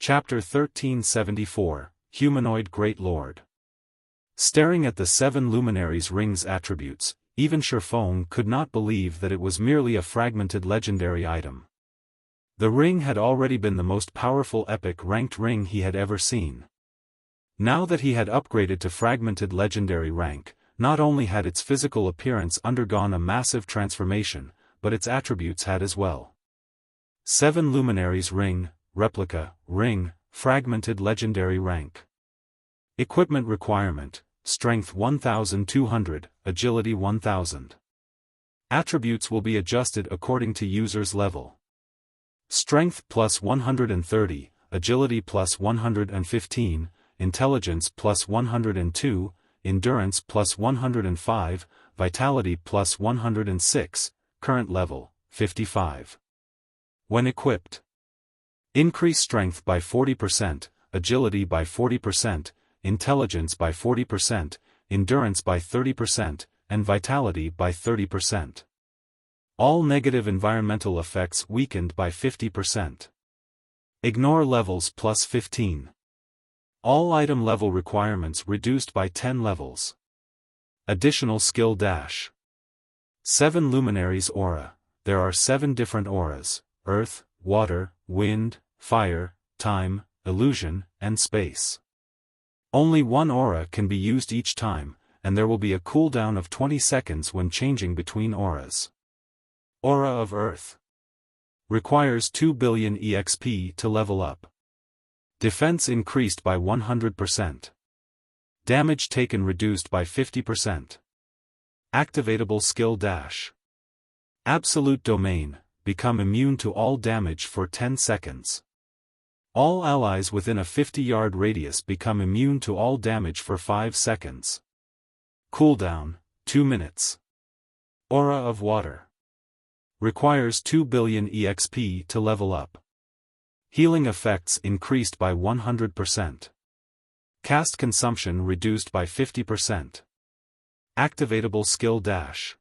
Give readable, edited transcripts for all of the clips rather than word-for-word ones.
Chapter 1374, Humanoid Great Lord. Staring at the 7 Luminaries ring's attributes, even Xiaofan could not believe that it was merely a fragmented legendary item. The ring had already been the most powerful epic-ranked ring he had ever seen. Now that he had upgraded to fragmented legendary rank, not only had its physical appearance undergone a massive transformation, but its attributes had as well. 7 Luminaries ring, replica, ring, fragmented legendary rank. Equipment requirement, strength 1200, agility 1000. Attributes will be adjusted according to user's level. Strength plus 130, agility plus 115, intelligence plus 102, endurance plus 105, vitality plus 106, current level, 55. When equipped, increase strength by 40%, agility by 40%, intelligence by 40%, endurance by 30%, and vitality by 30%. All negative environmental effects weakened by 50%. Ignore levels plus 15. All item level requirements reduced by 10 levels. Additional skill dash. 7 Luminaries aura. There are 7 different auras: earth, water, wind, fire, time, illusion, and space. Only one aura can be used each time, and there will be a cooldown of 20 seconds when changing between auras. Aura of Earth. Requires 2 billion EXP to level up. Defense increased by 100%. Damage taken reduced by 50%. Activatable skill dash. Absolute domain, become immune to all damage for 10 seconds. All allies within a 50-yard radius become immune to all damage for 5 seconds. Cooldown, 2 minutes. Aura of Water. Requires 2 billion EXP to level up. Healing effects increased by 100%. Cast consumption reduced by 50%. Activatable skill dash.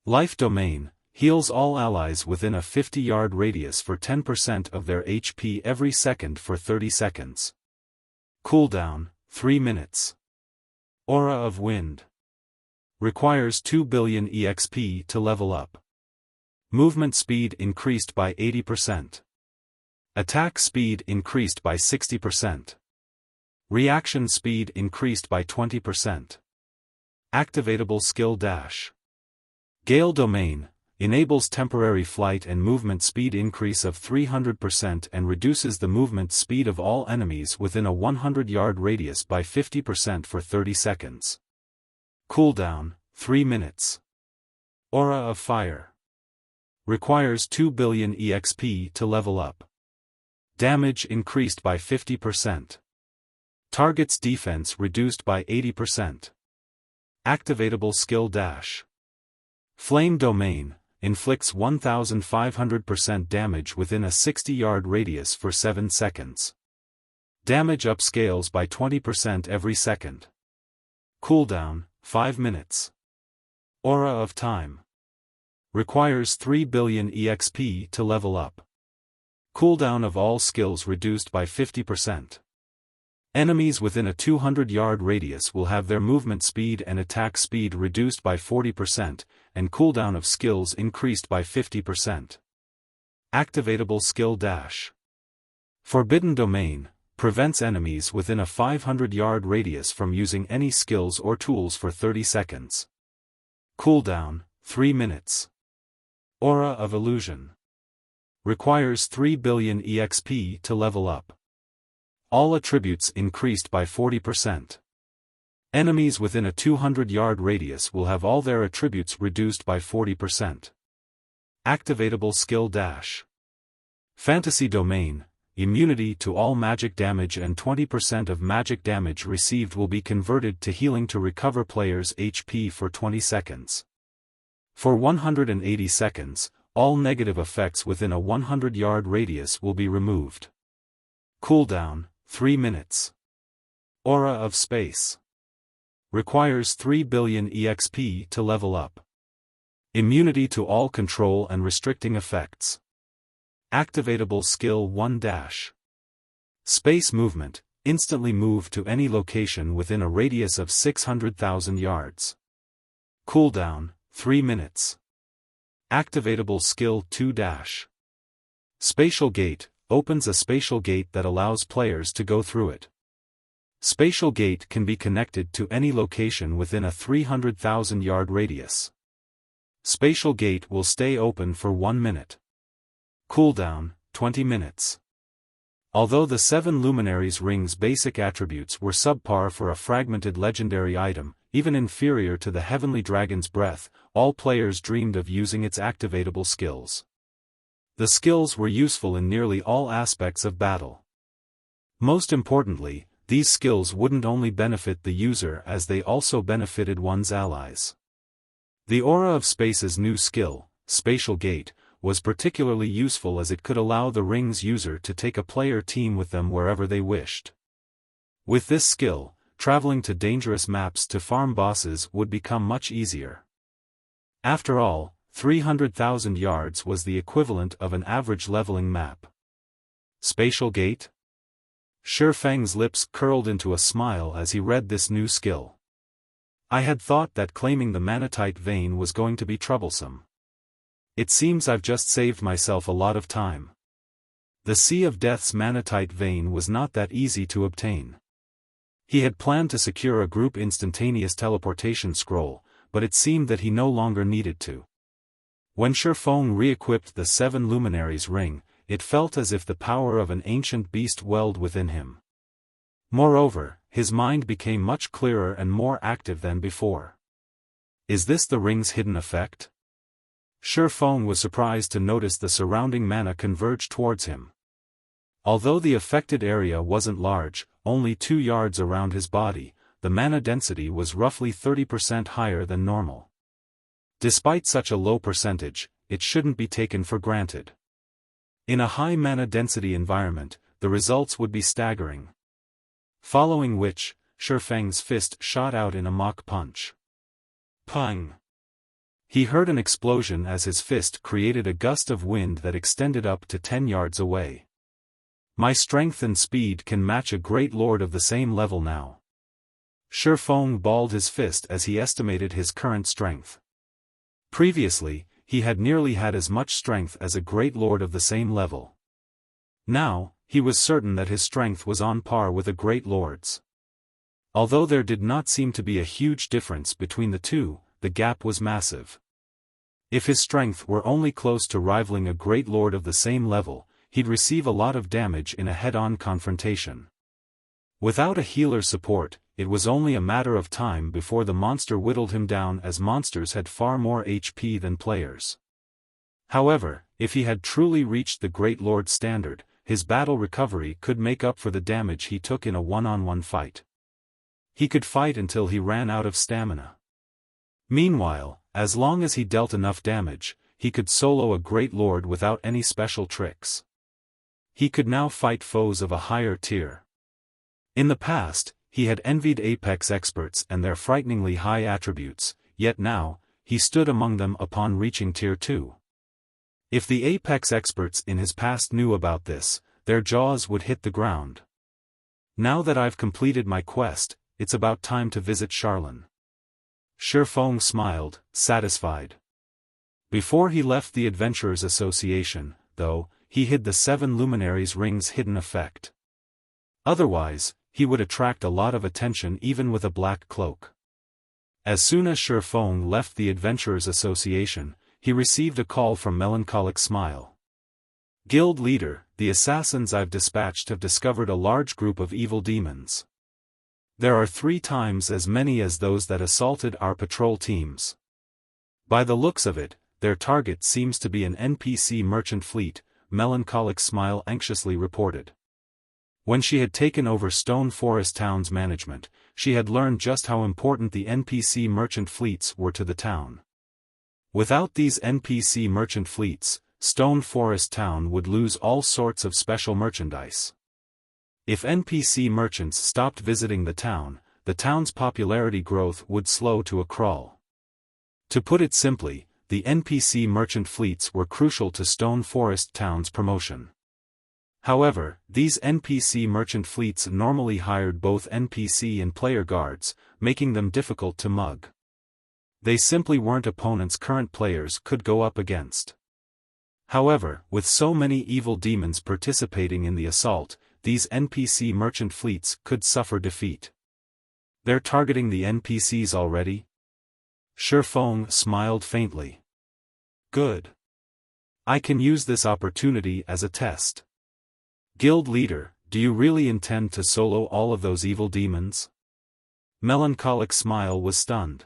Life domain, heals all allies within a 50-yard radius for 10% of their HP every second for 30 seconds. Cooldown, 3 minutes. Aura of Wind. Requires 2 billion EXP to level up. Movement speed increased by 80%. Attack speed increased by 60%. Reaction speed increased by 20%. Activatable skill dash. Gale domain, enables temporary flight and movement speed increase of 300% and reduces the movement speed of all enemies within a 100-yard radius by 50% for 30 seconds. Cooldown, 3 minutes. Aura of Fire. Requires 2 billion EXP to level up. Damage increased by 50%. Target's defense reduced by 80%. Activatable skill dash. Flame domain, inflicts 1500% damage within a 60-yard radius for 7 seconds. Damage upscales by 20% every second. Cooldown, 5 minutes. Aura of Time. Requires 3 billion EXP to level up. Cooldown of all skills reduced by 50%. Enemies within a 200-yard radius will have their movement speed and attack speed reduced by 40%, and cooldown of skills increased by 50%. Activatable skill dash. Forbidden domain, prevents enemies within a 500-yard radius from using any skills or tools for 30 seconds. Cooldown, 3 minutes. Aura of Illusion. Requires 3 billion EXP to level up. All attributes increased by 40%. Enemies within a 200-yard radius will have all their attributes reduced by 40%. Activatable skill dash. Fantasy domain, immunity to all magic damage and 20% of magic damage received will be converted to healing to recover players' HP for 20 seconds. For 180 seconds, all negative effects within a 100-yard radius will be removed. Cooldown, 3 minutes. Aura of Space. Requires 3 billion EXP to level up. Immunity to all control and restricting effects. Activatable skill 1-. Space movement, instantly move to any location within a radius of 600,000 yards. Cooldown, 3 minutes. Activatable skill 2-. Spatial gate, opens a spatial gate that allows players to go through it. Spatial gate can be connected to any location within a 300,000 yard radius. Spatial gate will stay open for 1 minute. Cooldown, 20 minutes. Although the 7 Luminaries ring's basic attributes were subpar for a fragmented legendary item, even inferior to the Heavenly Dragon's Breath, all players dreamed of using its activatable skills. The skills were useful in nearly all aspects of battle. Most importantly, these skills wouldn't only benefit the user as they also benefited one's allies. The Aura of Space's new skill, Spatial Gate, was particularly useful as it could allow the ring's user to take a player team with them wherever they wished. With this skill, traveling to dangerous maps to farm bosses would become much easier. After all, 300,000 yards was the equivalent of an average leveling map. Spatial Gate? Xiaofang's lips curled into a smile as he read this new skill. I had thought that claiming the manatite vein was going to be troublesome. It seems I've just saved myself a lot of time. The Sea of Death's manatite vein was not that easy to obtain. He had planned to secure a group instantaneous teleportation scroll, but it seemed that he no longer needed to. When Xiaofan re-equipped the 7 Luminaries ring, it felt as if the power of an ancient beast welled within him. Moreover, his mind became much clearer and more active than before. Is this the ring's hidden effect? Xiaofan was surprised to notice the surrounding mana converge towards him. Although the affected area wasn't large, only 2 yards around his body, the mana density was roughly 30% higher than normal. Despite such a low percentage, it shouldn't be taken for granted. In a high mana density environment, the results would be staggering. Following which, Xiaofang's fist shot out in a mock punch. Pang! He heard an explosion as his fist created a gust of wind that extended up to 10 yards away. My strength and speed can match a great lord of the same level now. Xiaofan balled his fist as he estimated his current strength. Previously, he had nearly had as much strength as a great lord of the same level. Now, he was certain that his strength was on par with a great lord's. Although there did not seem to be a huge difference between the two, the gap was massive. If his strength were only close to rivaling a great lord of the same level, he'd receive a lot of damage in a head-on confrontation. Without a healer's support, it was only a matter of time before the monster whittled him down, as monsters had far more HP than players. However, if he had truly reached the Great Lord's standard, his battle recovery could make up for the damage he took in a one-on-one fight. He could fight until he ran out of stamina. Meanwhile, as long as he dealt enough damage, he could solo a Great Lord without any special tricks. He could now fight foes of a higher tier. In the past, he had envied Apex experts and their frighteningly high attributes, yet now, he stood among them upon reaching Tier 2. If the Apex experts in his past knew about this, their jaws would hit the ground. Now that I've completed my quest, it's about time to visit Charlene. Xiaofan smiled, satisfied. Before he left the Adventurers Association, though, he hid the 7 Luminaries ring's hidden effect. Otherwise, he would attract a lot of attention even with a black cloak. As soon as Xiaofan left the Adventurers Association, he received a call from Melancholic Smile. Guild leader, the assassins I've dispatched have discovered a large group of evil demons. There are 3 times as many as those that assaulted our patrol teams. By the looks of it, their target seems to be an NPC merchant fleet, Melancholic Smile anxiously reported. When she had taken over Stone Forest Town's management, she had learned just how important the NPC merchant fleets were to the town. Without these NPC merchant fleets, Stone Forest Town would lose all sorts of special merchandise. If NPC merchants stopped visiting the town's popularity growth would slow to a crawl. To put it simply, the NPC merchant fleets were crucial to Stone Forest Town's promotion. However, these NPC merchant fleets normally hired both NPC and player guards, making them difficult to mug. They simply weren't opponents current players could go up against. However, with so many evil demons participating in the assault, these NPC merchant fleets could suffer defeat. They're targeting the NPCs already? Xiaofan smiled faintly. Good. I can use this opportunity as a test. Guild leader, do you really intend to solo all of those evil demons? Melancholic smile was stunned.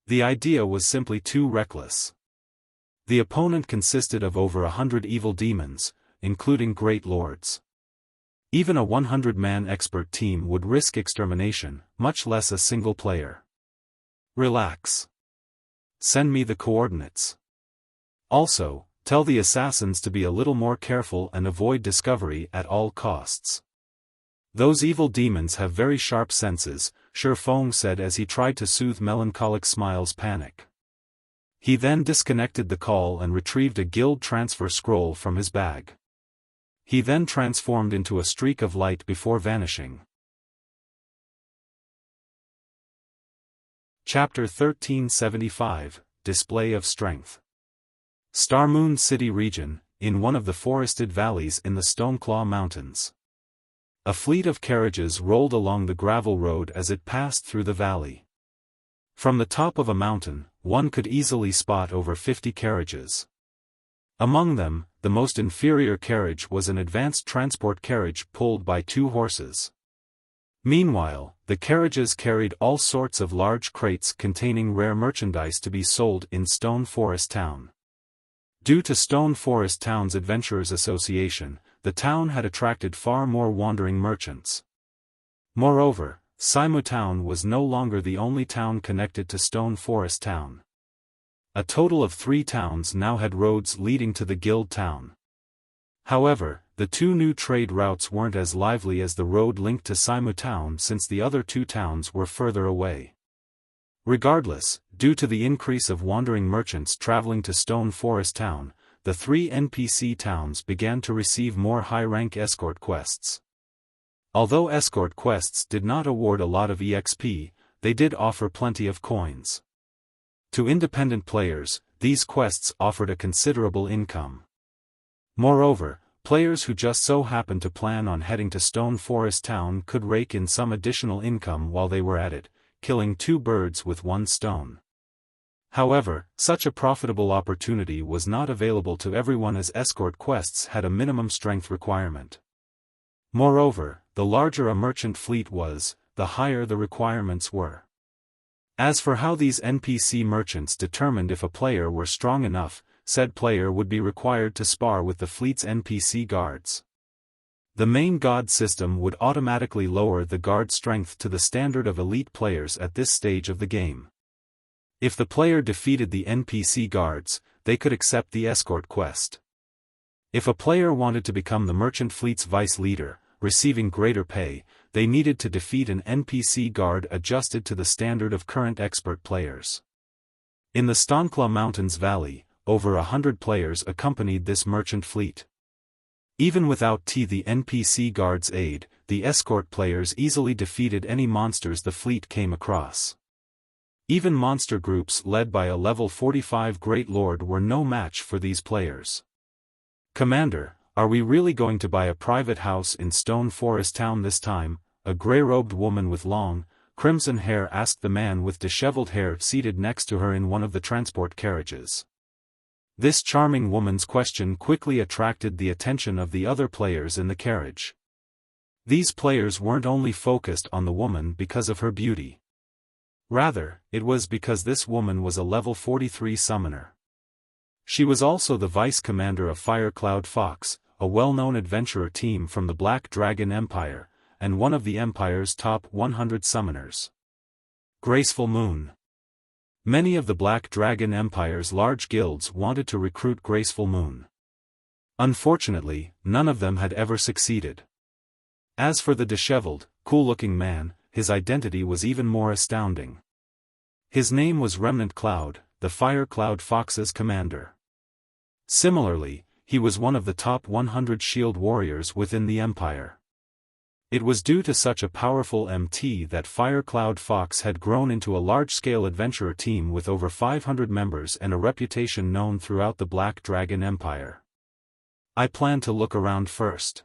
The idea was simply too reckless. The opponent consisted of over 100 evil demons, including great lords. Even a 100-man expert team would risk extermination, much less a single player. Relax. Send me the coordinates. Also, tell the assassins to be a little more careful and avoid discovery at all costs. Those evil demons have very sharp senses, Xiaofan said as he tried to soothe Melancholic Smile's panic. He then disconnected the call and retrieved a guild transfer scroll from his bag. He then transformed into a streak of light before vanishing. Chapter 1375, Display of Strength. Starmoon City region, in one of the forested valleys in the Stoneclaw Mountains. A fleet of carriages rolled along the gravel road as it passed through the valley. From the top of a mountain, one could easily spot over 50 carriages. Among them, the most inferior carriage was an advanced transport carriage pulled by 2 horses. Meanwhile, the carriages carried all sorts of large crates containing rare merchandise to be sold in Stone Forest Town. Due to Stone Forest Town's Adventurers Association, the town had attracted far more wandering merchants. Moreover, Saimu Town was no longer the only town connected to Stone Forest Town. A total of 3 towns now had roads leading to the guild town. However, the 2 new trade routes weren't as lively as the road linked to Saimu Town since the other 2 towns were further away. Regardless, due to the increase of wandering merchants traveling to Stone Forest Town, the 3 NPC towns began to receive more high-rank escort quests. Although escort quests did not award a lot of EXP, they did offer plenty of coins. To independent players, these quests offered a considerable income. Moreover, players who just so happened to plan on heading to Stone Forest Town could rake in some additional income while they were at it, killing 2 birds with 1 stone. However, such a profitable opportunity was not available to everyone as escort quests had a minimum strength requirement. Moreover, the larger a merchant fleet was, the higher the requirements were. As for how these NPC merchants determined if a player were strong enough, said player would be required to spar with the fleet's NPC guards. The main god system would automatically lower the guard strength to the standard of elite players at this stage of the game. If the player defeated the NPC guards, they could accept the escort quest. If a player wanted to become the merchant fleet's vice leader, receiving greater pay, they needed to defeat an NPC guard adjusted to the standard of current expert players. In the Stoneclaw Mountains Valley, over 100 players accompanied this merchant fleet. Even without the NPC guard's aid, the escort players easily defeated any monsters the fleet came across. Even monster groups led by a level 45 Great Lord were no match for these players. Commander, are we really going to buy a private house in Stone Forest Town this time? A grey-robed woman with long, crimson hair asked the man with disheveled hair seated next to her in one of the transport carriages. This charming woman's question quickly attracted the attention of the other players in the carriage. These players weren't only focused on the woman because of her beauty. Rather, it was because this woman was a level 43 summoner. She was also the vice commander of Firecloud Fox, a well-known adventurer team from the Black Dragon Empire, and one of the Empire's top 100 summoners. Graceful Moon. Many of the Black Dragon Empire's large guilds wanted to recruit Graceful Moon. Unfortunately, none of them had ever succeeded. As for the disheveled, cool-looking man, his identity was even more astounding. His name was Remnant Cloud, the Firecloud Fox's commander. Similarly, he was one of the top 100 shield warriors within the Empire. It was due to such a powerful MT that Firecloud Fox had grown into a large-scale adventurer team with over 500 members and a reputation known throughout the Black Dragon Empire. I plan to look around first.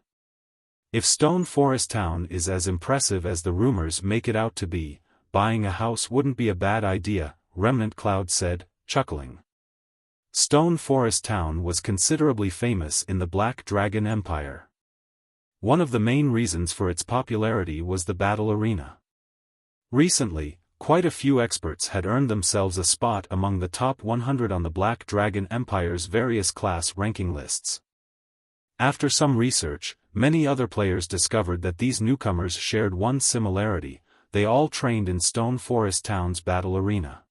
If Stone Forest Town is as impressive as the rumors make it out to be, buying a house wouldn't be a bad idea, Remnant Cloud said, chuckling. Stone Forest Town was considerably famous in the Black Dragon Empire. One of the main reasons for its popularity was the battle arena. Recently, quite a few experts had earned themselves a spot among the top 100 on the Black Dragon Empire's various class ranking lists. After some research, many other players discovered that these newcomers shared one similarity: they all trained in Stone Forest Town's battle arena.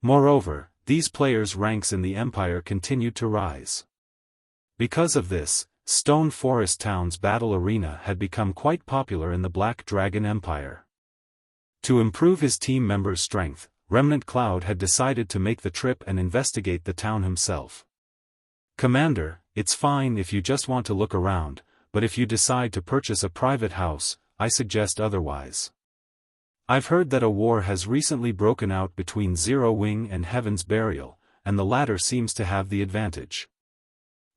Moreover, these players' ranks in the Empire continued to rise. Because of this, Stone Forest Town's battle arena had become quite popular in the Black Dragon Empire. To improve his team members' strength, Remnant Cloud had decided to make the trip and investigate the town himself. "Commander, it's fine if you just want to look around, but if you decide to purchase a private house, I suggest otherwise. I've heard that a war has recently broken out between Zero Wing and Heaven's Burial, and the latter seems to have the advantage.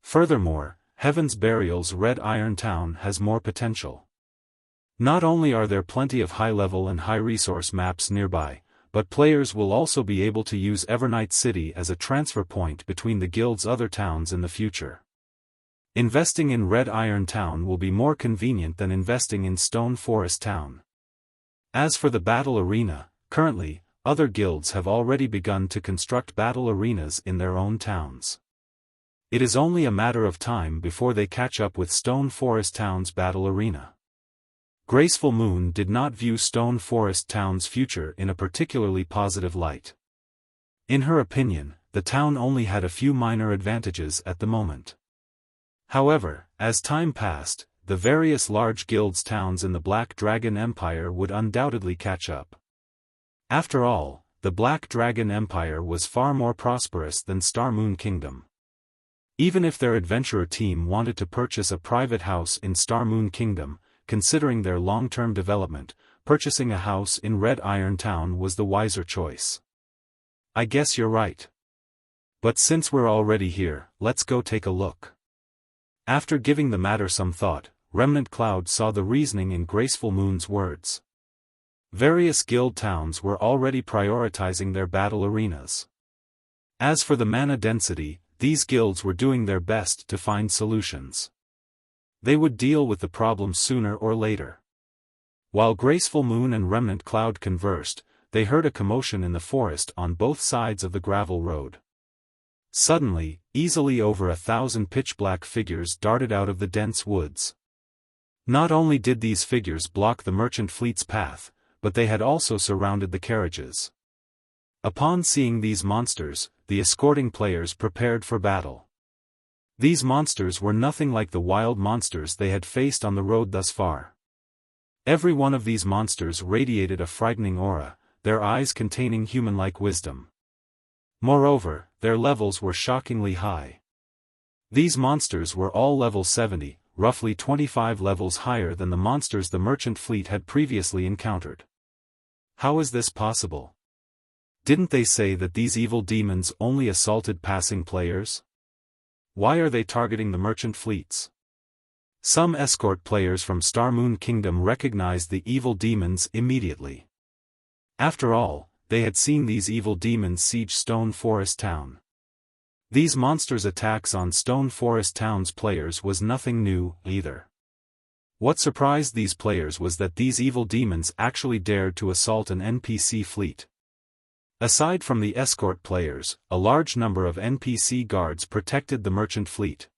Furthermore, Heaven's Burial's Red Iron Town has more potential. Not only are there plenty of high-level and high-resource maps nearby, but players will also be able to use Evernight City as a transfer point between the guild's other towns in the future. Investing in Red Iron Town will be more convenient than investing in Stone Forest Town. As for the battle arena, currently, other guilds have already begun to construct battle arenas in their own towns. It is only a matter of time before they catch up with Stone Forest Town's battle arena." Graceful Moon did not view Stone Forest Town's future in a particularly positive light. In her opinion, the town only had a few minor advantages at the moment. However, as time passed, the various large guilds' towns in the Black Dragon Empire would undoubtedly catch up. After all, the Black Dragon Empire was far more prosperous than Star Moon Kingdom. Even if their adventurer team wanted to purchase a private house in Star Moon Kingdom, considering their long-term development, purchasing a house in Red Iron Town was the wiser choice. "I guess you're right. But since we're already here, let's go take a look." After giving the matter some thought, Remnant Cloud saw the reasoning in Graceful Moon's words. Various guild towns were already prioritizing their battle arenas. As for the mana density, these guilds were doing their best to find solutions. They would deal with the problem sooner or later. While Graceful Moon and Remnant Cloud conversed, they heard a commotion in the forest on both sides of the gravel road. Suddenly, easily over 1,000 pitch-black figures darted out of the dense woods. Not only did these figures block the merchant fleet's path, but they had also surrounded the carriages. Upon seeing these monsters, the escorting players prepared for battle. These monsters were nothing like the wild monsters they had faced on the road thus far. Every one of these monsters radiated a frightening aura, their eyes containing human-like wisdom. Moreover, their levels were shockingly high. These monsters were all level 70, roughly 25 levels higher than the monsters the merchant fleet had previously encountered. How is this possible? Didn't they say that these evil demons only assaulted passing players? Why are they targeting the merchant fleets? Some escort players from Star Moon Kingdom recognized the evil demons immediately. After all, they had seen these evil demons siege Stone Forest Town. These monsters' attacks on Stone Forest Town's players was nothing new, either. What surprised these players was that these evil demons actually dared to assault an NPC fleet. Aside from the escort players, a large number of NPC guards protected the merchant fleet.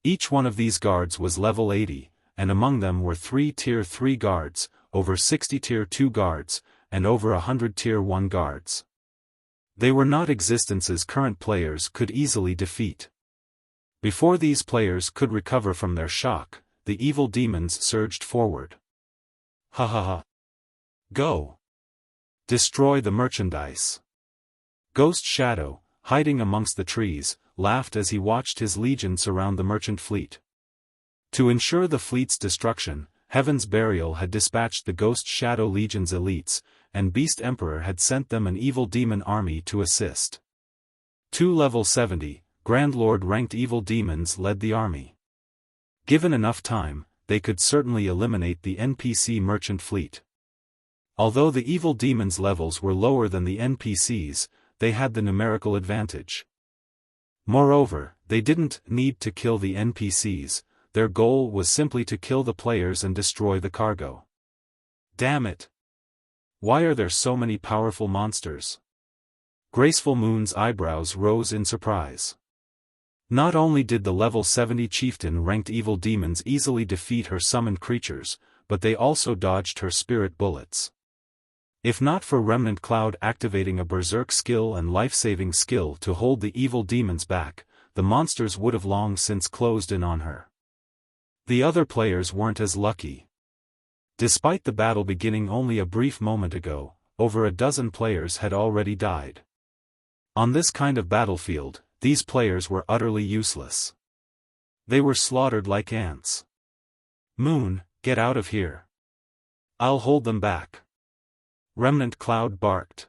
Each one of these guards was level 80, and among them were 3 Tier 3 guards, over 60 Tier 2 guards, and over 100 Tier 1 guards. They were not existences current players could easily defeat. Before these players could recover from their shock, the evil demons surged forward. Ha ha ha. Go! Destroy the merchandise. Ghost Shadow, hiding amongst the trees, laughed as he watched his legion surround the merchant fleet. To ensure the fleet's destruction, Heaven's Burial had dispatched the Ghost Shadow Legion's elites, and Beast Emperor had sent them an evil demon army to assist. 2 level 70, Grand Lord ranked evil demons led the army. Given enough time, they could certainly eliminate the NPC merchant fleet. Although the evil demons' levels were lower than the NPCs, they had the numerical advantage. Moreover, they didn't need to kill the NPCs, their goal was simply to kill the players and destroy the cargo. Damn it! Why are there so many powerful monsters? Graceful Moon's eyebrows rose in surprise. Not only did the level 70 chieftain-ranked evil demons easily defeat her summoned creatures, but they also dodged her spirit bullets. If not for Remnant Cloud activating a berserk skill and life-saving skill to hold the evil demons back, the monsters would have long since closed in on her. The other players weren't as lucky. Despite the battle beginning only a brief moment ago, over a dozen players had already died. On this kind of battlefield, these players were utterly useless. They were slaughtered like ants. Moon, get out of here. I'll hold them back. Remnant Cloud barked.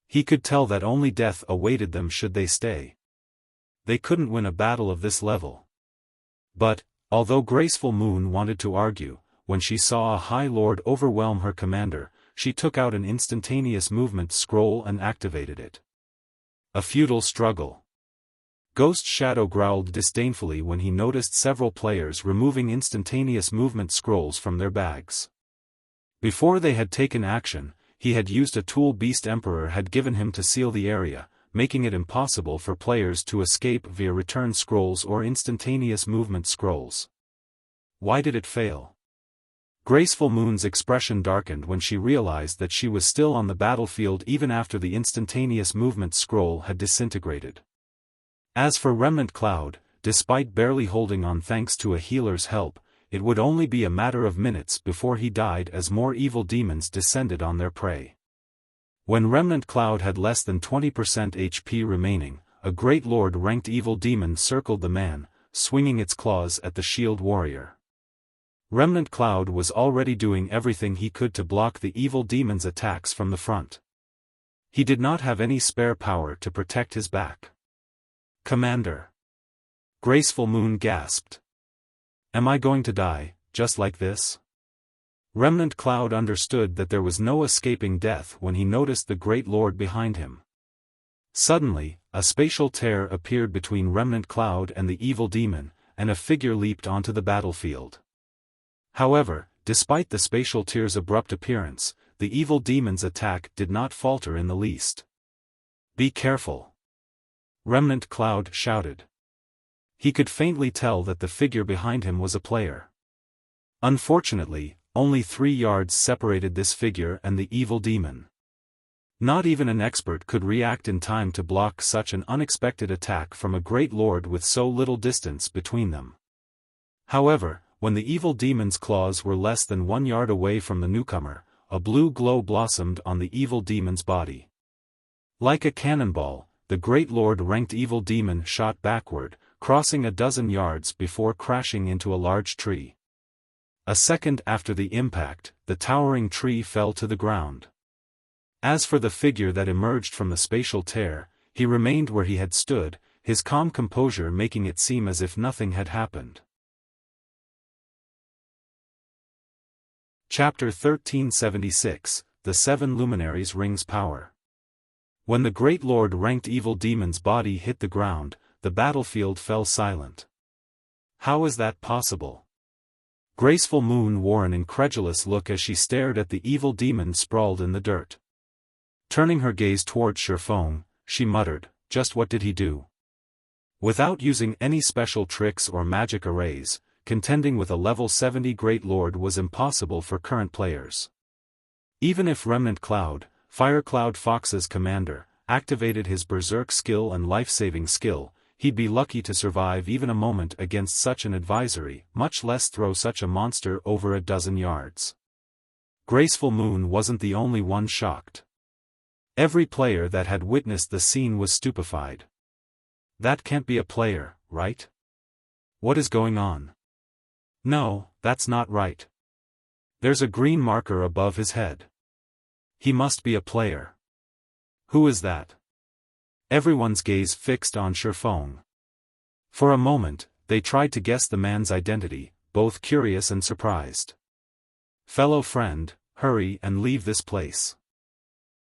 He could tell that only death awaited them should they stay. They couldn't win a battle of this level. But, although Graceful Moon wanted to argue, when she saw a High Lord overwhelm her commander, she took out an instantaneous movement scroll and activated it. A futile struggle. Ghost Shadow growled disdainfully when he noticed several players removing instantaneous movement scrolls from their bags. Before they had taken action, he had used a tool Beast Emperor had given him to seal the area, making it impossible for players to escape via return scrolls or instantaneous movement scrolls. Why did it fail? Graceful Moon's expression darkened when she realized that she was still on the battlefield even after the instantaneous movement scroll had disintegrated. As for Remnant Cloud, despite barely holding on thanks to a healer's help, it would only be a matter of minutes before he died as more evil demons descended on their prey. When Remnant Cloud had less than 20% HP remaining, a Great Lord-ranked evil demon circled the man, swinging its claws at the shield warrior. Remnant Cloud was already doing everything he could to block the evil demon's attacks from the front. He did not have any spare power to protect his back. Commander! Graceful Moon gasped. Am I going to die, just like this? Remnant Cloud understood that there was no escaping death when he noticed the Great Lord behind him. Suddenly, a spatial tear appeared between Remnant Cloud and the evil demon, and a figure leaped onto the battlefield. However, despite the spatial tear's abrupt appearance, the evil demon's attack did not falter in the least. Be careful! Remnant Cloud shouted. He could faintly tell that the figure behind him was a player. Unfortunately, only 3 yards separated this figure and the evil demon. Not even an expert could react in time to block such an unexpected attack from a Great Lord with so little distance between them. However, when the evil demon's claws were less than 1 yard away from the newcomer, a blue glow blossomed on the evil demon's body. Like a cannonball, the Great Lord-ranked evil demon shot backward, crossing a dozen yards before crashing into a large tree. A second after the impact, the towering tree fell to the ground. As for the figure that emerged from the spatial tear, he remained where he had stood, his calm composure making it seem as if nothing had happened. Chapter 1376, The 7 Luminaries Rings Power. When the Great Lord-ranked evil demon's body hit the ground, the battlefield fell silent. How is that possible? Graceful Moon wore an incredulous look as she stared at the evil demon sprawled in the dirt. Turning her gaze toward Xiaofan, she muttered, "Just what did he do?" Without using any special tricks or magic arrays, contending with a level 70 Great Lord was impossible for current players. Even if Remnant Cloud, Firecloud Fox's commander, activated his berserk skill and life-saving skill, he'd be lucky to survive even a moment against such an advisory, much less throw such a monster over a dozen yards. Graceful Moon wasn't the only one shocked. Every player that had witnessed the scene was stupefied. That can't be a player, right? What is going on? No, that's not right. There's a green marker above his head. He must be a player. Who is that? Everyone's gaze fixed on Xiaofan. For a moment, they tried to guess the man's identity, both curious and surprised. Fellow friend, hurry and leave this place.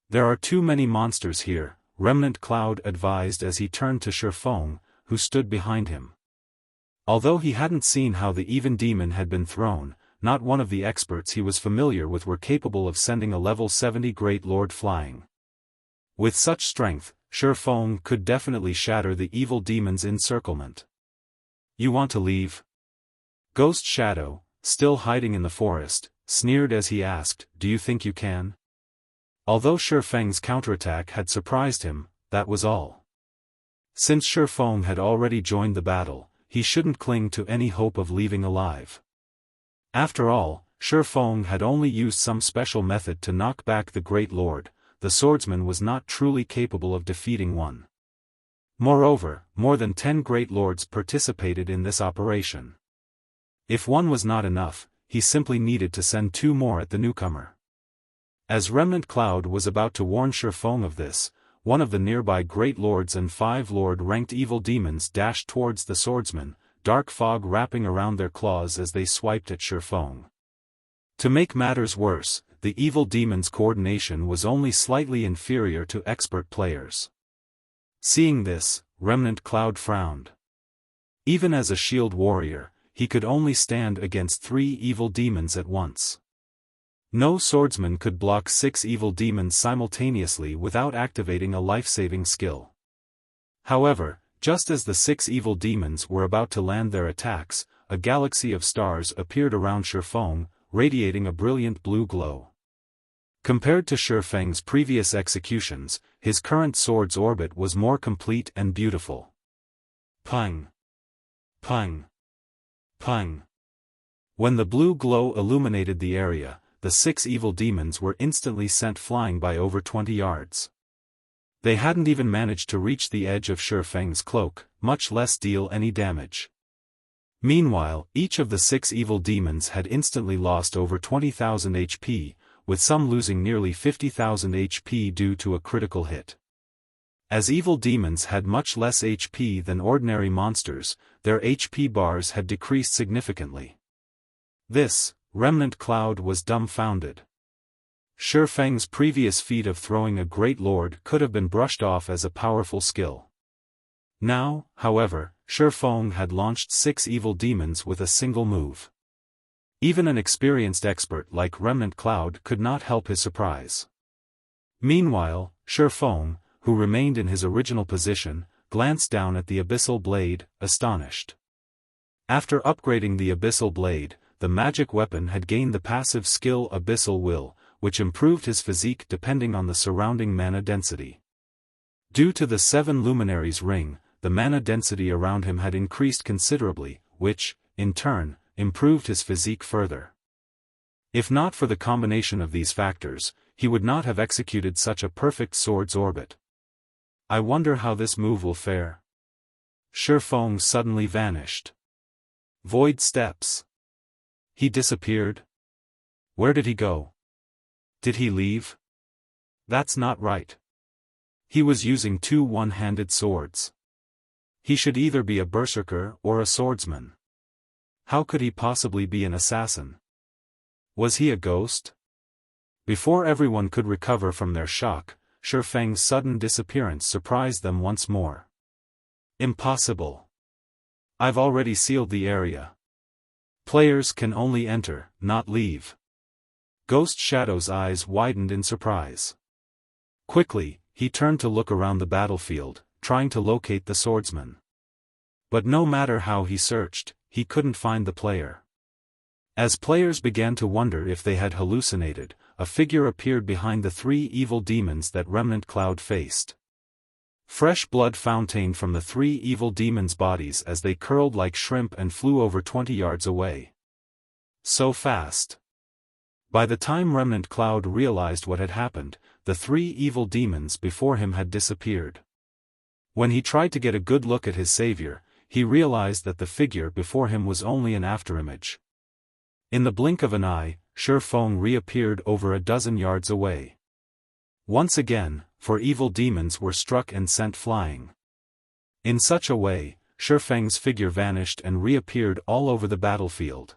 There are too many monsters here, Remnant Cloud advised as he turned to Xiaofan, who stood behind him. Although he hadn't seen how the even demon had been thrown, not one of the experts he was familiar with were capable of sending a level 70 Great Lord flying. With such strength, Xiaofan could definitely shatter the evil demon's encirclement. You want to leave? Ghost Shadow, still hiding in the forest, sneered as he asked, do you think you can? Although Xiaofang's counterattack had surprised him, that was all. Since Xiaofan had already joined the battle, he shouldn't cling to any hope of leaving alive. After all, Xiaofan had only used some special method to knock back the Great Lord. The swordsman was not truly capable of defeating one. Moreover, more than 10 Great Lords participated in this operation. If one was not enough, he simply needed to send 2 more at the newcomer. As Remnant Cloud was about to warn Xiaofan of this, one of the nearby Great Lords and 5 Lord-ranked evil demons dashed towards the swordsman, dark fog wrapping around their claws as they swiped at Xiaofan. To make matters worse, the evil demon's coordination was only slightly inferior to expert players. Seeing this, Remnant Cloud frowned. Even as a shield warrior, he could only stand against 3 evil demons at once. No swordsman could block 6 evil demons simultaneously without activating a life-saving skill. However, just as the 6 evil demons were about to land their attacks, a galaxy of stars appeared around Xiaofan, radiating a brilliant blue glow. Compared to Xiaofang's previous executions, his current sword's orbit was more complete and beautiful. Pung! Pung! Pung! When the blue glow illuminated the area, the 6 evil demons were instantly sent flying by over 20 yards. They hadn't even managed to reach the edge of Xiaofang's cloak, much less deal any damage. Meanwhile, each of the 6 evil demons had instantly lost over 20,000 HP, with some losing nearly 50,000 HP due to a critical hit. As evil demons had much less HP than ordinary monsters, their HP bars had decreased significantly. This, Remnant Cloud was dumbfounded. Xiaofang's previous feat of throwing a Great Lord could have been brushed off as a powerful skill. Now, however, Xiaofan had launched 6 evil demons with a single move. Even an experienced expert like Remnant Cloud could not help his surprise. Meanwhile, Xiaofan, who remained in his original position, glanced down at the Abyssal Blade, astonished. After upgrading the Abyssal Blade, the magic weapon had gained the passive skill Abyssal Will, which improved his physique depending on the surrounding mana density. Due to the 7 Luminaries ring, the mana density around him had increased considerably, which, in turn, improved his physique further. If not for the combination of these factors, he would not have executed such a perfect sword's orbit. I wonder how this move will fare. Xiaofan suddenly vanished. Void steps. He disappeared? Where did he go? Did he leave? That's not right. He was using 2 one-handed swords. He should either be a berserker or a swordsman. How could he possibly be an assassin? Was he a ghost? Before everyone could recover from their shock, Xiaofang's sudden disappearance surprised them once more. Impossible. I've already sealed the area. Players can only enter, not leave. Ghost Shadow's eyes widened in surprise. Quickly, he turned to look around the battlefield, trying to locate the swordsman. But no matter how he searched, he couldn't find the player. As players began to wonder if they had hallucinated, a figure appeared behind the 3 evil demons that Remnant Cloud faced. Fresh blood fountained from the 3 evil demons' bodies as they curled like shrimp and flew over 20 yards away. So fast. By the time Remnant Cloud realized what had happened, the 3 evil demons before him had disappeared. When he tried to get a good look at his savior, he realized that the figure before him was only an afterimage. In the blink of an eye, Xiaofan reappeared over a dozen yards away. Once again, 4 evil demons were struck and sent flying. In such a way, Xiaofan's figure vanished and reappeared all over the battlefield.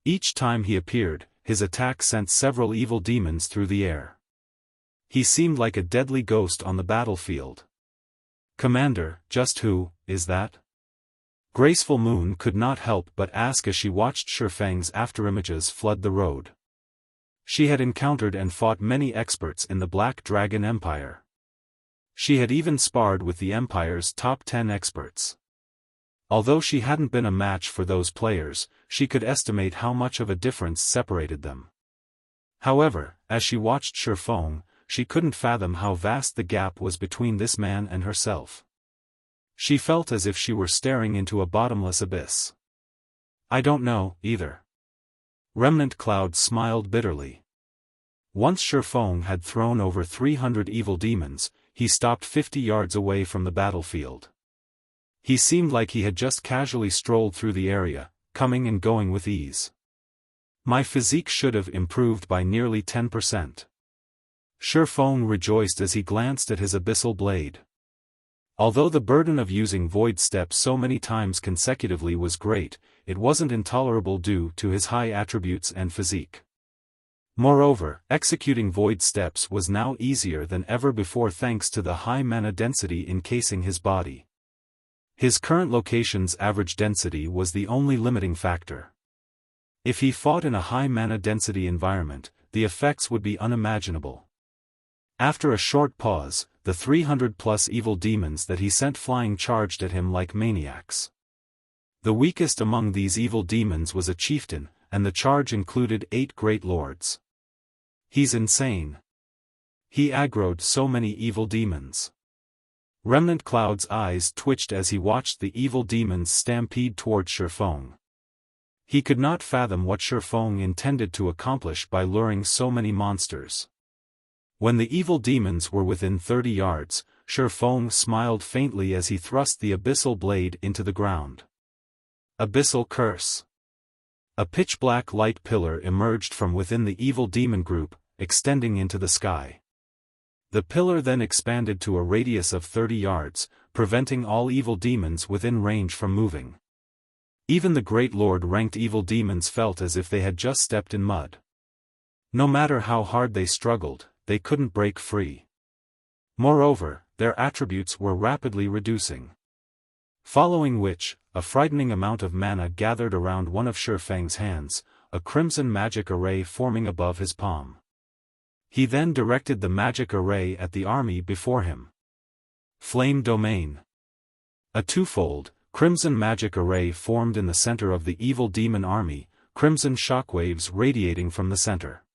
Each time he appeared, his attack sent several evil demons through the air. He seemed like a deadly ghost on the battlefield. "Commander, just who is that?" Graceful Moon could not help but ask as she watched Xiaofang's afterimages flood the road. She had encountered and fought many experts in the Black Dragon Empire. She had even sparred with the Empire's top 10 experts. Although she hadn't been a match for those players, she could estimate how much of a difference separated them. However, as she watched Xiaofan, she couldn't fathom how vast the gap was between this man and herself. She felt as if she were staring into a bottomless abyss. "I don't know, either." Remnant Cloud smiled bitterly. Once Xiaofan had thrown over 300 evil demons, he stopped 50 yards away from the battlefield. He seemed like he had just casually strolled through the area, coming and going with ease. "My physique should have improved by nearly 10%. Xiaofan rejoiced as he glanced at his abyssal blade. Although the burden of using void steps so many times consecutively was great, it wasn't intolerable due to his high attributes and physique. Moreover, executing void steps was now easier than ever before thanks to the high mana density encasing his body. His current location's average density was the only limiting factor. If he fought in a high mana density environment, the effects would be unimaginable. After a short pause, the 300+ evil demons that he sent flying charged at him like maniacs. The weakest among these evil demons was a chieftain, and the charge included 8 great lords. "He's insane. He aggroed so many evil demons." Remnant Cloud's eyes twitched as he watched the evil demons stampede toward Xiaofan. He could not fathom what Xiaofan intended to accomplish by luring so many monsters. When the evil demons were within 30 yards, Xiaofan smiled faintly as he thrust the abyssal blade into the ground. Abyssal Curse. A pitch-black light pillar emerged from within the evil demon group, extending into the sky. The pillar then expanded to a radius of 30 yards, preventing all evil demons within range from moving. Even the Great Lord-ranked evil demons felt as if they had just stepped in mud. No matter how hard they struggled, they couldn't break free. Moreover, their attributes were rapidly reducing. Following which, a frightening amount of mana gathered around one of Xiaofang's hands, a crimson magic array forming above his palm. He then directed the magic array at the army before him. Flame Domain. A twofold, crimson magic array formed in the center of the evil demon army, crimson shockwaves radiating from the center.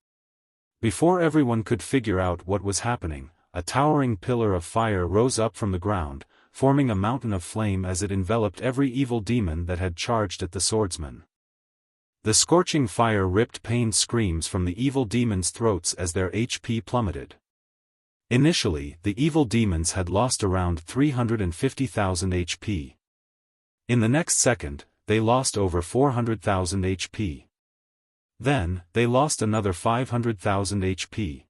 Before everyone could figure out what was happening, a towering pillar of fire rose up from the ground, forming a mountain of flame as it enveloped every evil demon that had charged at the swordsman. The scorching fire ripped pained screams from the evil demons' throats as their HP plummeted. Initially, the evil demons had lost around 350,000 HP. In the next second, they lost over 400,000 HP. Then, they lost another 500,000 HP.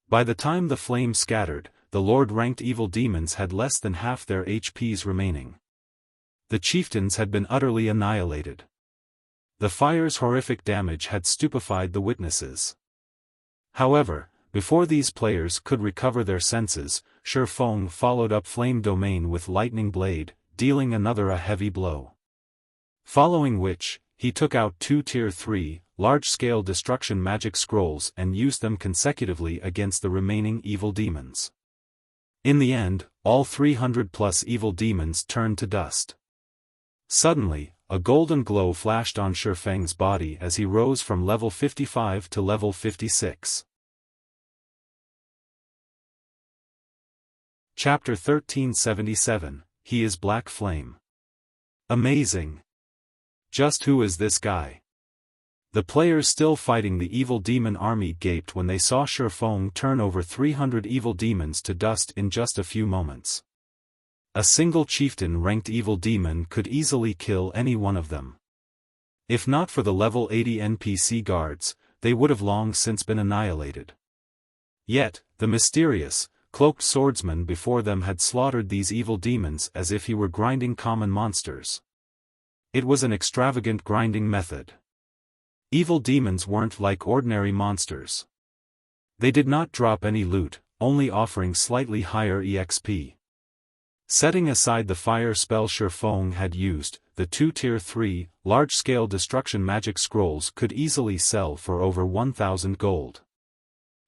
By the time the flame scattered, the Lord-ranked evil demons had less than half their HPs remaining. The chieftains had been utterly annihilated. The fire's horrific damage had stupefied the witnesses. However, before these players could recover their senses, Xiaofan followed up Flame Domain with Lightning Blade, dealing another a heavy blow. Following which, he took out 2 Tier 3, large-scale destruction magic scrolls and used them consecutively against the remaining evil demons. In the end, all 300+ evil demons turned to dust. Suddenly, a golden glow flashed on Xiaofang's body as he rose from level 55 to level 56. Chapter 1377, He is Black Flame. Amazing. Just who is this guy? The players still fighting the evil demon army gaped when they saw Xiaofan turn over 300 evil demons to dust in just a few moments. A single chieftain-ranked evil demon could easily kill any one of them. If not for the level 80 NPC guards, they would have long since been annihilated. Yet, the mysterious, cloaked swordsman before them had slaughtered these evil demons as if he were grinding common monsters. It was an extravagant grinding method. Evil demons weren't like ordinary monsters. They did not drop any loot, only offering slightly higher EXP. Setting aside the fire spell Xiaofan had used, the 2 Tier 3, large-scale destruction magic scrolls could easily sell for over 1,000 gold.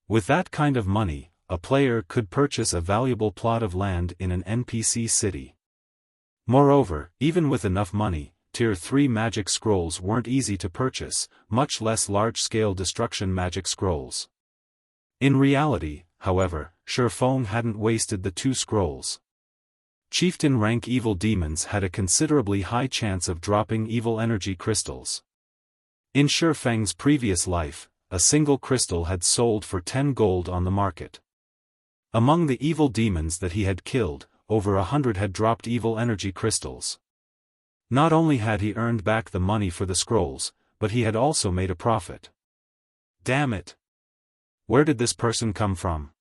With that kind of money, a player could purchase a valuable plot of land in an NPC city. Moreover, even with enough money, Tier 3 magic scrolls weren't easy to purchase, much less large-scale destruction magic scrolls. In reality, however, Xiaofan hadn't wasted the 2 scrolls. Chieftain-rank evil demons had a considerably high chance of dropping evil energy crystals. In Xiaofan's previous life, a single crystal had sold for 10 gold on the market. Among the evil demons that he had killed, over 100 had dropped evil energy crystals. Not only had he earned back the money for the scrolls, but he had also made a profit. Damn it! Where did this person come from?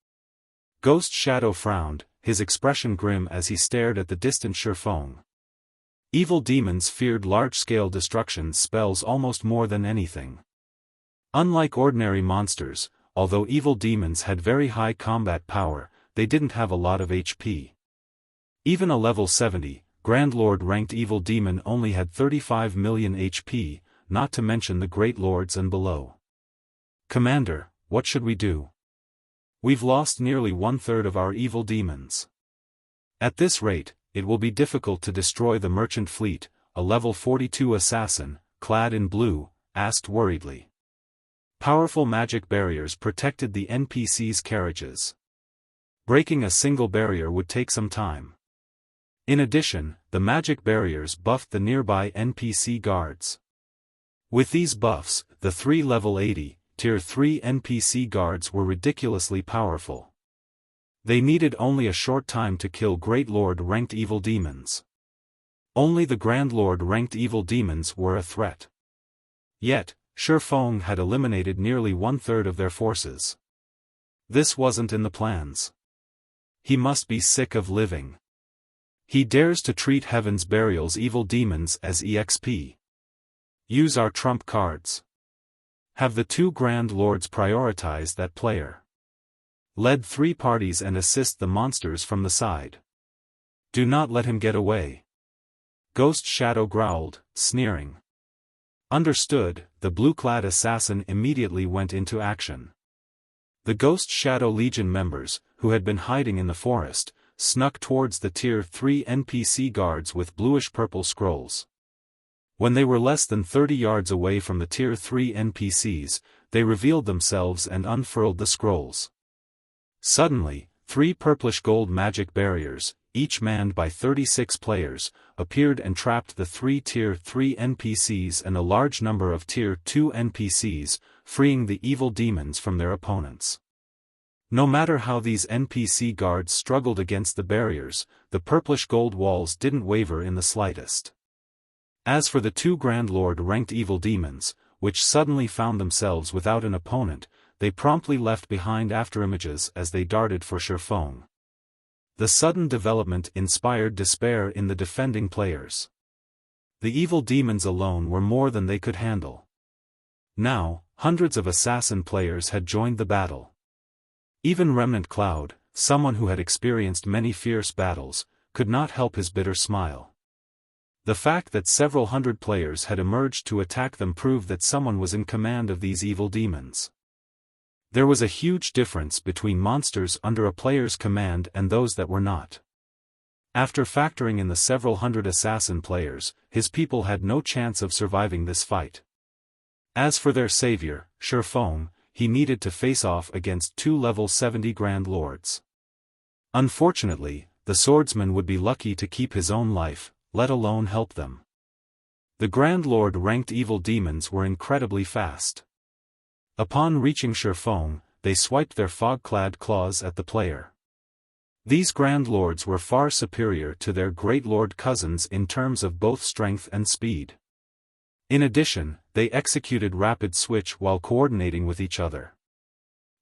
Ghost Shadow frowned, his expression grim as he stared at the distant Xiaofan. Evil demons feared large-scale destruction spells almost more than anything. Unlike ordinary monsters, although evil demons had very high combat power, they didn't have a lot of HP. Even a level 70, Grand Lord-ranked evil demon only had 35 million HP, not to mention the Great Lords and below. Commander, what should we do? We've lost nearly 1/3 of our evil demons. At this rate, it will be difficult to destroy the merchant fleet, a level 42 assassin, clad in blue, asked worriedly. Powerful magic barriers protected the NPC's carriages. Breaking a single barrier would take some time. In addition, the magic barriers buffed the nearby NPC guards. With these buffs, the 3 level 80, Tier 3 NPC guards were ridiculously powerful. They needed only a short time to kill Great Lord-ranked evil demons. Only the Grand Lord-ranked evil demons were a threat. Yet, Xiaofan had eliminated nearly 1/3 of their forces. This wasn't in the plans. He must be sick of living. He dares to treat Heaven's Burial's evil demons as EXP. Use our trump cards. Have the 2 Grand Lords prioritize that player. Lead 3 parties and assist the monsters from the side. Do not let him get away. Ghost Shadow growled, sneering. Understood, the blue-clad assassin immediately went into action. The Ghost Shadow Legion members, who had been hiding in the forest, snuck towards the Tier 3 NPC guards with bluish-purple scrolls. When they were less than 30 yards away from the Tier 3 NPCs, they revealed themselves and unfurled the scrolls. Suddenly, 3 purplish-gold magic barriers, each manned by 36 players, appeared and trapped the 3 Tier 3 NPCs and a large number of Tier 2 NPCs, freeing the evil demons from their opponents. No matter how these NPC guards struggled against the barriers, the purplish-gold walls didn't waver in the slightest. As for the 2 Grand Lord-ranked evil demons, which suddenly found themselves without an opponent, they promptly left behind afterimages as they darted for Xiaofan. The sudden development inspired despair in the defending players. The evil demons alone were more than they could handle. Now, hundreds of assassin players had joined the battle. Even Remnant Cloud, someone who had experienced many fierce battles, could not help his bitter smile. The fact that several hundred players had emerged to attack them proved that someone was in command of these evil demons. There was a huge difference between monsters under a player's command and those that were not. After factoring in the several hundred assassin players, his people had no chance of surviving this fight. As for their savior, Xiaofan, he needed to face off against 2 level 70 Grand Lords. Unfortunately, the swordsman would be lucky to keep his own life, let alone help them. The Grand Lord-ranked evil demons were incredibly fast. Upon reaching Xiaofan, they swiped their fog-clad claws at the player. These Grand Lords were far superior to their Great Lord cousins in terms of both strength and speed. In addition, they executed rapid switch while coordinating with each other.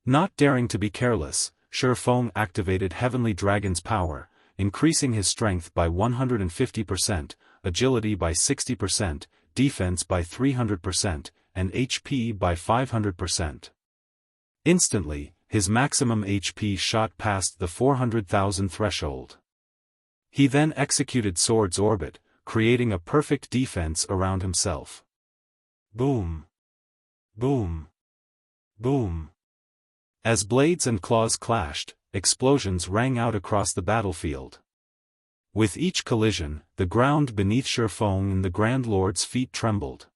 Not daring to be careless, Xiaofan activated Heavenly Dragon's power, increasing his strength by 150%, agility by 60%, defense by 300%, and HP by 500%. Instantly, his maximum HP shot past the 400,000 threshold. He then executed Sword's Orbit, creating a perfect defense around himself. Boom! Boom! Boom! As blades and claws clashed, explosions rang out across the battlefield. With each collision, the ground beneath Xiaofan and the Grand Lord's feet trembled.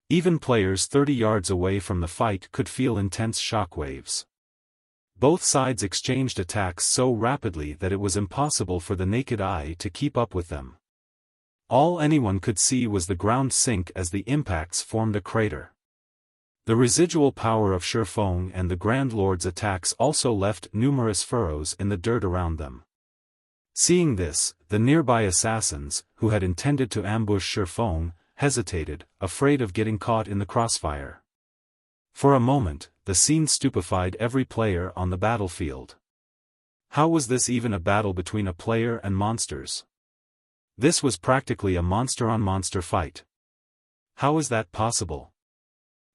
Even players 30 yards away from the fight could feel intense shockwaves. Both sides exchanged attacks so rapidly that it was impossible for the naked eye to keep up with them. All anyone could see was the ground sink as the impacts formed a crater. The residual power of Xiaofan and the Grand Lord's attacks also left numerous furrows in the dirt around them. Seeing this, the nearby assassins, who had intended to ambush Xiaofan, hesitated, afraid of getting caught in the crossfire. For a moment, the scene stupefied every player on the battlefield. How was this even a battle between a player and monsters? This was practically a monster-on-monster fight. How is that possible?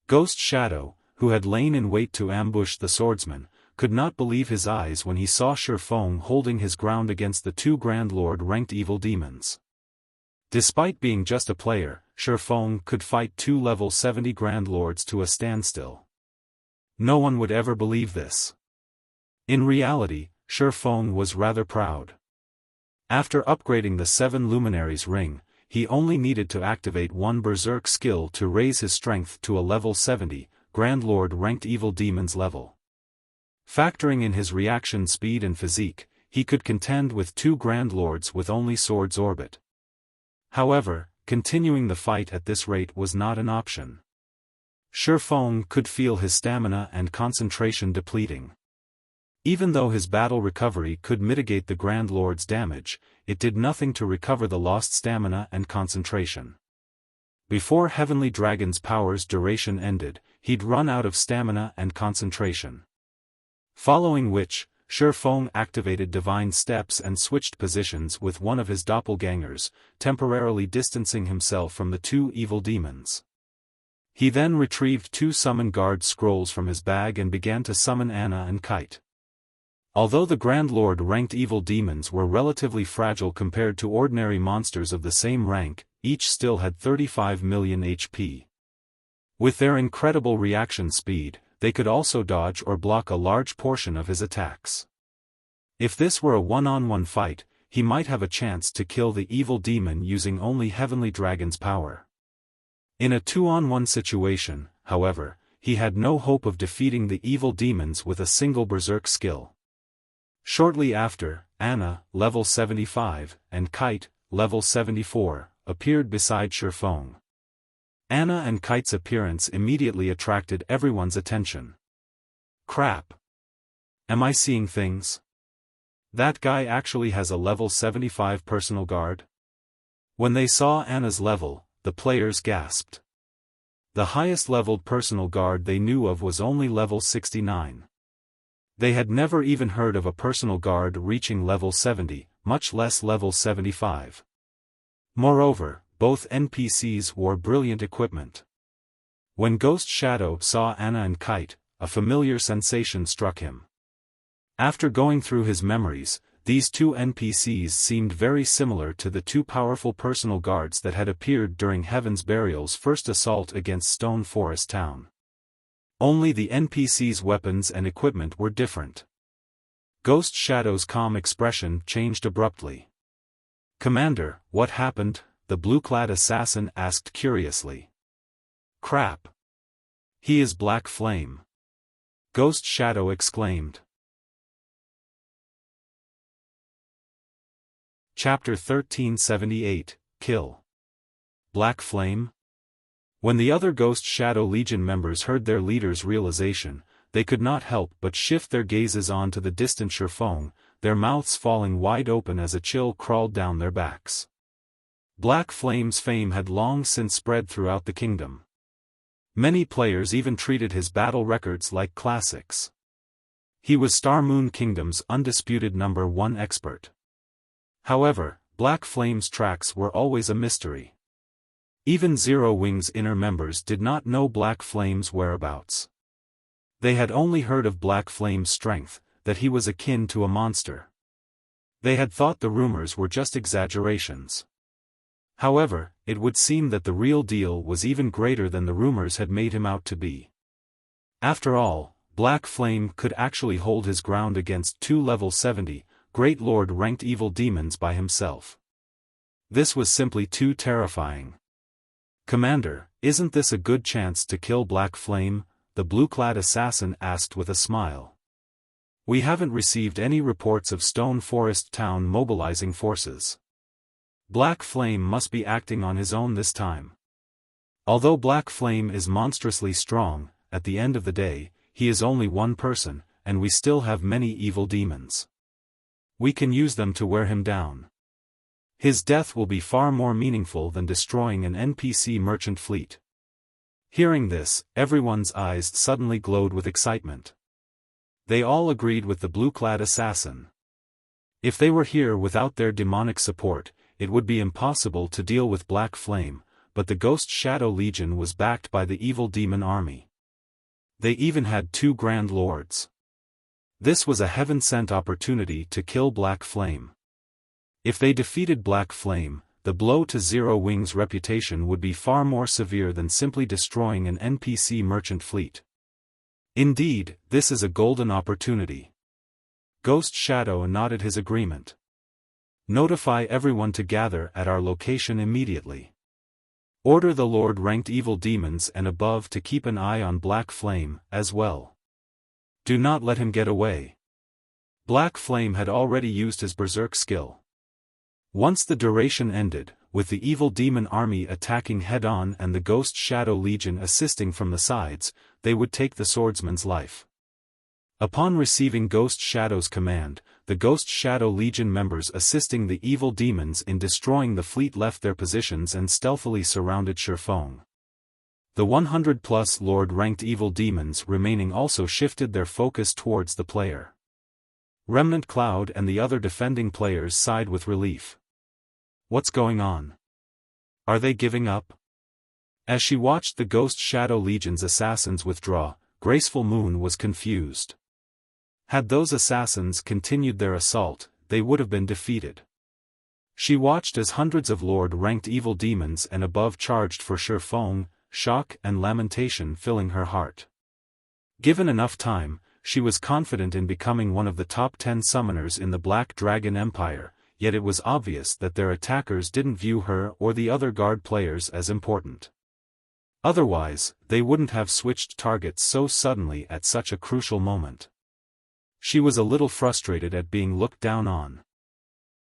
Ghost Shadow, who had lain in wait to ambush the swordsman, could not believe his eyes when he saw Xiaofan holding his ground against the two Grand Lord-ranked evil demons. Despite being just a player, Xiaofan could fight two level 70 Grand Lords to a standstill. No one would ever believe this. In reality, Xiaofan was rather proud. After upgrading the 7 Luminaries ring, he only needed to activate one Berserk skill to raise his strength to a level 70, Grand Lord-ranked evil demons level. Factoring in his reaction speed and physique, he could contend with two Grand Lords with only Sword's Orbit. However, continuing the fight at this rate was not an option. Xiaofan could feel his stamina and concentration depleting. Even though his battle recovery could mitigate the Grand Lord's damage, it did nothing to recover the lost stamina and concentration. Before Heavenly Dragon's power's duration ended, he'd run out of stamina and concentration. Following which, Xiaofan activated Divine Steps and switched positions with one of his doppelgangers, temporarily distancing himself from the two evil demons. He then retrieved 2 Summon Guard scrolls from his bag and began to summon Anna and Kite. Although the Grand Lord-ranked evil demons were relatively fragile compared to ordinary monsters of the same rank, each still had 35 million HP. With their incredible reaction speed, they could also dodge or block a large portion of his attacks. If this were a one-on-one fight, he might have a chance to kill the evil demon using only Heavenly Dragon's power. In a 2-on-1 situation, however, he had no hope of defeating the evil demons with a single Berserk skill. Shortly after, Anna, level 75, and Kite, level 74, appeared beside Xiaofan. Anna and Kite's appearance immediately attracted everyone's attention. Crap! Am I seeing things? That guy actually has a level 75 personal guard? When they saw Anna's level, the players gasped. The highest leveled personal guard they knew of was only level 69. They had never even heard of a personal guard reaching level 70, much less level 75. Moreover, both NPCs wore brilliant equipment. When Ghost Shadow saw Anna and Kite, a familiar sensation struck him. After going through his memories, these two NPCs seemed very similar to the 2 powerful personal guards that had appeared during Heaven's Burial's first assault against Stone Forest Town. Only the NPCs' weapons and equipment were different. Ghost Shadow's calm expression changed abruptly. "Commander, what happened?" the blue-clad assassin asked curiously. "Crap! He is Black Flame!" Ghost Shadow exclaimed. Chapter 1378, Kill. Black Flame? When the other Ghost Shadow Legion members heard their leader's realization, they could not help but shift their gazes onto the distant Xiaofan, their mouths falling wide open as a chill crawled down their backs. Black Flame's fame had long since spread throughout the kingdom. Many players even treated his battle records like classics. He was Star Moon Kingdom's undisputed #1 expert. However, Black Flame's tracks were always a mystery. Even Zero Wing's inner members did not know Black Flame's whereabouts. They had only heard of Black Flame's strength, that he was akin to a monster. They had thought the rumors were just exaggerations. However, it would seem that the real deal was even greater than the rumors had made him out to be. After all, Black Flame could actually hold his ground against 2 level 70, Great Lord ranked evil demons by himself. This was simply too terrifying. "Commander, isn't this a good chance to kill Black Flame?" the blue-clad assassin asked with a smile. "We haven't received any reports of Stone Forest Town mobilizing forces. Black Flame must be acting on his own this time. Although Black Flame is monstrously strong, at the end of the day, he is only one person, and we still have many evil demons. We can use them to wear him down. His death will be far more meaningful than destroying an NPC merchant fleet." Hearing this, everyone's eyes suddenly glowed with excitement. They all agreed with the blue-clad assassin. If they were here without their demonic support, it would be impossible to deal with Black Flame, but the Ghost Shadow Legion was backed by the evil demon army. They even had 2 Grand Lords. This was a heaven-sent opportunity to kill Black Flame. If they defeated Black Flame, the blow to Zero Wing's reputation would be far more severe than simply destroying an NPC merchant fleet. Indeed, this is a golden opportunity. Ghost Shadow nodded his agreement. "Notify everyone to gather at our location immediately. Order the Lord-ranked evil demons and above to keep an eye on Black Flame, as well. Do not let him get away." Black Flame had already used his Berserk skill. Once the duration ended, with the evil demon army attacking head-on and the Ghost Shadow Legion assisting from the sides, they would take the swordsman's life. Upon receiving Ghost Shadow's command, the Ghost Shadow Legion members assisting the evil demons in destroying the fleet left their positions and stealthily surrounded Xiaofan. The 100-plus Lord-ranked evil demons remaining also shifted their focus towards the player. Remnant Cloud and the other defending players sighed with relief. What's going on? Are they giving up? As she watched the Ghost Shadow Legion's assassins withdraw, Graceful Moon was confused. Had those assassins continued their assault, they would have been defeated. She watched as hundreds of Lord-ranked evil demons and above charged for Xiaofan, shock and lamentation filling her heart. Given enough time, she was confident in becoming one of the top 10 summoners in the Black Dragon Empire, yet it was obvious that their attackers didn't view her or the other guard players as important. Otherwise, they wouldn't have switched targets so suddenly at such a crucial moment. She was a little frustrated at being looked down on.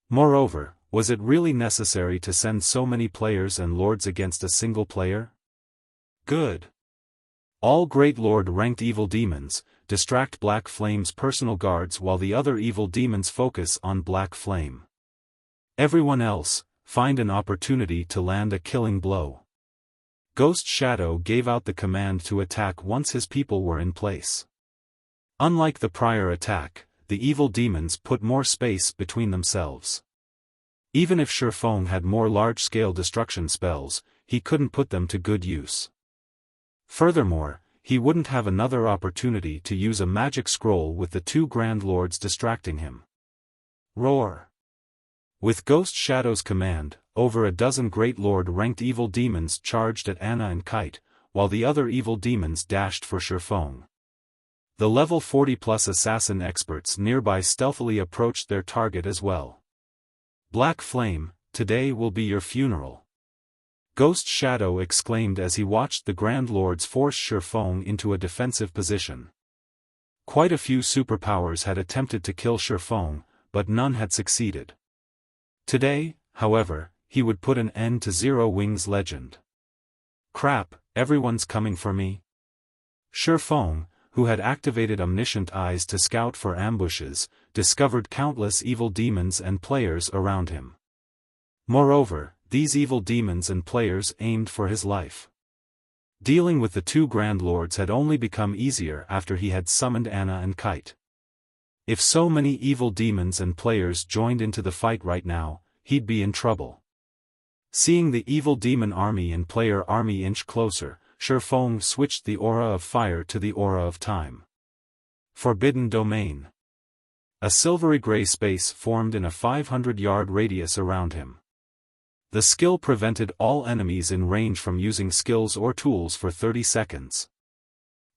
Moreover, was it really necessary to send so many players and lords against a single player? Good. All Great Lord-ranked evil demons, distract Black Flame's personal guards while the other evil demons focus on Black Flame. Everyone else, find an opportunity to land a killing blow. Ghost Shadow gave out the command to attack once his people were in place. Unlike the prior attack, the evil demons put more space between themselves. Even if Xiaofan had more large-scale destruction spells, he couldn't put them to good use. Furthermore, he wouldn't have another opportunity to use a magic scroll with the 2 Grand Lords distracting him. Roar! With Ghost Shadow's command, over a dozen Great Lord-ranked evil demons charged at Anna and Kite, while the other evil demons dashed for Xiaofan. The level 40-plus assassin experts nearby stealthily approached their target as well. Black Flame, today will be your funeral. Ghost Shadow exclaimed as he watched the Grand Lords force Xiaofan into a defensive position. Quite a few superpowers had attempted to kill Xiaofan, but none had succeeded. Today, however, he would put an end to Zero Wing's legend. Crap, everyone's coming for me. Xiaofan, who had activated omniscient eyes to scout for ambushes, discovered countless evil demons and players around him. Moreover, these evil demons and players aimed for his life. Dealing with the two Grand Lords had only become easier after he had summoned Anna and Kite. If so many evil demons and players joined into the fight right now, he'd be in trouble. Seeing the evil demon army and player army inch closer, Xiaofan switched the aura of fire to the aura of time. Forbidden Domain. A silvery gray space formed in a 500-yard radius around him. The skill prevented all enemies in range from using skills or tools for 30 seconds.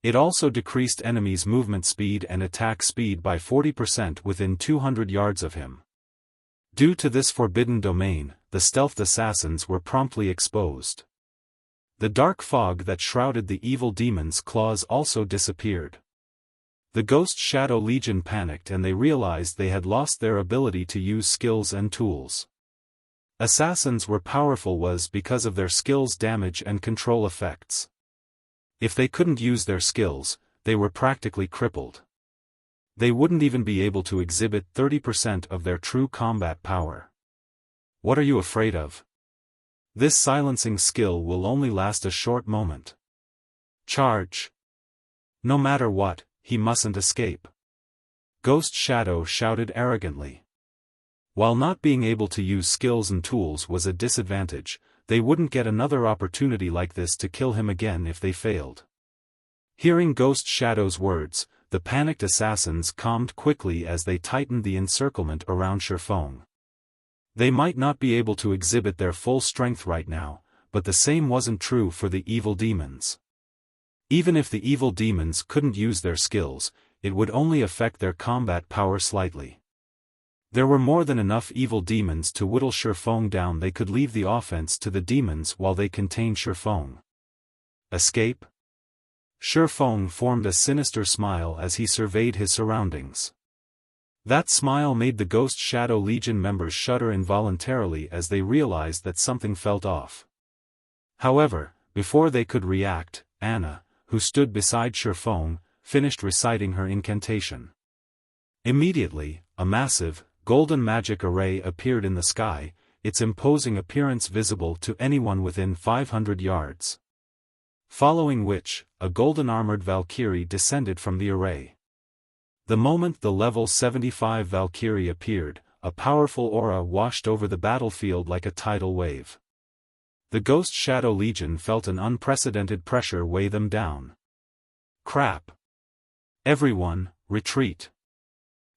It also decreased enemies' movement speed and attack speed by 40% within 200 yards of him. Due to this forbidden domain, the stealthed assassins were promptly exposed. The dark fog that shrouded the evil demon's claws also disappeared. The Ghost Shadow Legion panicked and they realized they had lost their ability to use skills and tools. Assassins were powerful was because of their skills' damage and control effects. If they couldn't use their skills, they were practically crippled. They wouldn't even be able to exhibit 30% of their true combat power. What are you afraid of? This silencing skill will only last a short moment. Charge! No matter what, he mustn't escape. Ghost Shadow shouted arrogantly. While not being able to use skills and tools was a disadvantage, they wouldn't get another opportunity like this to kill him again if they failed. Hearing Ghost Shadow's words, the panicked assassins calmed quickly as they tightened the encirclement around Xiaofan. They might not be able to exhibit their full strength right now, but the same wasn't true for the evil demons. Even if the evil demons couldn't use their skills, it would only affect their combat power slightly. There were more than enough evil demons to whittle Xiaofan down. They could leave the offense to the demons while they contained Xiaofan. Escape? Xiaofan formed a sinister smile as he surveyed his surroundings. That smile made the Ghost Shadow Legion members shudder involuntarily as they realized that something felt off. However, before they could react, Anna, who stood beside Xiaofan, finished reciting her incantation. Immediately, a massive, golden magic array appeared in the sky, its imposing appearance visible to anyone within 500 yards. Following which, a golden-armored Valkyrie descended from the array. The moment the level 75 Valkyrie appeared, a powerful aura washed over the battlefield like a tidal wave. The Ghost Shadow Legion felt an unprecedented pressure weigh them down. Crap! Everyone, retreat!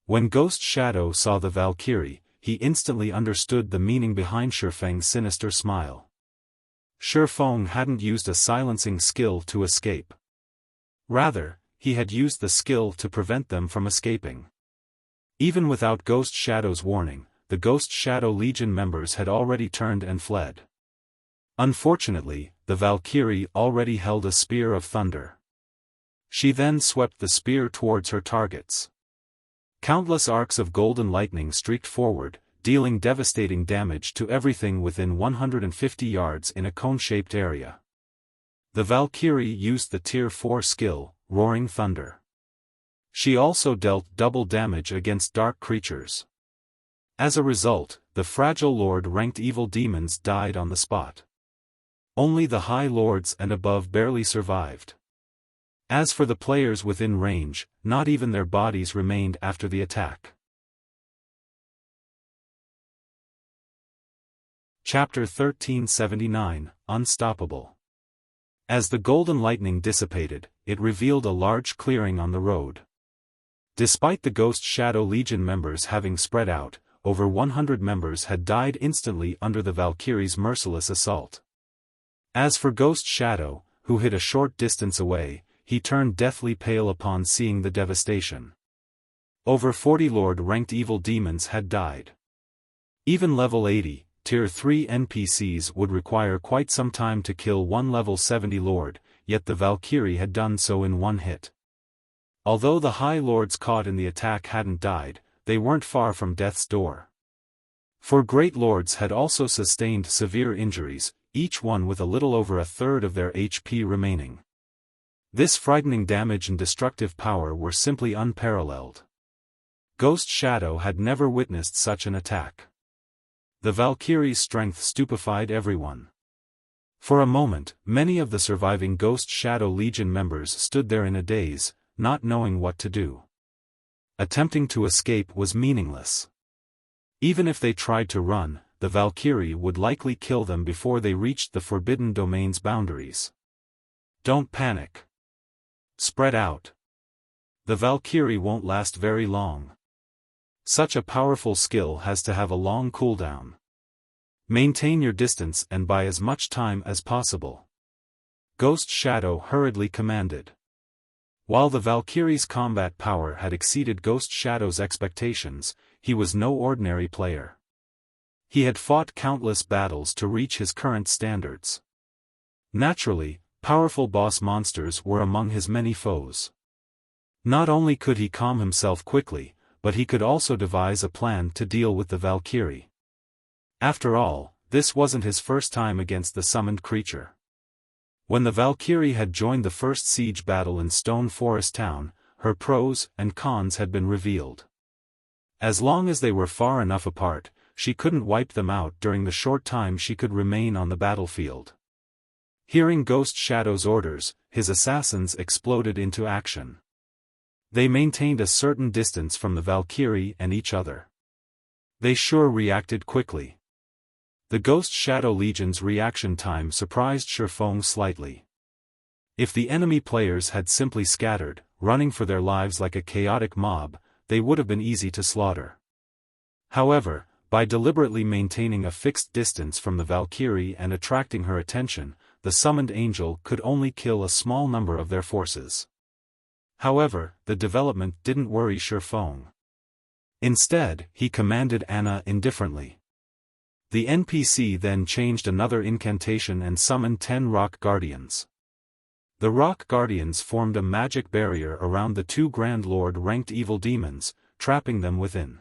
When Ghost Shadow saw the Valkyrie, he instantly understood the meaning behind Xiaofang's sinister smile. Xiaofan hadn't used a silencing skill to escape. Rather, he had used the skill to prevent them from escaping. Even without Ghost Shadow's warning, the Ghost Shadow Legion members had already turned and fled. Unfortunately, the Valkyrie already held a spear of thunder. She then swept the spear towards her targets. Countless arcs of golden lightning streaked forward, dealing devastating damage to everything within 150 yards in a cone-shaped area. The Valkyrie used the Tier 4 skill, Roaring Thunder. She also dealt double damage against dark creatures. As a result, the fragile Lord-ranked evil demons died on the spot. Only the High Lords and above barely survived. As for the players within range, not even their bodies remained after the attack. Chapter 1379, Unstoppable. As the golden lightning dissipated, it revealed a large clearing on the road. Despite the Ghost Shadow Legion members having spread out, over 100 members had died instantly under the Valkyrie's merciless assault. As for Ghost Shadow, who hid a short distance away, he turned deathly pale upon seeing the devastation. Over 40 Lord-ranked evil demons had died. Even level 80, Tier 3 NPCs would require quite some time to kill one level 70 Lord, yet the Valkyrie had done so in one hit. Although the High Lords caught in the attack hadn't died, they weren't far from death's door. 4 Great Lords had also sustained severe injuries, each one with a little over a third of their HP remaining. This frightening damage and destructive power were simply unparalleled. Ghost Shadow had never witnessed such an attack. The Valkyrie's strength stupefied everyone. For a moment, many of the surviving Ghost Shadow Legion members stood there in a daze, not knowing what to do. Attempting to escape was meaningless. Even if they tried to run, the Valkyrie would likely kill them before they reached the Forbidden Domain's boundaries. Don't panic. Spread out. The Valkyrie won't last very long. Such a powerful skill has to have a long cooldown. Maintain your distance and buy as much time as possible. Ghost Shadow hurriedly commanded. While the Valkyrie's combat power had exceeded Ghost Shadow's expectations, he was no ordinary player. He had fought countless battles to reach his current standards. Naturally, powerful boss monsters were among his many foes. Not only could he calm himself quickly, but he could also devise a plan to deal with the Valkyrie. After all, this wasn't his first time against the summoned creature. When the Valkyrie had joined the first siege battle in Stone Forest Town, her pros and cons had been revealed. As long as they were far enough apart, she couldn't wipe them out during the short time she could remain on the battlefield. Hearing Ghost Shadow's orders, his assassins exploded into action. They maintained a certain distance from the Valkyrie and each other. They sure reacted quickly. The Ghost Shadow Legion's reaction time surprised Xiaofan slightly. If the enemy players had simply scattered, running for their lives like a chaotic mob, they would have been easy to slaughter. However, by deliberately maintaining a fixed distance from the Valkyrie and attracting her attention, the summoned angel could only kill a small number of their forces. However, the development didn't worry Xiaofan. Instead, he commanded Anna indifferently. The NPC then changed another incantation and summoned 10 Rock Guardians. The Rock Guardians formed a magic barrier around the 2 Grand Lord-ranked evil demons, trapping them within.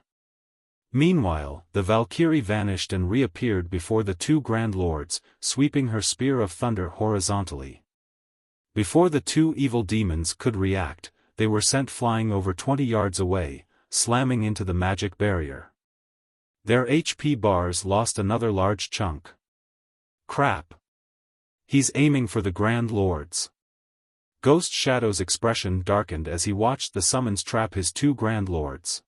Meanwhile, the Valkyrie vanished and reappeared before the 2 Grand Lords, sweeping her spear of thunder horizontally. Before the 2 evil demons could react, they were sent flying over 20 yards away, slamming into the magic barrier. Their HP bars lost another large chunk. Crap. He's aiming for the Grand Lords. Ghost Shadow's expression darkened as he watched the summons trap his 2 Grand Lords.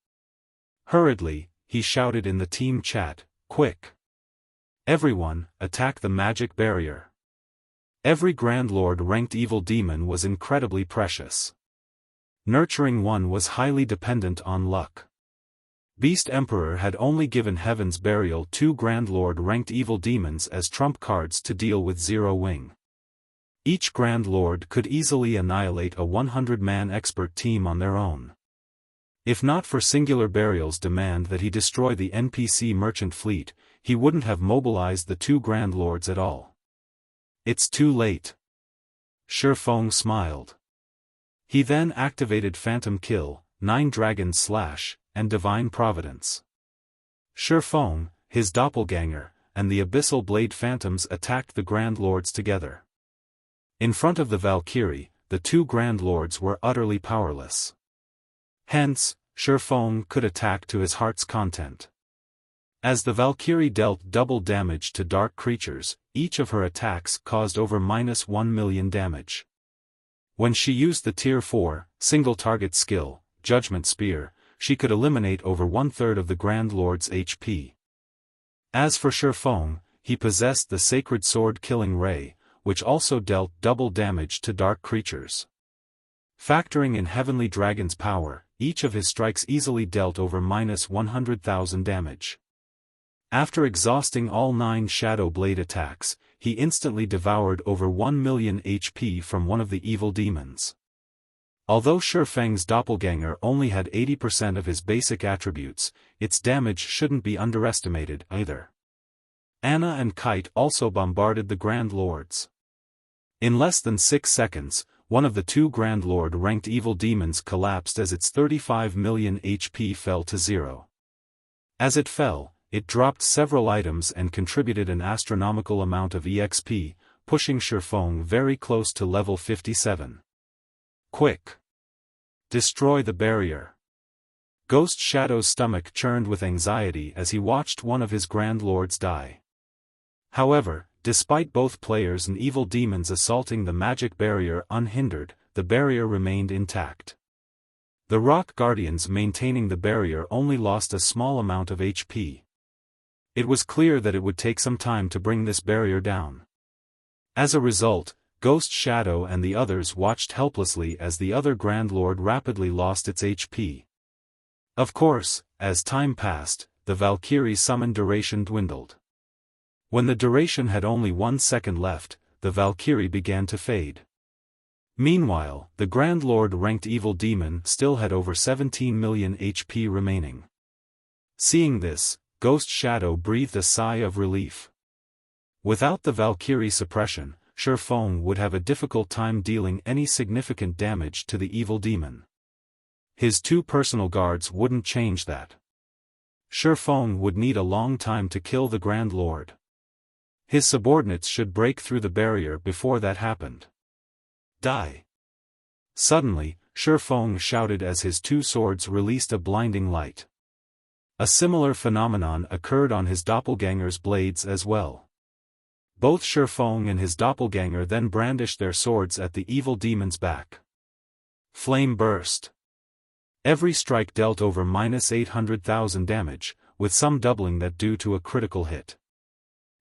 Hurriedly, he shouted in the team chat, "Quick! Everyone, attack the magic barrier." Every Grand Lord-ranked evil demon was incredibly precious. Nurturing one was highly dependent on luck. Beast Emperor had only given Heaven's Burial 2 Grand Lord-ranked evil demons as trump cards to deal with Zero Wing. Each Grand Lord could easily annihilate a 100-man expert team on their own. If not for Singular Burial's demand that he destroy the NPC merchant fleet, he wouldn't have mobilized the 2 Grand Lords at all. It's too late. Xiaofan smiled. He then activated Phantom Kill, 9 Dragon Slash, and Divine Providence. Xiaofan, his doppelganger, and the Abyssal Blade Phantoms attacked the Grand Lords together. In front of the Valkyrie, the 2 Grand Lords were utterly powerless. Hence, Xiaofan could attack to his heart's content. As the Valkyrie dealt double damage to dark creatures, each of her attacks caused over -1 million damage. When she used the Tier 4, single-target skill, Judgment Spear, she could eliminate over 1/3 of the Grand Lord's HP. As for Xiaofan, he possessed the Sacred Sword Killing Ray, which also dealt double damage to dark creatures. Factoring in Heavenly Dragon's power, each of his strikes easily dealt over -100,000 damage. After exhausting all 9 Shadow Blade attacks, he instantly devoured over 1 million HP from one of the evil demons. Although Xiaofang's doppelganger only had 80% of his basic attributes, its damage shouldn't be underestimated either. Anna and Kite also bombarded the Grand Lords. In less than 6 seconds, one of the 2 Grand Lord-ranked evil demons collapsed as its 35 million HP fell to 0. As it fell, it dropped several items and contributed an astronomical amount of EXP, pushing Xiaofan very close to level 57. Quick! Destroy the barrier. Ghost Shadow's stomach churned with anxiety as he watched one of his Grand Lords die. However, despite both players and evil demons assaulting the magic barrier unhindered, the barrier remained intact. The Rock Guardians maintaining the barrier only lost a small amount of HP. It was clear that it would take some time to bring this barrier down. As a result, Ghost Shadow and the others watched helplessly as the other Grand Lord rapidly lost its HP. Of course, as time passed, the Valkyrie summon duration dwindled. When the duration had only 1 second left, the Valkyrie began to fade. Meanwhile, the Grand Lord ranked Evil Demon still had over 17 million HP remaining. Seeing this, Ghost Shadow breathed a sigh of relief. Without the Valkyrie suppression, Xiaofan would have a difficult time dealing any significant damage to the Evil Demon. His 2 personal guards wouldn't change that. Xiaofan would need a long time to kill the Grand Lord. His subordinates should break through the barrier before that happened. Die! Suddenly, Xiaofan shouted as his 2 swords released a blinding light. A similar phenomenon occurred on his doppelganger's blades as well. Both Xiaofan and his doppelganger then brandished their swords at the evil demon's back. Flame burst. Every strike dealt over -800,000 damage, with some doubling that due to a critical hit.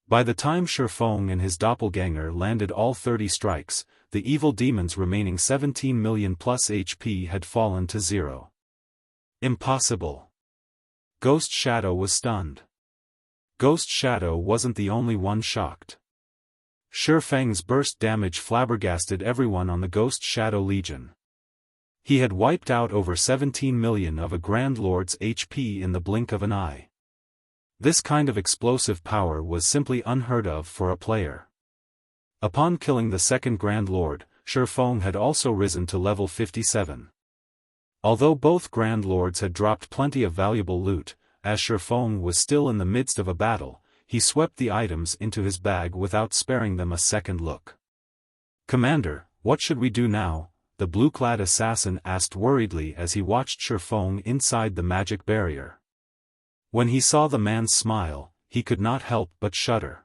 By the time Xiaofan and his doppelganger landed all 30 strikes, the evil demon's remaining 17 million plus HP had fallen to 0. Impossible. Ghost Shadow was stunned. Ghost Shadow wasn't the only one shocked. Xiaofang's burst damage flabbergasted everyone on the Ghost Shadow Legion. He had wiped out over 17 million of a Grand Lord's HP in the blink of an eye. This kind of explosive power was simply unheard of for a player. Upon killing the second Grand Lord, Xiaofan had also risen to level 57. Although both Grand Lords had dropped plenty of valuable loot, as Xiaofan was still in the midst of a battle, he swept the items into his bag without sparing them a second look. "Commander, what should we do now?" the blue-clad assassin asked worriedly as he watched Xiaofan inside the magic barrier. When he saw the man's smile, he could not help but shudder.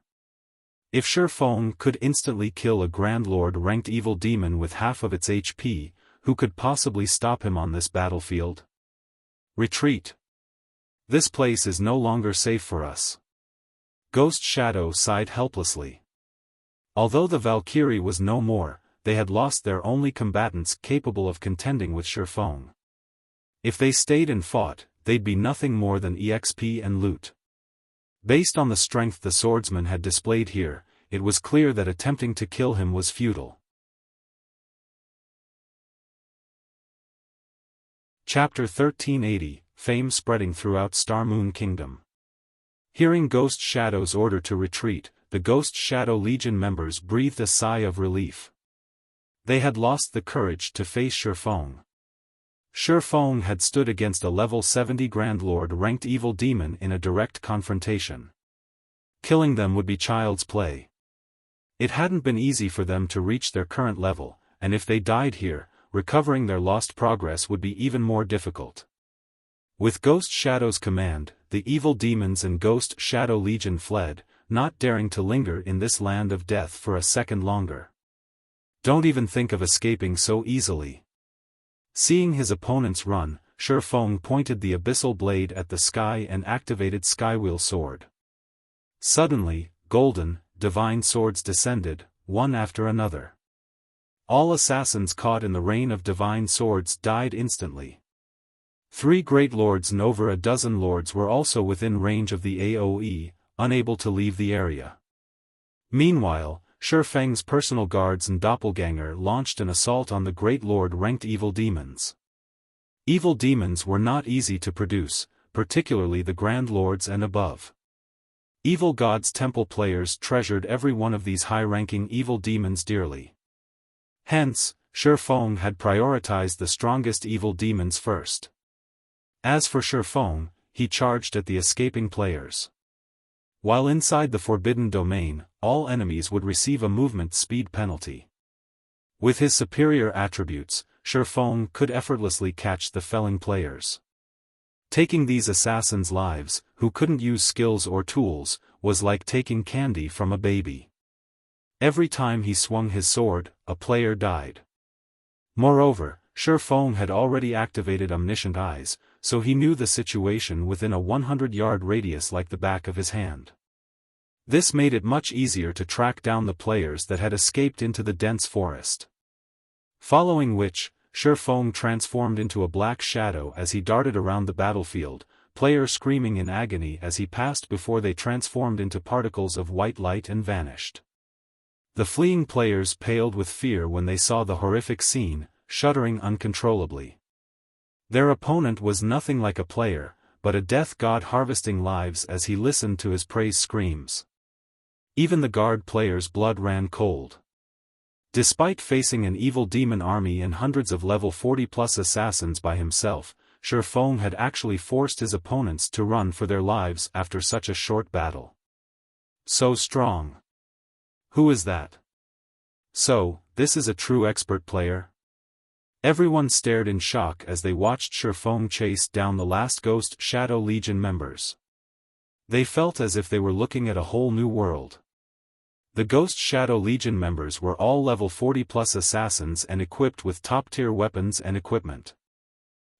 If Xiaofan could instantly kill a Grand Lord-ranked evil demon with half of its HP, who could possibly stop him on this battlefield? Retreat. This place is no longer safe for us. Ghost Shadow sighed helplessly. Although the Valkyrie was no more, they had lost their only combatants capable of contending with Xiaofan. If they stayed and fought, they'd be nothing more than EXP and loot. Based on the strength the swordsman had displayed here, it was clear that attempting to kill him was futile. Chapter 1380, Fame Spreading Throughout Star Moon Kingdom. Hearing Ghost Shadow's order to retreat, the Ghost Shadow Legion members breathed a sigh of relief. They had lost the courage to face Xiaofan. Xiaofan had stood against a level 70 Grand Lord-ranked evil demon in a direct confrontation. Killing them would be child's play. It hadn't been easy for them to reach their current level, and if they died here, recovering their lost progress would be even more difficult. With Ghost Shadow's command, the evil demons and Ghost Shadow Legion fled, not daring to linger in this land of death for a second longer. Don't even think of escaping so easily. Seeing his opponents run, Xiaofan pointed the abyssal blade at the sky and activated Skywheel Sword. Suddenly, golden, divine swords descended, one after another. All assassins caught in the rain of divine swords died instantly. 3 great lords and over a dozen lords were also within range of the AoE, unable to leave the area. Meanwhile, Xiaofang's personal guards and doppelganger launched an assault on the Great Lord-ranked evil demons. Evil demons were not easy to produce, particularly the Grand Lords and above. Evil Gods Temple players treasured every one of these high-ranking evil demons dearly. Hence, Xiaofan had prioritized the strongest evil demons first. As for Xiaofan, he charged at the escaping players. While inside the Forbidden Domain, all enemies would receive a movement speed penalty. With his superior attributes, Xiaofan could effortlessly catch the felling players. Taking these assassins' lives, who couldn't use skills or tools, was like taking candy from a baby. Every time he swung his sword, a player died. Moreover, Xiaofan had already activated Omniscient Eyes, so he knew the situation within a 100-yard radius like the back of his hand. This made it much easier to track down the players that had escaped into the dense forest. Following which, Xiaofan transformed into a black shadow as he darted around the battlefield, players screaming in agony as he passed before they transformed into particles of white light and vanished. The fleeing players paled with fear when they saw the horrific scene, shuddering uncontrollably. Their opponent was nothing like a player, but a death god harvesting lives as he listened to his praise screams. Even the guard players' blood ran cold. Despite facing an evil demon army and hundreds of level 40+ assassins by himself, Xiaofan had actually forced his opponents to run for their lives after such a short battle. So strong. Who is that? So, this is a true expert player? Everyone stared in shock as they watched Xiaofan chase down the last Ghost Shadow Legion members. They felt as if they were looking at a whole new world. The Ghost Shadow Legion members were all level 40+ assassins and equipped with top-tier weapons and equipment.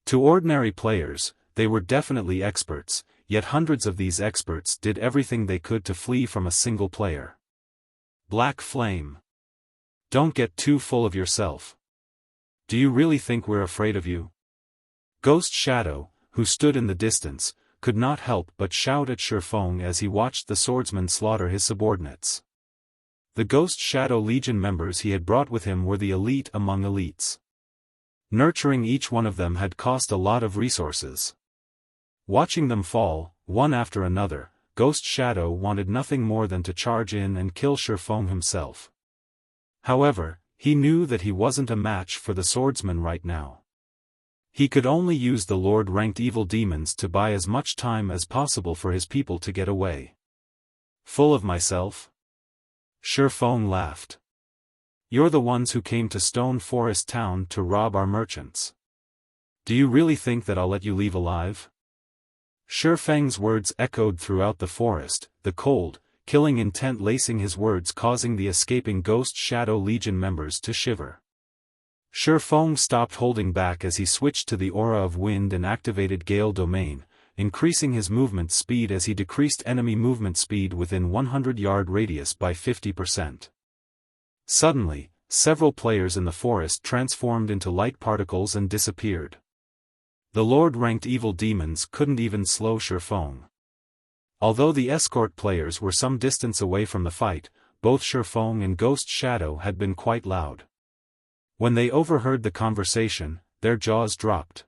To ordinary players, they were definitely experts, yet hundreds of these experts did everything they could to flee from a single player. Black Flame. Don't get too full of yourself. Do you really think we're afraid of you? Ghost Shadow, who stood in the distance, could not help but shout at Xiaofan as he watched the swordsman slaughter his subordinates. The Ghost Shadow Legion members he had brought with him were the elite among elites. Nurturing each one of them had cost a lot of resources. Watching them fall, one after another, Ghost Shadow wanted nothing more than to charge in and kill Xiaofan himself. However, he knew that he wasn't a match for the swordsman right now. He could only use the Lord-ranked evil demons to buy as much time as possible for his people to get away. Full of myself? Xiaofan laughed. You're the ones who came to Stone Forest Town to rob our merchants. Do you really think that I'll let you leave alive? Xiaofang's words echoed throughout the forest, the cold, killing intent lacing his words causing the escaping Ghost Shadow Legion members to shiver. Xiaofan stopped holding back as he switched to the Aura of Wind and activated Gale Domain, increasing his movement speed as he decreased enemy movement speed within 100-yard radius by 50%. Suddenly, several players in the forest transformed into light particles and disappeared. The Lord-ranked evil demons couldn't even slow Xiaofan. Although the escort players were some distance away from the fight, both Xiaofan and Ghost Shadow had been quite loud. When they overheard the conversation, their jaws dropped.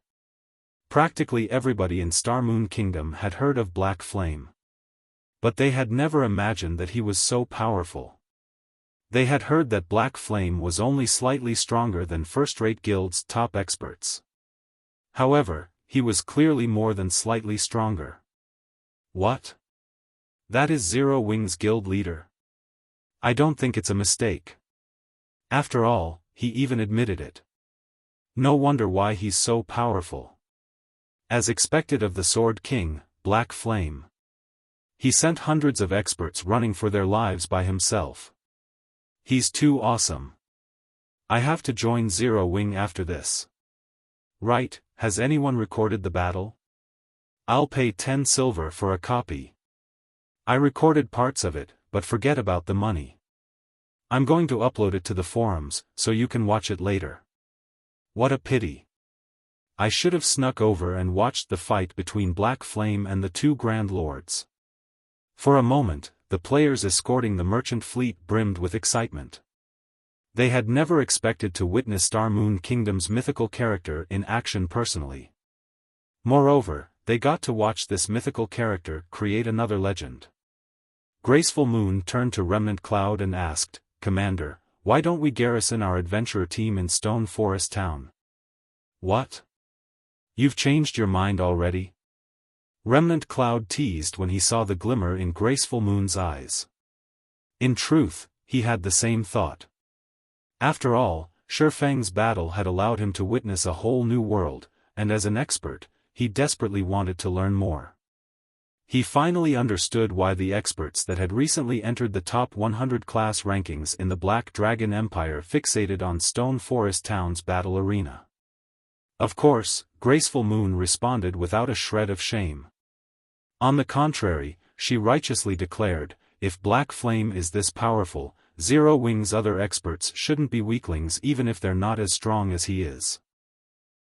Practically everybody in Star Moon Kingdom had heard of Black Flame. But they had never imagined that he was so powerful. They had heard that Black Flame was only slightly stronger than first-rate guilds' top experts. However, he was clearly more than slightly stronger. What? That is Zero Wings Guild leader? I don't think it's a mistake. After all, he even admitted it. No wonder why he's so powerful. As expected of the Sword King, Black Flame. He sent hundreds of experts running for their lives by himself. He's too awesome. I have to join Zero Wing after this. Right, has anyone recorded the battle? I'll pay 10 silver for a copy. I recorded parts of it, but forget about the money. I'm going to upload it to the forums, so you can watch it later. What a pity. I should have snuck over and watched the fight between Black Flame and the two Grand Lords. For a moment, the players escorting the merchant fleet brimmed with excitement. They had never expected to witness Star Moon Kingdom's mythical character in action personally. Moreover, they got to watch this mythical character create another legend. Graceful Moon turned to Remnant Cloud and asked, "Commander, why don't we garrison our adventurer team in Stone Forest Town?" What? You've changed your mind already? Remnant Cloud teased when he saw the glimmer in Graceful Moon's eyes. In truth, he had the same thought. After all, Xiaofan's battle had allowed him to witness a whole new world, and as an expert, he desperately wanted to learn more. He finally understood why the experts that had recently entered the top 100 class rankings in the Black Dragon Empire fixated on Stone Forest Town's battle arena. Of course, Graceful Moon responded without a shred of shame. On the contrary, she righteously declared, if Black Flame is this powerful, Zero Wing's other experts shouldn't be weaklings even if they're not as strong as he is.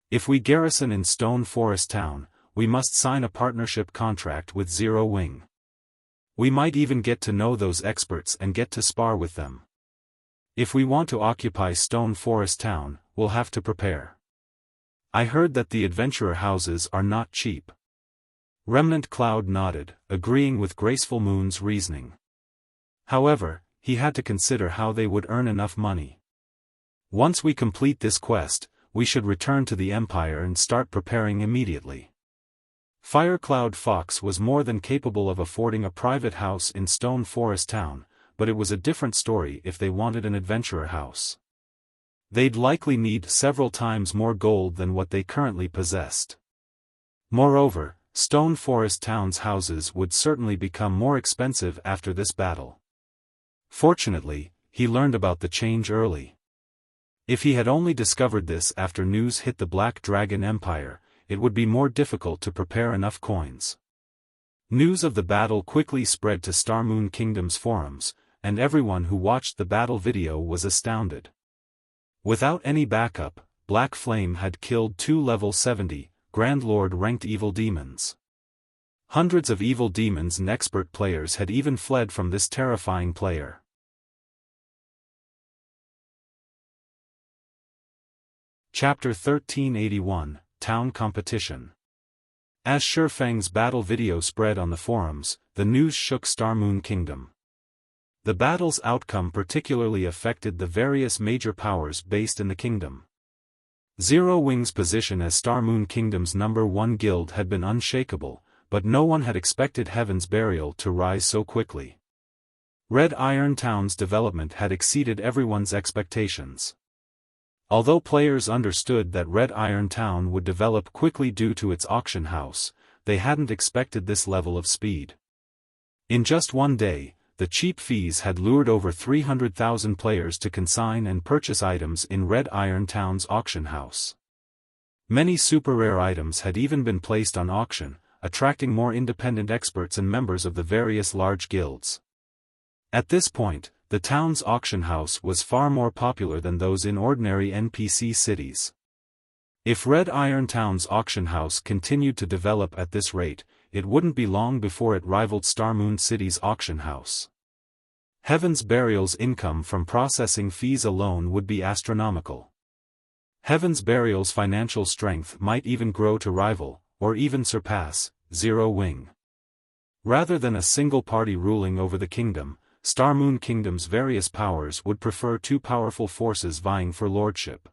If we garrison in Stone Forest Town, we must sign a partnership contract with Zero Wing. We might even get to know those experts and get to spar with them. If we want to occupy Stone Forest Town, we'll have to prepare. I heard that the adventurer houses are not cheap. Remnant Cloud nodded, agreeing with Graceful Moon's reasoning. However, he had to consider how they would earn enough money. Once we complete this quest, we should return to the Empire and start preparing immediately. Firecloud Fox was more than capable of affording a private house in Stone Forest Town, but it was a different story if they wanted an adventurer house. They'd likely need several times more gold than what they currently possessed. Moreover, Stone Forest Town's houses would certainly become more expensive after this battle. Fortunately, he learned about the change early. If he had only discovered this after news hit the Black Dragon Empire, it would be more difficult to prepare enough coins. News of the battle quickly spread to Star Moon Kingdom's forums, and everyone who watched the battle video was astounded. Without any backup, Black Flame had killed 2 level 70, Grand Lord ranked evil demons. Hundreds of evil demons and expert players had even fled from this terrifying player. Chapter 1381, Town Competition. As Xiaofang's battle video spread on the forums, the news shook Star Moon Kingdom. The battle's outcome particularly affected the various major powers based in the kingdom. Zero Wing's position as Star Moon Kingdom's #1 guild had been unshakable, but no one had expected Heaven's Burial to rise so quickly. Red Iron Town's development had exceeded everyone's expectations. Although players understood that Red Iron Town would develop quickly due to its auction house, they hadn't expected this level of speed. In just one day, the cheap fees had lured over 300,000 players to consign and purchase items in Red Iron Town's auction house. Many super rare items had even been placed on auction, attracting more independent experts and members of the various large guilds. At this point, the town's auction house was far more popular than those in ordinary NPC cities. If Red Iron Town's auction house continued to develop at this rate, it wouldn't be long before it rivaled Star Moon City's auction house. Heaven's Burial's income from processing fees alone would be astronomical. Heaven's Burial's financial strength might even grow to rival, or even surpass, Zero Wing. Rather than a single party ruling over the kingdom, Star Moon Kingdom's various powers would prefer 2 powerful forces vying for lordship.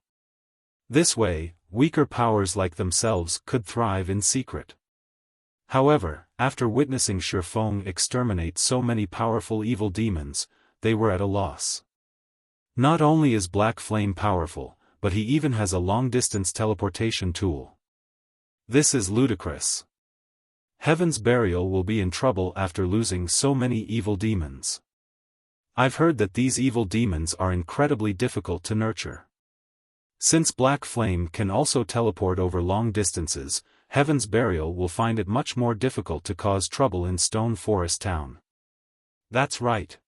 This way, weaker powers like themselves could thrive in secret. However, after witnessing Xiaofan exterminate so many powerful evil demons, they were at a loss. Not only is Black Flame powerful, but he even has a long-distance teleportation tool. This is ludicrous. Heaven's Burial will be in trouble after losing so many evil demons. I've heard that these evil demons are incredibly difficult to nurture. Since Black Flame can also teleport over long distances, Heaven's Burial will find it much more difficult to cause trouble in Stone Forest Town. That's right.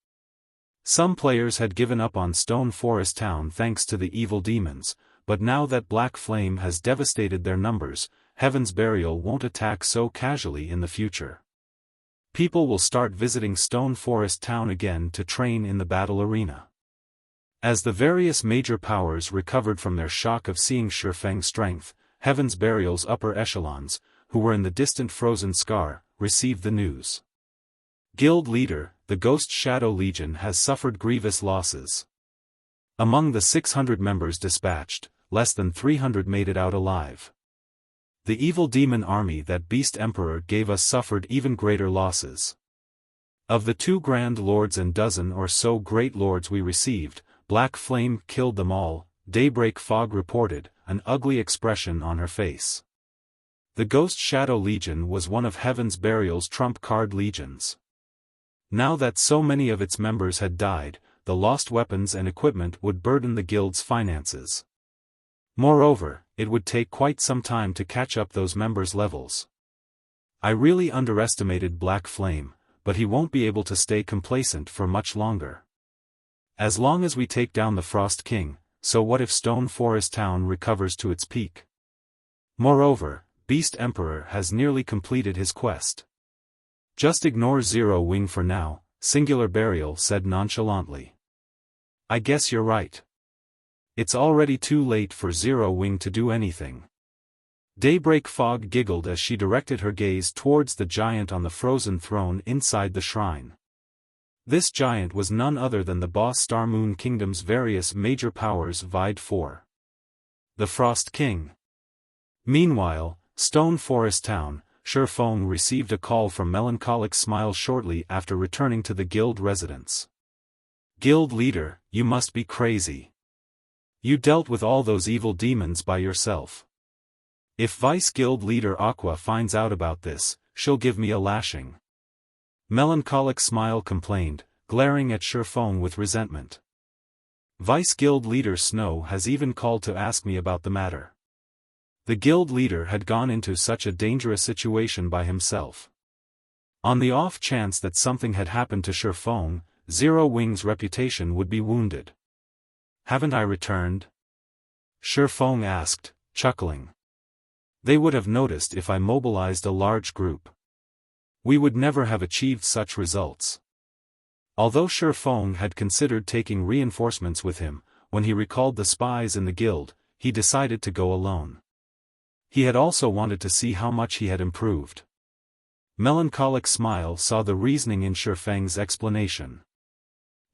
Some players had given up on Stone Forest Town thanks to the evil demons, but now that Black Flame has devastated their numbers, Heaven's Burial won't attack so casually in the future. People will start visiting Stone Forest Town again to train in the battle arena. As the various major powers recovered from their shock of seeing Xiaofang's strength, Heaven's Burial's upper echelons, who were in the distant Frozen Scar, received the news. Guild leader, the Ghost Shadow Legion has suffered grievous losses. Among the 600 members dispatched, less than 300 made it out alive. The evil demon army that Beast Emperor gave us suffered even greater losses. Of the 2 Grand Lords and dozen or so Great Lords we received, Black Flame killed them all, Daybreak Fog reported, an ugly expression on her face. The Ghost Shadow Legion was one of Heaven's Burial's trump-card legions. Now that so many of its members had died, the lost weapons and equipment would burden the guild's finances. Moreover, it would take quite some time to catch up those members' levels. I really underestimated Black Flame, but he won't be able to stay complacent for much longer. As long as we take down the Frost King, so what if Stone Forest Town recovers to its peak? Moreover, Beast Emperor has nearly completed his quest. Just ignore Zero Wing for now, Singular Burial said nonchalantly. I guess you're right. It's already too late for Zero Wing to do anything. Daybreak Fog giggled as she directed her gaze towards the giant on the frozen throne inside the shrine. This giant was none other than the boss Star Moon Kingdom's various major powers vied for. The Frost King. Meanwhile, Stone Forest Town, Xiaofan received a call from Melancholic Smile shortly after returning to the guild residence. Guild leader, you must be crazy. You dealt with all those evil demons by yourself. If Vice Guild leader Aqua finds out about this, she'll give me a lashing. Melancholic Smile complained, glaring at Xiaofan with resentment. Vice Guild leader Snow has even called to ask me about the matter. The guild leader had gone into such a dangerous situation by himself. On the off chance that something had happened to Xiaofan, Zero Wing's reputation would be wounded. Haven't I returned? Xiaofan asked, chuckling. They would have noticed if I mobilized a large group. We would never have achieved such results. Although Xiaofan had considered taking reinforcements with him, when he recalled the spies in the guild, he decided to go alone. He had also wanted to see how much he had improved. Melancholic Smile saw the reasoning in Xiaofan's explanation.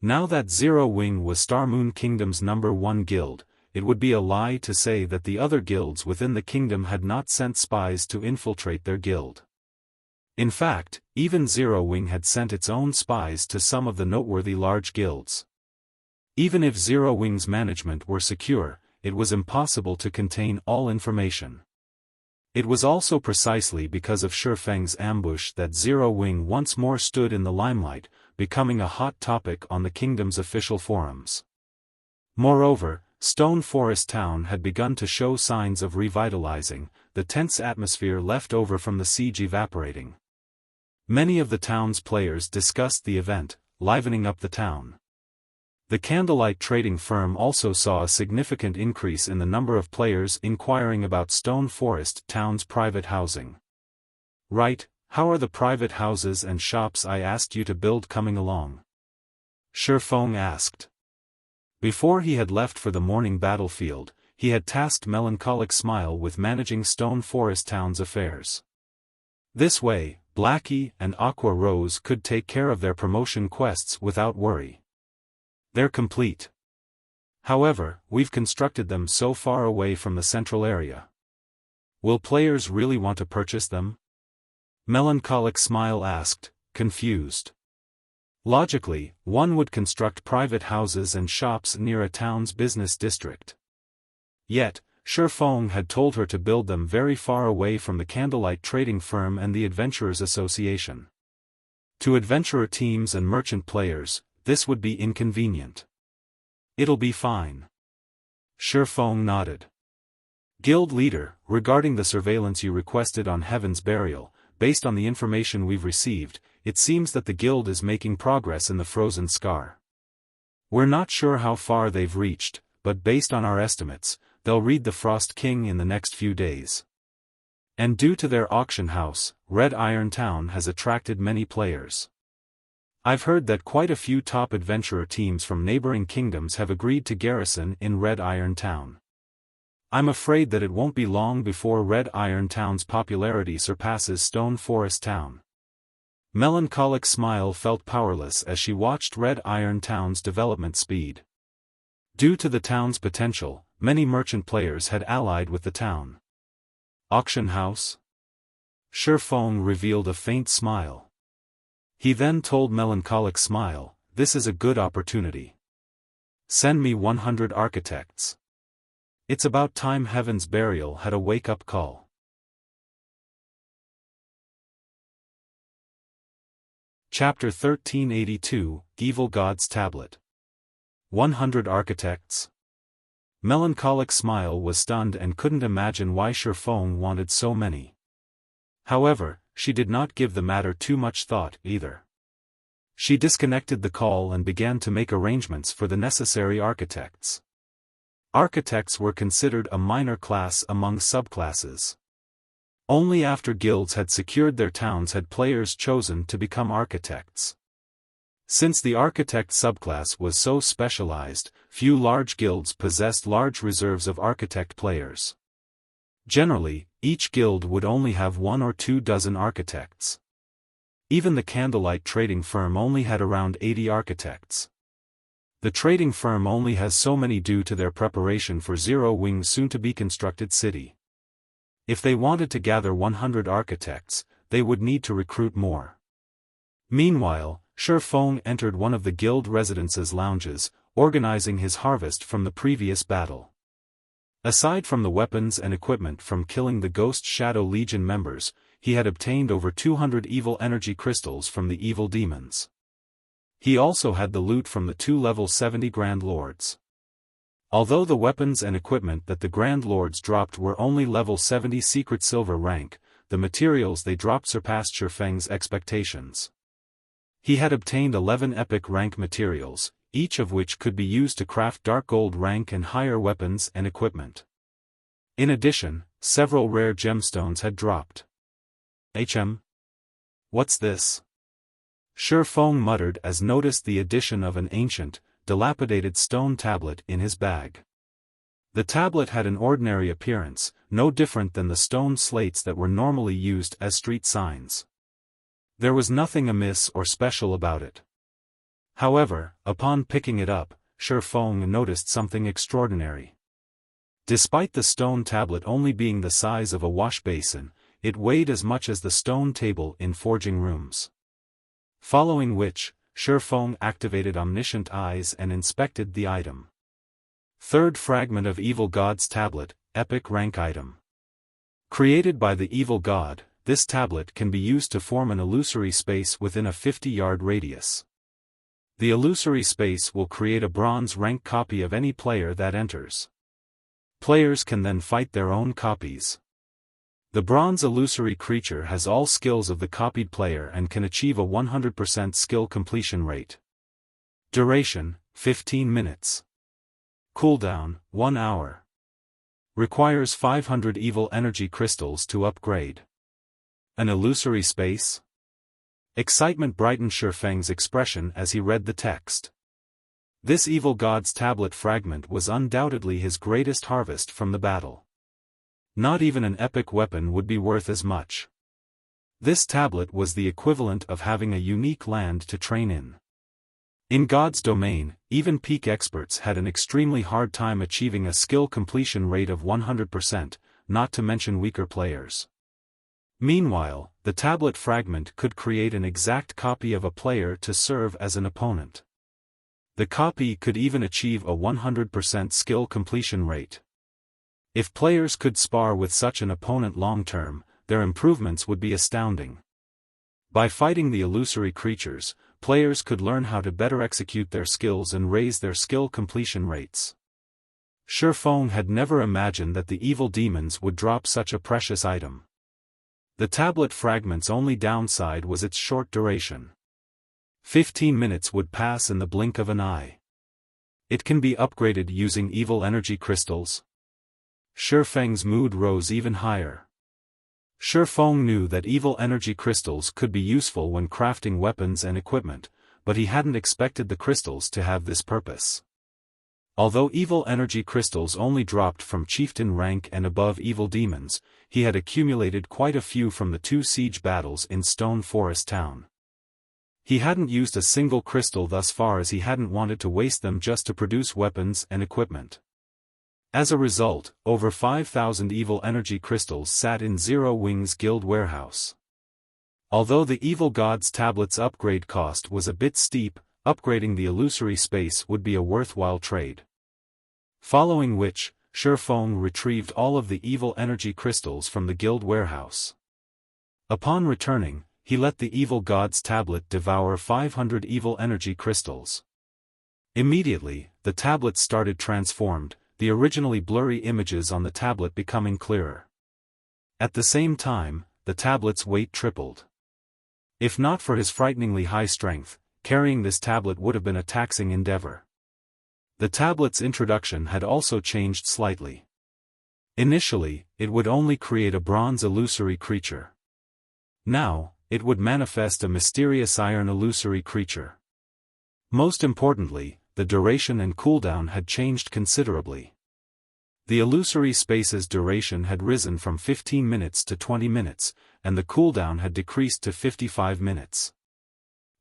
Now that Zero Wing was Star Moon Kingdom's #1 guild, it would be a lie to say that the other guilds within the kingdom had not sent spies to infiltrate their guild. In fact, even Zero Wing had sent its own spies to some of the noteworthy large guilds. Even if Zero Wing's management were secure, it was impossible to contain all information. It was also precisely because of Xiaofang's ambush that Zero Wing once more stood in the limelight, becoming a hot topic on the kingdom's official forums. Moreover, Stone Forest Town had begun to show signs of revitalizing, the tense atmosphere left over from the siege evaporating. Many of the town's players discussed the event, livening up the town. The Candlelight trading firm also saw a significant increase in the number of players inquiring about Stone Forest Town's private housing. Right, how are the private houses and shops I asked you to build coming along? Xiaofan asked. Before he had left for the morning battlefield, he had tasked Melancholic Smile with managing Stone Forest Town's affairs. This way, Blackie and Aqua Rose could take care of their promotion quests without worry. They're complete. However, we've constructed them so far away from the central area. Will players really want to purchase them? Melancholic Smile asked, confused. Logically, one would construct private houses and shops near a town's business district. Yet, Xiaofan had told her to build them very far away from the Candlelight trading firm and the Adventurers Association. To adventurer teams and merchant players, this would be inconvenient. It'll be fine. Xiaofan nodded. Guild leader, regarding the surveillance you requested on Heaven's Burial, based on the information we've received, it seems that the guild is making progress in the Frozen Scar. We're not sure how far they've reached, but based on our estimates, they'll read the Frost King in the next few days. And due to their auction house, Red Iron Town has attracted many players. I've heard that quite a few top adventurer teams from neighboring kingdoms have agreed to garrison in Red Iron Town. I'm afraid that it won't be long before Red Iron Town's popularity surpasses Stone Forest Town. Melancholic Smile felt powerless as she watched Red Iron Town's development speed. Due to the town's potential, many merchant players had allied with the town. Auction house? Xiaofan revealed a faint smile. He then told Melancholic Smile, this is a good opportunity. Send me 100 architects. It's about time Heaven's Burial had a wake-up call. Chapter 1382, Evil God's Tablet. 100 Architects. Melancholic Smile was stunned and couldn't imagine why Xiaofan wanted so many. However, she did not give the matter too much thought, either. She disconnected the call and began to make arrangements for the necessary architects. Architects were considered a minor class among subclasses. Only after guilds had secured their towns had players chosen to become architects. Since the architect subclass was so specialized, few large guilds possessed large reserves of architect players. Generally, each guild would only have 1 or 2 dozen architects. Even the candlelight trading firm only had around 80 architects. The trading firm only has so many due to their preparation for Zero Wing's soon-to-be-constructed city. If they wanted to gather 100 architects, they would need to recruit more. Meanwhile, Xiaofan entered one of the guild residence's lounges, organizing his harvest from the previous battle. Aside from the weapons and equipment from killing the Ghost Shadow Legion members, he had obtained over 200 evil energy crystals from the evil demons. He also had the loot from the 2 level 70 Grand Lords. Although the weapons and equipment that the Grand Lords dropped were only level 70 secret silver rank, the materials they dropped surpassed Xiaofan's expectations. He had obtained 11 epic rank materials, each of which could be used to craft dark gold rank and higher weapons and equipment. In addition, several rare gemstones had dropped. What's this? Xiaofan muttered as noticed the addition of an ancient, dilapidated stone tablet in his bag. The tablet had an ordinary appearance, no different than the stone slates that were normally used as street signs. There was nothing amiss or special about it. However, upon picking it up, Xiaofan noticed something extraordinary. Despite the stone tablet only being the size of a wash basin, it weighed as much as the stone table in forging rooms. Following which, Xiaofan activated omniscient eyes and inspected the item. Third fragment of Evil God's Tablet, epic rank item. Created by the Evil God, this tablet can be used to form an illusory space within a 50-yard radius. The illusory space will create a bronze rank copy of any player that enters. Players can then fight their own copies. The bronze illusory creature has all skills of the copied player and can achieve a 100% skill completion rate. Duration, 15 minutes. Cooldown, 1 hour. Requires 500 evil energy crystals to upgrade. An illusory space? Excitement brightened Xiaofan's expression as he read the text. This Evil God's Tablet fragment was undoubtedly his greatest harvest from the battle. Not even an epic weapon would be worth as much. This tablet was the equivalent of having a unique land to train in. In God's domain, even peak experts had an extremely hard time achieving a skill completion rate of 100%, not to mention weaker players. Meanwhile, the tablet fragment could create an exact copy of a player to serve as an opponent. The copy could even achieve a 100% skill completion rate. If players could spar with such an opponent long-term, their improvements would be astounding. By fighting the illusory creatures, players could learn how to better execute their skills and raise their skill completion rates. Xiaofan had never imagined that the evil demons would drop such a precious item. The tablet fragment's only downside was its short duration. 15 minutes would pass in the blink of an eye. It can be upgraded using evil energy crystals. Xiaofang's mood rose even higher. Xiaofan knew that evil energy crystals could be useful when crafting weapons and equipment, but he hadn't expected the crystals to have this purpose. Although evil energy crystals only dropped from chieftain rank and above evil demons, he had accumulated quite a few from the 2 siege battles in Stone Forest Town. He hadn't used a single crystal thus far as he hadn't wanted to waste them just to produce weapons and equipment. As a result, over 5,000 evil energy crystals sat in Zero Wing's guild warehouse. Although the Evil God's Tablet's upgrade cost was a bit steep, upgrading the illusory space would be a worthwhile trade. Following which, Xiaofan retrieved all of the evil energy crystals from the guild warehouse. Upon returning, he let the evil god's tablet devour 500 evil energy crystals. Immediately, the tablet started transformed, the originally blurry images on the tablet becoming clearer. At the same time, the tablet's weight tripled. If not for his frighteningly high strength, carrying this tablet would have been a taxing endeavor. The tablet's introduction had also changed slightly. Initially, it would only create a bronze illusory creature. Now, it would manifest a mysterious iron illusory creature. Most importantly, the duration and cooldown had changed considerably. The illusory space's duration had risen from 15 minutes to 20 minutes, and the cooldown had decreased to 55 minutes.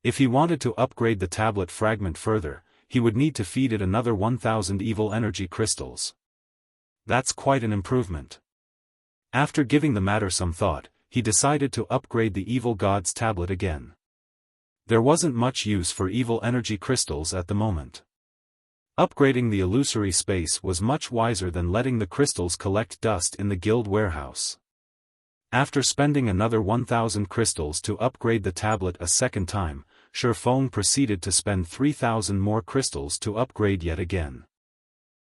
If he wanted to upgrade the tablet fragment further, he would need to feed it another 1000 evil energy crystals. That's quite an improvement. After giving the matter some thought, he decided to upgrade the evil god's tablet again. There wasn't much use for evil energy crystals at the moment. Upgrading the illusory space was much wiser than letting the crystals collect dust in the guild warehouse. After spending another 1000 crystals to upgrade the tablet a second time, Xiaofan proceeded to spend 3000 more crystals to upgrade yet again.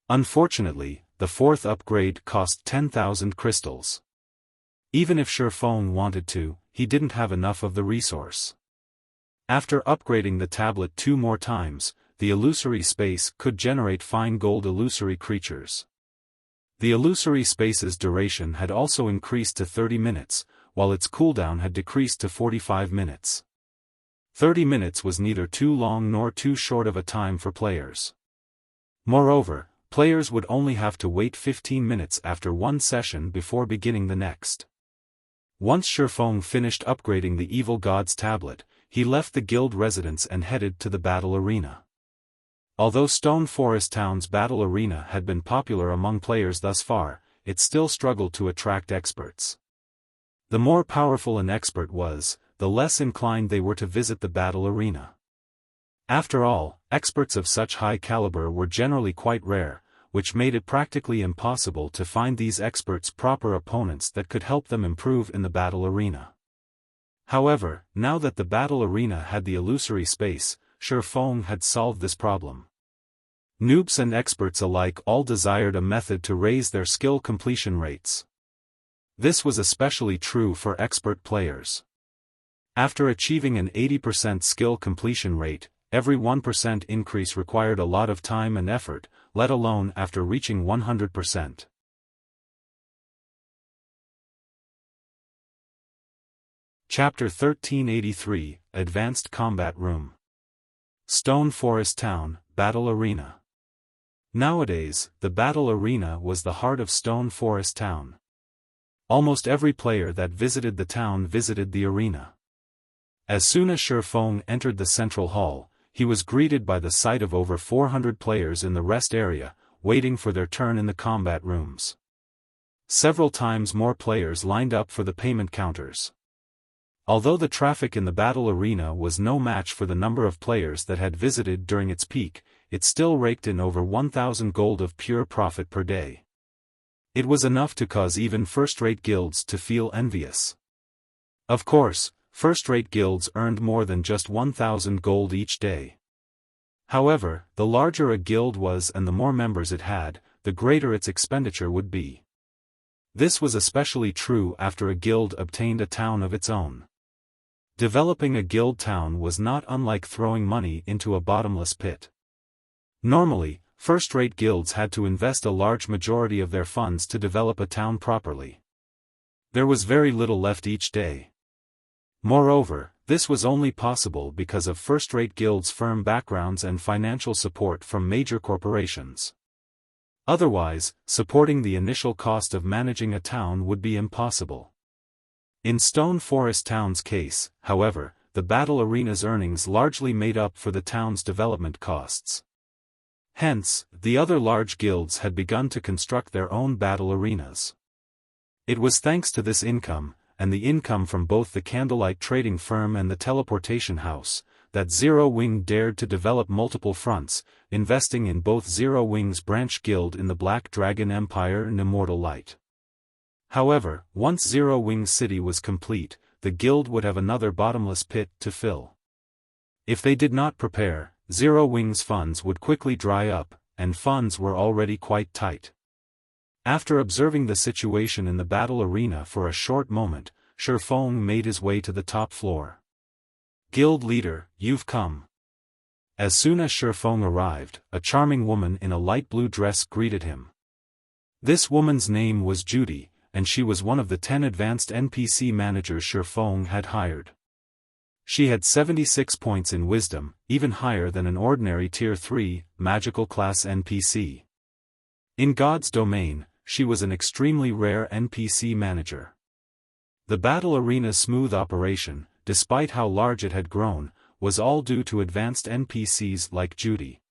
Unfortunately, the fourth upgrade cost 10,000 crystals. Even if Xiaofan wanted to, he didn't have enough of the resource. After upgrading the tablet 2 more times, the illusory space could generate fine gold illusory creatures. The illusory space's duration had also increased to 30 minutes, while its cooldown had decreased to 45 minutes. 30 minutes was neither too long nor too short of a time for players. Moreover, players would only have to wait 15 minutes after one session before beginning the next. Once Xiaofan finished upgrading the evil god's tablet, he left the guild residence and headed to the battle arena. Although Stone Forest Town's battle arena had been popular among players thus far, it still struggled to attract experts. The more powerful an expert was, the less inclined they were to visit the battle arena. After all, experts of such high caliber were generally quite rare, which made it practically impossible to find these experts proper opponents that could help them improve in the battle arena. However, now that the battle arena had the illusory space, Xiaofan had solved this problem. Noobs and experts alike all desired a method to raise their skill completion rates. This was especially true for expert players. After achieving an 80% skill completion rate, every 1% increase required a lot of time and effort, let alone after reaching 100%. Chapter 1383, Advanced Combat Room. Stone Forest Town, Battle Arena. Nowadays, the battle arena was the heart of Stone Forest Town. Almost every player that visited the town visited the arena. As soon as Xiaofan entered the central hall, he was greeted by the sight of over 400 players in the rest area, waiting for their turn in the combat rooms. Several times more players lined up for the payment counters. Although the traffic in the battle arena was no match for the number of players that had visited during its peak, it still raked in over 1,000 gold of pure profit per day. It was enough to cause even first-rate guilds to feel envious. Of course, first-rate guilds earned more than just 1,000 gold each day. However, the larger a guild was and the more members it had, the greater its expenditure would be. This was especially true after a guild obtained a town of its own. Developing a guild town was not unlike throwing money into a bottomless pit. Normally, first-rate guilds had to invest a large majority of their funds to develop a town properly. There was very little left each day. Moreover, this was only possible because of first-rate guilds' firm backgrounds and financial support from major corporations. Otherwise, supporting the initial cost of managing a town would be impossible. In Stone Forest Town's case, however, the battle arena's earnings largely made up for the town's development costs. Hence, the other large guilds had begun to construct their own battle arenas. It was thanks to this income, and the income from both the candlelight trading firm and the teleportation house, that Zero Wing dared to develop multiple fronts, investing in both Zero Wing's branch guild in the Black Dragon Empire and Immortal Light. However, once Zero Wing's city was complete, the guild would have another bottomless pit to fill. If they did not prepare, Zero Wing's funds would quickly dry up, and funds were already quite tight. After observing the situation in the battle arena for a short moment, Xiaofan made his way to the top floor. "Guild leader, you've come." As soon as Xiaofan arrived, a charming woman in a light blue dress greeted him. This woman's name was Judy, and she was one of the 10 advanced NPC managers Xiaofan had hired. She had 76 points in wisdom, even higher than an ordinary Tier 3, magical class NPC. In God's domain, she was an extremely rare NPC manager. The battle arena's smooth operation, despite how large it had grown, was all due to advanced NPCs like Judy.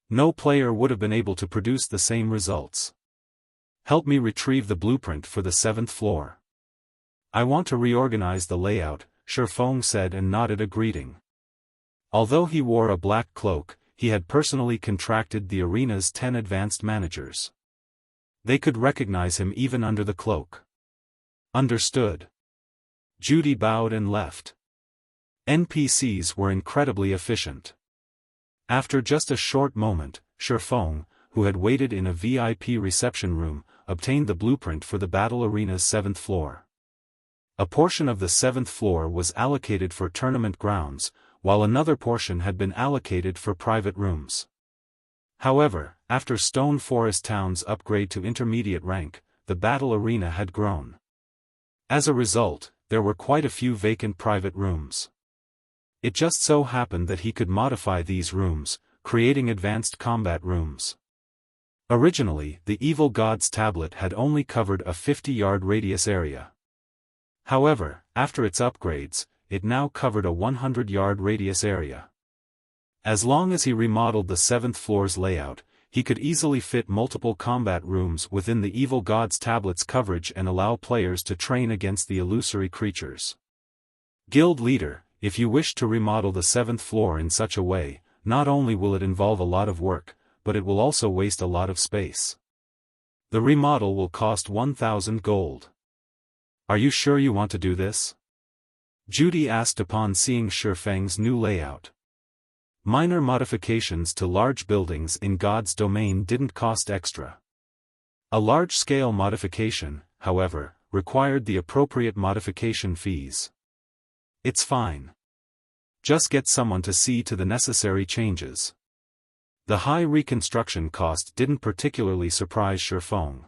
No player would have been able to produce the same results. "Help me retrieve the blueprint for the 7th floor. I want to reorganize the layout," Xiaofan said and nodded a greeting. Although he wore a black cloak, he had personally contracted the arena's 10 advanced managers. They could recognize him even under the cloak. "Understood." Judy bowed and left. NPCs were incredibly efficient. After just a short moment, Xiaofan, who had waited in a VIP reception room, obtained the blueprint for the battle arena's 7th floor. A portion of the 7th floor was allocated for tournament grounds, while another portion had been allocated for private rooms. However, after Stone Forest Town's upgrade to intermediate rank, the battle arena had grown. As a result, there were quite a few vacant private rooms. It just so happened that he could modify these rooms, creating advanced combat rooms. Originally, the Evil God's tablet had only covered a 50-yard radius area. However, after its upgrades, it now covered a 100-yard radius area. As long as he remodeled the 7th floor's layout, he could easily fit multiple combat rooms within the Evil God's tablet's coverage and allow players to train against the illusory creatures. "Guild leader, if you wish to remodel the 7th floor in such a way, not only will it involve a lot of work, but it will also waste a lot of space. The remodel will cost 1,000 gold. Are you sure you want to do this?" Judy asked upon seeing Xiaofan's new layout. Minor modifications to large buildings in God's domain didn't cost extra. A large-scale modification, however, required the appropriate modification fees. "It's fine. Just get someone to see to the necessary changes." The high reconstruction cost didn't particularly surprise Xiaofan.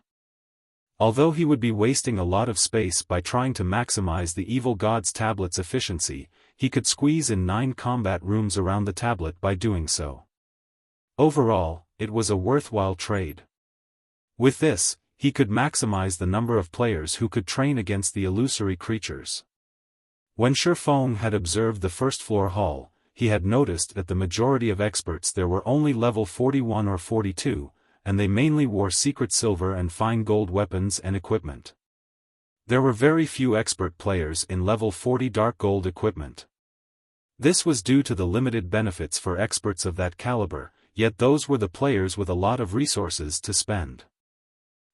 Although he would be wasting a lot of space by trying to maximize the Evil God's tablet's efficiency, he could squeeze in 9 combat rooms around the tablet by doing so. Overall, it was a worthwhile trade. With this, he could maximize the number of players who could train against the illusory creatures. When Xiaofan had observed the first-floor hall, he had noticed that the majority of experts there were only level 41 or 42, and they mainly wore secret silver and fine gold weapons and equipment. There were very few expert players in level 40 dark gold equipment. This was due to the limited benefits for experts of that caliber, yet those were the players with a lot of resources to spend.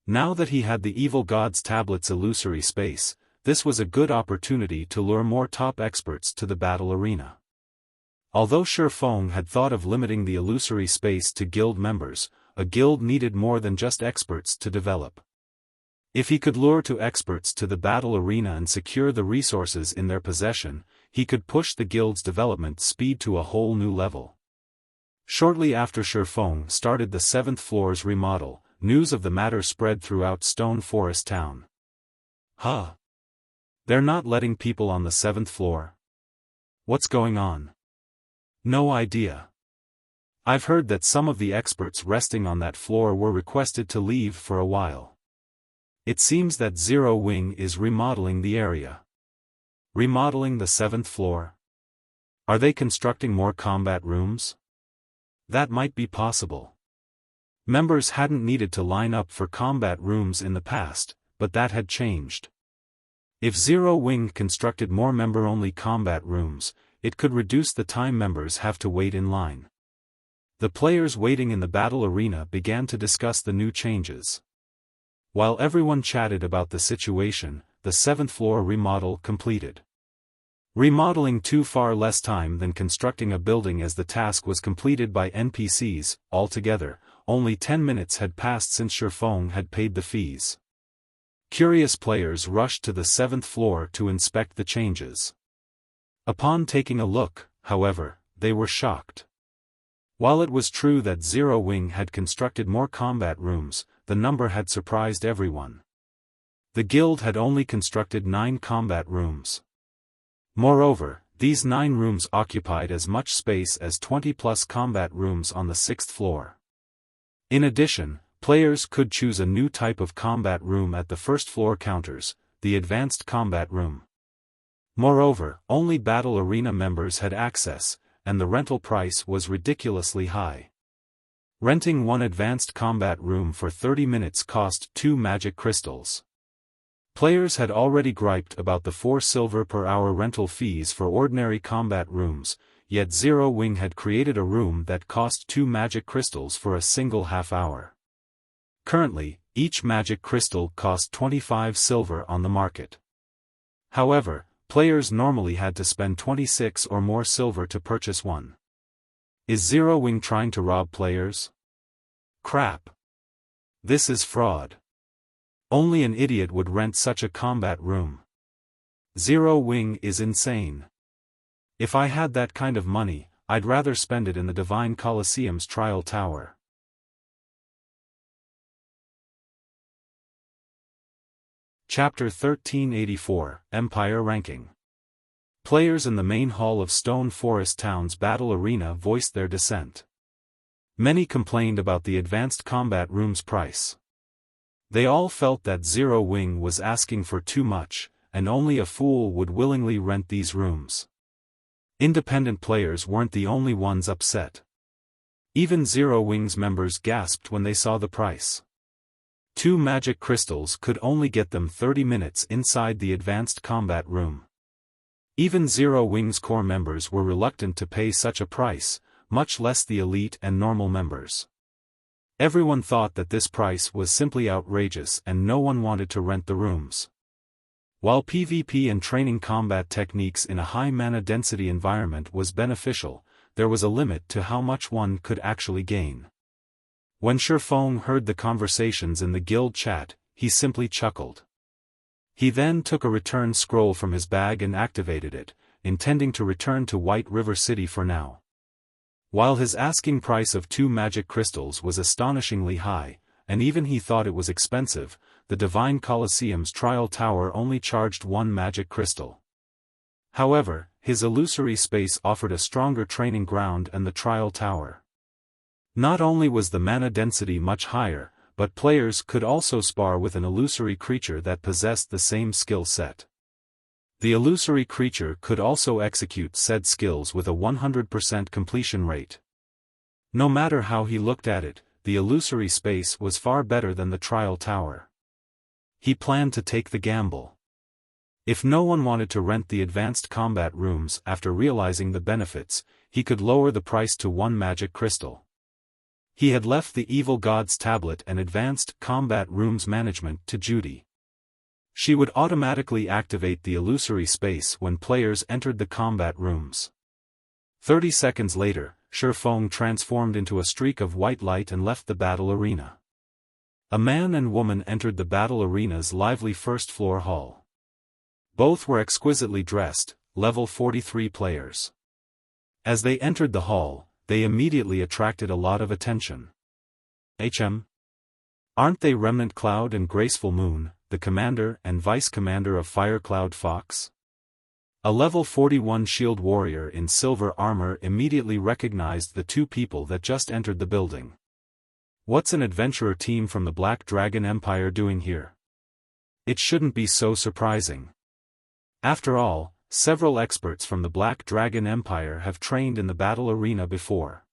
Now that he had the Evil God's tablet's illusory space, this was a good opportunity to lure more top experts to the battle arena. Although Xiaofan had thought of limiting the illusory space to guild members, a guild needed more than just experts to develop. If he could lure to experts to the battle arena and secure the resources in their possession, he could push the guild's development speed to a whole new level. Shortly after Xiaofan started the 7th floor's remodel, news of the matter spread throughout Stone Forest Town. "Huh? They're not letting people on the 7th floor? What's going on?" "No idea. I've heard that some of the experts resting on that floor were requested to leave for a while. It seems that Zero Wing is remodeling the area." "Remodeling the 7th floor? Are they constructing more combat rooms?" "That might be possible. Members hadn't needed to line up for combat rooms in the past, but that had changed. If Zero Wing constructed more member-only combat rooms, it could reduce the time members have to wait in line. The players waiting in the battle arena began to discuss the new changes. While everyone chatted about the situation, the 7th floor remodel completed. Remodeling took far less time than constructing a building, as the task was completed by NPCs. Altogether, only 10 minutes had passed since Xiaofan had paid the fees. Curious players rushed to the 7th floor to inspect the changes. Upon taking a look, however, they were shocked. While it was true that Zero Wing had constructed more combat rooms, the number had surprised everyone. The guild had only constructed 9 combat rooms. Moreover, these 9 rooms occupied as much space as 20+ combat rooms on the 6th floor. In addition, players could choose a new type of combat room at the 1st floor counters, the Advanced Combat Room. Moreover, only Battle Arena members had access, and the rental price was ridiculously high. Renting one Advanced Combat Room for 30 minutes cost 2 magic crystals. Players had already griped about the 4 silver per hour rental fees for ordinary combat rooms, yet Zero Wing had created a room that cost 2 magic crystals for a single half hour. Currently, each magic crystal cost 25 silver on the market. However, players normally had to spend 26 or more silver to purchase one. Is Zero Wing trying to rob players? Crap. This is fraud. Only an idiot would rent such a combat room. Zero Wing is insane. If I had that kind of money, I'd rather spend it in the Divine Colosseum's trial tower. Chapter 1384, Empire Ranking. Players in the main hall of Stone Forest Town's battle arena voiced their dissent. Many complained about the advanced combat room's price. They all felt that Zero Wing was asking for too much, and only a fool would willingly rent these rooms. Independent players weren't the only ones upset. Even Zero Wing's members gasped when they saw the price. 2 magic crystals could only get them 30 minutes inside the advanced combat room. Even Zero Wing's core members were reluctant to pay such a price, much less the elite and normal members. Everyone thought that this price was simply outrageous and no one wanted to rent the rooms. While PvP and training combat techniques in a high mana density environment was beneficial, there was a limit to how much one could actually gain. When Xiaofan heard the conversations in the guild chat, he simply chuckled. He then took a return scroll from his bag and activated it, intending to return to White River City for now. While his asking price of 2 magic crystals was astonishingly high, and even he thought it was expensive, the Divine Colosseum's trial tower only charged 1 magic crystal. However, his illusory space offered a stronger training ground and the trial tower. Not only was the mana density much higher, but players could also spar with an illusory creature that possessed the same skill set. The illusory creature could also execute said skills with a 100% completion rate. No matter how he looked at it, the illusory space was far better than the trial tower. He planned to take the gamble. If no one wanted to rent the advanced combat rooms after realizing the benefits, he could lower the price to 1 magic crystal. He had left the Evil God's tablet and advanced combat rooms management to Judy. She would automatically activate the illusory space when players entered the combat rooms. 30 seconds later, Xiaofan transformed into a streak of white light and left the battle arena. A man and woman entered the battle arena's lively first-floor hall. Both were exquisitely dressed, level 43 players. As they entered the hall, they immediately attracted a lot of attention. Aren't they Remnant Cloud and Graceful Moon, the commander and vice-commander of Firecloud Fox? A level 41 shield warrior in silver armor immediately recognized the 2 people that just entered the building. What's an adventurer team from the Black Dragon Empire doing here? It shouldn't be so surprising. After all, several experts from the Black Dragon Empire have trained in the battle arena before.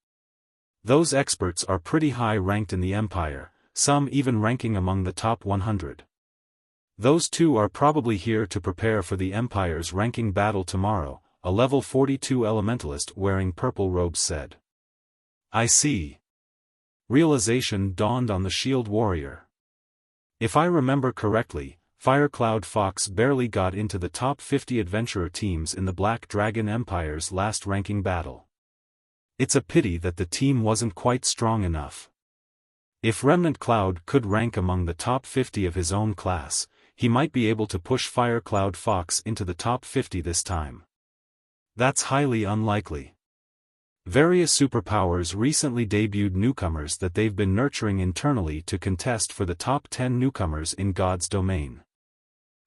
Those experts are pretty high ranked in the Empire, some even ranking among the top 100. Those 2 are probably here to prepare for the Empire's ranking battle tomorrow, a level 42 elementalist wearing purple robes said. I see. Realization dawned on the shield warrior. If I remember correctly, Firecloud Fox barely got into the top 50 adventurer teams in the Black Dragon Empire's last ranking battle. It's a pity that the team wasn't quite strong enough. If Remnant Cloud could rank among the top 50 of his own class, he might be able to push Firecloud Fox into the top 50 this time. That's highly unlikely. Various superpowers recently debuted newcomers that they've been nurturing internally to contest for the top 10 newcomers in God's domain.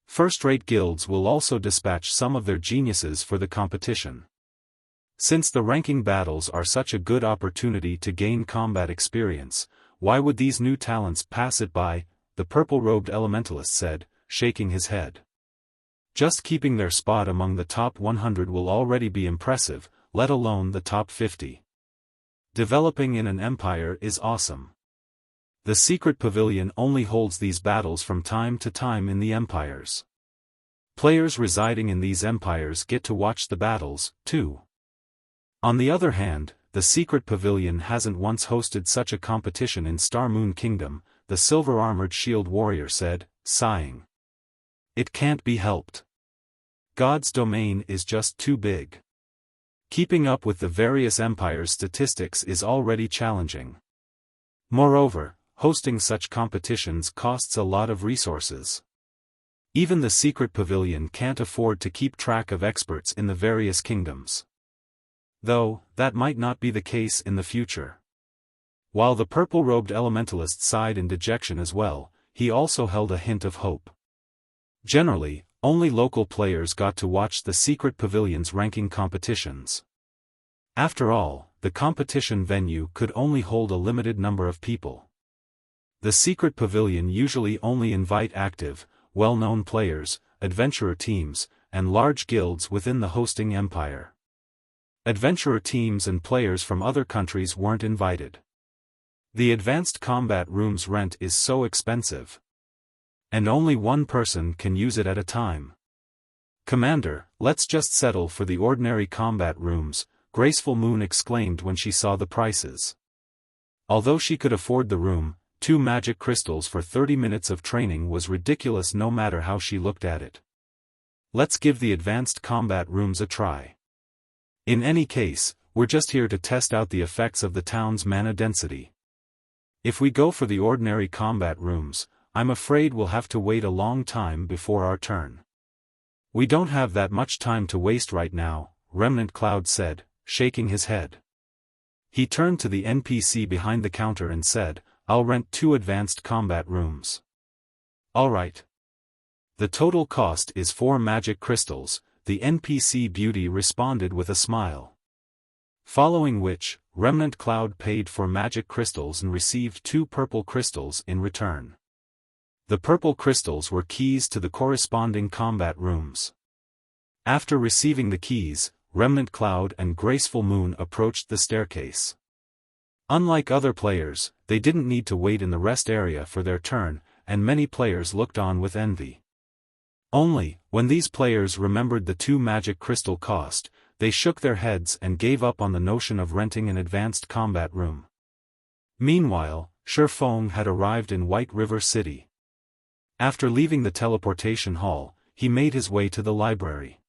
First-rate guilds will also dispatch some of their geniuses for the competition. Since the ranking battles are such a good opportunity to gain combat experience, why would these new talents pass it by? The purple-robed elementalist said, shaking his head. Just keeping their spot among the top 100 will already be impressive, let alone the top 50. Developing in an empire is awesome. The secret pavilion only holds these battles from time to time in the empires. Players residing in these empires get to watch the battles, too. On the other hand, the secret pavilion hasn't once hosted such a competition in Star Moon Kingdom, the silver-armored shield warrior said, sighing. It can't be helped. God's domain is just too big. Keeping up with the various empires' statistics is already challenging. Moreover, hosting such competitions costs a lot of resources. Even the secret pavilion can't afford to keep track of experts in the various kingdoms. Though, that might not be the case in the future. While the purple-robed elementalist sighed in dejection as well, he also held a hint of hope. Generally, only local players got to watch the secret pavilion's ranking competitions. After all, the competition venue could only hold a limited number of people. The secret pavilion usually only invite active, well-known players, adventurer teams, and large guilds within the hosting empire. Adventurer teams and players from other countries weren't invited. The advanced combat room's rent is so expensive. And only one person can use it at a time. Commander, let's just settle for the ordinary combat rooms, Graceful Moon exclaimed when she saw the prices. Although she could afford the room, 2 magic crystals for 30 minutes of training was ridiculous no matter how she looked at it. Let's give the advanced combat rooms a try. In any case, we're just here to test out the effects of the town's mana density. If we go for the ordinary combat rooms, I'm afraid we'll have to wait a long time before our turn. We don't have that much time to waste right now, Remnant Cloud said, shaking his head. He turned to the NPC behind the counter and said, I'll rent 2 advanced combat rooms. Alright. The total cost is 4 magic crystals, the NPC beauty responded with a smile. Following which, Remnant Cloud paid for magic crystals and received 2 purple crystals in return. The purple crystals were keys to the corresponding combat rooms. After receiving the keys, Remnant Cloud and Graceful Moon approached the staircase. Unlike other players, they didn't need to wait in the rest area for their turn, and many players looked on with envy. Only, when these players remembered the 2 magic crystal cost, they shook their heads and gave up on the notion of renting an advanced combat room. Meanwhile, Xiaofan had arrived in White River City. After leaving the teleportation hall, he made his way to the library.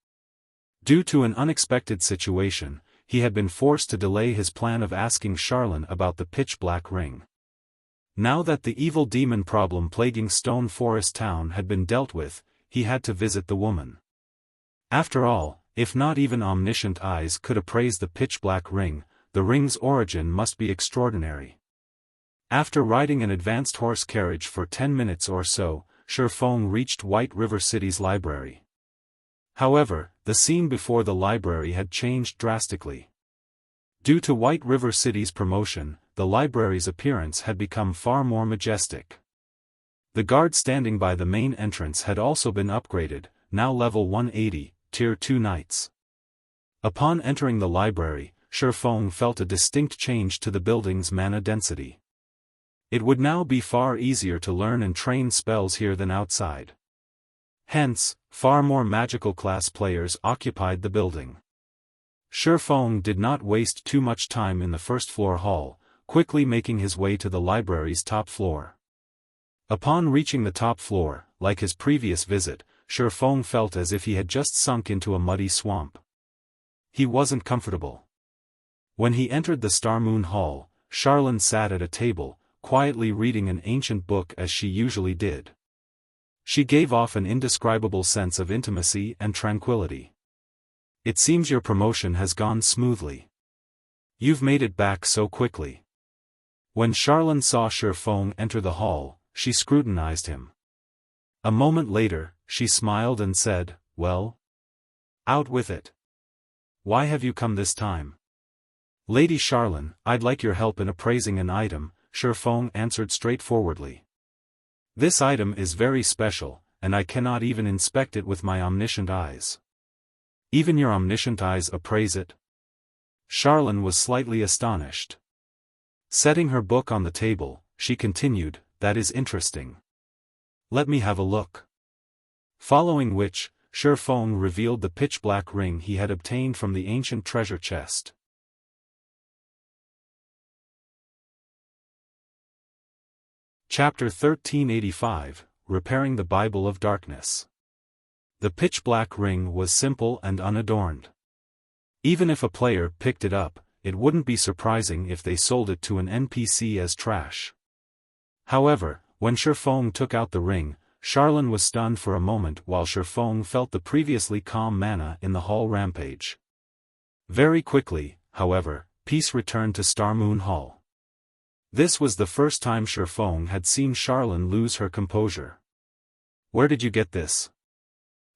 Due to an unexpected situation, he had been forced to delay his plan of asking Charlene about the pitch-black ring. Now that the evil demon problem plaguing Stone Forest Town had been dealt with, he had to visit the woman. After all, if not even omniscient eyes could appraise the pitch-black ring, the ring's origin must be extraordinary. After riding an advanced horse carriage for 10 minutes or so, Xiaofan reached White River City's library. However, the scene before the library had changed drastically. Due to White River City's promotion, the library's appearance had become far more majestic. The guard standing by the main entrance had also been upgraded, now level 180, Tier 2 Knights. Upon entering the library, Xiaofan felt a distinct change to the building's mana density. It would now be far easier to learn and train spells here than outside. Hence, far more magical class players occupied the building. Xiaofan did not waste too much time in the first-floor hall, quickly making his way to the library's top floor. Upon reaching the top floor, like his previous visit, Xiaofan felt as if he had just sunk into a muddy swamp. He wasn't comfortable. When he entered the Star Moon Hall, Charlene sat at a table, quietly reading an ancient book as she usually did. She gave off an indescribable sense of intimacy and tranquility. "It seems your promotion has gone smoothly. You've made it back so quickly." When Charlene saw Xiaofan enter the hall, she scrutinized him. A moment later, she smiled and said, "Well? Out with it. Why have you come this time?" "Lady Charlene, I'd like your help in appraising an item," Xiaofan answered straightforwardly. "This item is very special, and I cannot even inspect it with my omniscient eyes." "Even your omniscient eyes appraise it?" Charlene was slightly astonished. Setting her book on the table, she continued, "That is interesting. Let me have a look." Following which, Xiaofan revealed the pitch-black ring he had obtained from the ancient treasure chest. Chapter 1385, Repairing the Bible of Darkness. The pitch-black ring was simple and unadorned. Even if a player picked it up, it wouldn't be surprising if they sold it to an NPC as trash. However, when Xiaofan took out the ring, Charlene was stunned for a moment while Xiaofan felt the previously calm mana in the hall rampage. Very quickly, however, peace returned to Star Moon Hall. This was the first time Xiaofan had seen Charlene lose her composure. "Where did you get this?"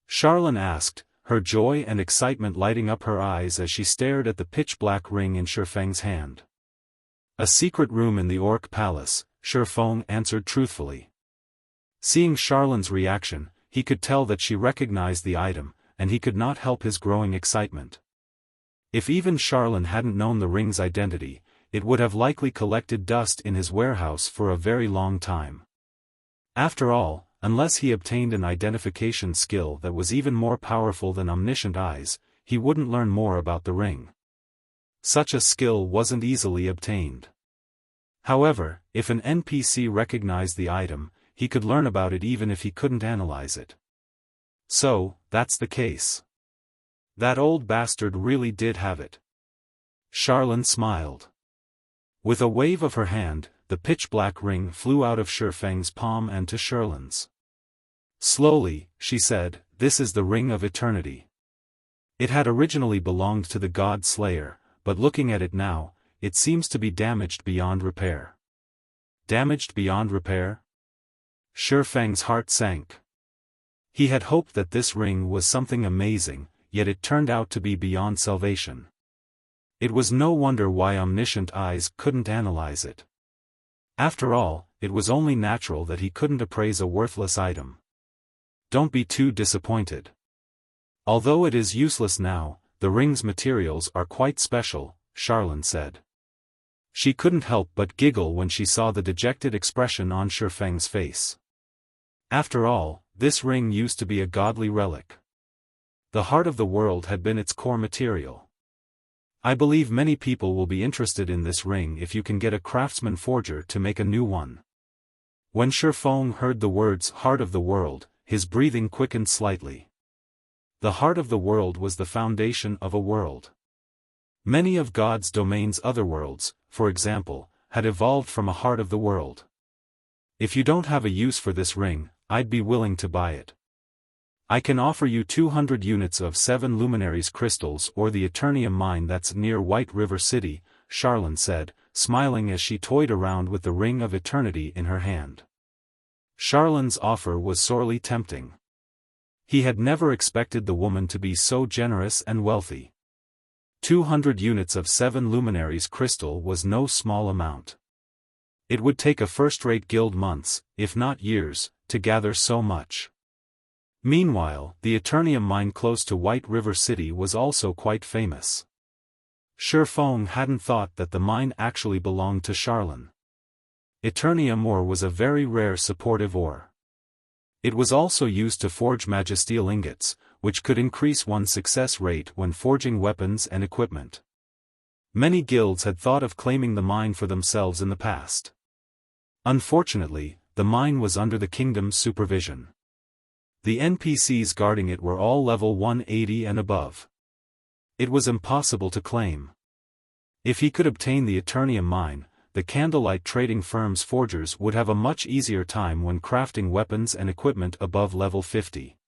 Charlene asked, her joy and excitement lighting up her eyes as she stared at the pitch-black ring in Xiaofang's hand. "A secret room in the Orc Palace," Xiaofan answered truthfully. Seeing Charlene's reaction, he could tell that she recognized the item, and he could not help his growing excitement. If even Charlene hadn't known the ring's identity, it would have likely collected dust in his warehouse for a very long time. After all, unless he obtained an identification skill that was even more powerful than omniscient eyes, he wouldn't learn more about the ring. Such a skill wasn't easily obtained. However, if an NPC recognized the item, he could learn about it even if he couldn't analyze it. So, that's the case. That old bastard really did have it. Charlene smiled. With a wave of her hand, the pitch-black ring flew out of Xiaofang's palm and to Charlene's. Slowly, she said, "This is the Ring of Eternity." It had originally belonged to the God Slayer, but looking at it now, it seems to be damaged beyond repair. Damaged beyond repair? Xiaofang's heart sank. He had hoped that this ring was something amazing, yet it turned out to be beyond salvation. It was no wonder why omniscient eyes couldn't analyze it. After all, it was only natural that he couldn't appraise a worthless item. Don't be too disappointed. Although it is useless now, the ring's materials are quite special, Charlene said. She couldn't help but giggle when she saw the dejected expression on Xiaofang's face. After all, this ring used to be a godly relic. The heart of the world had been its core material. I believe many people will be interested in this ring if you can get a craftsman forger to make a new one. When Xiaofan heard the words "heart of the world," his breathing quickened slightly. The heart of the world was the foundation of a world. Many of God's domain's other worlds, for example, had evolved from a heart of the world. If you don't have a use for this ring, I'd be willing to buy it. I can offer you 200 units of 7 Luminaries crystals or the Eternium mine that's near White River City, Charlene said, smiling as she toyed around with the Ring of Eternity in her hand. Charlene's offer was sorely tempting. He had never expected the woman to be so generous and wealthy. 200 units of 7 Luminaries crystal was no small amount. It would take a first-rate guild months, if not years, to gather so much. Meanwhile, the Eternium mine close to White River City was also quite famous. Xiaofan hadn't thought that the mine actually belonged to Charlene. Eternium ore was a very rare supportive ore. It was also used to forge magisteel ingots, which could increase one's success rate when forging weapons and equipment. Many guilds had thought of claiming the mine for themselves in the past. Unfortunately, the mine was under the kingdom's supervision. The NPCs guarding it were all level 180 and above. It was impossible to claim. If he could obtain the Eternium mine, the candlelight trading firm's forgers would have a much easier time when crafting weapons and equipment above level 50.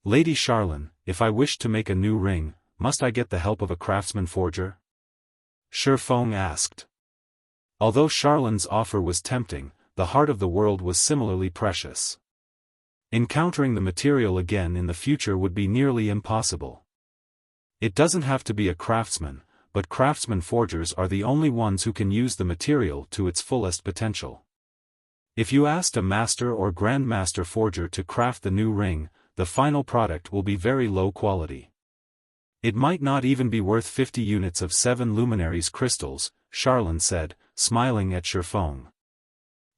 Lady Charlene, if I wish to make a new ring, must I get the help of a craftsman forger? Xiaofan asked. Although Charlene's offer was tempting, the heart of the world was similarly precious. Encountering the material again in the future would be nearly impossible. It doesn't have to be a craftsman, but craftsman forgers are the only ones who can use the material to its fullest potential. If you asked a master or grandmaster forger to craft the new ring, the final product will be very low quality. It might not even be worth 50 units of 7 Luminaries crystals, Charlene said, smiling at Xiaofan.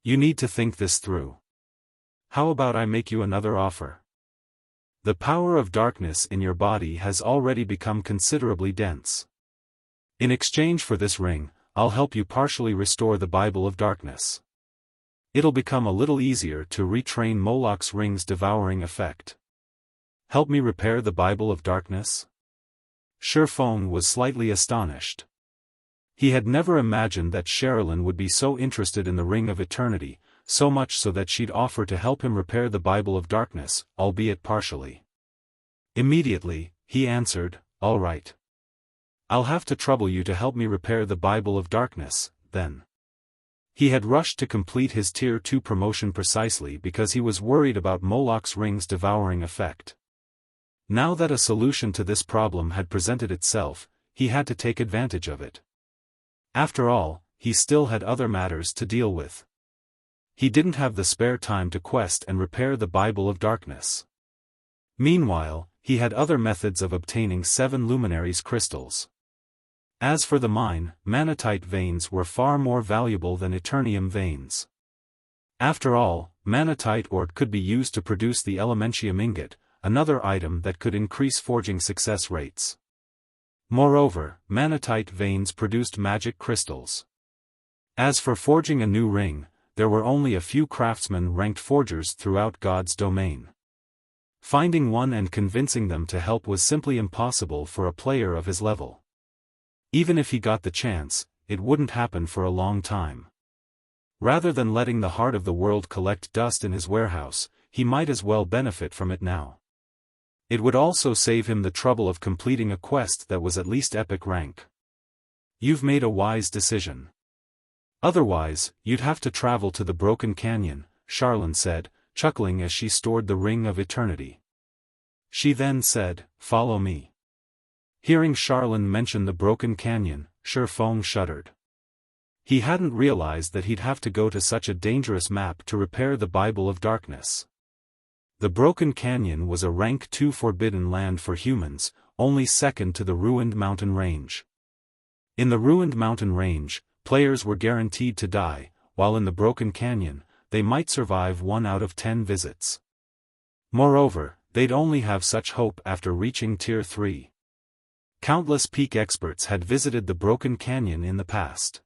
You need to think this through. How about I make you another offer? The power of darkness in your body has already become considerably dense. In exchange for this ring, I'll help you partially restore the Bible of Darkness. It'll become a little easier to retrain Moloch's ring's devouring effect. Help me repair the Bible of Darkness? Xiaofan was slightly astonished. He had never imagined that Charlene would be so interested in the Ring of Eternity, so much so that she'd offer to help him repair the Bible of Darkness, albeit partially. Immediately, he answered, "All right. I'll have to trouble you to help me repair the Bible of Darkness, then." He had rushed to complete his Tier 2 promotion precisely because he was worried about Moloch's ring's devouring effect. Now that a solution to this problem had presented itself, he had to take advantage of it. After all, he still had other matters to deal with. He didn't have the spare time to quest and repair the Bible of Darkness. Meanwhile, he had other methods of obtaining 7 Luminaries crystals. As for the mine, manatite veins were far more valuable than Eternium veins. After all, manatite ore could be used to produce the Elementium ingot, another item that could increase forging success rates. Moreover, manatite veins produced magic crystals. As for forging a new ring, there were only a few craftsmen-ranked forgers throughout God's domain. Finding one and convincing them to help was simply impossible for a player of his level. Even if he got the chance, it wouldn't happen for a long time. Rather than letting the heart of the world collect dust in his warehouse, he might as well benefit from it now. It would also save him the trouble of completing a quest that was at least epic rank. You've made a wise decision. Otherwise, you'd have to travel to the Broken Canyon, Charlene said, chuckling as she stored the Ring of Eternity. She then said, "Follow me." Hearing Charlene mention the Broken Canyon, Xiaofan shuddered. He hadn't realized that he'd have to go to such a dangerous map to repair the Bible of Darkness. The Broken Canyon was a rank 2 forbidden land for humans, only second to the Ruined Mountain Range. In the Ruined Mountain Range, players were guaranteed to die, while in the Broken Canyon, they might survive 1 out of 10 visits. Moreover, they'd only have such hope after reaching Tier 3. Countless peak experts had visited the Broken Canyon in the past.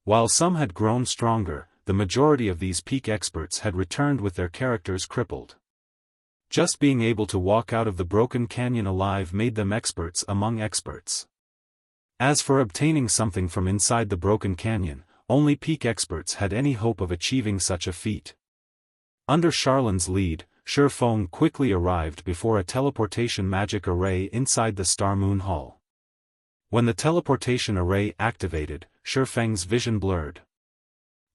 While some had grown stronger, the majority of these peak experts had returned with their characters crippled. Just being able to walk out of the Broken Canyon alive made them experts among experts. As for obtaining something from inside the Broken Canyon, only peak experts had any hope of achieving such a feat. Under Charlene's lead, Xiaofan quickly arrived before a teleportation magic array inside the Star Moon Hall. When the teleportation array activated, Xiaofan's vision blurred.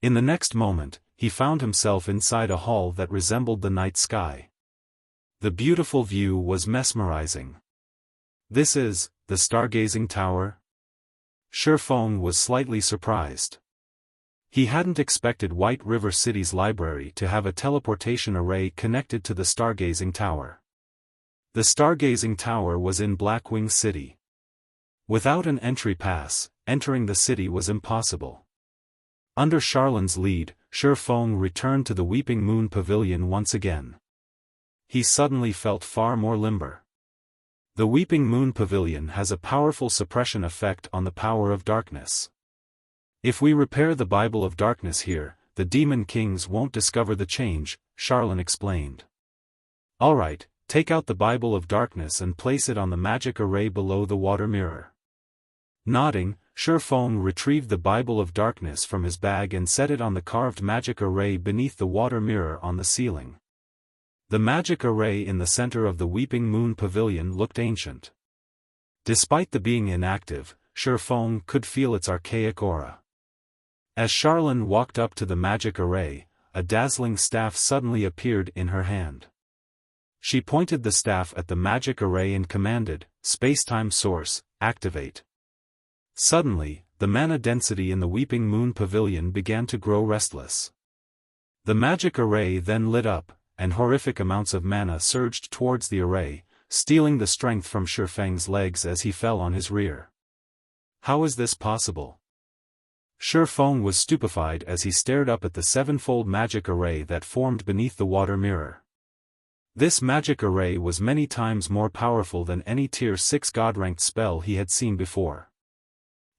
In the next moment, he found himself inside a hall that resembled the night sky. The beautiful view was mesmerizing. "This is the Stargazing Tower?" Xiaofan was slightly surprised. He hadn't expected White River City's library to have a teleportation array connected to the Stargazing Tower. The Stargazing Tower was in Blackwing City. Without an entry pass, entering the city was impossible. Under Charlene's lead, Xiaofan returned to the Weeping Moon Pavilion once again. he suddenly felt far more limber. The Weeping Moon Pavilion has a powerful suppression effect on the power of darkness. If we repair the Bible of Darkness here, the Demon Kings won't discover the change, Charlene explained. Alright, take out the Bible of Darkness and place it on the magic array below the water mirror. Nodding, Xiaofan retrieved the Bible of Darkness from his bag and set it on the carved magic array beneath the water mirror on the ceiling. The magic array in the center of the Weeping Moon Pavilion looked ancient. Despite the being inactive, Xiaofan could feel its archaic aura. As Charlene walked up to the magic array, a dazzling staff suddenly appeared in her hand. She pointed the staff at the magic array and commanded, "Spacetime Source, activate." Suddenly, the mana density in the Weeping Moon Pavilion began to grow restless. The magic array then lit up, and horrific amounts of mana surged towards the array, stealing the strength from Xiaofang's legs as he fell on his rear. How is this possible? Xiaofan was stupefied as he stared up at the sevenfold magic array that formed beneath the water mirror. This magic array was many times more powerful than any tier 6 god-ranked spell he had seen before.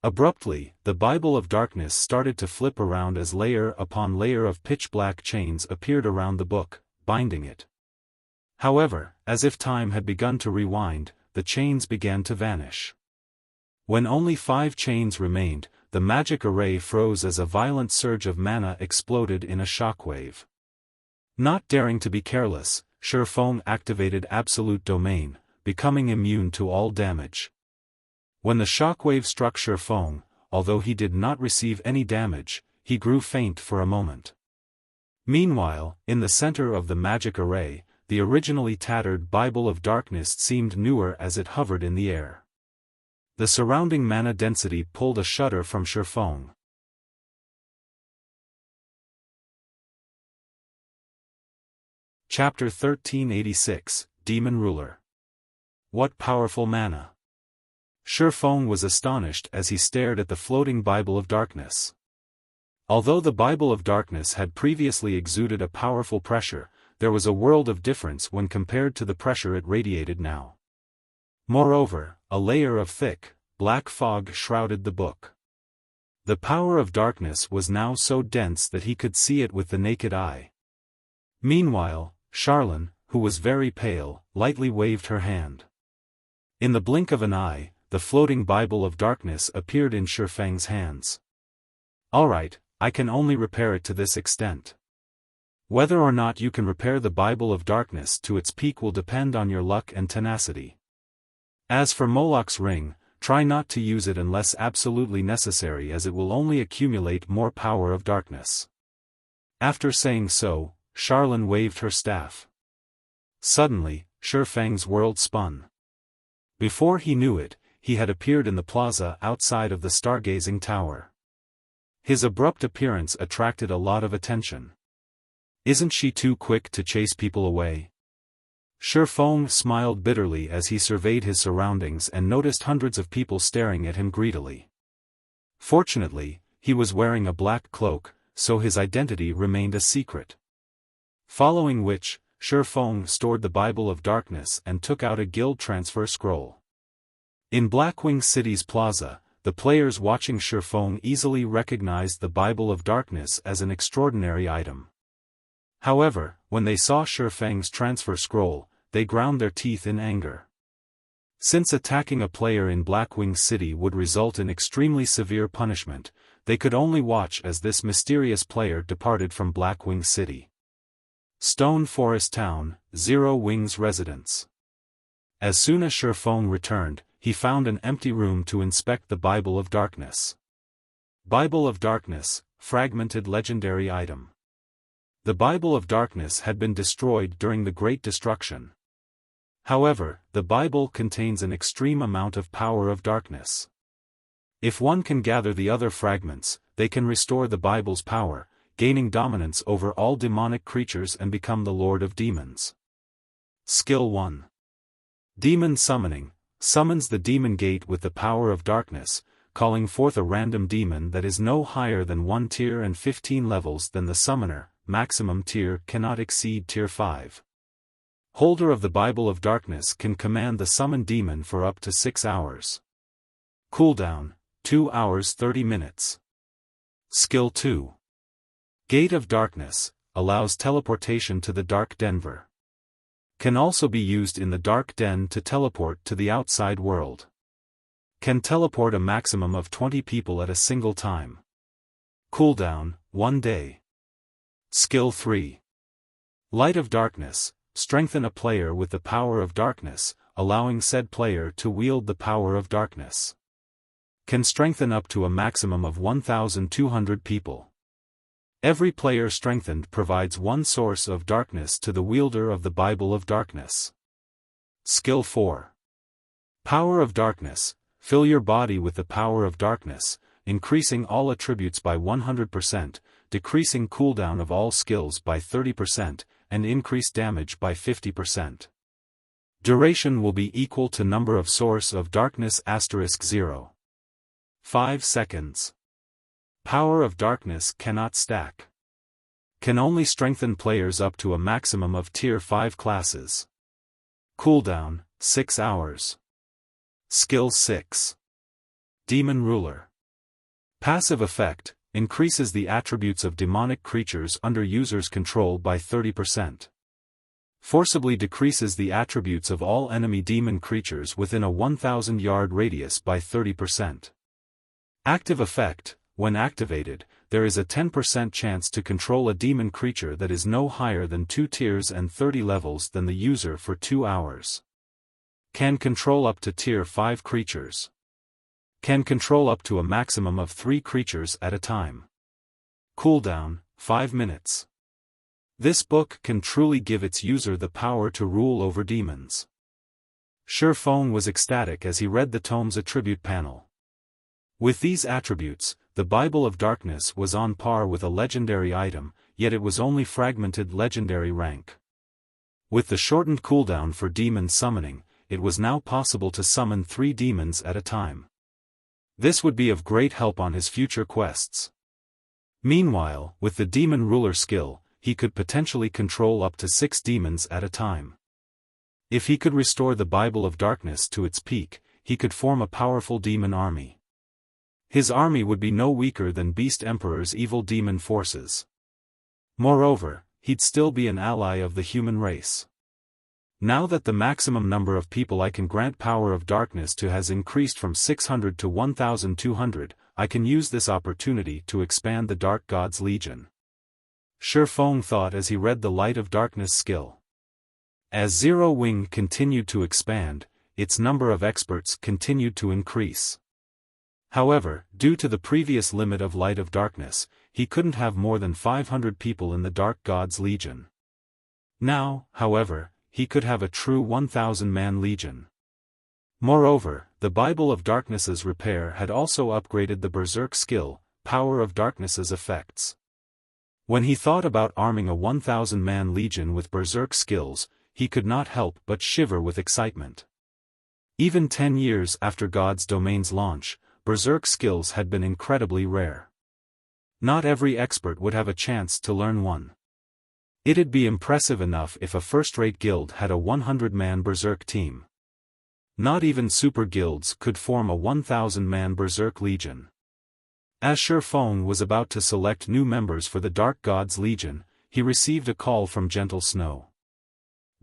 Abruptly, the Bible of Darkness started to flip around as layer upon layer of pitch-black chains appeared around the book, binding it. However, as if time had begun to rewind, the chains began to vanish. When only 5 chains remained, the magic array froze as a violent surge of mana exploded in a shockwave. Not daring to be careless, Xiaofan activated Absolute Domain, becoming immune to all damage. When the shockwave struck Xiaofan, although he did not receive any damage, he grew faint for a moment. Meanwhile, in the center of the magic array, the originally tattered Bible of Darkness seemed newer as it hovered in the air. The surrounding mana density pulled a shudder from Xiaofan. Chapter 1386, Demon Ruler. What powerful mana! Xiaofan was astonished as he stared at the floating Bible of Darkness. Although the Bible of Darkness had previously exuded a powerful pressure, there was a world of difference when compared to the pressure it radiated now. Moreover, a layer of thick, black fog shrouded the book. The power of darkness was now so dense that he could see it with the naked eye. Meanwhile, Charlene, who was very pale, lightly waved her hand. In the blink of an eye, the floating Bible of Darkness appeared in Xiaofang's hands. Alright, I can only repair it to this extent. Whether or not you can repair the Bible of Darkness to its peak will depend on your luck and tenacity. As for Moloch's ring, try not to use it unless absolutely necessary, as it will only accumulate more power of darkness. After saying so, Charlene waved her staff. Suddenly, Xiaofang's world spun. Before he knew it, he had appeared in the plaza outside of the stargazing tower. His abrupt appearance attracted a lot of attention. Isn't she too quick to chase people away? Xiaofan smiled bitterly as he surveyed his surroundings and noticed hundreds of people staring at him greedily. Fortunately, he was wearing a black cloak, so his identity remained a secret. Following which, Xiaofan stored the Bible of Darkness and took out a guild transfer scroll. In Blackwing City's plaza, the players watching Xiaofan easily recognized the Bible of Darkness as an extraordinary item. However, when they saw Xiaofang's transfer scroll, they ground their teeth in anger. Since attacking a player in Blackwing City would result in extremely severe punishment, they could only watch as this mysterious player departed from Blackwing City. Stone Forest Town, Zero Wings residence. As soon as Xiaofan returned, he found an empty room to inspect the Bible of Darkness. Bible of Darkness, fragmented legendary item. The Bible of Darkness had been destroyed during the Great Destruction. However, the Bible contains an extreme amount of power of darkness. If one can gather the other fragments, they can restore the Bible's power, gaining dominance over all demonic creatures and become the Lord of Demons. Skill 1. Demon Summoning. Summons the demon gate with the power of darkness, calling forth a random demon that is no higher than 1 tier and 15 levels than the summoner. Maximum tier cannot exceed tier 5. Holder of the Bible of Darkness can command the summoned demon for up to 6 hours. Cooldown, 2 hours 30 minutes. Skill 2. Gate of Darkness, allows teleportation to the Dark Denver. Can also be used in the Dark Den to teleport to the outside world. Can teleport a maximum of 20 people at a single time. Cooldown, 1 day. Skill 3. Light of Darkness, strengthen a player with the power of darkness, allowing said player to wield the power of darkness. Can strengthen up to a maximum of 1,200 people. Every player strengthened provides one source of darkness to the wielder of the Bible of Darkness. Skill 4. Power of Darkness, fill your body with the power of darkness, increasing all attributes by 100%, decreasing cooldown of all skills by 30%, and increase damage by 50%. Duration will be equal to number of source of darkness *0. 5 seconds. Power of Darkness cannot stack. Can only strengthen players up to a maximum of Tier 5 classes. Cooldown, 6 hours. Skill 6. Demon Ruler. Passive effect, increases the attributes of demonic creatures under user's control by 30%. Forcibly decreases the attributes of all enemy demon creatures within a 1,000-yard radius by 30%. Active effect, when activated, there is a 10% chance to control a demon creature that is no higher than 2 tiers and 30 levels than the user for 2 hours. Can control up to Tier 5 creatures. Can control up to a maximum of 3 creatures at a time. Cooldown, 5 minutes. This book can truly give its user the power to rule over demons. Xiaofan was ecstatic as he read the tome's attribute panel. With these attributes, the Bible of Darkness was on par with a legendary item, yet it was only fragmented legendary rank. With the shortened cooldown for demon summoning, it was now possible to summon 3 demons at a time. This would be of great help on his future quests. Meanwhile, with the Demon Ruler skill, he could potentially control up to 6 demons at a time. If he could restore the Bible of Darkness to its peak, he could form a powerful demon army. His army would be no weaker than Beast Emperor's evil demon forces. Moreover, he'd still be an ally of the human race. Now that the maximum number of people I can grant power of darkness to has increased from 600 to 1,200, I can use this opportunity to expand the Dark God's Legion. Xiaofan thought as he read the Light of Darkness skill. As Zero Wing continued to expand, its number of experts continued to increase. However, due to the previous limit of Light of Darkness, he couldn't have more than 500 people in the Dark God's Legion. Now, however, he could have a true 1,000-man legion. Moreover, the Bible of Darkness's repair had also upgraded the Berserk skill, Power of Darkness's effects. When he thought about arming a 1,000-man legion with Berserk skills, he could not help but shiver with excitement. Even 10 years after God's Domain's launch, Berserk skills had been incredibly rare. Not every expert would have a chance to learn one. It'd be impressive enough if a first-rate guild had a 100-man Berserk team. Not even super guilds could form a 1,000-man Berserk Legion. As Xiaofan was about to select new members for the Dark God's Legion, he received a call from Gentle Snow.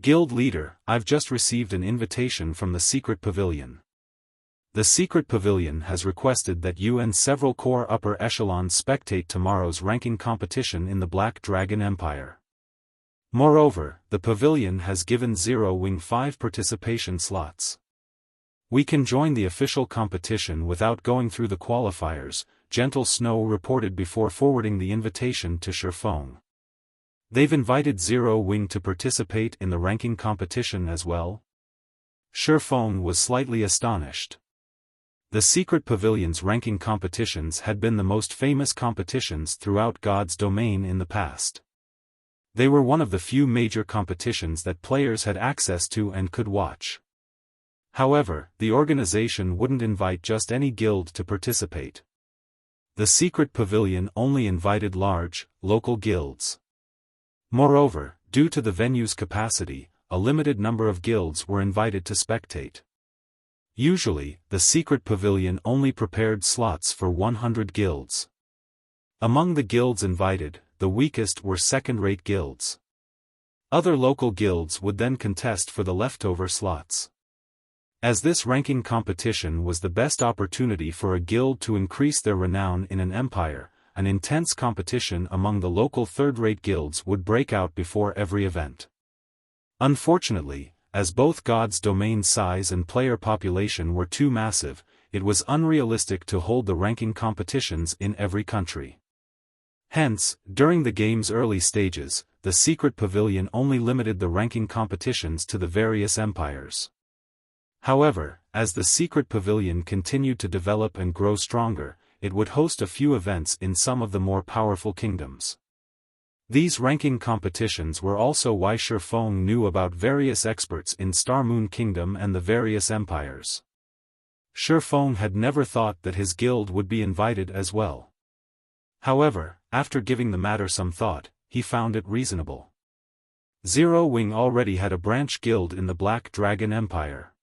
Guild leader, I've just received an invitation from the Secret Pavilion. The Secret Pavilion has requested that you and several core upper echelons spectate tomorrow's ranking competition in the Black Dragon Empire. Moreover, the Pavilion has given Zero Wing 5 participation slots. We can join the official competition without going through the qualifiers, Gentle Snow reported before forwarding the invitation to Xiaofan. They've invited Zero Wing to participate in the ranking competition as well? Xiaofan was slightly astonished. The Secret Pavilion's ranking competitions had been the most famous competitions throughout God's Domain in the past. They were one of the few major competitions that players had access to and could watch. However, the organization wouldn't invite just any guild to participate. The Secret Pavilion only invited large, local guilds. Moreover, due to the venue's capacity, a limited number of guilds were invited to spectate. Usually, the secret pavilion only prepared slots for 100 guilds. Among the guilds invited, the weakest were second-rate guilds. Other local guilds would then contest for the leftover slots. As this ranking competition was the best opportunity for a guild to increase their renown in an empire, an intense competition among the local third-rate guilds would break out before every event. Unfortunately, as both God's domain size and player population were too massive, it was unrealistic to hold the ranking competitions in every country. Hence, during the game's early stages, the secret pavilion only limited the ranking competitions to the various empires. However, as the secret pavilion continued to develop and grow stronger, it would host a few events in some of the more powerful kingdoms. These ranking competitions were also why Xiaofan knew about various experts in Star Moon Kingdom and the various empires. Xiaofan had never thought that his guild would be invited as well. However, after giving the matter some thought, he found it reasonable. Zero Wing already had a branch guild in the Black Dragon Empire.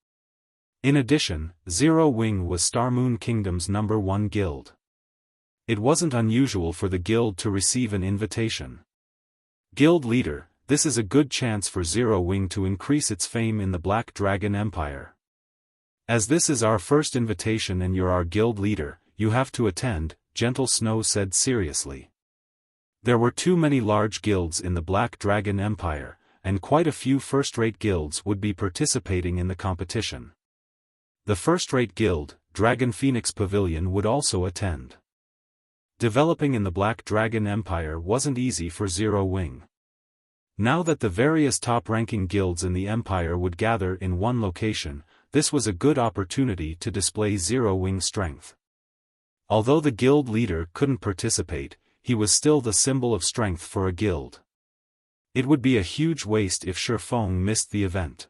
In addition, Zero Wing was Star Moon Kingdom's #1 guild. It wasn't unusual for the guild to receive an invitation. Guild leader, this is a good chance for Zero Wing to increase its fame in the Black Dragon Empire. As this is our first invitation and you're our guild leader, you have to attend, Gentle Snow said seriously. There were too many large guilds in the Black Dragon Empire, and quite a few first-rate guilds would be participating in the competition. The first-rate guild, Dragon Phoenix Pavilion, would also attend. Developing in the Black Dragon Empire wasn't easy for Zero Wing. Now that the various top-ranking guilds in the empire would gather in one location, this was a good opportunity to display Zero Wing's strength. Although the guild leader couldn't participate, he was still the symbol of strength for a guild. It would be a huge waste if Xiaofan missed the event.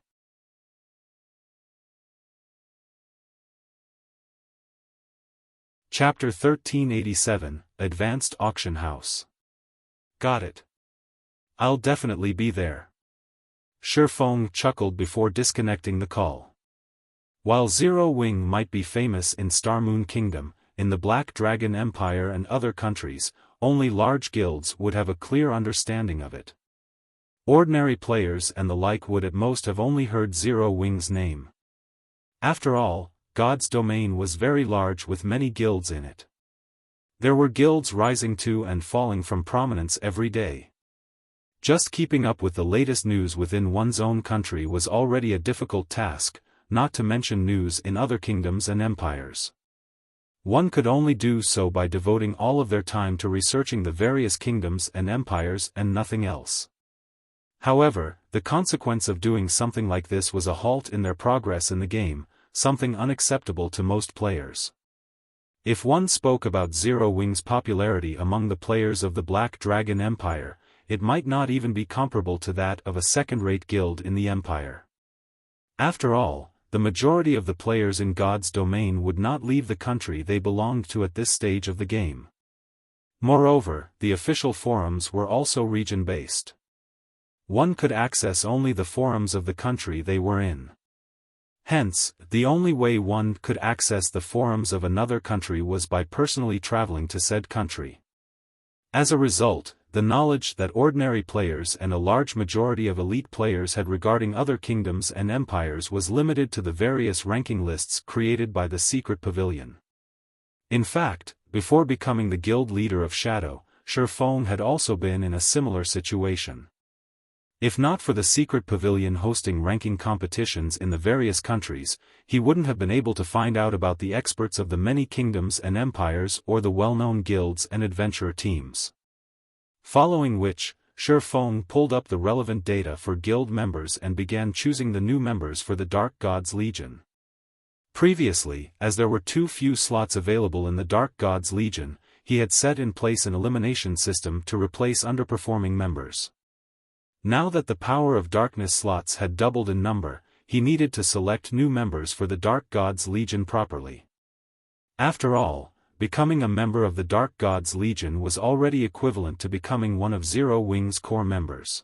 Chapter 1387, Advanced Auction House. Got it. I'll definitely be there. Xiaofan chuckled before disconnecting the call. While Zero Wing might be famous in Star Moon Kingdom, in the Black Dragon Empire and other countries, only large guilds would have a clear understanding of it. Ordinary players and the like would at most have only heard Zero Wing's name. After all, God's domain was very large with many guilds in it. There were guilds rising to and falling from prominence every day. Just keeping up with the latest news within one's own country was already a difficult task, not to mention news in other kingdoms and empires. One could only do so by devoting all of their time to researching the various kingdoms and empires and nothing else. However, the consequence of doing something like this was a halt in their progress in the game, something unacceptable to most players. If one spoke about Zero Wing's popularity among the players of the Black Dragon Empire, it might not even be comparable to that of a second-rate guild in the empire. After all, the majority of the players in God's domain would not leave the country they belonged to at this stage of the game. Moreover, the official forums were also region-based. One could access only the forums of the country they were in. Hence, the only way one could access the forums of another country was by personally traveling to said country. As a result, the knowledge that ordinary players and a large majority of elite players had regarding other kingdoms and empires was limited to the various ranking lists created by the secret pavilion. In fact, before becoming the guild leader of Shadow, Xiaofan had also been in a similar situation. If not for the secret pavilion hosting ranking competitions in the various countries, he wouldn't have been able to find out about the experts of the many kingdoms and empires or the well-known guilds and adventurer teams. Following which, Xiaofan pulled up the relevant data for guild members and began choosing the new members for the Dark Gods Legion. Previously, as there were too few slots available in the Dark Gods Legion, he had set in place an elimination system to replace underperforming members. Now that the Power of Darkness slots had doubled in number, he needed to select new members for the Dark Gods Legion properly. After all, becoming a member of the Dark Gods Legion was already equivalent to becoming one of Zero Wing's core members.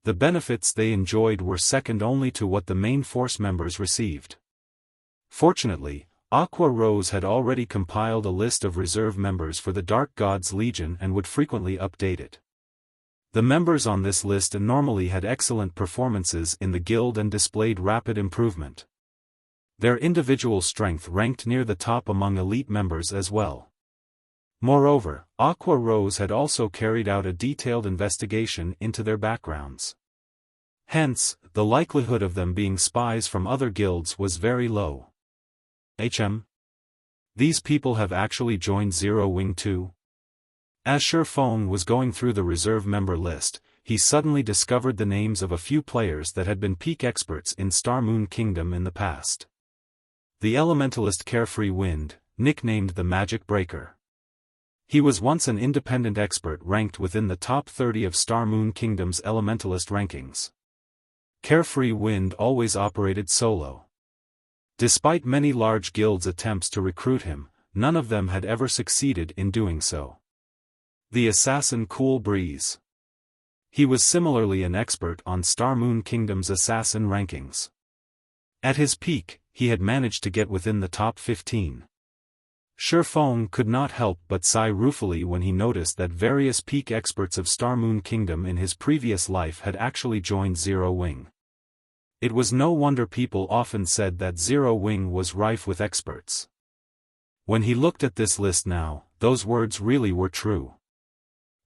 The benefits they enjoyed were second only to what the main force members received. Fortunately, Aqua Rose had already compiled a list of reserve members for the Dark Gods Legion and would frequently update it. The members on this list normally had excellent performances in the guild and displayed rapid improvement. Their individual strength ranked near the top among elite members as well. Moreover, Aqua Rose had also carried out a detailed investigation into their backgrounds. Hence, the likelihood of them being spies from other guilds was very low. These people have actually joined Zero Wing too? As Xiaofan was going through the reserve member list, he suddenly discovered the names of a few players that had been peak experts in Star Moon Kingdom in the past. The elementalist Carefree Wind, nicknamed the Magic Breaker. He was once an independent expert ranked within the top 30 of Star Moon Kingdom's elementalist rankings. Carefree Wind always operated solo. Despite many large guilds' attempts to recruit him, none of them had ever succeeded in doing so. The assassin Cool Breeze. He was similarly an expert on Star Moon Kingdom's assassin rankings. At his peak, he had managed to get within the top 15. Xiaofan could not help but sigh ruefully when he noticed that various peak experts of Star Moon Kingdom in his previous life had actually joined Zero Wing. It was no wonder people often said that Zero Wing was rife with experts. When he looked at this list now, those words really were true.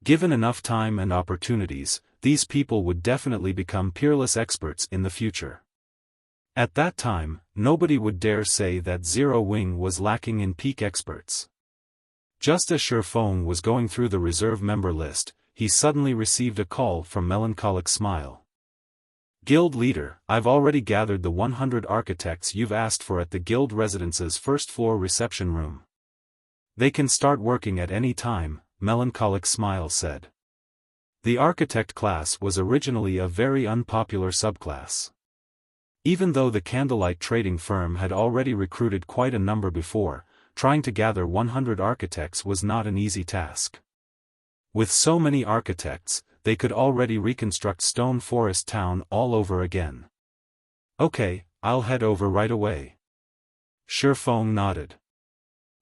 Given enough time and opportunities, these people would definitely become peerless experts in the future. At that time, nobody would dare say that Zero Wing was lacking in peak experts. Just as Xiaofan was going through the reserve member list, he suddenly received a call from Melancholic Smile. Guild Leader, I've already gathered the 100 architects you've asked for at the guild residence's first-floor reception room. They can start working at any time, Melancholic Smile said. The architect class was originally a very unpopular subclass. Even though the Candlelight trading firm had already recruited quite a number before, trying to gather 100 architects was not an easy task. With so many architects, they could already reconstruct Stone Forest Town all over again. Okay, I'll head over right away. Xiaofan nodded.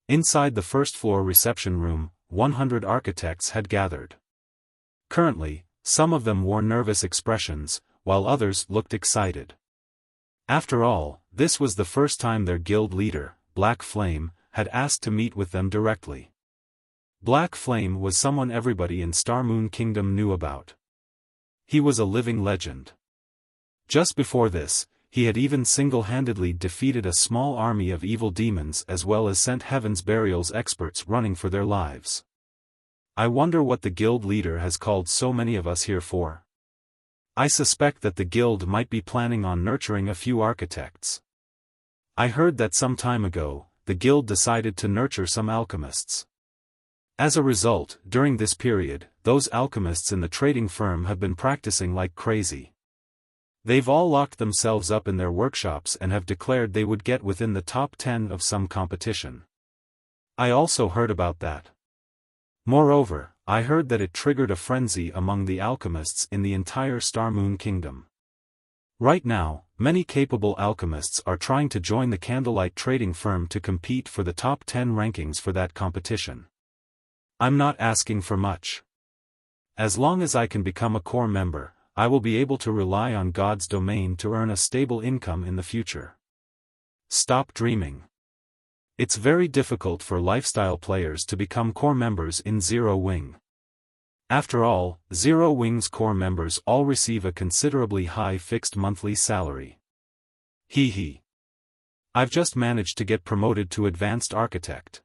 Inside the first-floor reception room, 100 architects had gathered. Currently, some of them wore nervous expressions, while others looked excited. After all, this was the first time their guild leader, Black Flame, had asked to meet with them directly. Black Flame was someone everybody in Star Moon Kingdom knew about. He was a living legend. Just before this, he had even single-handedly defeated a small army of evil demons as well as sent Heaven's Burial's experts running for their lives. I wonder what the guild leader has called so many of us here for. I suspect that the guild might be planning on nurturing a few architects. I heard that some time ago, the guild decided to nurture some alchemists. As a result, during this period, those alchemists in the trading firm have been practicing like crazy. They've all locked themselves up in their workshops and have declared they would get within the top 10 of some competition. I also heard about that. Moreover, I heard that it triggered a frenzy among the alchemists in the entire Star Moon Kingdom. Right now, many capable alchemists are trying to join the Candlelight trading firm to compete for the top 10 rankings for that competition. I'm not asking for much. As long as I can become a core member, I will be able to rely on God's domain to earn a stable income in the future. Stop dreaming. It's very difficult for lifestyle players to become core members in Zero Wing. After all, Zero Wing's core members all receive a considerably high fixed monthly salary. I've just managed to get promoted to Advanced Architect.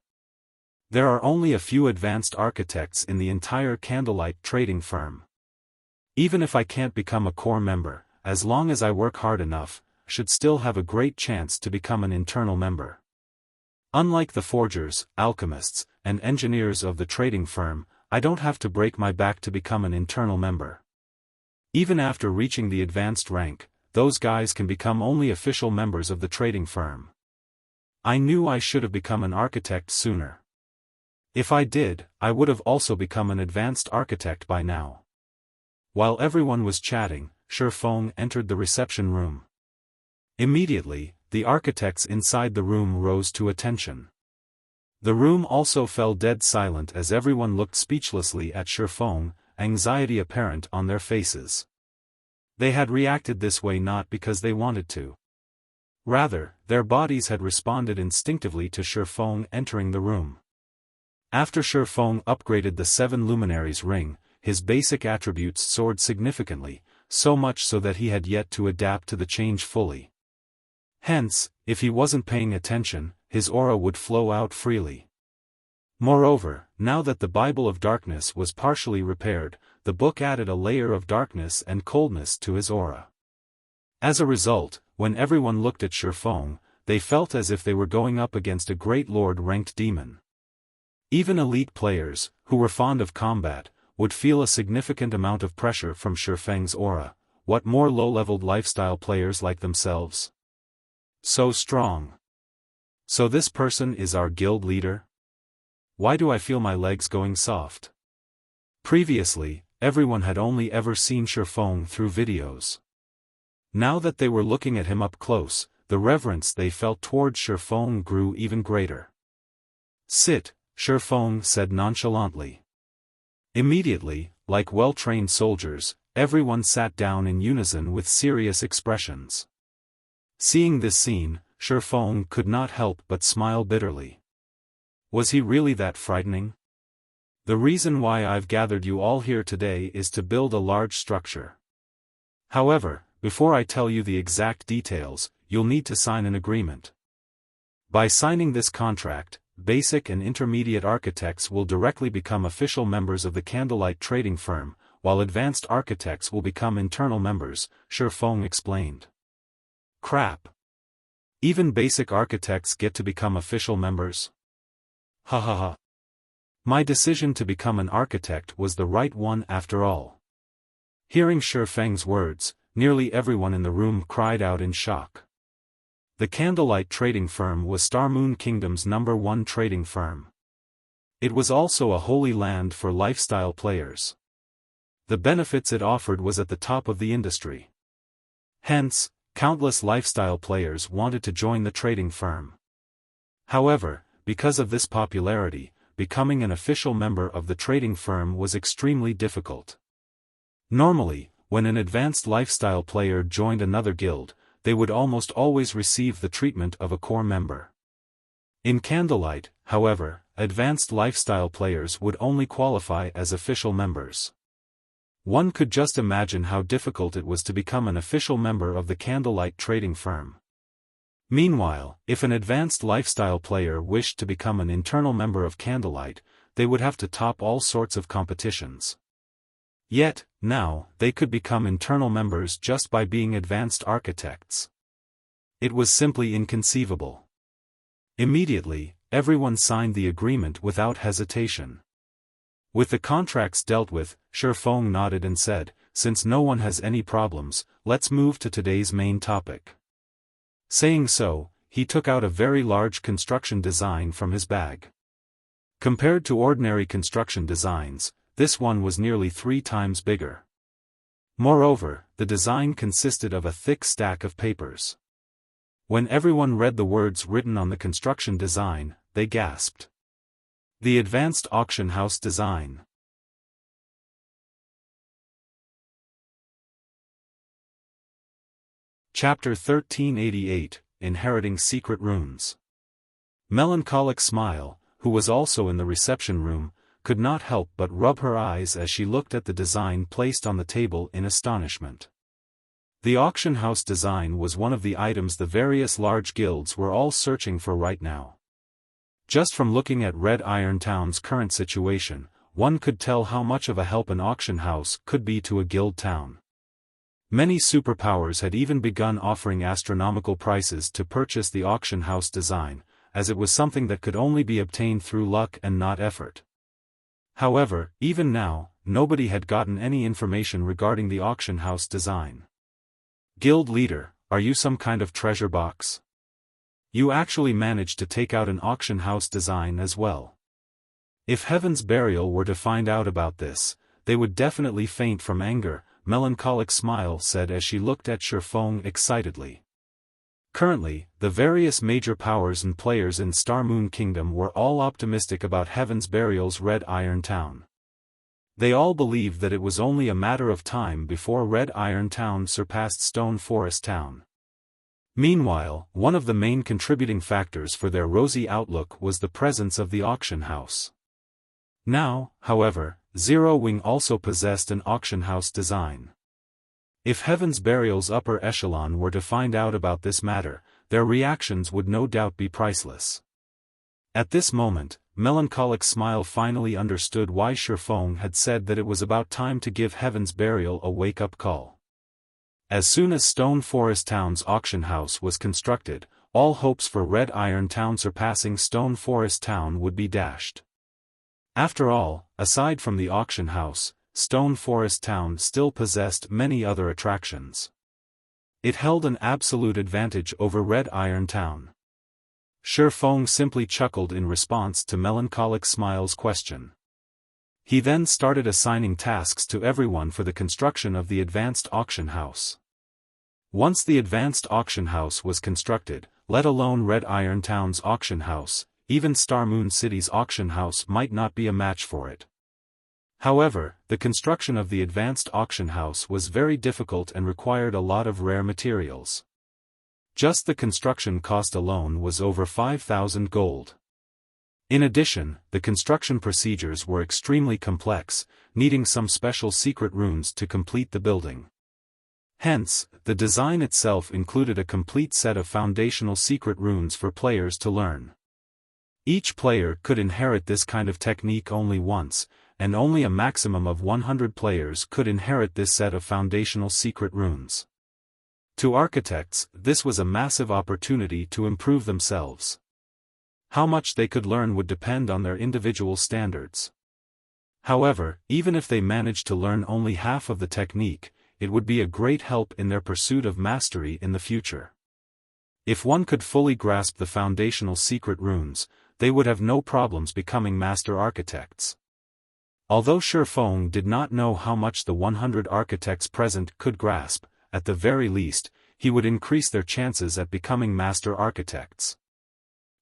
There are only a few Advanced Architects in the entire Candlelight trading firm. Even if I can't become a core member, as long as I work hard enough, I should still have a great chance to become an internal member. Unlike the forgers, alchemists, and engineers of the trading firm, I don't have to break my back to become an internal member. Even after reaching the advanced rank, those guys can become only official members of the trading firm. I knew I should have become an architect sooner. If I did, I would have also become an advanced architect by now. While everyone was chatting, Xiaofan entered the reception room. Immediately, the architects inside the room rose to attention. The room also fell dead silent as everyone looked speechlessly at Xiaofan, anxiety apparent on their faces. They had reacted this way not because they wanted to. Rather, their bodies had responded instinctively to Xiaofan entering the room. After Xiaofan upgraded the 7 Luminaries ring, his basic attributes soared significantly, so much so that he had yet to adapt to the change fully. Hence, if he wasn't paying attention, his aura would flow out freely. Moreover, now that the Bible of Darkness was partially repaired, the book added a layer of darkness and coldness to his aura. As a result, when everyone looked at Xiaofan, they felt as if they were going up against a great lord-ranked demon. Even elite players, who were fond of combat, would feel a significant amount of pressure from Xiaofan's aura. What more low-leveled lifestyle players like themselves? So strong. So this person is our guild leader? Why do I feel my legs going soft? Previously, everyone had only ever seen Xiaofan through videos. Now that they were looking at him up close, the reverence they felt toward Xiaofan grew even greater. Sit, Xiaofan said nonchalantly. Immediately, like well-trained soldiers, everyone sat down in unison with serious expressions. Seeing this scene, Xiaofan could not help but smile bitterly. Was he really that frightening? The reason why I've gathered you all here today is to build a large structure. However, before I tell you the exact details, you'll need to sign an agreement. By signing this contract, basic and intermediate architects will directly become official members of the Candlelight trading firm, while advanced architects will become internal members, Xiaofan explained. Crap. Even basic architects get to become official members? Ha ha ha. My decision to become an architect was the right one after all. Hearing Xiaofan's words, nearly everyone in the room cried out in shock. The Candlelight trading firm was Star Moon Kingdom's #1 trading firm. It was also a holy land for lifestyle players. The benefits it offered was at the top of the industry. Hence, countless lifestyle players wanted to join the trading firm. However, because of this popularity, becoming an official member of the trading firm was extremely difficult. Normally, when an advanced lifestyle player joined another guild, they would almost always receive the treatment of a core member. In Candlelight, however, advanced lifestyle players would only qualify as official members. One could just imagine how difficult it was to become an official member of the Candlelight trading firm. Meanwhile, if an advanced lifestyle player wished to become an internal member of Candlelight, they would have to top all sorts of competitions. Yet, now, they could become internal members just by being advanced architects. It was simply inconceivable. Immediately, everyone signed the agreement without hesitation. With the contracts dealt with, Xiaofan nodded and said, "Since no one has any problems, let's move to today's main topic." Saying so, he took out a very large construction design from his bag. Compared to ordinary construction designs, this one was nearly 3 times bigger. Moreover, the design consisted of a thick stack of papers. When everyone read the words written on the construction design, they gasped. The Advanced Auction House Design. Chapter 1388, Inheriting Secret Runes. Melancholic Smile, who was also in the reception room, could not help but rub her eyes as she looked at the design placed on the table in astonishment. The auction house design was one of the items the various large guilds were all searching for right now. Just from looking at Red Iron Town's current situation, one could tell how much of a help an auction house could be to a guild town. Many superpowers had even begun offering astronomical prices to purchase the auction house design, as it was something that could only be obtained through luck and not effort. However, even now, nobody had gotten any information regarding the auction house design. Guild leader, are you some kind of treasure box? You actually managed to take out an auction house design as well. If Heaven's Burial were to find out about this, they would definitely faint from anger, melancholic smile said as she looked at Xiaofan excitedly. Currently, the various major powers and players in Star Moon Kingdom were all optimistic about Heaven's Burial's Red Iron Town. They all believed that it was only a matter of time before Red Iron Town surpassed Stone Forest Town. Meanwhile, one of the main contributing factors for their rosy outlook was the presence of the auction house. Now, however, Zero Wing also possessed an auction house design. If Heaven's Burial's upper echelon were to find out about this matter, their reactions would no doubt be priceless. At this moment, Melancholic Smile finally understood why Xiaofan had said that it was about time to give Heaven's Burial a wake-up call. As soon as Stone Forest Town's auction house was constructed, all hopes for Red Iron Town surpassing Stone Forest Town would be dashed. After all, aside from the auction house, Stone Forest Town still possessed many other attractions. It held an absolute advantage over Red Iron Town. Xiaofan simply chuckled in response to Melancholic Smile's question. He then started assigning tasks to everyone for the construction of the advanced auction house. Once the advanced auction house was constructed, let alone Red Iron Town's auction house, even Star Moon City's auction house might not be a match for it. However, the construction of the advanced auction house was very difficult and required a lot of rare materials. Just the construction cost alone was over 5,000 gold. In addition, the construction procedures were extremely complex, needing some special secret runes to complete the building. Hence, the design itself included a complete set of foundational secret runes for players to learn. Each player could inherit this kind of technique only once, and only a maximum of 100 players could inherit this set of foundational secret runes. To architects, this was a massive opportunity to improve themselves. How much they could learn would depend on their individual standards. However, even if they managed to learn only half of the technique, it would be a great help in their pursuit of mastery in the future. If one could fully grasp the foundational secret runes, they would have no problems becoming master architects. Although Xiaofan did not know how much the 100 architects present could grasp, at the very least, he would increase their chances at becoming master architects.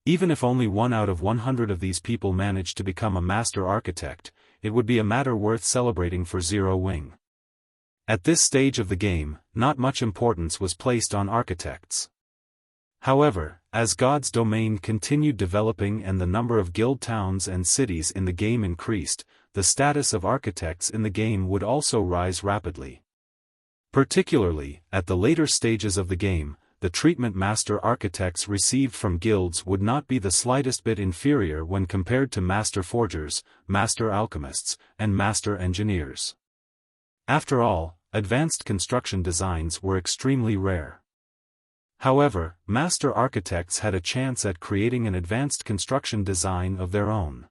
Even if only 1 out of 100 of these people managed to become a master architect, it would be a matter worth celebrating for Zero Wing. At this stage of the game, not much importance was placed on architects. However, as God's domain continued developing and the number of guild towns and cities in the game increased, the status of architects in the game would also rise rapidly. Particularly, at the later stages of the game, the treatment master architects received from guilds would not be the slightest bit inferior when compared to master forgers, master alchemists, and master engineers. After all, advanced construction designs were extremely rare. However, master architects had a chance at creating an advanced construction design of their own.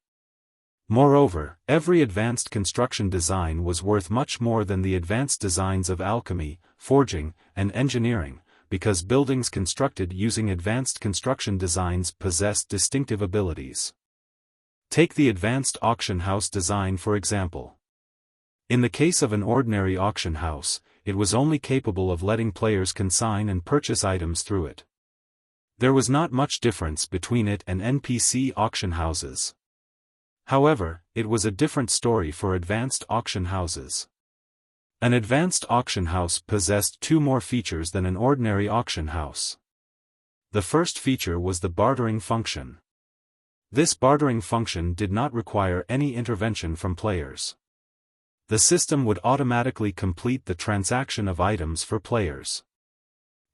Moreover, every advanced construction design was worth much more than the advanced designs of alchemy, forging, and engineering, because buildings constructed using advanced construction designs possessed distinctive abilities. Take the advanced auction house design for example. In the case of an ordinary auction house, it was only capable of letting players consign and purchase items through it. There was not much difference between it and NPC auction houses. However, it was a different story for advanced auction houses. An advanced auction house possessed 2 more features than an ordinary auction house. The first feature was the bartering function. This bartering function did not require any intervention from players. The system would automatically complete the transaction of items for players.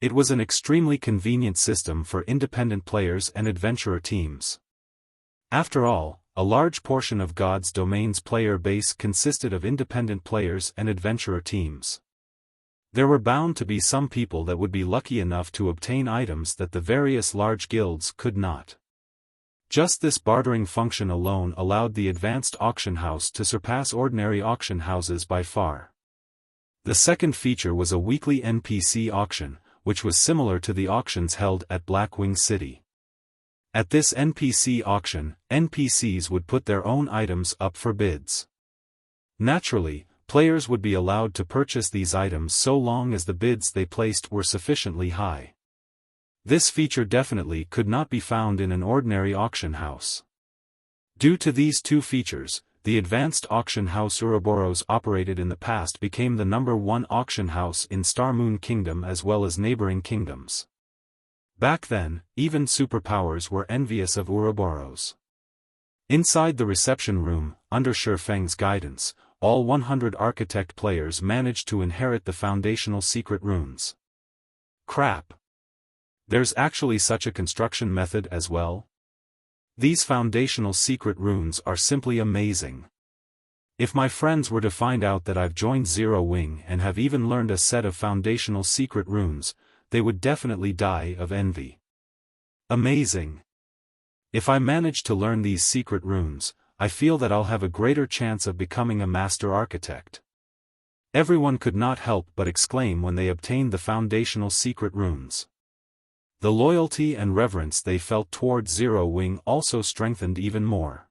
It was an extremely convenient system for independent players and adventurer teams. After all, a large portion of God's Domain's player base consisted of independent players and adventurer teams. There were bound to be some people that would be lucky enough to obtain items that the various large guilds could not. Just this bartering function alone allowed the advanced auction house to surpass ordinary auction houses by far. The second feature was a weekly NPC auction, which was similar to the auctions held at Blackwing City. At this NPC auction, NPCs would put their own items up for bids. Naturally, players would be allowed to purchase these items so long as the bids they placed were sufficiently high. This feature definitely could not be found in an ordinary auction house. Due to these two features, the advanced auction house Ouroboros operated in the past became the #1 auction house in Star Moon Kingdom as well as neighboring kingdoms. Back then, even superpowers were envious of Ouroboros. Inside the reception room, under Xiaofang's guidance, all 100 architect players managed to inherit the foundational secret runes. Crap! There's actually such a construction method as well? These foundational secret runes are simply amazing. If my friends were to find out that I've joined Zero Wing and have even learned a set of foundational secret runes, they would definitely die of envy. Amazing! If I manage to learn these secret runes, I feel that I'll have a greater chance of becoming a master architect. Everyone could not help but exclaim when they obtained the foundational secret runes. The loyalty and reverence they felt towards Zero Wing also strengthened even more.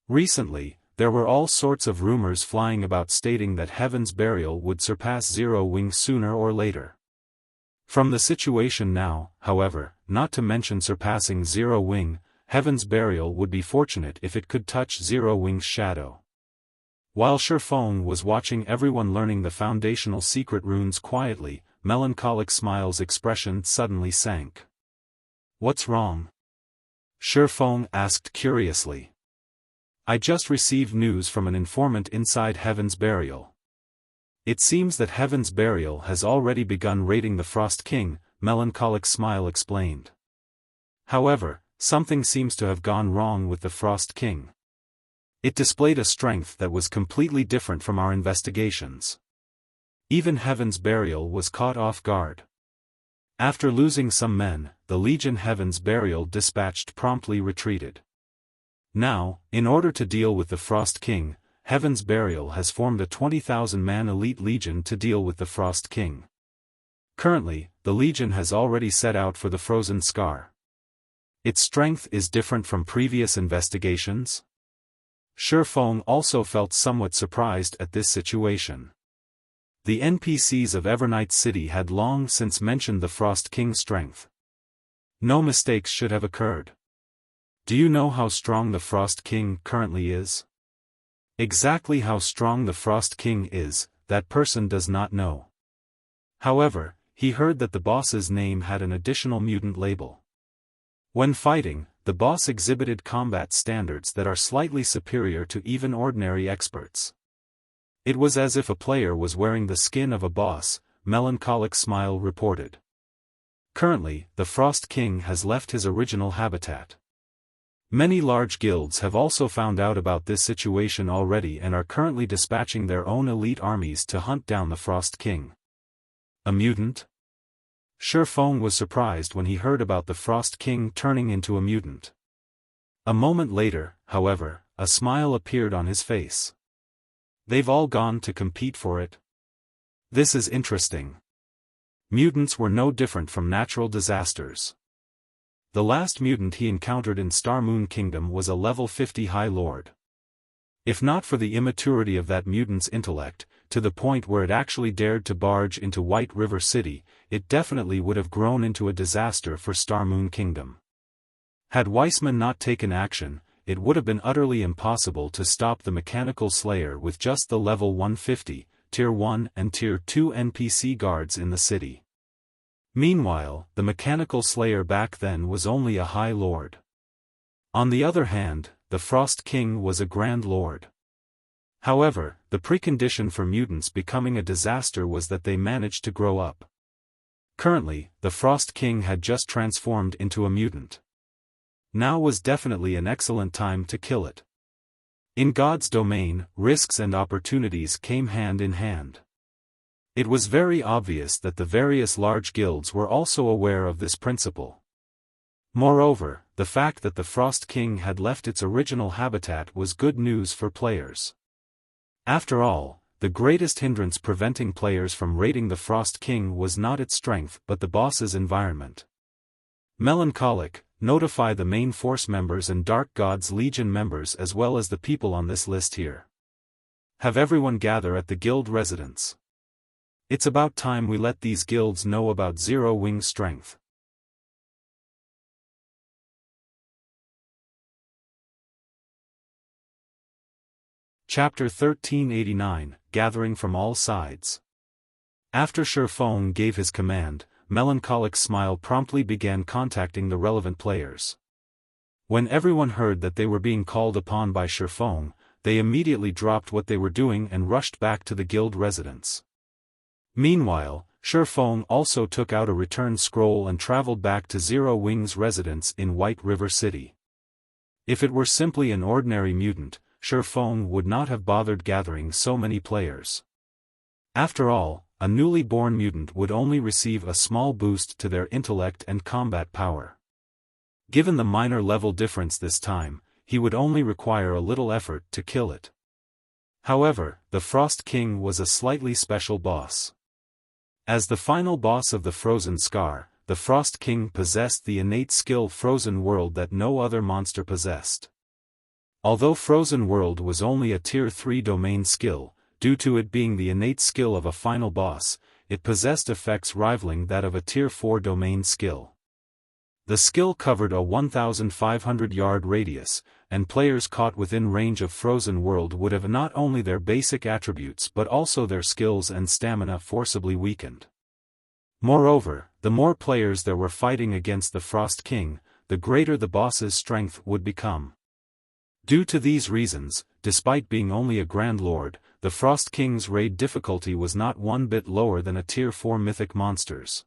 Recently, there were all sorts of rumors flying about stating that Heaven's Burial would surpass Zero Wing sooner or later. From the situation now, however, not to mention surpassing Zero Wing, Heaven's Burial would be fortunate if it could touch Zero Wing's shadow. While Xiaofan was watching everyone learning the foundational secret runes quietly, Melancholic Smile's expression suddenly sank. "What's wrong?" Xiaofan asked curiously. "I just received news from an informant inside Heaven's Burial. It seems that Heaven's Burial has already begun raiding the Frost King," Melancholic Smile explained. "However, something seems to have gone wrong with the Frost King. It displayed a strength that was completely different from our investigations. Even Heaven's Burial was caught off guard. After losing some men, the Legion Heaven's Burial dispatched promptly retreated. Now, in order to deal with the Frost King, Heaven's Burial has formed a 20,000-man elite legion to deal with the Frost King. Currently, the legion has already set out for the Frozen Scar. Its strength is different from previous investigations?" Xiaofan also felt somewhat surprised at this situation. The NPCs of Evernight City had long since mentioned the Frost King's strength. No mistakes should have occurred. "Do you know how strong the Frost King currently is?" Exactly how strong the Frost King is, that person does not know. However, he heard that the boss's name had an additional mutant label. When fighting, the boss exhibited combat standards that are slightly superior to even ordinary experts. It was as if a player was wearing the skin of a boss, Melancholic Smile reported. Currently, the Frost King has left his original habitat. Many large guilds have also found out about this situation already and are currently dispatching their own elite armies to hunt down the Frost King. A mutant? Xiaofan was surprised when he heard about the Frost King turning into a mutant. A moment later, however, a smile appeared on his face. "They've all gone to compete for it? This is interesting. Mutants were no different from natural disasters. The last mutant he encountered in Star Moon Kingdom was a level 50 High Lord. If not for the immaturity of that mutant's intellect, to the point where it actually dared to barge into White River City, it definitely would have grown into a disaster for Star Moon Kingdom. Had Weissman not taken action, it would have been utterly impossible to stop the Mechanical Slayer with just the level 150, Tier 1 and Tier 2 NPC guards in the city. Meanwhile, the Mechanical Slayer back then was only a High Lord. On the other hand, the Frost King was a Grand Lord. However, the precondition for mutants becoming a disaster was that they managed to grow up. Currently, the Frost King had just transformed into a mutant. Now was definitely an excellent time to kill it. In God's domain, risks and opportunities came hand in hand. It was very obvious that the various large guilds were also aware of this principle. Moreover, the fact that the Frost King had left its original habitat was good news for players. After all, the greatest hindrance preventing players from raiding the Frost King was not its strength but the boss's environment. Melancholic, notify the main force members and Dark God's Legion members as well as the people on this list here. Have everyone gather at the guild residence. It's about time we let these guilds know about Zero Wing's strength. Chapter 1389, Gathering from All Sides. After Xiaofan gave his command, Melancholic's smile promptly began contacting the relevant players. When everyone heard that they were being called upon by Xiaofan, they immediately dropped what they were doing and rushed back to the guild residence. Meanwhile, Xiaofan also took out a return scroll and traveled back to Zero Wing's residence in White River City. If it were simply an ordinary mutant, Xiaofan would not have bothered gathering so many players. After all, a newly born mutant would only receive a small boost to their intellect and combat power. Given the minor level difference this time, he would only require a little effort to kill it. However, the Frost King was a slightly special boss. As the final boss of the Frozen Scar, the Frost King possessed the innate skill Frozen World that no other monster possessed. Although Frozen World was only a Tier 3 domain skill, due to it being the innate skill of a final boss, it possessed effects rivaling that of a Tier 4 domain skill. The skill covered a 1,500-yard radius, and players caught within range of Frozen World would have not only their basic attributes but also their skills and stamina forcibly weakened. Moreover, the more players there were fighting against the Frost King, the greater the boss's strength would become. Due to these reasons, despite being only a Grand Lord, the Frost King's raid difficulty was not one bit lower than a Tier 4 mythic monsters.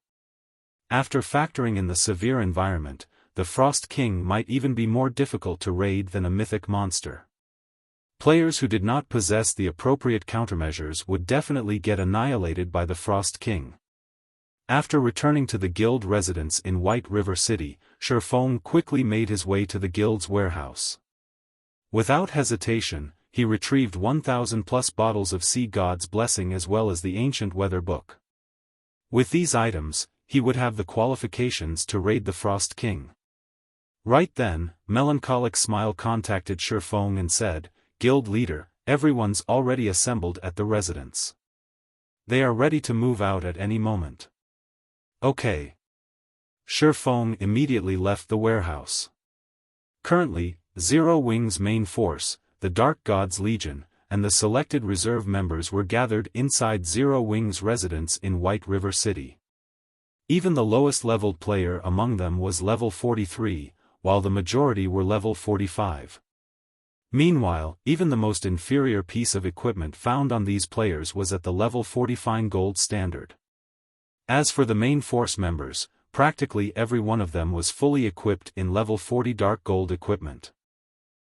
After factoring in the severe environment, the Frost King might even be more difficult to raid than a mythic monster. Players who did not possess the appropriate countermeasures would definitely get annihilated by the Frost King. After returning to the guild residence in White River City, Xiaofan quickly made his way to the guild's warehouse. Without hesitation, he retrieved 1,000+ bottles of Sea God's Blessing as well as the ancient weather book. With these items, he would have the qualifications to raid the Frost King. Right then, Melancholic Smile contacted Xiaofan and said, "Guild leader, everyone's already assembled at the residence. They are ready to move out at any moment." Okay. Xiaofan immediately left the warehouse. Currently, Zero Wing's main force, the Dark Gods Legion, and the selected reserve members were gathered inside Zero Wing's residence in White River City. Even the lowest-leveled player among them was level 43, while the majority were level 45. Meanwhile, even the most inferior piece of equipment found on these players was at the level 40 fine gold standard. As for the main force members, practically every one of them was fully equipped in level 40 dark gold equipment.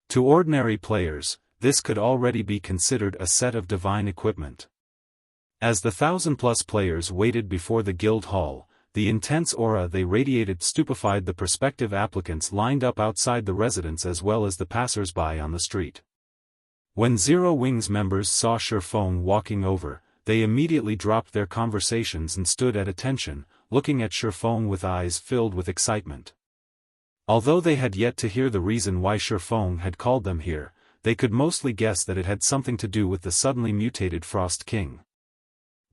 To ordinary players, this could already be considered a set of divine equipment. As the 1,000+ players waited before the guild hall, the intense aura they radiated stupefied the prospective applicants lined up outside the residence as well as the passers-by on the street. When Zero Wing's members saw Xiaofan walking over, they immediately dropped their conversations and stood at attention, looking at Xiaofan with eyes filled with excitement. Although they had yet to hear the reason why Xiaofan had called them here, they could mostly guess that it had something to do with the suddenly mutated Frost King.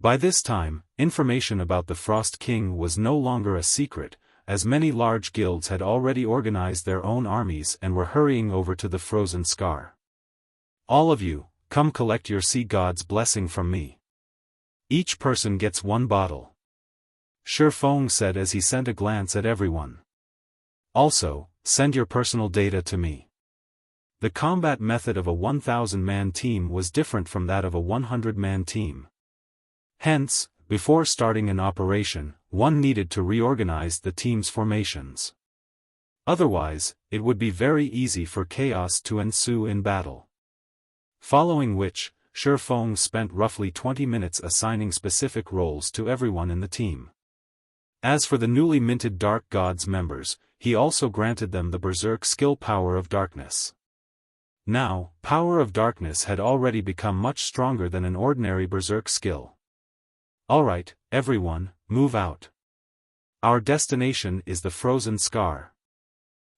By this time, information about the Frost King was no longer a secret, as many large guilds had already organized their own armies and were hurrying over to the Frozen Scar. "All of you, come collect your Sea God's Blessing from me. Each person gets 1 bottle." Xiaofan said as he sent a glance at everyone. "Also, send your personal data to me." The combat method of a 1,000-man team was different from that of a 100-man team. Hence, before starting an operation, one needed to reorganize the team's formations. Otherwise, it would be very easy for chaos to ensue in battle. Following which, Xiaofan spent roughly 20 minutes assigning specific roles to everyone in the team. As for the newly minted Dark Gods members, he also granted them the Berserk skill Power of Darkness. Now, Power of Darkness had already become much stronger than an ordinary Berserk skill. "Alright, everyone, move out. Our destination is the Frozen Scar,"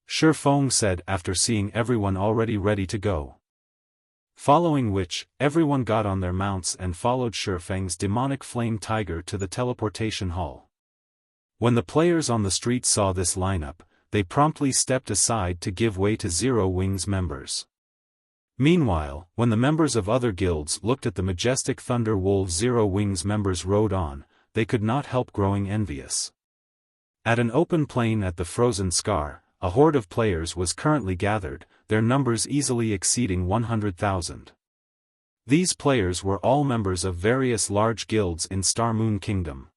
Xiaofan said after seeing everyone already ready to go. Following which, everyone got on their mounts and followed Xiaofan's demonic flame tiger to the teleportation hall. When the players on the street saw this lineup, they promptly stepped aside to give way to Zero Wings members. Meanwhile, when the members of other guilds looked at the majestic Thunder Wolves Zero Wings members rode on, they could not help growing envious. At an open plain at the Frozen Scar, a horde of players was currently gathered, their numbers easily exceeding 100,000. These players were all members of various large guilds in Star Moon Kingdom.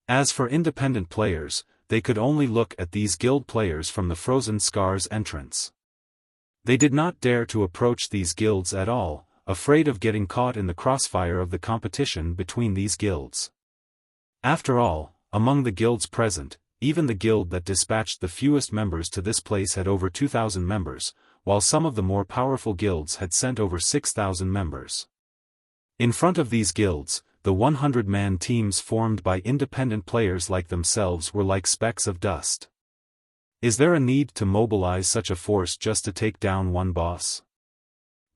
As for independent players, they could only look at these guild players from the Frozen Scar's entrance. They did not dare to approach these guilds at all, afraid of getting caught in the crossfire of the competition between these guilds. After all, among the guilds present, even the guild that dispatched the fewest members to this place had over 2,000 members, while some of the more powerful guilds had sent over 6,000 members. In front of these guilds, the 100-man teams formed by independent players like themselves were like specks of dust. Is there a need to mobilize such a force just to take down one boss?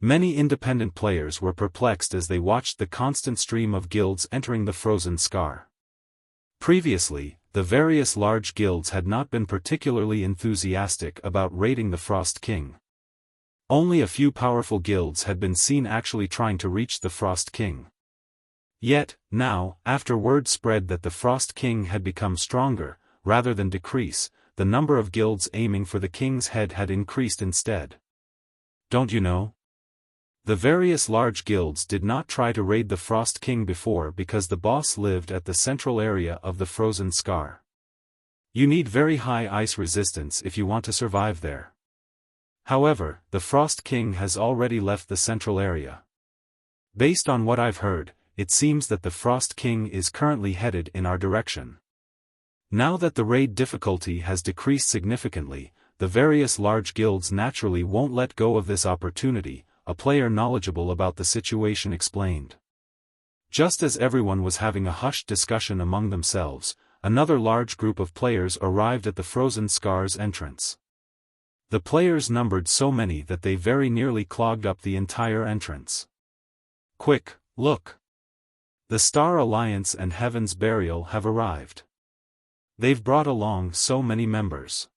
Many independent players were perplexed as they watched the constant stream of guilds entering the Frozen Scar. Previously, the various large guilds had not been particularly enthusiastic about raiding the Frost King. Only a few powerful guilds had been seen actually trying to reach the Frost King. Yet, now, after word spread that the Frost King had become stronger, rather than decrease, the number of guilds aiming for the king's head had increased instead. Don't you know? The various large guilds did not try to raid the Frost King before because the boss lived at the central area of the Frozen Scar. You need very high ice resistance if you want to survive there. However, the Frost King has already left the central area. Based on what I've heard, it seems that the Frost King is currently headed in our direction. Now that the raid difficulty has decreased significantly, the various large guilds naturally won't let go of this opportunity, a player knowledgeable about the situation explained. Just as everyone was having a hushed discussion among themselves, another large group of players arrived at the Frozen Scar's entrance. The players numbered so many that they very nearly clogged up the entire entrance. Quick, look! The Star Alliance and Heaven's Burial have arrived. They've brought along so many members.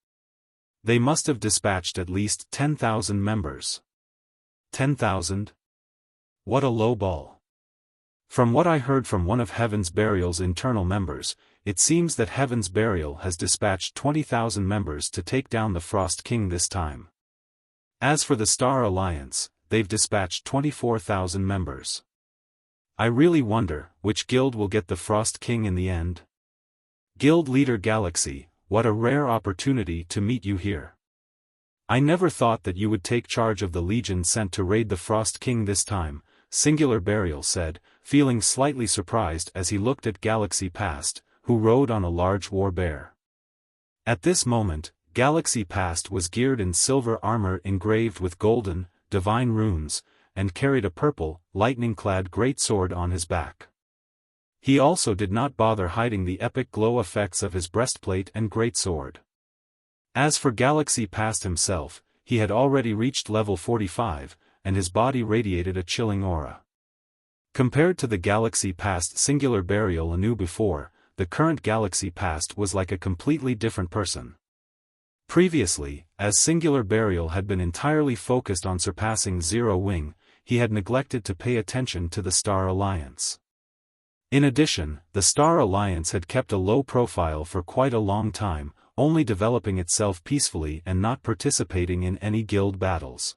They must have dispatched at least 10,000 members. 10,000? What a low ball. From what I heard from one of Heaven's Burial's internal members, it seems that Heaven's Burial has dispatched 20,000 members to take down the Frost King this time. As for the Star Alliance, they've dispatched 24,000 members. I really wonder, which guild will get the Frost King in the end? Guild Leader Galaxy, what a rare opportunity to meet you here. I never thought that you would take charge of the legion sent to raid the Frost King this time, Singular Burial said, feeling slightly surprised as he looked at Galaxy Past, who rode on a large war bear. At this moment, Galaxy Past was geared in silver armor engraved with golden, divine runes, and carried a purple, lightning-clad greatsword on his back. He also did not bother hiding the epic glow effects of his breastplate and greatsword. As for Galaxy Past himself, he had already reached level 45, and his body radiated a chilling aura. Compared to the Galaxy Past Singular Burial knew before, the current Galaxy Past was like a completely different person. Previously, as Singular Burial had been entirely focused on surpassing Zero Wing, he had neglected to pay attention to the Star Alliance. In addition, the Star Alliance had kept a low profile for quite a long time, only developing itself peacefully and not participating in any guild battles.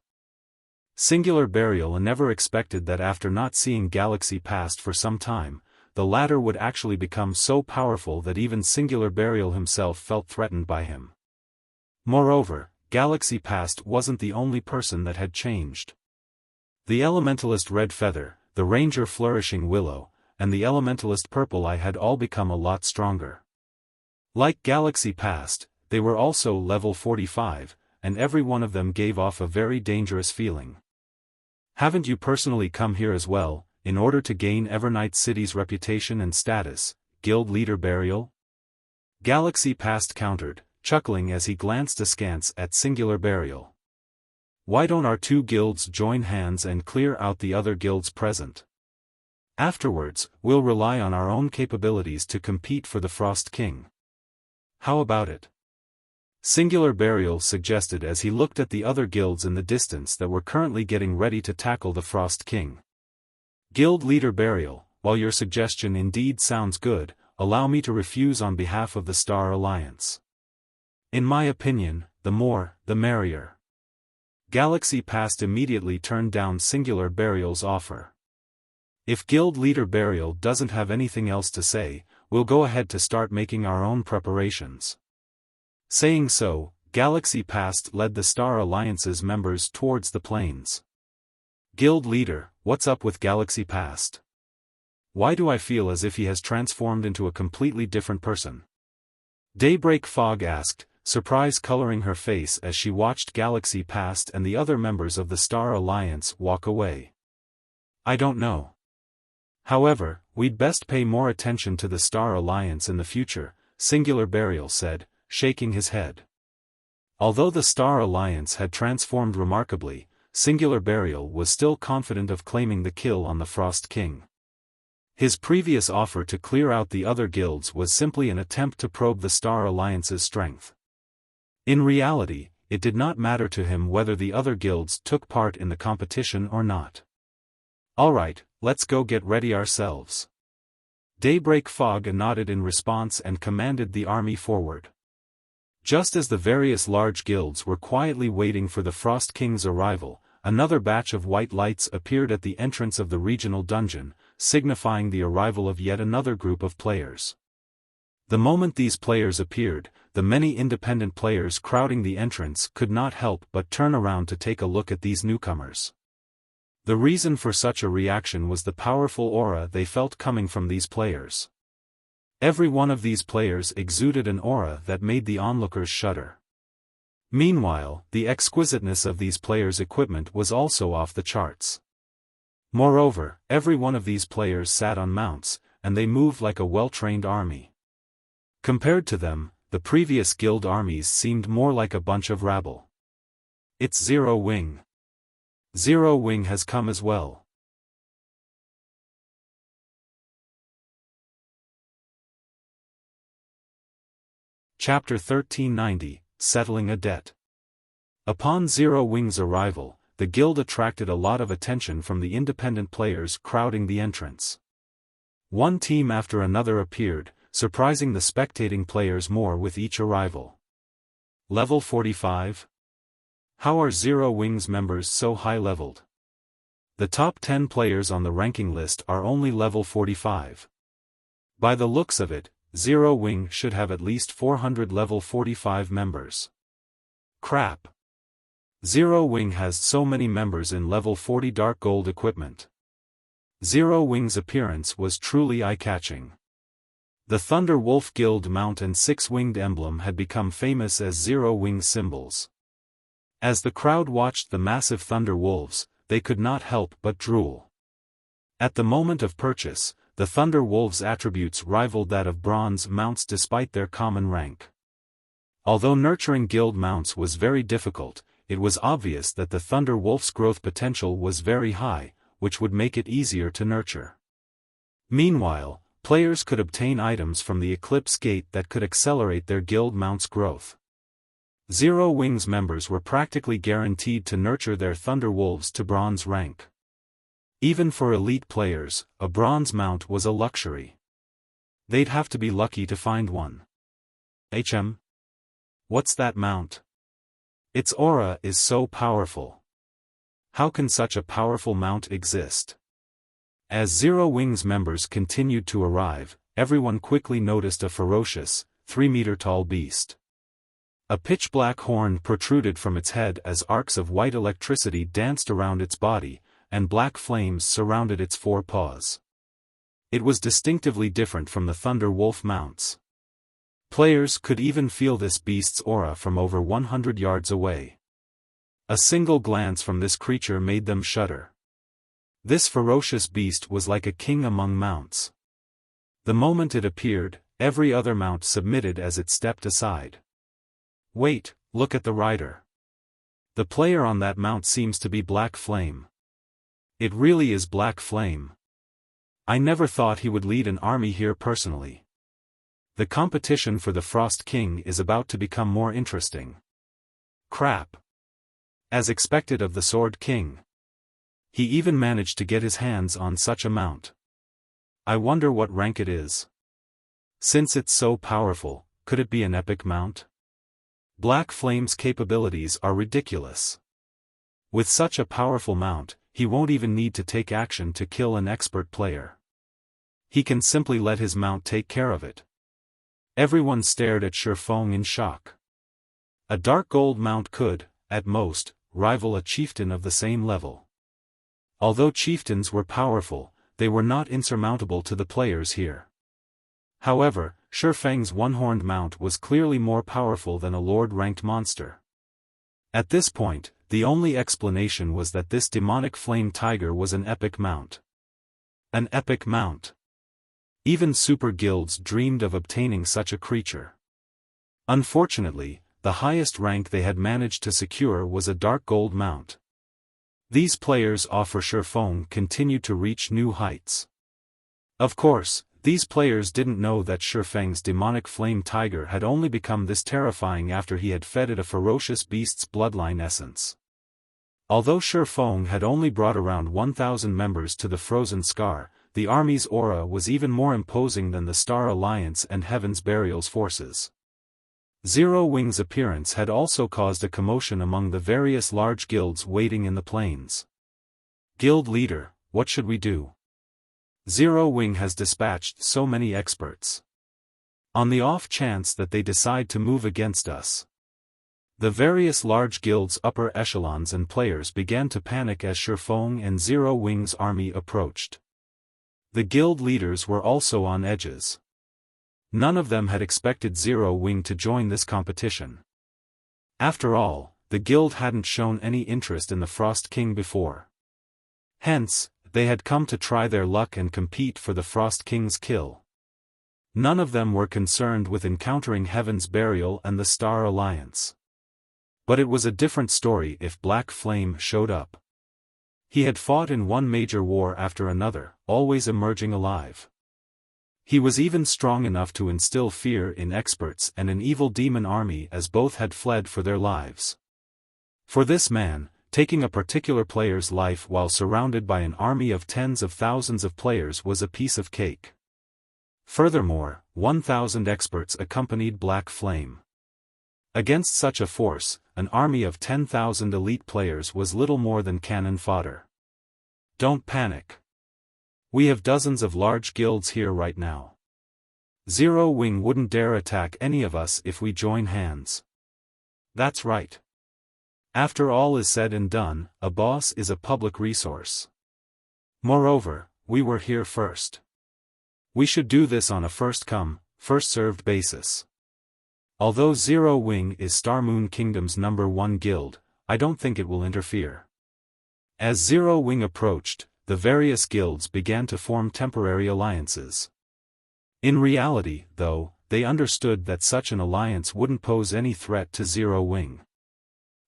Singular Burial never expected that after not seeing Galaxy Past for some time, the latter would actually become so powerful that even Singular Burial himself felt threatened by him. Moreover, Galaxy Past wasn't the only person that had changed. The Elementalist Red Feather, the Ranger Flourishing Willow, and the Elementalist Purple Eye had all become a lot stronger. Like Galaxy Past, they were also level 45, and every one of them gave off a very dangerous feeling. Haven't you personally come here as well, in order to gain Evernight City's reputation and status, Guild Leader Burial? Galaxy Past countered, chuckling as he glanced askance at Singular Burial. Why don't our two guilds join hands and clear out the other guilds present? Afterwards, we'll rely on our own capabilities to compete for the Frost King. How about it? Singular Burial suggested as he looked at the other guilds in the distance that were currently getting ready to tackle the Frost King. Guild Leader Burial, while your suggestion indeed sounds good, allow me to refuse on behalf of the Star Alliance. In my opinion, the more, the merrier. Galaxy Past immediately turned down Singular Burial's offer. If Guild Leader Burial doesn't have anything else to say, we'll go ahead to start making our own preparations. Saying so, Galaxy Past led the Star Alliance's members towards the plains. Guild Leader, what's up with Galaxy Past? Why do I feel as if he has transformed into a completely different person? Daybreak Fog asked, surprise coloring her face as she watched Galaxy Past and the other members of the Star Alliance walk away. I don't know. However, we'd best pay more attention to the Star Alliance in the future, Singular Burial said, shaking his head. Although the Star Alliance had transformed remarkably, Singular Burial was still confident of claiming the kill on the Frost King. His previous offer to clear out the other guilds was simply an attempt to probe the Star Alliance's strength. In reality, it did not matter to him whether the other guilds took part in the competition or not. Alright, let's go get ready ourselves. Daybreak Fog nodded in response and commanded the army forward. Just as the various large guilds were quietly waiting for the Frost King's arrival, another batch of white lights appeared at the entrance of the regional dungeon, signifying the arrival of yet another group of players. The moment these players appeared, the many independent players crowding the entrance could not help but turn around to take a look at these newcomers. The reason for such a reaction was the powerful aura they felt coming from these players. Every one of these players exuded an aura that made the onlookers shudder. Meanwhile, the exquisiteness of these players' equipment was also off the charts. Moreover, every one of these players sat on mounts, and they moved like a well-trained army. Compared to them, the previous guild armies seemed more like a bunch of rabble. It's Zero Wing. Zero Wing has come as well. Chapter 1390, Settling a Debt. Upon Zero Wing's arrival, the guild attracted a lot of attention from the independent players crowding the entrance. One team after another appeared, surprising the spectating players more with each arrival. Level 45? How are Zero Wing's members so high-leveled? The top 10 players on the ranking list are only level 45. By the looks of it, Zero Wing should have at least 400 level 45 members. Crap. Zero Wing has so many members in level 40 Dark Gold equipment. Zero Wing's appearance was truly eye-catching. The Thunder Wolf Guild mount and six-winged emblem had become famous as Zero Wing symbols. As the crowd watched the massive Thunder Wolves, they could not help but drool. At the moment of purchase, the Thunder Wolves' attributes rivaled that of bronze mounts despite their common rank. Although nurturing guild mounts was very difficult, it was obvious that the Thunder Wolf's growth potential was very high, which would make it easier to nurture. Meanwhile, players could obtain items from the Eclipse Gate that could accelerate their guild mount's growth. Zero Wing's members were practically guaranteed to nurture their Thunder Wolves to bronze rank. Even for elite players, a bronze mount was a luxury. They'd have to be lucky to find one. What's that mount? Its aura is so powerful. How can such a powerful mount exist? As Zero Wing's members continued to arrive, everyone quickly noticed a ferocious, 3-meter-tall beast. A pitch-black horn protruded from its head as arcs of white electricity danced around its body, and black flames surrounded its four paws. It was distinctively different from the Thunder Wolf mounts. Players could even feel this beast's aura from over 100 yards away. A single glance from this creature made them shudder. This ferocious beast was like a king among mounts. The moment it appeared, every other mount submitted as it stepped aside. Wait, look at the rider. The player on that mount seems to be Black Flame. It really is Black Flame. I never thought he would lead an army here personally. The competition for the Frost King is about to become more interesting. Crap. As expected of the Sword King. He even managed to get his hands on such a mount. I wonder what rank it is. Since it's so powerful, could it be an epic mount? Black Flame's capabilities are ridiculous. With such a powerful mount, he won't even need to take action to kill an expert player. He can simply let his mount take care of it. Everyone stared at Xiaofan in shock. A dark gold mount could, at most, rival a chieftain of the same level. Although chieftains were powerful, they were not insurmountable to the players here. However, Xiaofan's one-horned mount was clearly more powerful than a lord-ranked monster. At this point, the only explanation was that this demonic flame tiger was an epic mount. An epic mount. Even super guilds dreamed of obtaining such a creature. Unfortunately, the highest rank they had managed to secure was a dark gold mount. These players offer Xiaofan continued to reach new heights. Of course, these players didn't know that Xiaofan's demonic flame tiger had only become this terrifying after he had fed it a ferocious beast's bloodline essence. Although Xiaofan had only brought around 1,000 members to the Frozen Scar, the army's aura was even more imposing than the Star Alliance and Heaven's Burial's forces. Zero Wing's appearance had also caused a commotion among the various large guilds waiting in the plains. Guild leader, what should we do? Zero Wing has dispatched so many experts. On the off chance that they decide to move against us. The various large guilds' upper echelons and players began to panic as Xiaofan and Zero Wing's army approached. The guild leaders were also on edges. None of them had expected Zero Wing to join this competition. After all, the guild hadn't shown any interest in the Frost King before. Hence, they had come to try their luck and compete for the Frost King's kill. None of them were concerned with encountering Heaven's Burial and the Star Alliance. But it was a different story if Black Flame showed up. He had fought in one major war after another, always emerging alive. He was even strong enough to instill fear in experts and an evil demon army as both had fled for their lives. For this man, taking a particular player's life while surrounded by an army of tens of thousands of players was a piece of cake. Furthermore, 1,000 experts accompanied Black Flame. Against such a force, an army of 10,000 elite players was little more than cannon fodder. Don't panic. We have dozens of large guilds here right now. Zero Wing wouldn't dare attack any of us if we join hands. That's right. After all is said and done, a boss is a public resource. Moreover, we were here first. We should do this on a first-come, first-served basis. Although Zero Wing is Star Moon Kingdom's #1 guild, I don't think it will interfere. As Zero Wing approached, the various guilds began to form temporary alliances. In reality, though, they understood that such an alliance wouldn't pose any threat to Zero Wing.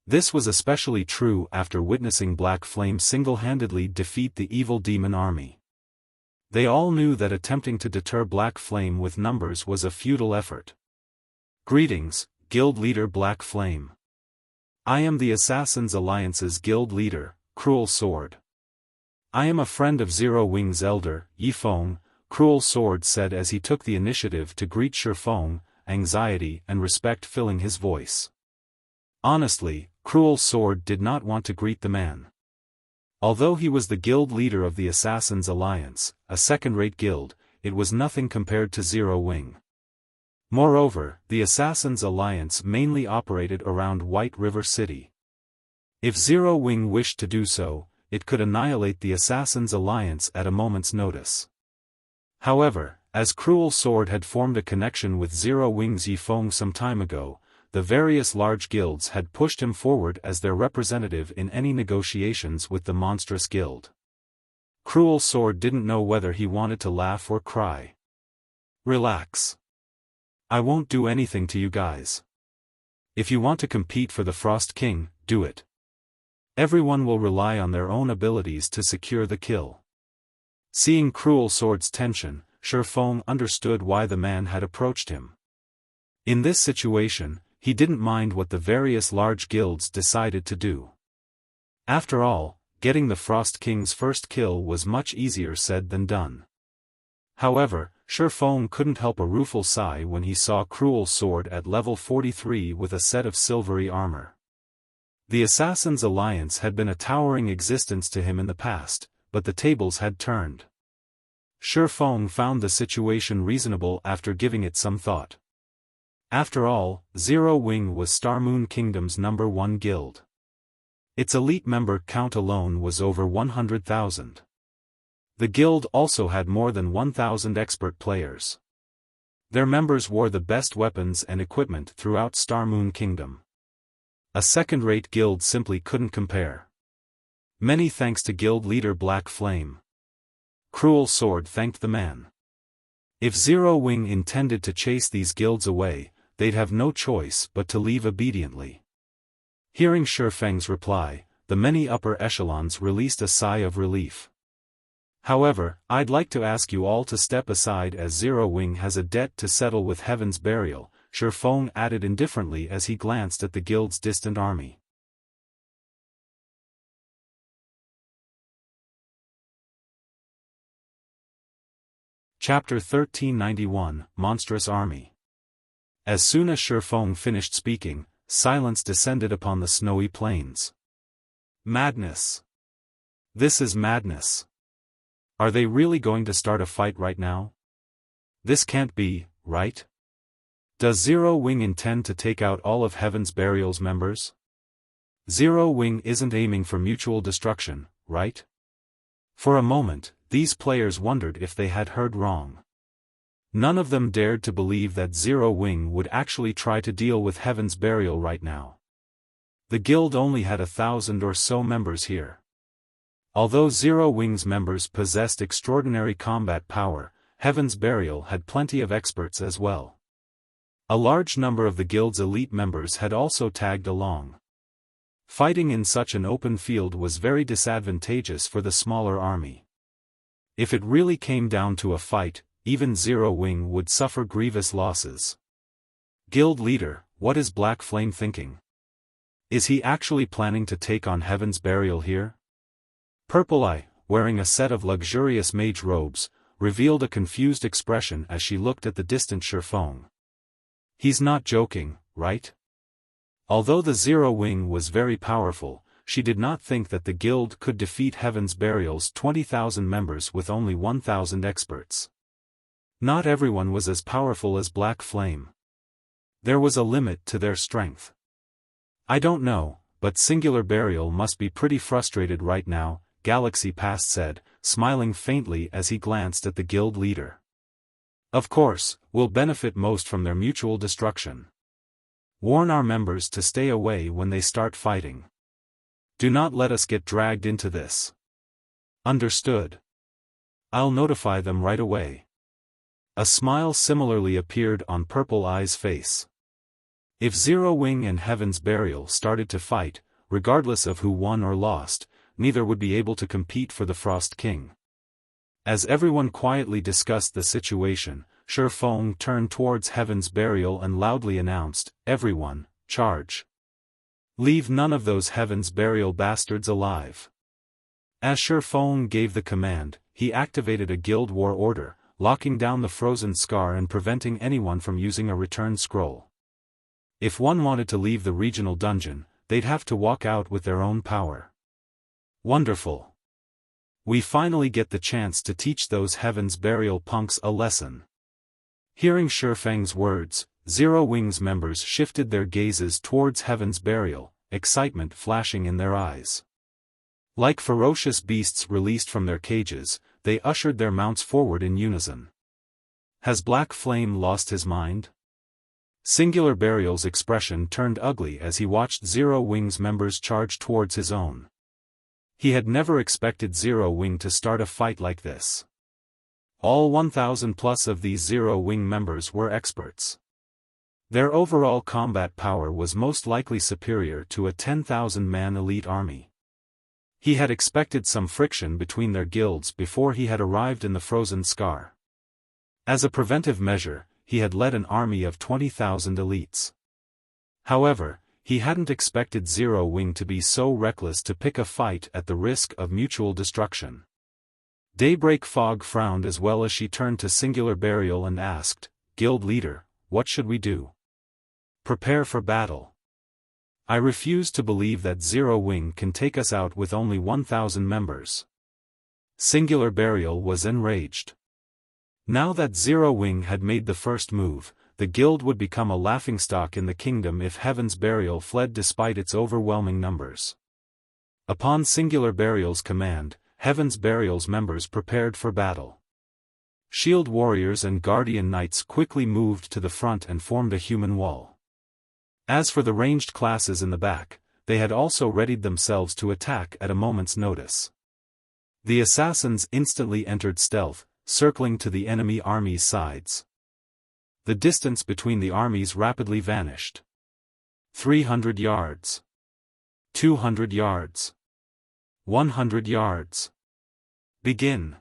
This was especially true after witnessing Black Flame single-handedly defeat the evil demon army. They all knew that attempting to deter Black Flame with numbers was a futile effort. Greetings, Guild Leader Black Flame. I am the Assassins Alliance's Guild Leader, Cruel Sword. I am a friend of Zero Wing's elder, Yifeng, Cruel Sword said as he took the initiative to greet Xiaofan, anxiety and respect filling his voice. Honestly, Cruel Sword did not want to greet the man. Although he was the guild leader of the Assassins Alliance, a second-rate guild, it was nothing compared to Zero Wing. Moreover, the Assassins Alliance mainly operated around White River City. If Zero Wing wished to do so, it could annihilate the Assassins Alliance at a moment's notice. However, as Cruel Sword had formed a connection with Zero Wing's Yifeng some time ago, the various large guilds had pushed him forward as their representative in any negotiations with the Monstrous Guild. Cruel Sword didn't know whether he wanted to laugh or cry. Relax. I won't do anything to you guys. If you want to compete for the Frost King, do it. Everyone will rely on their own abilities to secure the kill. Seeing Cruel Sword's tension, Xiaofan understood why the man had approached him. In this situation, he didn't mind what the various large guilds decided to do. After all, getting the Frost King's first kill was much easier said than done. However, Xiaofan couldn't help a rueful sigh when he saw Cruel Sword at level 43 with a set of silvery armor. The Assassin's Alliance had been a towering existence to him in the past, but the tables had turned. Xiaofan found the situation reasonable after giving it some thought. After all, Zero Wing was Star Moon Kingdom's #1 guild. Its elite member count alone was over 100,000. The guild also had more than 1,000 expert players. Their members wore the best weapons and equipment throughout Star Moon Kingdom. A second-rate guild simply couldn't compare. Many thanks to guild leader Black Flame. Cruel Sword thanked the man. If Zero Wing intended to chase these guilds away, they'd have no choice but to leave obediently. Hearing Xiaofang's reply, the many upper echelons released a sigh of relief. However, I'd like to ask you all to step aside as Zero Wing has a debt to settle with Heaven's Burial, Xiaofan added indifferently as he glanced at the guild's distant army. Chapter 1391, Monstrous Army. As soon as Xiaofan finished speaking, silence descended upon the snowy plains. Madness. This is madness. Are they really going to start a fight right now? This can't be, right? Does Zero Wing intend to take out all of Heaven's Burial's members? Zero Wing isn't aiming for mutual destruction, right? For a moment, these players wondered if they had heard wrong. None of them dared to believe that Zero Wing would actually try to deal with Heaven's Burial right now. The guild only had 1,000 or so members here. Although Zero Wing's members possessed extraordinary combat power, Heaven's Burial had plenty of experts as well. A large number of the guild's elite members had also tagged along. Fighting in such an open field was very disadvantageous for the smaller army. If it really came down to a fight, even Zero Wing would suffer grievous losses. Guild leader, what is Black Flame thinking? Is he actually planning to take on Heaven's Burial here? Purple Eye, wearing a set of luxurious mage robes, revealed a confused expression as she looked at the distant Xiaofan. He's not joking, right? Although the Zero Wing was very powerful, she did not think that the guild could defeat Heaven's Burial's 20,000 members with only 1,000 experts. Not everyone was as powerful as Black Flame. There was a limit to their strength. I don't know, but Singular Burial must be pretty frustrated right now, Galaxy Past said, smiling faintly as he glanced at the guild leader. Of course, we'll benefit most from their mutual destruction. Warn our members to stay away when they start fighting. Do not let us get dragged into this. Understood. I'll notify them right away. A smile similarly appeared on Purple Eye's face. If Zero Wing and Heaven's Burial started to fight, regardless of who won or lost, neither would be able to compete for the Frost King. As everyone quietly discussed the situation, Xiaofan turned towards Heaven's Burial and loudly announced, "Everyone, charge! Leave none of those Heaven's Burial bastards alive." As Xiaofan gave the command, he activated a guild war order, locking down the frozen scar and preventing anyone from using a return scroll. If one wanted to leave the regional dungeon, they'd have to walk out with their own power. Wonderful. We finally get the chance to teach those Heaven's Burial punks a lesson. Hearing Xiaofang's words, Zero Wing's members shifted their gazes towards Heaven's Burial, excitement flashing in their eyes. Like ferocious beasts released from their cages, they ushered their mounts forward in unison. Has Black Flame lost his mind? Singular Burial's expression turned ugly as he watched Zero Wing's members charge towards his own. He had never expected Zero Wing to start a fight like this. All 1,000 plus of these Zero Wing members were experts. Their overall combat power was most likely superior to a 10,000-man elite army. He had expected some friction between their guilds before he had arrived in the frozen scar. As a preventive measure, he had led an army of 20,000 elites. However, he hadn't expected Zero Wing to be so reckless to pick a fight at the risk of mutual destruction. Daybreak Fog frowned as well as she turned to Singular Burial and asked, "Guild leader, what should we do?" "Prepare for battle. I refuse to believe that Zero Wing can take us out with only 1,000 members." Singular Burial was enraged. Now that Zero Wing had made the first move, the guild would become a laughingstock in the kingdom if Heaven's Burial fled despite its overwhelming numbers. Upon Singular Burial's command, Heaven's Burial's members prepared for battle. Shield warriors and guardian knights quickly moved to the front and formed a human wall. As for the ranged classes in the back, they had also readied themselves to attack at a moment's notice. The assassins instantly entered stealth, circling to the enemy army's sides. The distance between the armies rapidly vanished. 300 yards. 200 yards. 100 yards. "Begin!"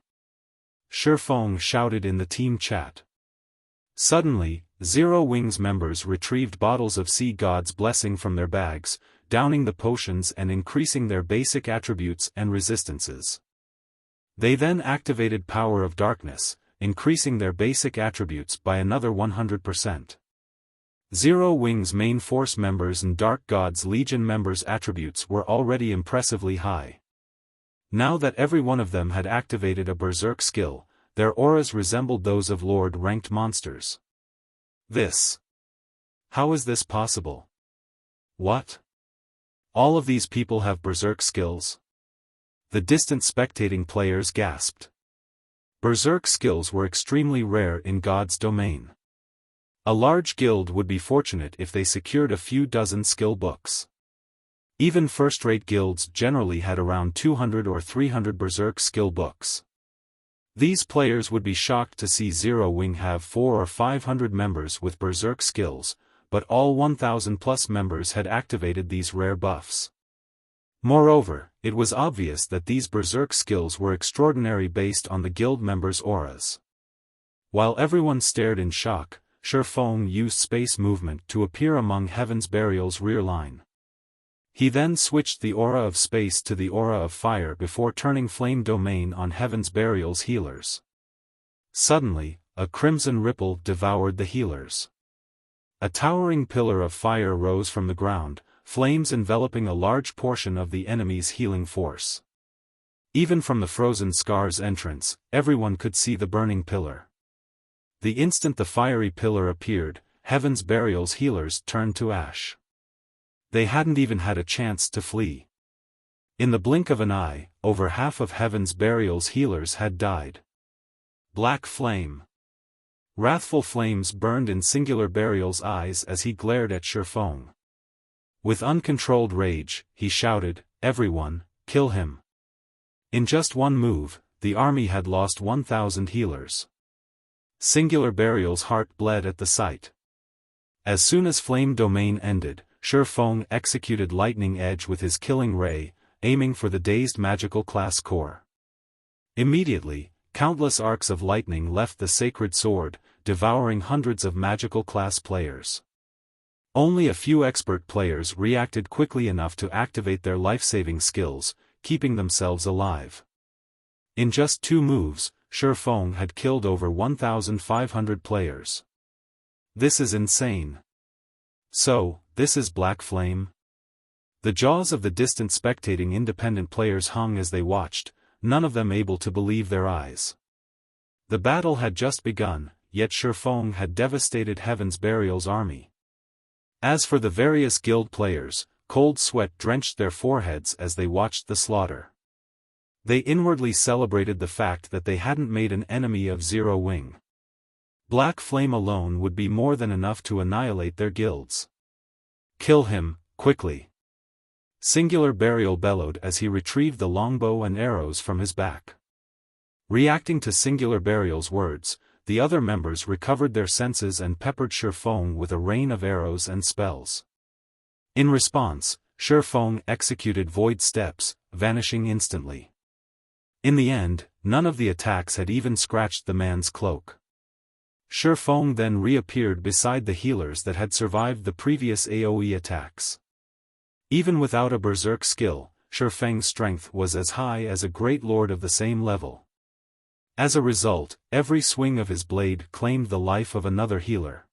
Xiaofan shouted in the team chat. Suddenly, Zero Wing's members retrieved bottles of Sea God's blessing from their bags, downing the potions and increasing their basic attributes and resistances. They then activated Power of Darkness, increasing their basic attributes by another 100%. Zero Wing's main force members and Dark God's Legion members' attributes were already impressively high. Now that every one of them had activated a Berserk skill, their auras resembled those of Lord-ranked monsters. How is this possible? What? All of these people have Berserk skills? The distant spectating players gasped. Berserk skills were extremely rare in God's domain. A large guild would be fortunate if they secured a few dozen skill books. Even first-rate guilds generally had around 200 or 300 Berserk skill books. These players would be shocked to see Zero Wing have 400 or 500 members with Berserk skills, but all 1,000+ members had activated these rare buffs. Moreover, it was obvious that these Berserk skills were extraordinary based on the guild members' auras. While everyone stared in shock, Xiaofan used space movement to appear among Heaven's Burial's rear line. He then switched the aura of space to the aura of fire before turning Flame Domain on Heaven's Burial's healers. Suddenly, a crimson ripple devoured the healers. A towering pillar of fire rose from the ground, flames enveloping a large portion of the enemy's healing force. Even from the frozen scar's entrance, everyone could see the burning pillar. The instant the fiery pillar appeared, Heaven's Burial's healers turned to ash. They hadn't even had a chance to flee. In the blink of an eye, over half of Heaven's Burial's healers had died. Black flame. Wrathful flames burned in Singular Burial's eyes as he glared at Xiaofan. With uncontrolled rage, he shouted, "Everyone, kill him." In just one move, the army had lost 1,000 healers. Singular Burial's heart bled at the sight. As soon as Flame Domain ended, Xiaofan executed Lightning Edge with his killing ray, aiming for the dazed magical class core. Immediately, countless arcs of lightning left the sacred sword, devouring hundreds of magical class players. Only a few expert players reacted quickly enough to activate their life-saving skills, keeping themselves alive. In just 2 moves, Xiaofan had killed over 1,500 players. This is insane. So, this is Black Flame? The jaws of the distant spectating independent players hung as they watched, none of them able to believe their eyes. The battle had just begun, yet Xiaofan had devastated Heaven's Burial's army. As for the various guild players, cold sweat drenched their foreheads as they watched the slaughter. They inwardly celebrated the fact that they hadn't made an enemy of Zero Wing. Black Flame alone would be more than enough to annihilate their guilds. "Kill him, quickly!" Singular Burial bellowed as he retrieved the longbow and arrows from his back. Reacting to Singular Burial's words, the other members recovered their senses and peppered Xiaofan with a rain of arrows and spells. In response, Xiaofan executed Void Steps, vanishing instantly. In the end, none of the attacks had even scratched the man's cloak. Xiaofan then reappeared beside the healers that had survived the previous AoE attacks. Even without a berserk skill, Xiaofan's strength was as high as a great lord of the same level. As a result, every swing of his blade claimed the life of another healer.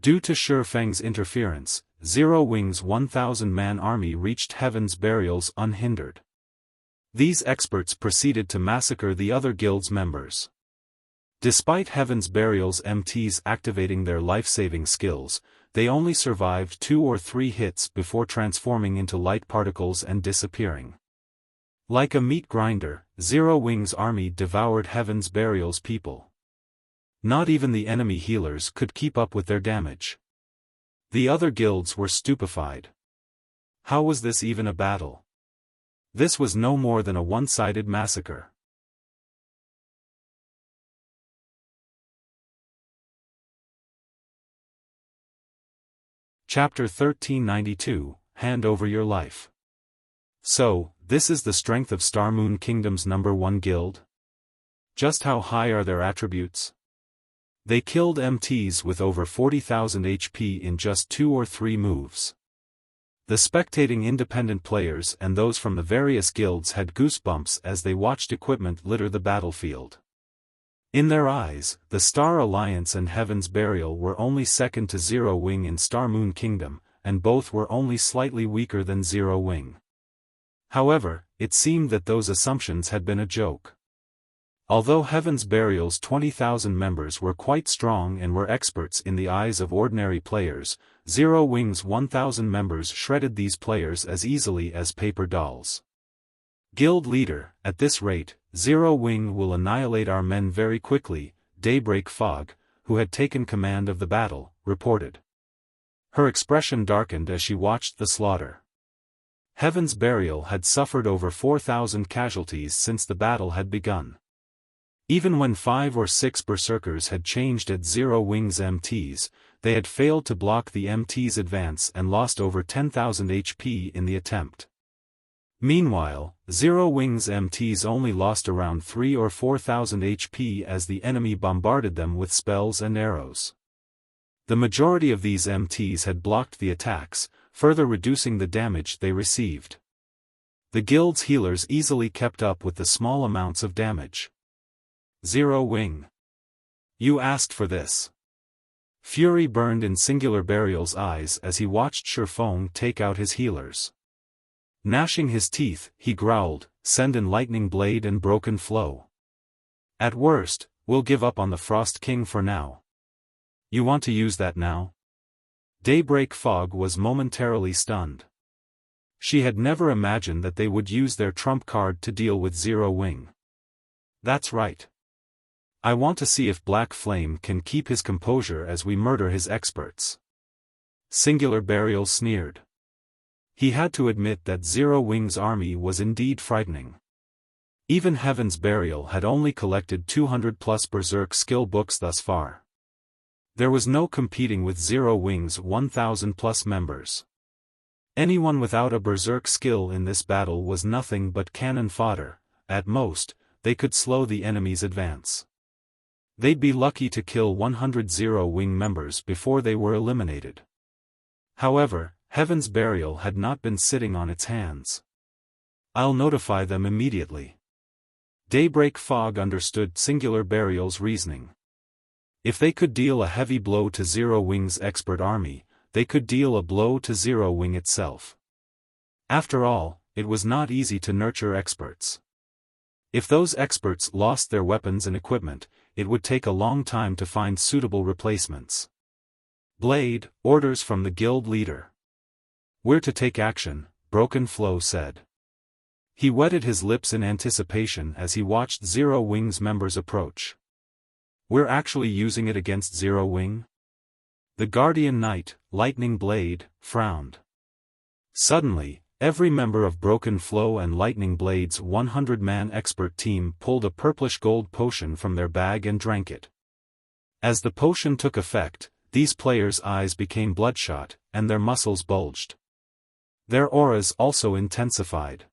Due to Xiaofan's interference, Zero Wing's 1,000-man army reached Heaven's Burials unhindered. These experts proceeded to massacre the other guild's members. Despite Heaven's Burial's MTs activating their life-saving skills, they only survived 2 or 3 hits before transforming into light particles and disappearing. Like a meat grinder, Zero Wing's army devoured Heaven's Burial's people. Not even the enemy healers could keep up with their damage. The other guilds were stupefied. How was this even a battle? This was no more than a one-sided massacre. Chapter 1392, Hand Over Your Life. So, this is the strength of Star Moon Kingdom's #1 guild? Just how high are their attributes? They killed MTs with over 40,000 HP in just 2 or 3 moves. The spectating independent players and those from the various guilds had goosebumps as they watched equipment litter the battlefield. In their eyes, the Star Alliance and Heaven's Burial were only second to Zero Wing in Star Moon Kingdom, and both were only slightly weaker than Zero Wing. However, it seemed that those assumptions had been a joke. Although Heaven's Burial's 20,000 members were quite strong and were experts in the eyes of ordinary players, Zero Wing's 1,000 members shredded these players as easily as paper dolls. Guild leader, at this rate, Zero Wing will annihilate our men very quickly, Daybreak Fog, who had taken command of the battle, reported. Her expression darkened as she watched the slaughter. Heaven's Burial had suffered over 4,000 casualties since the battle had begun. Even when 5 or 6 berserkers had changed at Zero Wing's MTs, they had failed to block the MT's advance and lost over 10,000 HP in the attempt. Meanwhile, Zero Wing's MTs only lost around 3 or 4,000 HP as the enemy bombarded them with spells and arrows. The majority of these MTs had blocked the attacks, further reducing the damage they received. The guild's healers easily kept up with the small amounts of damage. Zero Wing. You asked for this. Fury burned in Singular Burial's eyes as he watched Xiaofan take out his healers. Gnashing his teeth, he growled, "Send in Lightning Blade and Broken Flow. At worst, we'll give up on the Frost King for now." You want to use that now? Daybreak Fog was momentarily stunned. She had never imagined that they would use their trump card to deal with Zero Wing. That's right. I want to see if Black Flame can keep his composure as we murder his experts. Singular Burial sneered. He had to admit that Zero Wing's army was indeed frightening. Even Heaven's Burial had only collected 200+ berserk skill books thus far. There was no competing with Zero Wing's 1,000+ members. Anyone without a berserk skill in this battle was nothing but cannon fodder. At most, they could slow the enemy's advance. They'd be lucky to kill 100 Zero Wing members before they were eliminated. However, Heaven's Burial had not been sitting on its hands. I'll notify them immediately. Daybreak Fog understood Singular Burial's reasoning. If they could deal a heavy blow to Zero Wing's expert army, they could deal a blow to Zero Wing itself. After all, it was not easy to nurture experts. If those experts lost their weapons and equipment, it would take a long time to find suitable replacements. Blade, orders from the guild leader. We're to take action, Broken Flow said. He wetted his lips in anticipation as he watched Zero Wing's members approach. We're actually using it against Zero Wing? The Guardian Knight, Lightning Blade, frowned. Suddenly, every member of Broken Flow and Lightning Blade's 100-man expert team pulled a purplish gold potion from their bag and drank it. As the potion took effect, these players' eyes became bloodshot, and their muscles bulged. Their auras also intensified.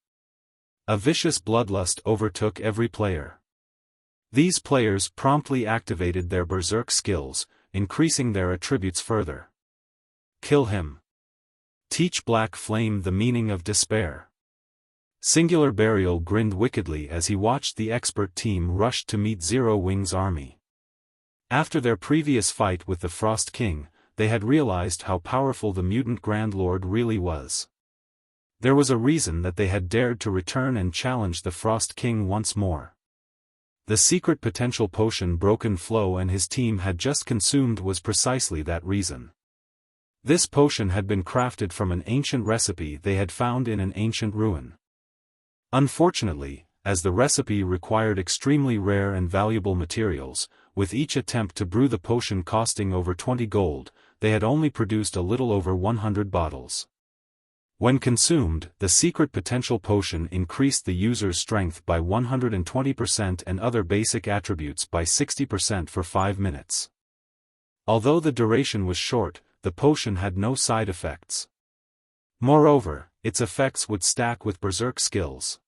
A vicious bloodlust overtook every player. These players promptly activated their berserk skills, increasing their attributes further. Kill him. Teach Black Flame the meaning of despair. Singular Burial grinned wickedly as he watched the expert team rush to meet Zero Wing's army. After their previous fight with the Frost King, they had realized how powerful the mutant Grand Lord really was. There was a reason that they had dared to return and challenge the Frost King once more. The secret potential potion Broken Flow and his team had just consumed was precisely that reason. This potion had been crafted from an ancient recipe they had found in an ancient ruin. Unfortunately, as the recipe required extremely rare and valuable materials, with each attempt to brew the potion costing over 20 gold, they had only produced a little over 100 bottles. When consumed, the secret potential potion increased the user's strength by 120% and other basic attributes by 60% for 5 minutes. Although the duration was short, the potion had no side effects. Moreover, its effects would stack with berserk skills.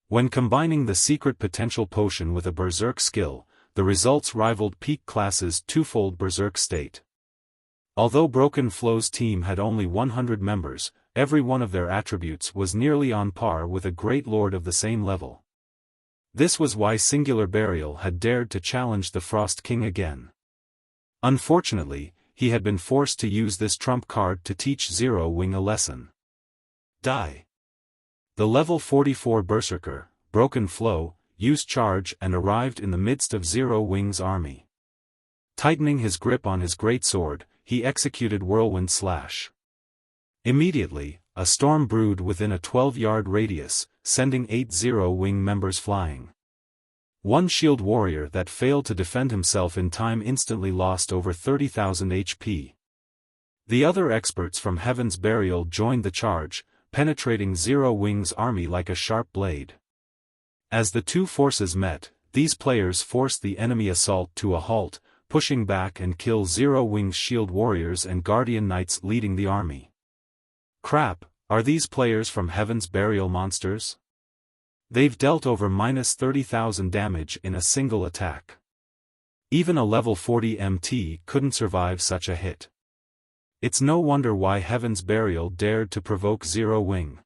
When combining the secret potential potion with a berserk skill, the results rivaled peak class's twofold berserk state. Although Broken Flow's team had only 100 members, every one of their attributes was nearly on par with a great lord of the same level. This was why Singular Burial had dared to challenge the Frost King again. Unfortunately, he had been forced to use this trump card to teach Zero Wing a lesson. Die. The level 44 Berserker, Broken Flow, used charge and arrived in the midst of Zero Wing's army. Tightening his grip on his greatsword, he executed Whirlwind Slash. Immediately, a storm brewed within a 12-yard radius, sending 8 Zero Wing members flying. One shield warrior that failed to defend himself in time instantly lost over 30,000 HP. The other experts from Heaven's Burial joined the charge, penetrating Zero Wing's army like a sharp blade. As the two forces met, these players forced the enemy assault to a halt, pushing back and kill Zero Wing's shield warriors and guardian knights leading the army. Crap, are these players from Heaven's Burial monsters? They've dealt over -30,000 damage in a single attack. Even a level 40 MT couldn't survive such a hit. It's no wonder why Heaven's Burial dared to provoke Zero Wing.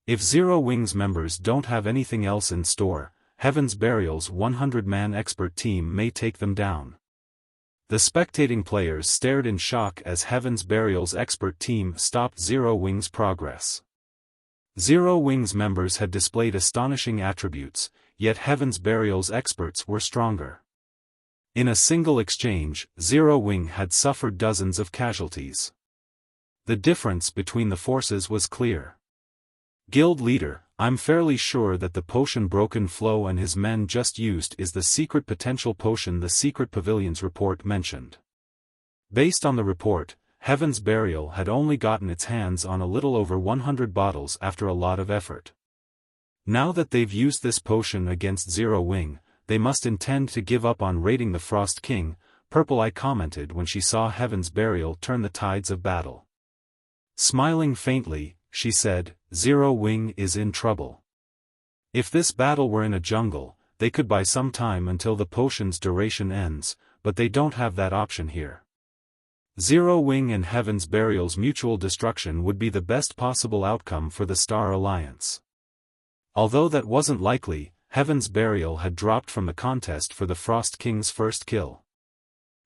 If Zero Wing's members don't have anything else in store, Heaven's Burial's 100-man expert team may take them down. The spectating players stared in shock as Heaven's Burial's expert team stopped Zero Wing's progress. Zero Wing's members had displayed astonishing attributes, yet Heaven's Burial's experts were stronger. In a single exchange, Zero Wing had suffered dozens of casualties. The difference between the forces was clear. Guild leader, I'm fairly sure that the potion Broken Flow and his men just used is the secret potential potion the Secret Pavilion's report mentioned. Based on the report, Heaven's Burial had only gotten its hands on a little over 100 bottles after a lot of effort. Now that they've used this potion against Zero Wing, they must intend to give up on raiding the Frost King, Purple Eye commented when she saw Heaven's Burial turn the tides of battle. Smiling faintly, she said, Zero Wing is in trouble. If this battle were in a jungle, they could buy some time until the potion's duration ends, but they don't have that option here. Zero Wing and Heaven's Burial's mutual destruction would be the best possible outcome for the Star Alliance. Although that wasn't likely, Heaven's Burial had dropped from the contest for the Frost King's first kill.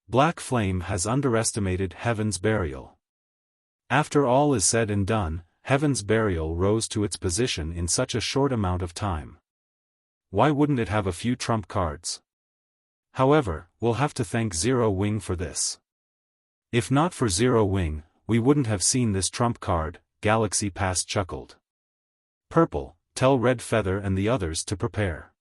Black Flame has underestimated Heaven's Burial. After all is said and done, Heaven's Burial rose to its position in such a short amount of time. Why wouldn't it have a few trump cards? However, we'll have to thank Zero Wing for this. If not for Zero Wing, we wouldn't have seen this trump card, Galaxy Pass chuckled. Purple, tell Red Feather and the others to prepare.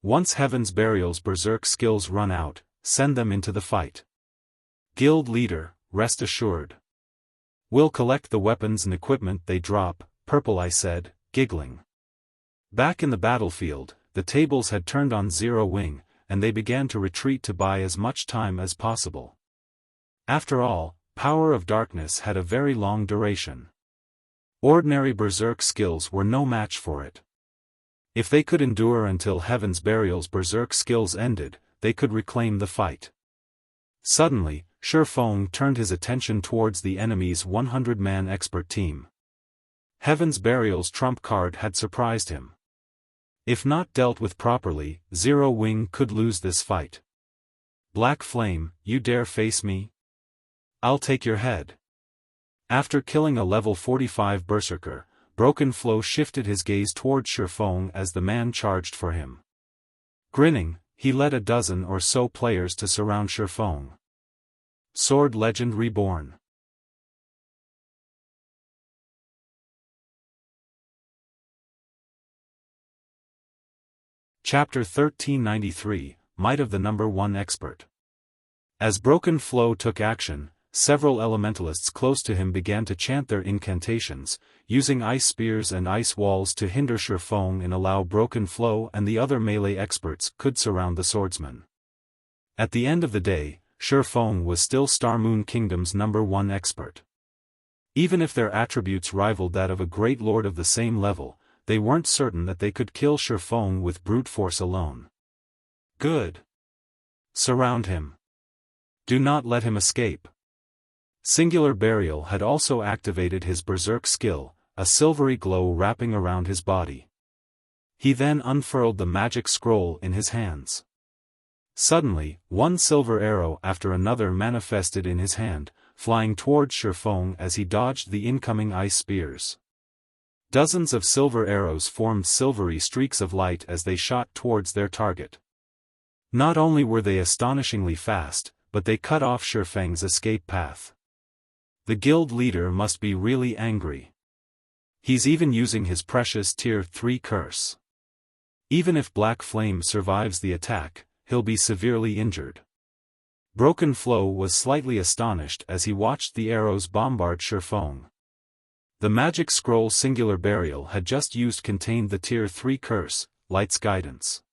Once Heaven's Burial's berserk skills run out, send them into the fight. Guild leader, rest assured. We'll collect the weapons and equipment they drop, Purple Eye said, giggling. Back in the battlefield, the tables had turned on Zero Wing, and they began to retreat to buy as much time as possible. After all, Power of Darkness had a very long duration. Ordinary berserk skills were no match for it. If they could endure until Heaven's Burial's berserk skills ended, they could reclaim the fight. Suddenly, Xiaofan turned his attention towards the enemy's 100-man expert team. Heaven's Burial's trump card had surprised him. If not dealt with properly, Zero Wing could lose this fight. Black Flame, you dare face me? I'll take your head. After killing a level 45 berserker, Broken Flow shifted his gaze towards Xiaofan as the man charged for him. Grinning, he led a dozen or so players to surround Xiaofan. Sword Legend Reborn. Chapter 1393, Might of the Number 1 Expert. As Broken Flow took action, several elementalists close to him began to chant their incantations, using ice spears and ice walls to hinder Xiaofan and allow Broken Flow and the other melee experts could surround the swordsman. At the end of the day, Xiaofan was still Star Moon Kingdom's number 1 expert. Even if their attributes rivaled that of a great lord of the same level, they weren't certain that they could kill Xiaofan with brute force alone. Good. Surround him. Do not let him escape. Singular Burial had also activated his berserk skill, a silvery glow wrapping around his body. He then unfurled the magic scroll in his hands. Suddenly, one silver arrow after another manifested in his hand, flying towards Xiaofan as he dodged the incoming ice spears. Dozens of silver arrows formed silvery streaks of light as they shot towards their target. Not only were they astonishingly fast, but they cut off Xiaofan's escape path. The guild leader must be really angry. He's even using his precious Tier 3 curse. Even if Black Flame survives the attack, he'll be severely injured. Broken Flow was slightly astonished as he watched the arrows bombard Xiaofan. The magic scroll Singular Burial had just used contained the Tier 3 curse, Light's Guidance.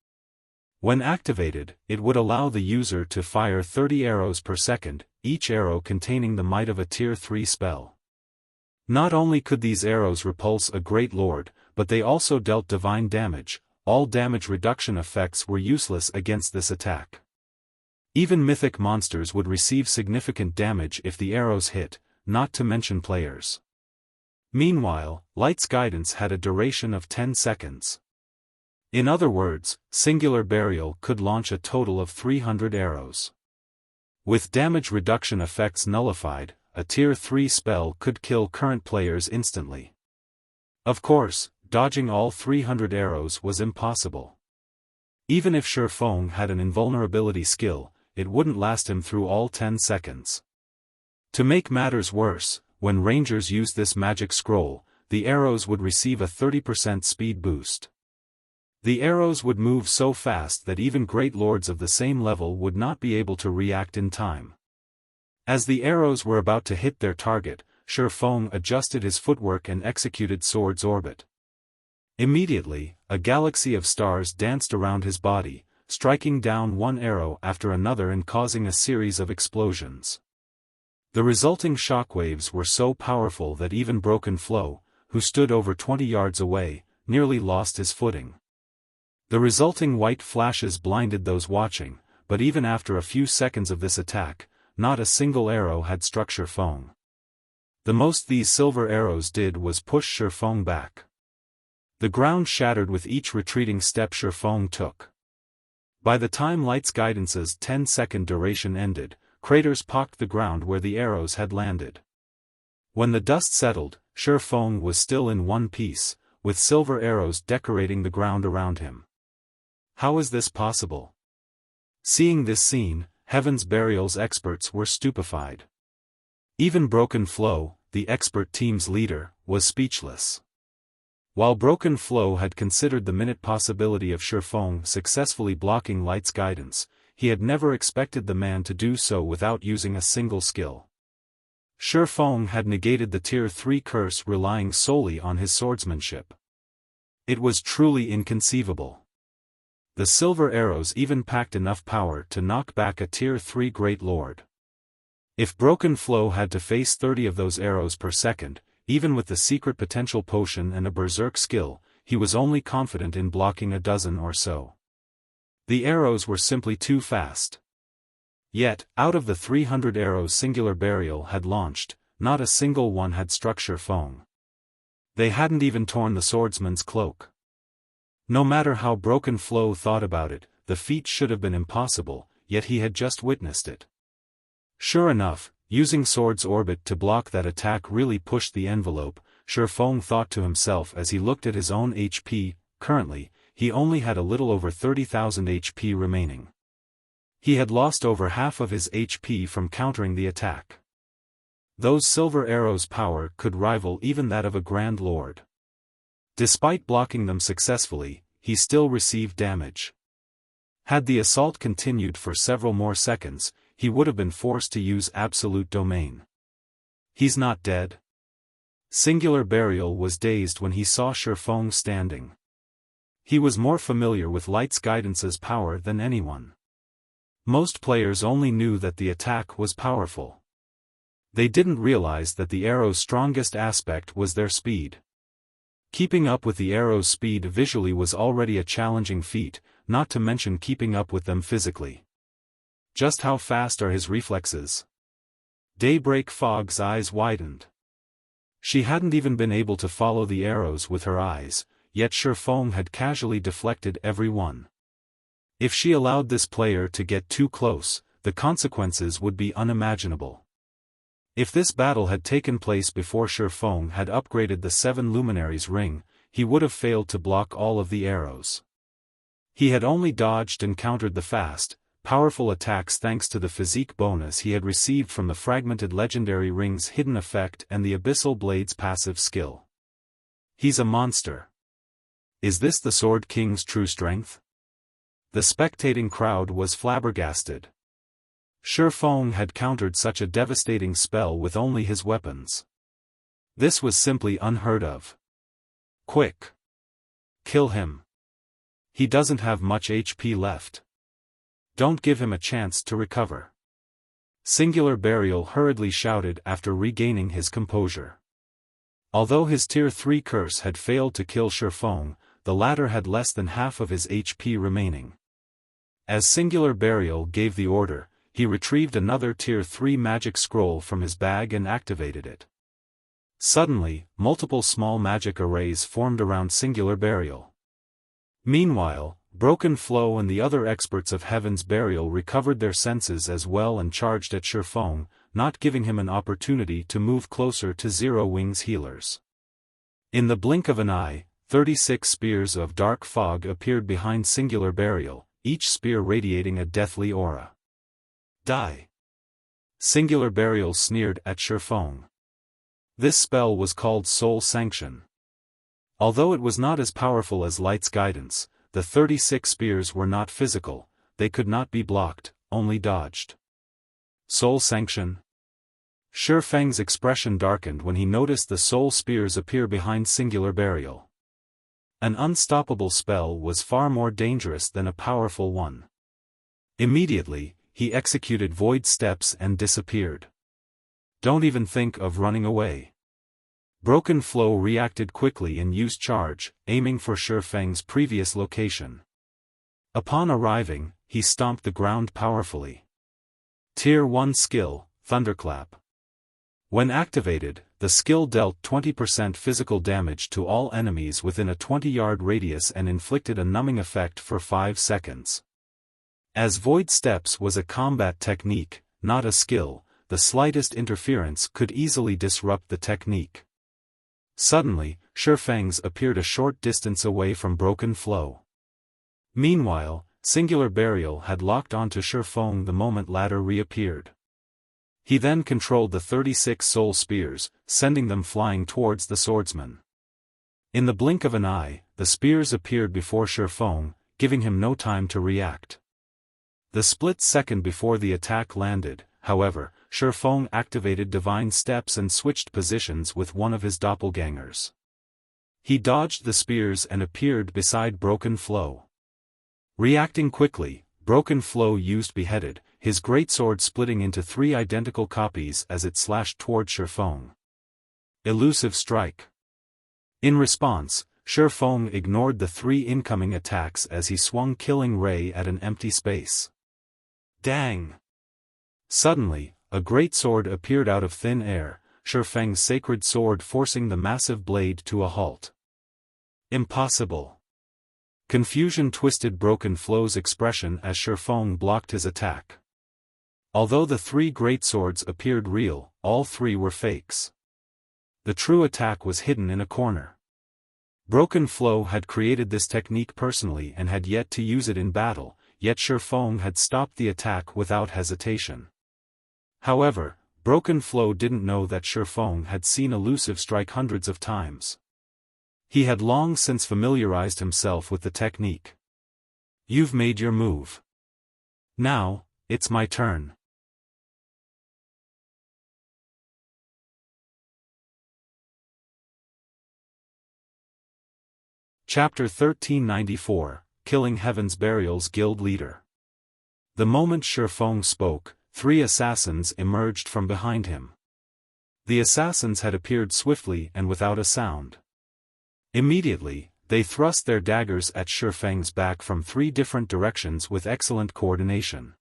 When activated, it would allow the user to fire 30 arrows per second, each arrow containing the might of a Tier 3 spell. Not only could these arrows repulse a great lord, but they also dealt divine damage. All damage reduction effects were useless against this attack. Even mythic monsters would receive significant damage if the arrows hit, not to mention players. Meanwhile, Light's Guidance had a duration of 10 seconds. In other words, Singular Burial could launch a total of 300 arrows. With damage reduction effects nullified, a Tier 3 spell could kill current players instantly. Of course, dodging all 300 arrows was impossible. Even if Xiaofan had an invulnerability skill, it wouldn't last him through all 10 seconds. To make matters worse, when rangers used this magic scroll, the arrows would receive a 30% speed boost. The arrows would move so fast that even great lords of the same level would not be able to react in time. As the arrows were about to hit their target, Xiaofan adjusted his footwork and executed Sword's Orbit. Immediately, a galaxy of stars danced around his body, striking down one arrow after another and causing a series of explosions. The resulting shockwaves were so powerful that even Broken Flow, who stood over 20 yards away, nearly lost his footing. The resulting white flashes blinded those watching, but even after a few seconds of this attack, not a single arrow had struck Xiaofan. The most these silver arrows did was push Xiaofan back. The ground shattered with each retreating step Xiaofan took. By the time Light's Guidance's 10-second duration ended, craters pocked the ground where the arrows had landed. When the dust settled, Xiaofan was still in one piece, with silver arrows decorating the ground around him. How is this possible? Seeing this scene, Heaven's Burial's experts were stupefied. Even Broken Flow, the expert team's leader, was speechless. While Broken Flow had considered the minute possibility of Xiaofan successfully blocking Light's Guidance, he had never expected the man to do so without using a single skill. Xiaofan had negated the Tier 3 curse relying solely on his swordsmanship. It was truly inconceivable. The silver arrows even packed enough power to knock back a Tier 3 Great Lord. If Broken Flow had to face 30 of those arrows per second, even with the secret potential potion and a berserk skill, he was only confident in blocking a dozen or so. The arrows were simply too fast. Yet, out of the 300 arrows Singular Burial had launched, not a single one had struck Xiaofan. They hadn't even torn the swordsman's cloak. No matter how Broken Flow thought about it, the feat should have been impossible, yet he had just witnessed it. Sure enough, using Sword's orbit to block that attack really pushed the envelope, Xiaofan thought to himself as he looked at his own HP. Currently, he only had a little over 30,000 HP remaining. He had lost over half of his HP from countering the attack. Those silver arrows' power could rival even that of a Grand Lord. Despite blocking them successfully, he still received damage. Had the assault continued for several more seconds, he would have been forced to use Absolute Domain. He's not dead? Singular Burial was dazed when he saw Xiaofan standing. He was more familiar with Light's Guidance's power than anyone. Most players only knew that the attack was powerful. They didn't realize that the arrow's strongest aspect was their speed. Keeping up with the arrow's speed visually was already a challenging feat, not to mention keeping up with them physically. Just how fast are his reflexes? Daybreak Fog's eyes widened. She hadn't even been able to follow the arrows with her eyes, yet Xiaofan had casually deflected every one. If she allowed this player to get too close, the consequences would be unimaginable. If this battle had taken place before Xiaofan had upgraded the 7 Luminaries ring, he would have failed to block all of the arrows. He had only dodged and countered the fast, powerful attacks thanks to the physique bonus he had received from the fragmented legendary ring's hidden effect and the Abyssal Blade's passive skill. He's a monster. Is this the Sword King's true strength? The spectating crowd was flabbergasted. Xiaofan had countered such a devastating spell with only his weapons. This was simply unheard of. Quick! Kill him. He doesn't have much HP left. Don't give him a chance to recover. Singular Burial hurriedly shouted after regaining his composure. Although his Tier 3 curse had failed to kill Xiaofan, the latter had less than half of his HP remaining. As Singular Burial gave the order, he retrieved another Tier 3 magic scroll from his bag and activated it. Suddenly, multiple small magic arrays formed around Singular Burial. Meanwhile, Broken Flow and the other experts of Heaven's Burial recovered their senses as well and charged at Xiaofan, not giving him an opportunity to move closer to Zero Wing's healers. In the blink of an eye, 36 spears of dark fog appeared behind Singular Burial, each spear radiating a deathly aura. Die! Singular Burial sneered at Xiaofan. This spell was called Soul Sanction. Although it was not as powerful as Light's Guidance, the 36 spears were not physical, they could not be blocked, only dodged. Soul Sanction? Xiaofang's expression darkened when he noticed the soul spears appear behind Singular Burial. An unstoppable spell was far more dangerous than a powerful one. Immediately, he executed void steps and disappeared. Don't even think of running away. Broken Flow reacted quickly and used charge, aiming for Xiaofang's previous location. Upon arriving, he stomped the ground powerfully. Tier 1 skill, Thunderclap. When activated, the skill dealt 20% physical damage to all enemies within a 20-yard radius and inflicted a numbing effect for 5 seconds. As Void Steps was a combat technique, not a skill, the slightest interference could easily disrupt the technique. Suddenly, Xiaofang's appeared a short distance away from Broken Flow. Meanwhile, Singular Burial had locked onto Xiaofan the moment latter reappeared. He then controlled the 36 soul spears, sending them flying towards the swordsman. In the blink of an eye, the spears appeared before Xiaofan, giving him no time to react. The split second before the attack landed, however, Xiaofan activated Divine Steps and switched positions with one of his doppelgangers. He dodged the spears and appeared beside Broken Flow. Reacting quickly, Broken Flow used Beheaded, his greatsword splitting into 3 identical copies as it slashed toward Xiaofan. Elusive Strike. In response, Xiaofan ignored the 3 incoming attacks as he swung Killing Ray at an empty space. Dang! Suddenly, a great sword appeared out of thin air, Xiaofan's sacred sword forcing the massive blade to a halt. Impossible! Confusion twisted Broken Flow's expression as Xiaofan blocked his attack. Although the 3 great swords appeared real, all 3 were fakes. The true attack was hidden in a corner. Broken Flow had created this technique personally and had yet to use it in battle, yet Xiaofan had stopped the attack without hesitation. However, Broken Flow didn't know that Xiaofan had seen Elusive strike hundreds of times. He had long since familiarized himself with the technique. You've made your move. Now, it's my turn. Chapter 1394, Killing Heaven's Burial's Guild Leader. The moment Xiaofan spoke, 3 assassins emerged from behind him. The assassins had appeared swiftly and without a sound. Immediately, they thrust their daggers at Xiaofan's back from 3 different directions with excellent coordination.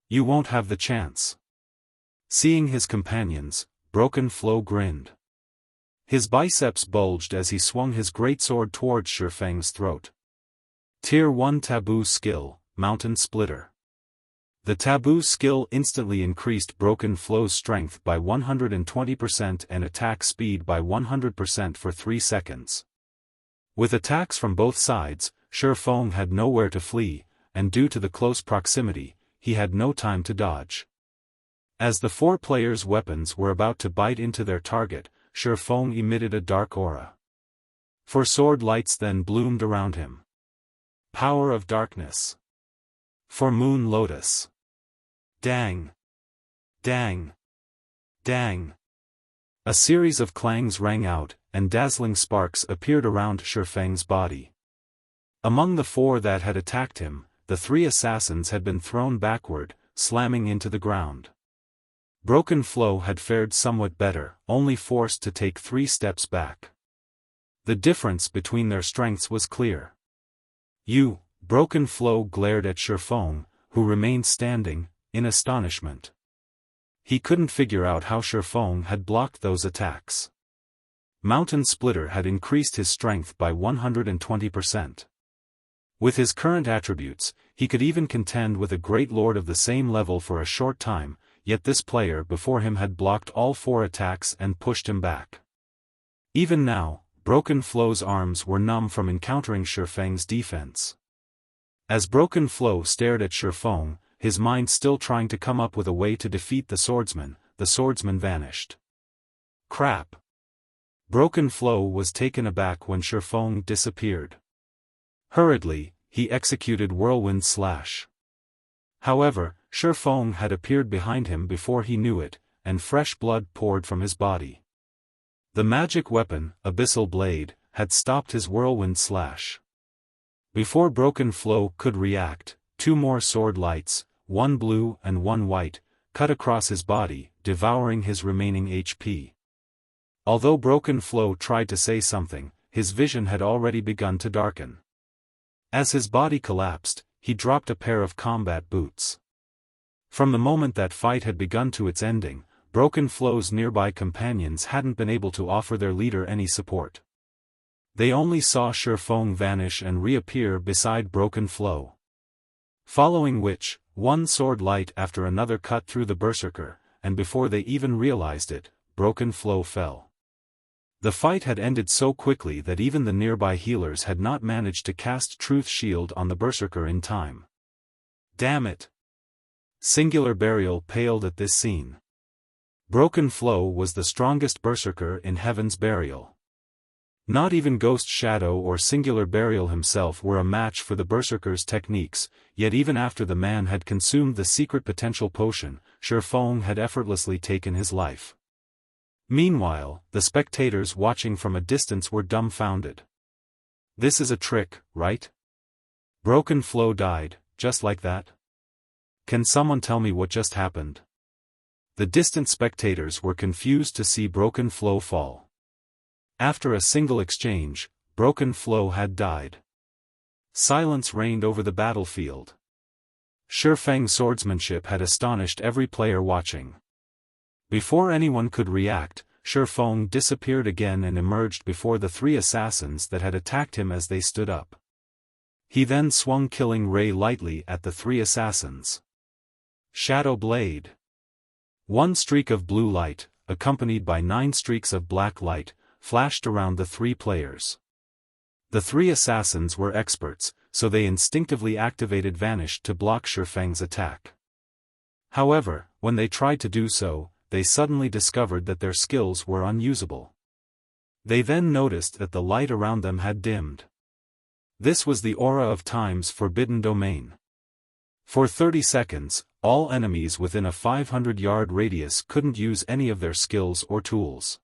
You won't have the chance. Seeing his companions, Broken Flow grinned. His biceps bulged as he swung his greatsword towards Xiaofan's throat. Tier 1 Taboo Skill, Mountain Splitter. The Taboo skill instantly increased Broken Flow's strength by 120% and attack speed by 100% for 3 seconds. With attacks from both sides, Xiaofan had nowhere to flee, and due to the close proximity, he had no time to dodge. As the 4 players' weapons were about to bite into their target, Xiaofan emitted a dark aura. 4 sword lights then bloomed around him. Power of Darkness. 4 Moon Lotus. Dang! Dang! Dang! A series of clangs rang out, and dazzling sparks appeared around Xiaofan's body. Among the 4 that had attacked him, the 3 assassins had been thrown backward, slamming into the ground. Broken Flow had fared somewhat better, only forced to take 3 steps back. The difference between their strengths was clear. Broken Flow glared at Xiaofan, who remained standing, in astonishment. He couldn't figure out how Xiaofan had blocked those attacks. Mountain Splitter had increased his strength by 120%. With his current attributes, he could even contend with a great lord of the same level for a short time, yet this player before him had blocked all 4 attacks and pushed him back. Even now, Broken Flow's arms were numb from encountering Xiaofan's defense. As Broken Flow stared at Xiaofan, his mind still trying to come up with a way to defeat the swordsman vanished. Crap! Broken Flow was taken aback when Xiaofan disappeared. Hurriedly, he executed Whirlwind Slash. However, Xiaofan had appeared behind him before he knew it, and fresh blood poured from his body. The magic weapon, Abyssal Blade, had stopped his Whirlwind Slash. Before Broken Flow could react, 2 more sword lights, 1 blue and 1 white, cut across his body, devouring his remaining HP. Although Broken Flow tried to say something, his vision had already begun to darken. As his body collapsed, he dropped a pair of combat boots. From the moment that fight had begun to its ending, Broken Flow's nearby companions hadn't been able to offer their leader any support. They only saw Xiaofan vanish and reappear beside Broken Flow. Following which, 1 sword light after another cut through the berserker, and before they even realized it, Broken Flow fell. The fight had ended so quickly that even the nearby healers had not managed to cast Truth Shield on the berserker in time. Damn it! Singular Burial paled at this scene. Broken Flow was the strongest berserker in Heaven's Burial. Not even Ghost Shadow or Singular Burial himself were a match for the berserker's techniques, yet even after the man had consumed the secret potential potion, Xiaofan had effortlessly taken his life. Meanwhile, the spectators watching from a distance were dumbfounded. This is a trick, right? Broken Flow died, just like that? Can someone tell me what just happened? The distant spectators were confused to see Broken Flow fall. After a single exchange, broken flow had died. Silence reigned over the battlefield. Xiaofang's swordsmanship had astonished every player watching. Before anyone could react, Xiaofan disappeared again and emerged before the three assassins that had attacked him as they stood up. He then swung killing ray lightly at the three assassins. Shadow Blade. One streak of blue light, accompanied by 9 streaks of black light, flashed around the 3 players. The 3 assassins were experts, so they instinctively activated Vanish to block Xiaofang's attack. However, when they tried to do so, they suddenly discovered that their skills were unusable. They then noticed that the light around them had dimmed. This was the aura of Time's forbidden domain. For 30 seconds, all enemies within a 500-yard radius couldn't use any of their skills or tools.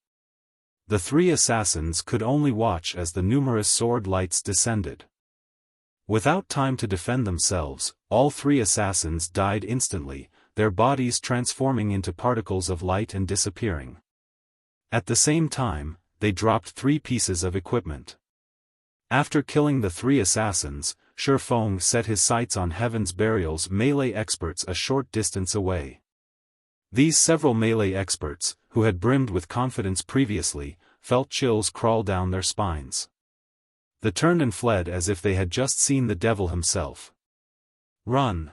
The 3 assassins could only watch as the numerous sword lights descended. Without time to defend themselves, all 3 assassins died instantly, their bodies transforming into particles of light and disappearing. At the same time, they dropped 3 pieces of equipment. After killing the 3 assassins, Xiaofan set his sights on Heaven's Burial's melee experts a short distance away. These several melee experts, who had brimmed with confidence previously, felt chills crawl down their spines. They turned and fled as if they had just seen the devil himself. Run!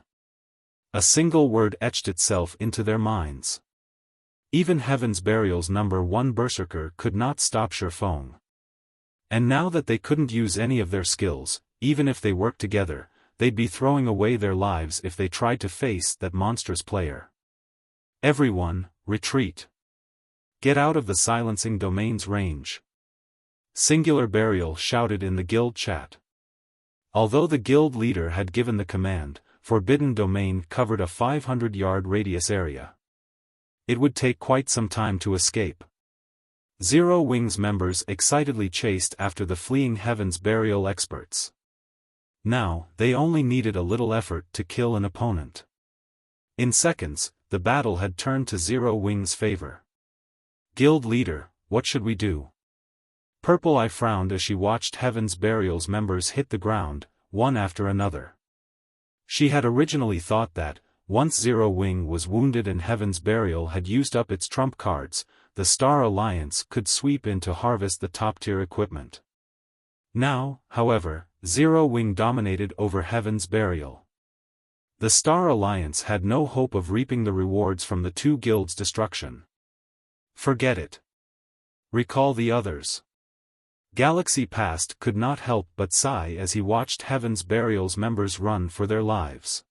A single word etched itself into their minds. Even Heaven's Burial's number 1 berserker could not stop Xiaofan. And now that they couldn't use any of their skills, even if they worked together, they'd be throwing away their lives if they tried to face that monstrous player. Everyone, retreat. Get out of the silencing domain's range. Singular Burial shouted in the guild chat. Although the guild leader had given the command, Forbidden Domain covered a 500-yard radius area. It would take quite some time to escape. Zero Wings members excitedly chased after the fleeing Heaven's Burial experts. Now, they only needed a little effort to kill an opponent. In seconds, the battle had turned to Zero Wings' favor. Guild leader, what should we do? Purple Eye frowned as she watched Heaven's Burial's members hit the ground, one after another. She had originally thought that, once Zero Wing was wounded and Heaven's Burial had used up its trump cards, the Star Alliance could sweep in to harvest the top-tier equipment. Now, however, Zero Wing dominated over Heaven's Burial. The Star Alliance had no hope of reaping the rewards from the 2 guilds' destruction. Forget it. Recall the others. Galaxy Past could not help but sigh as he watched Heaven's Burial's members run for their lives.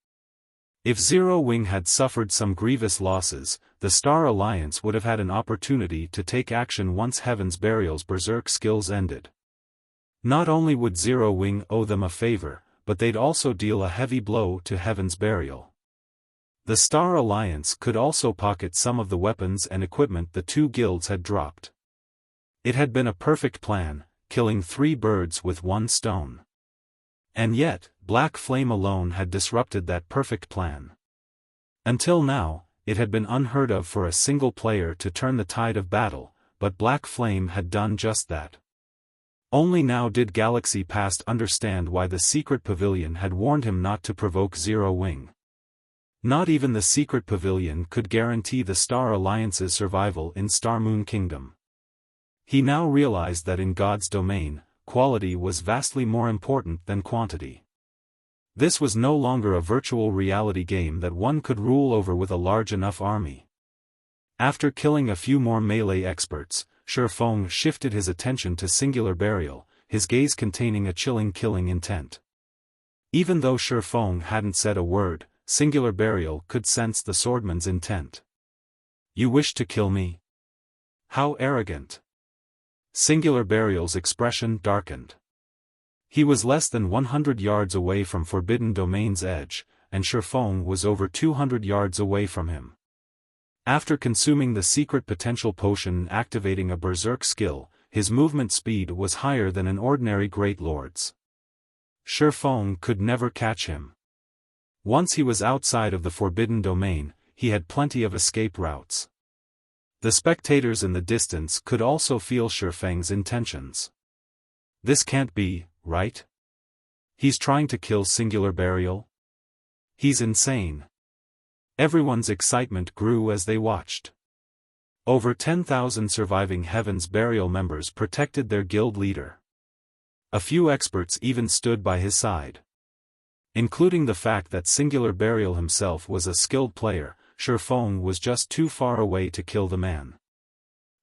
If Zero Wing had suffered some grievous losses, the Star Alliance would have had an opportunity to take action once Heaven's Burial's berserk skills ended. Not only would Zero Wing owe them a favor, but they'd also deal a heavy blow to Heaven's Burial. The Star Alliance could also pocket some of the weapons and equipment the 2 guilds had dropped. It had been a perfect plan, killing 3 birds with 1 stone. And yet, Black Flame alone had disrupted that perfect plan. Until now, it had been unheard of for a single player to turn the tide of battle, but Black Flame had done just that. Only now did Galaxy Past understand why the Secret Pavilion had warned him not to provoke Zero Wing. Not even the Secret Pavilion could guarantee the Star Alliance's survival in Star Moon Kingdom. He now realized that in God's domain, quality was vastly more important than quantity. This was no longer a virtual reality game that one could rule over with a large enough army. After killing a few more melee experts, Xiaofan shifted his attention to Singular Burial, his gaze containing a chilling killing intent. Even though Xiaofan hadn't said a word, Singular Burial could sense the swordman's intent. You wish to kill me? How arrogant! Singular Burial's expression darkened. He was less than 100 yards away from Forbidden Domain's edge, and Xiaofan was over 200 yards away from him. After consuming the secret potential potion and activating a berserk skill, his movement speed was higher than an ordinary Great Lord's. Xiaofan could never catch him. Once he was outside of the Forbidden Domain, he had plenty of escape routes. The spectators in the distance could also feel Xiaofang's intentions. This can't be, right? He's trying to kill Singular Burial? He's insane. Everyone's excitement grew as they watched. Over 10,000 surviving Heaven's Burial members protected their guild leader. A few experts even stood by his side. Including the fact that Singular Burial himself was a skilled player, Xiaofan was just too far away to kill the man.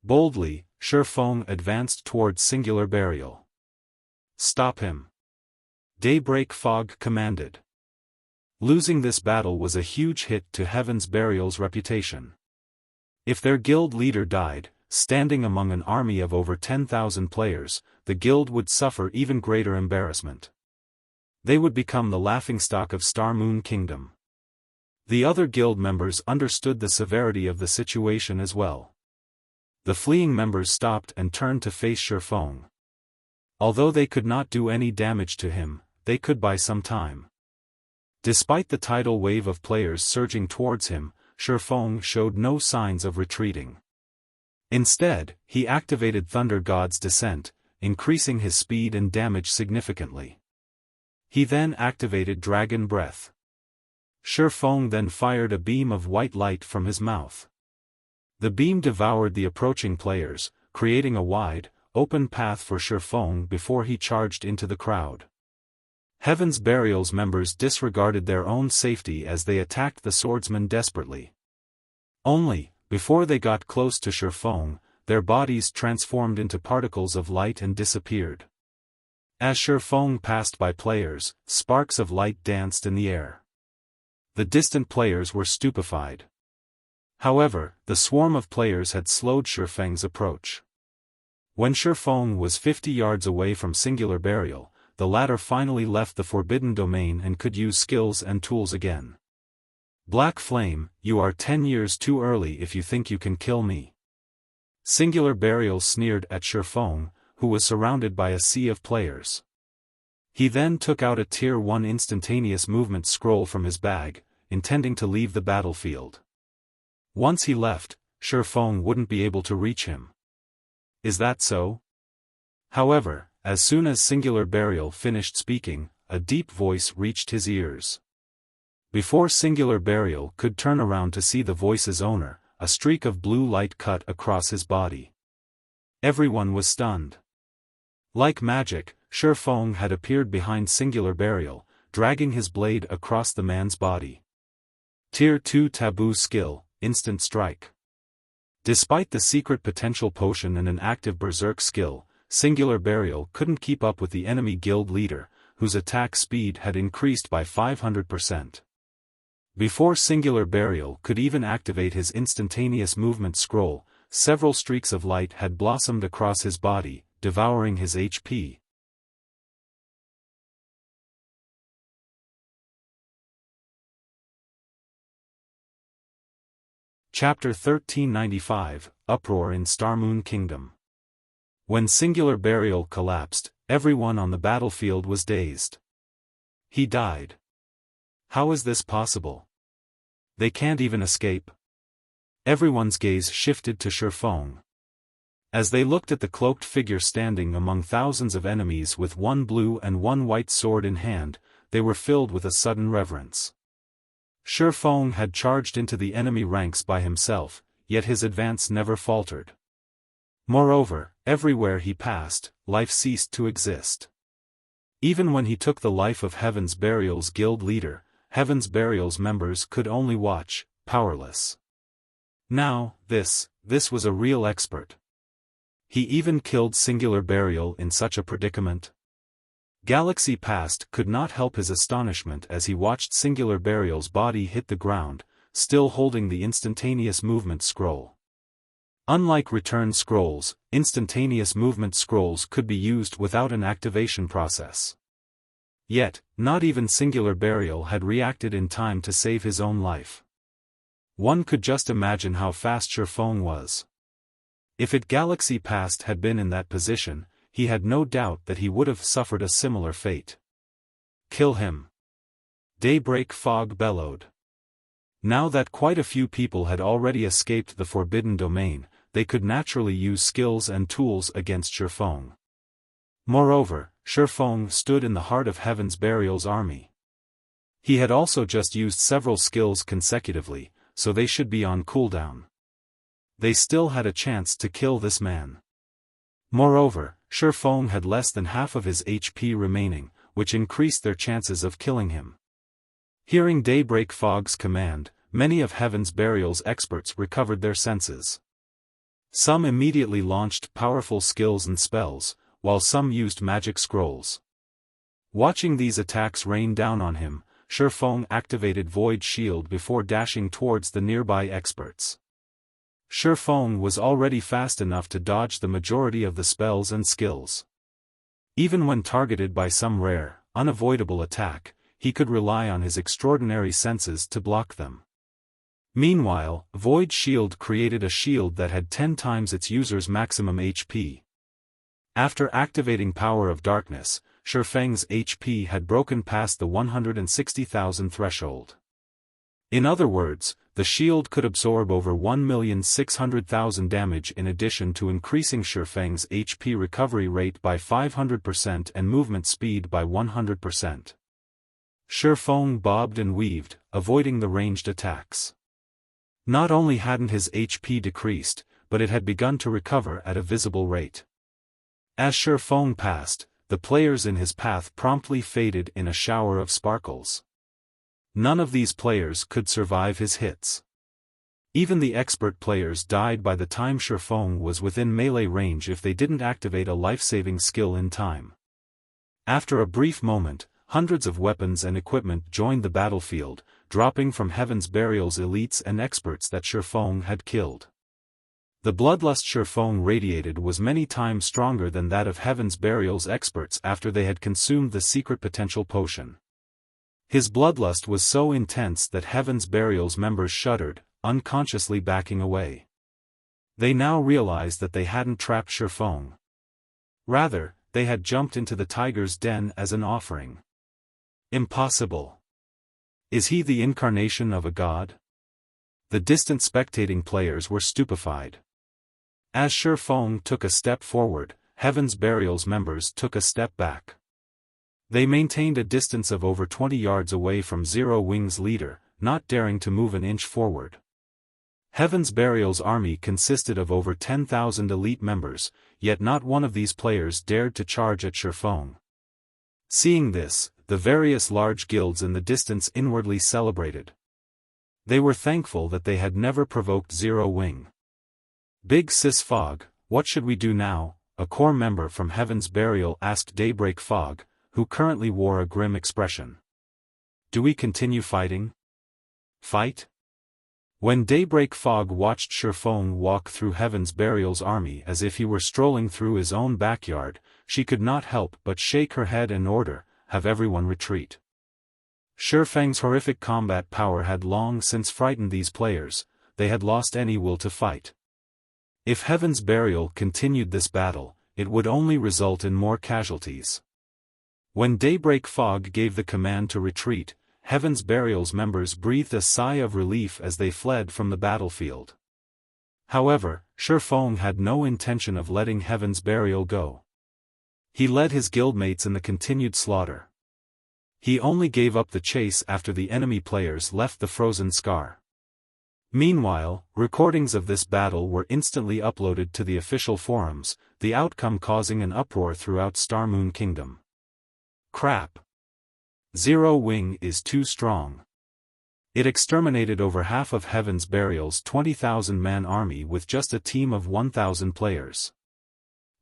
Boldly, Xiaofan advanced towards Singular Burial. Stop him. Daybreak Fog commanded. Losing this battle was a huge hit to Heaven's Burial's reputation. If their guild leader died, standing among an army of over 10,000 players, the guild would suffer even greater embarrassment. They would become the laughingstock of Star Moon Kingdom. The other guild members understood the severity of the situation as well. The fleeing members stopped and turned to face Xiaofan. Although they could not do any damage to him, they could buy some time. Despite the tidal wave of players surging towards him, Xiaofan showed no signs of retreating. Instead, he activated Thunder God's Descent, increasing his speed and damage significantly. He then activated Dragon Breath. Xiaofan then fired a beam of white light from his mouth. The beam devoured the approaching players, creating a wide, open path for Xiaofan before he charged into the crowd. Heaven's Burial's members disregarded their own safety as they attacked the swordsman desperately. Only, before they got close to Xiaofan, their bodies transformed into particles of light and disappeared. As Xiaofan passed by players, sparks of light danced in the air. The distant players were stupefied. However, the swarm of players had slowed Xiaofang's approach. When Xiaofan was 50 yards away from Singular Burial, the latter finally left the forbidden domain and could use skills and tools again. Black Flame, you are 10 years too early if you think you can kill me. Singular Burial sneered at Xiaofan, who was surrounded by a sea of players. He then took out a Tier 1 instantaneous movement scroll from his bag, intending to leave the battlefield. Once he left, Xiaofan wouldn't be able to reach him. Is that so? However, as soon as Singular Burial finished speaking, a deep voice reached his ears. Before Singular Burial could turn around to see the voice's owner, a streak of blue light cut across his body. Everyone was stunned. Like magic, Xiaofan had appeared behind Singular Burial, dragging his blade across the man's body. Tier 2 Taboo Skill, Instant Strike. Despite the secret potential potion and an active Berserk skill, Singular Burial couldn't keep up with the enemy guild leader, whose attack speed had increased by 500%. Before Singular Burial could even activate his instantaneous movement scroll, several streaks of light had blossomed across his body, devouring his HP. Chapter 1395, Uproar in Star Moon Kingdom. When Singular Burial collapsed, everyone on the battlefield was dazed. He died. How is this possible? They can't even escape. Everyone's gaze shifted to Xiaofan. As they looked at the cloaked figure standing among thousands of enemies with one blue and one white sword in hand, they were filled with a sudden reverence. Xiaofan had charged into the enemy ranks by himself, yet his advance never faltered. Moreover, everywhere he passed, life ceased to exist. Even when he took the life of Heaven's Burial's guild leader, Heaven's Burial's members could only watch, powerless. Now, this was a real expert. He even killed Singular Burial in such a predicament. Galaxy Past could not help his astonishment as he watched Singular Burial's body hit the ground, still holding the instantaneous movement scroll. Unlike return scrolls, instantaneous movement scrolls could be used without an activation process. Yet, not even Singular Burial had reacted in time to save his own life. One could just imagine how fast Xiaofan was. If Galaxy Past had been in that position, he had no doubt that he would have suffered a similar fate. Kill him. Daybreak Fog bellowed. Now that quite a few people had already escaped the forbidden domain, they could naturally use skills and tools against Xiaofan. Moreover, Xiaofan stood in the heart of Heaven's Burial's army. He had also just used several skills consecutively, so they should be on cooldown. They still had a chance to kill this man. Moreover, Xiaofan had less than half of his HP remaining, which increased their chances of killing him. Hearing Daybreak Fog's command, many of Heaven's Burial's experts recovered their senses. Some immediately launched powerful skills and spells, while some used magic scrolls. Watching these attacks rain down on him, Xiaofan activated Void Shield before dashing towards the nearby experts. Xiaofan was already fast enough to dodge the majority of the spells and skills. Even when targeted by some rare, unavoidable attack, he could rely on his extraordinary senses to block them. Meanwhile, Void Shield created a shield that had 10 times its user's maximum HP. After activating Power of Darkness, Xiaofang's HP had broken past the 160,000 threshold. In other words, the shield could absorb over 1,600,000 damage in addition to increasing Xiaofang's HP recovery rate by 500% and movement speed by 100%. Xiaofan bobbed and weaved, avoiding the ranged attacks. Not only hadn't his HP decreased, but it had begun to recover at a visible rate. As Xiaofan passed, the players in his path promptly faded in a shower of sparkles. None of these players could survive his hits. Even the expert players died by the time Xiaofan was within melee range if they didn't activate a life-saving skill in time. After a brief moment, hundreds of weapons and equipment joined the battlefield, dropping from Heaven's Burial's elites and experts that Xiaofan had killed. The bloodlust Xiaofan radiated was many times stronger than that of Heaven's Burial's experts after they had consumed the secret potential potion. His bloodlust was so intense that Heaven's Burial's members shuddered, unconsciously backing away. They now realized that they hadn't trapped Xiaofan. Rather, they had jumped into the tiger's den as an offering. Impossible. Is he the incarnation of a god? The distant spectating players were stupefied. As Xiaofan took a step forward, Heaven's Burial's members took a step back. They maintained a distance of over 20 yards away from Zero Wing's leader, not daring to move an inch forward. Heaven's Burial's army consisted of over 10,000 elite members, yet not one of these players dared to charge at Xiaofan. Seeing this, the various large guilds in the distance inwardly celebrated. They were thankful that they had never provoked Zero Wing. Big Sis Fog, what should we do now? A core member from Heaven's Burial asked Daybreak Fog, who currently wore a grim expression. Do we continue fighting? Fight? When Daybreak Fog watched Xiaofan walk through Heaven's Burial's army as if he were strolling through his own backyard, she could not help but shake her head and order, have everyone retreat. Xiaofang's horrific combat power had long since frightened these players, they had lost any will to fight. If Heaven's Burial continued this battle, it would only result in more casualties. When Daybreak Fog gave the command to retreat, Heaven's Burial's members breathed a sigh of relief as they fled from the battlefield. However, Xiaofan had no intention of letting Heaven's Burial go. He led his guildmates in the continued slaughter. He only gave up the chase after the enemy players left the frozen scar. Meanwhile, recordings of this battle were instantly uploaded to the official forums, the outcome causing an uproar throughout Star Moon Kingdom. Crap. Zero Wing is too strong. It exterminated over half of Heaven's Burial's 20,000-man army with just a team of 1,000 players.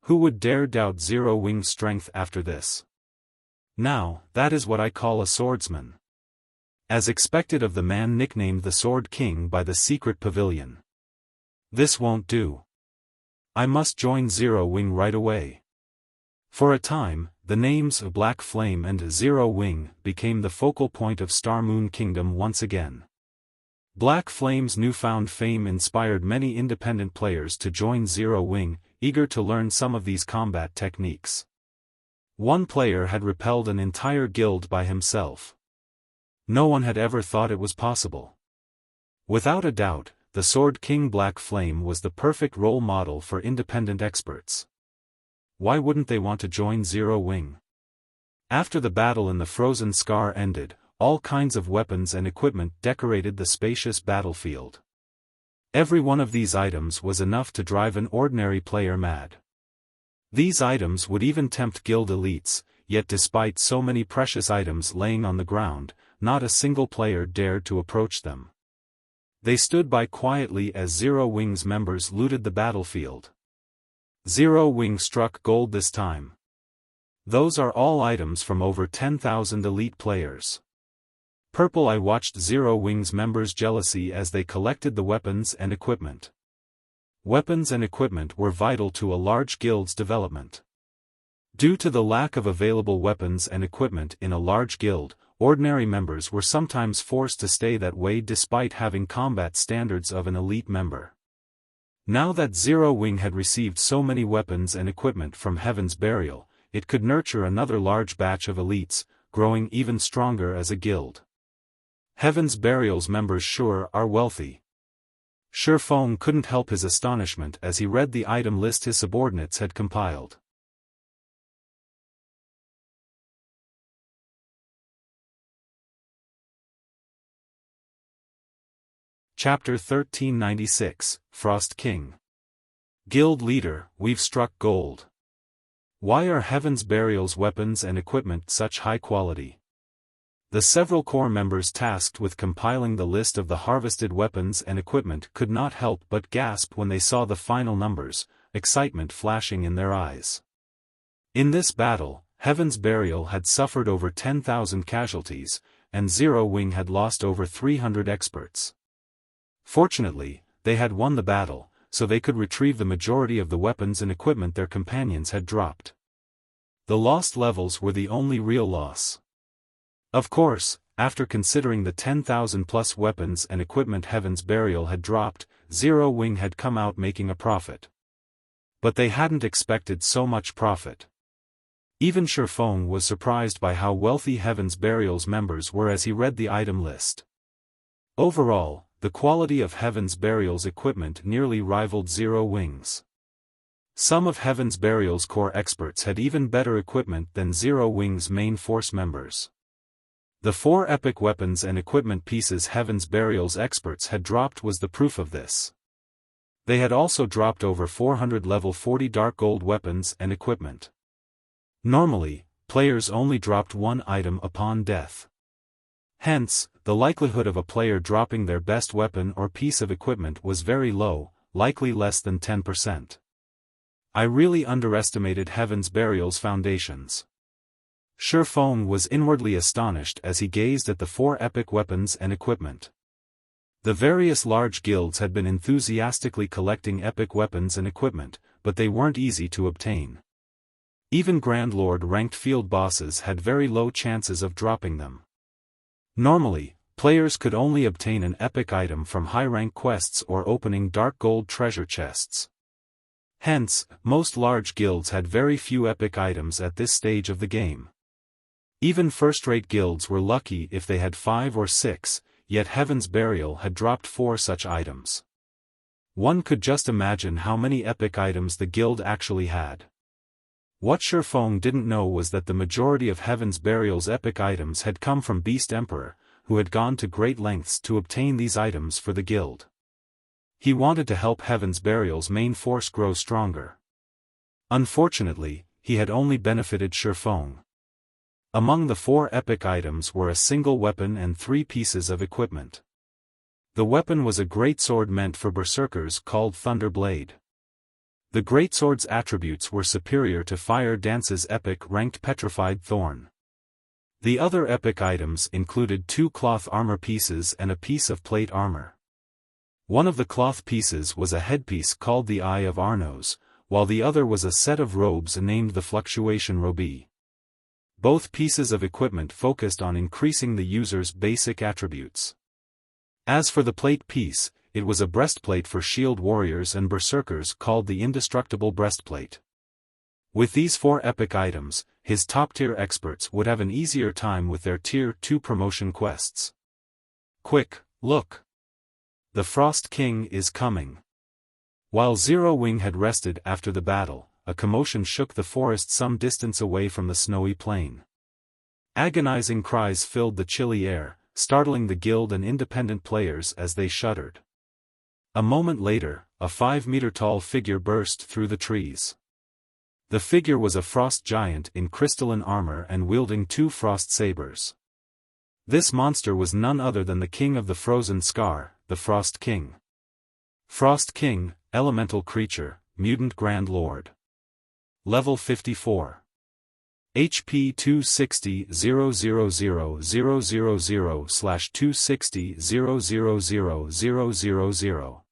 Who would dare doubt Zero Wing's strength after this? Now, that is what I call a swordsman. As expected of the man nicknamed the Sword King by the secret pavilion. This won't do. I must join Zero Wing right away. For a time, the names Black Flame and Zero Wing became the focal point of Star Moon Kingdom once again. Black Flame's newfound fame inspired many independent players to join Zero Wing, eager to learn some of these combat techniques. One player had repelled an entire guild by himself. No one had ever thought it was possible. Without a doubt, the Sword King Black Flame was the perfect role model for independent experts. why wouldn't they want to join Zero Wing? After the battle in the Frozen Scar ended, all kinds of weapons and equipment decorated the spacious battlefield. Every one of these items was enough to drive an ordinary player mad. These items would even tempt guild elites, yet despite so many precious items laying on the ground, not a single player dared to approach them. They stood by quietly as Zero Wing's members looted the battlefield. Zero Wing struck gold this time. Those are all items from over 10,000 elite players. Purple. I watched Zero Wing's members jealousy as they collected the weapons and equipment. Weapons and equipment were vital to a large guild's development. Due to the lack of available weapons and equipment in a large guild, ordinary members were sometimes forced to stay that way despite having combat standards of an elite member. Now that Zero Wing had received so many weapons and equipment from Heaven's Burial, it could nurture another large batch of elites, growing even stronger as a guild. Heaven's Burial's members sure are wealthy. Xiaofan couldn't help his astonishment as he read the item list his subordinates had compiled. Chapter 1396, Frost King. Guild Leader, we've struck gold. Why are Heaven's Burial's weapons and equipment such high quality? The several core members tasked with compiling the list of the harvested weapons and equipment could not help but gasp when they saw the final numbers, excitement flashing in their eyes. In this battle, Heaven's Burial had suffered over 10,000 casualties, and Zero Wing had lost over 300 experts. Fortunately, they had won the battle, so they could retrieve the majority of the weapons and equipment their companions had dropped. The lost levels were the only real loss. Of course, after considering the 10,000 plus weapons and equipment Heaven's Burial had dropped, Zero Wing had come out making a profit. But they hadn't expected so much profit. Even Xiaofan was surprised by how wealthy Heaven's Burial's members were as he read the item list. Overall, the quality of Heaven's Burial's equipment nearly rivaled Zero Wing's. Some of Heaven's Burial's core experts had even better equipment than Zero Wing's main force members. The 4 epic weapons and equipment pieces Heaven's Burial's experts had dropped was the proof of this. They had also dropped over 400 level 40 dark gold weapons and equipment. Normally, players only dropped 1 item upon death. Hence, the likelihood of a player dropping their best weapon or piece of equipment was very low, likely less than 10%. I really underestimated Heaven's Burial's foundations. Xiaofan was inwardly astonished as he gazed at the 4 epic weapons and equipment. The various large guilds had been enthusiastically collecting epic weapons and equipment, but they weren't easy to obtain. Even Grand Lord ranked field bosses had very low chances of dropping them. Normally, players could only obtain an epic item from high-rank quests or opening dark gold treasure chests. Hence, most large guilds had very few epic items at this stage of the game. Even first-rate guilds were lucky if they had 5 or 6, yet Heaven's Burial had dropped 4 such items. One could just imagine how many epic items the guild actually had. What Xiaofan didn't know was that the majority of Heaven's Burial's epic items had come from Beast Emperor, who had gone to great lengths to obtain these items for the guild. He wanted to help Heaven's Burial's main force grow stronger. Unfortunately, he had only benefited Xiaofan. Among the 4 epic items were a single weapon and 3 pieces of equipment. The weapon was a greatsword meant for berserkers called Thunder Blade. The greatsword's attributes were superior to Fire Dance's epic ranked Petrified Thorn. The other epic items included 2 cloth armor pieces and a piece of plate armor. One of the cloth pieces was a headpiece called the Eye of Arnos, while the other was a set of robes named the Fluctuation Robe. Both pieces of equipment focused on increasing the user's basic attributes. As for the plate piece, it was a breastplate for shield warriors and berserkers called the Indestructible Breastplate. With these 4 epic items, his top-tier experts would have an easier time with their Tier 2 promotion quests. Quick, look! The Frost King is coming. While Zero Wing had rested after the battle, a commotion shook the forest some distance away from the snowy plain. Agonizing cries filled the chilly air, startling the guild and independent players as they shuddered. A moment later, a 5-meter-tall figure burst through the trees. The figure was a frost giant in crystalline armor and wielding 2 frost sabers. This monster was none other than the king of the frozen scar, the Frost King. Frost King, elemental creature, mutant grand lord. Level 54. HP 260,000,000/260,000,000.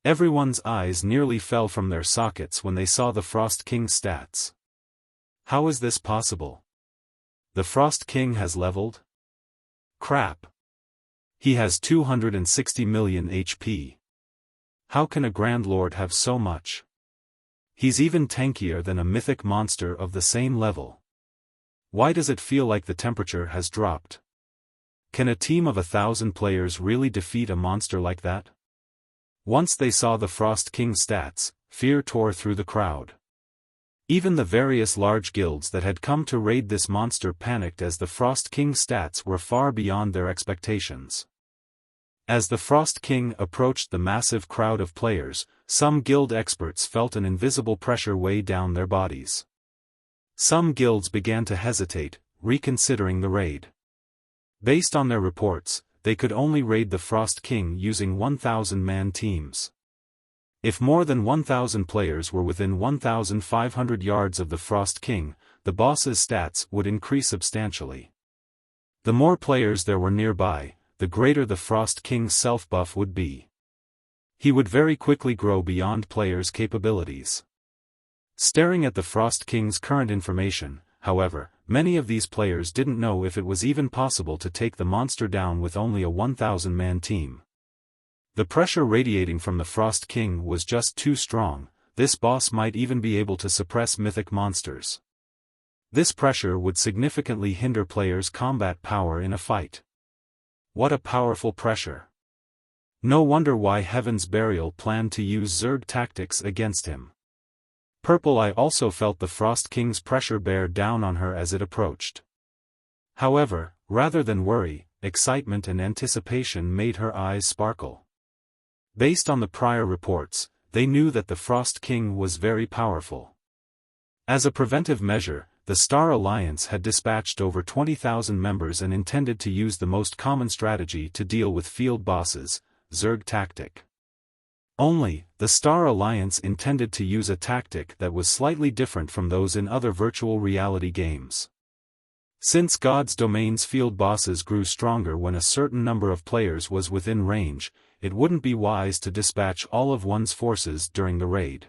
Everyone's eyes nearly fell from their sockets when they saw the Frost King's stats. How is this possible? The Frost King has leveled? Crap. He has 260 million HP. How can a Grand Lord have so much? He's even tankier than a mythic monster of the same level. Why does it feel like the temperature has dropped? Can a team of 1,000 players really defeat a monster like that? Once they saw the Frost King's stats, fear tore through the crowd. Even the various large guilds that had come to raid this monster panicked as the Frost King's stats were far beyond their expectations. As the Frost King approached the massive crowd of players, some guild experts felt an invisible pressure weigh down their bodies. Some guilds began to hesitate, reconsidering the raid. Based on their reports, they could only raid the Frost King using 1,000-man teams. If more than 1,000 players were within 1,500 yards of the Frost King, the boss's stats would increase substantially. The more players there were nearby, the greater the Frost King's self-buff would be. He would very quickly grow beyond players' capabilities. Staring at the Frost King's current information, however, many of these players didn't know if it was even possible to take the monster down with only a 1,000-man team. The pressure radiating from the Frost King was just too strong. This boss might even be able to suppress mythic monsters. This pressure would significantly hinder players' combat power in a fight. What a powerful pressure. No wonder why Heaven's Burial planned to use Zerg tactics against him. Purple Eye also felt the Frost King's pressure bear down on her as it approached. However, rather than worry, excitement and anticipation made her eyes sparkle. Based on the prior reports, they knew that the Frost King was very powerful. As a preventive measure, the Star Alliance had dispatched over 20,000 members and intended to use the most common strategy to deal with field bosses, Zerg tactic. Only, the Star Alliance intended to use a tactic that was slightly different from those in other virtual reality games. Since God's Domain's field bosses grew stronger when a certain number of players was within range, it wouldn't be wise to dispatch all of one's forces during the raid.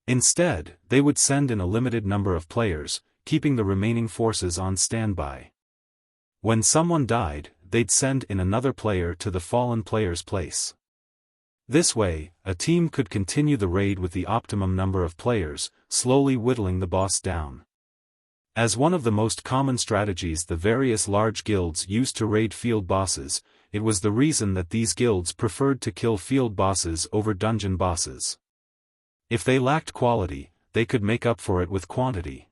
Instead, they would send in a limited number of players, keeping the remaining forces on standby. When someone died, they'd send in another player to the fallen player's place. This way, a team could continue the raid with the optimum number of players, slowly whittling the boss down. As one of the most common strategies the various large guilds used to raid field bosses, it was the reason that these guilds preferred to kill field bosses over dungeon bosses. If they lacked quality, they could make up for it with quantity.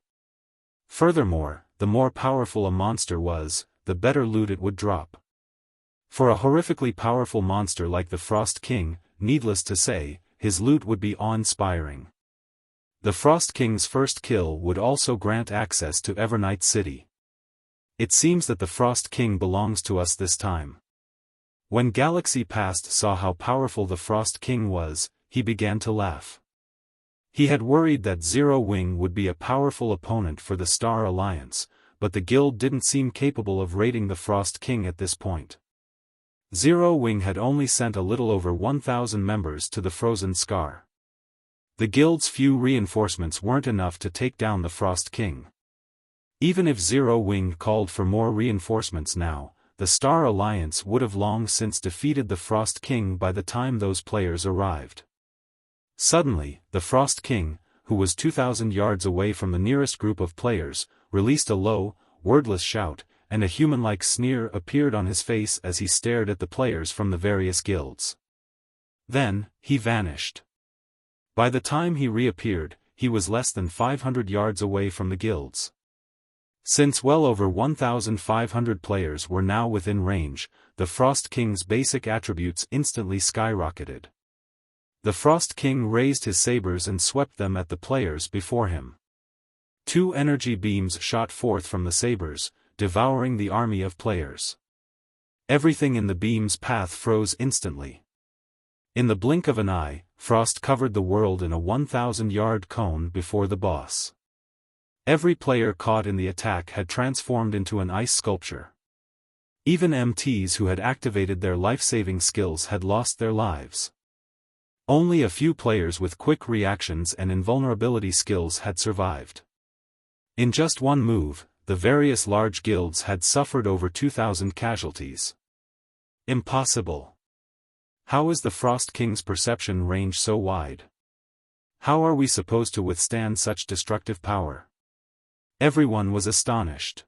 Furthermore, the more powerful a monster was, the better loot it would drop. For a horrifically powerful monster like the Frost King, needless to say, his loot would be awe-inspiring. The Frost King's first kill would also grant access to Evernight City. It seems that the Frost King belongs to us this time. When Galaxy Past saw how powerful the Frost King was, he began to laugh. He had worried that Zero Wing would be a powerful opponent for the Star Alliance, but the guild didn't seem capable of raiding the Frost King at this point. Zero Wing had only sent a little over 1,000 members to the Frozen Scar. The guild's few reinforcements weren't enough to take down the Frost King. Even if Zero Wing called for more reinforcements now, the Star Alliance would have long since defeated the Frost King by the time those players arrived. Suddenly, the Frost King, who was 2,000 yards away from the nearest group of players, released a low, wordless shout, and a human-like sneer appeared on his face as he stared at the players from the various guilds. Then, he vanished. By the time he reappeared, he was less than 500 yards away from the guilds. Since well over 1,500 players were now within range, the Frost King's basic attributes instantly skyrocketed. The Frost King raised his sabers and swept them at the players before him. 2 energy beams shot forth from the sabers, devouring the army of players. Everything in the beam's path froze instantly. In the blink of an eye, Frost covered the world in a 1,000-yard cone before the boss. Every player caught in the attack had transformed into an ice sculpture. Even MTs who had activated their life-saving skills had lost their lives. Only a few players with quick reactions and invulnerability skills had survived. In just one move, the various large guilds had suffered over 2,000 casualties. Impossible. How is the Frost King's perception range so wide? How are we supposed to withstand such destructive power? Everyone was astonished.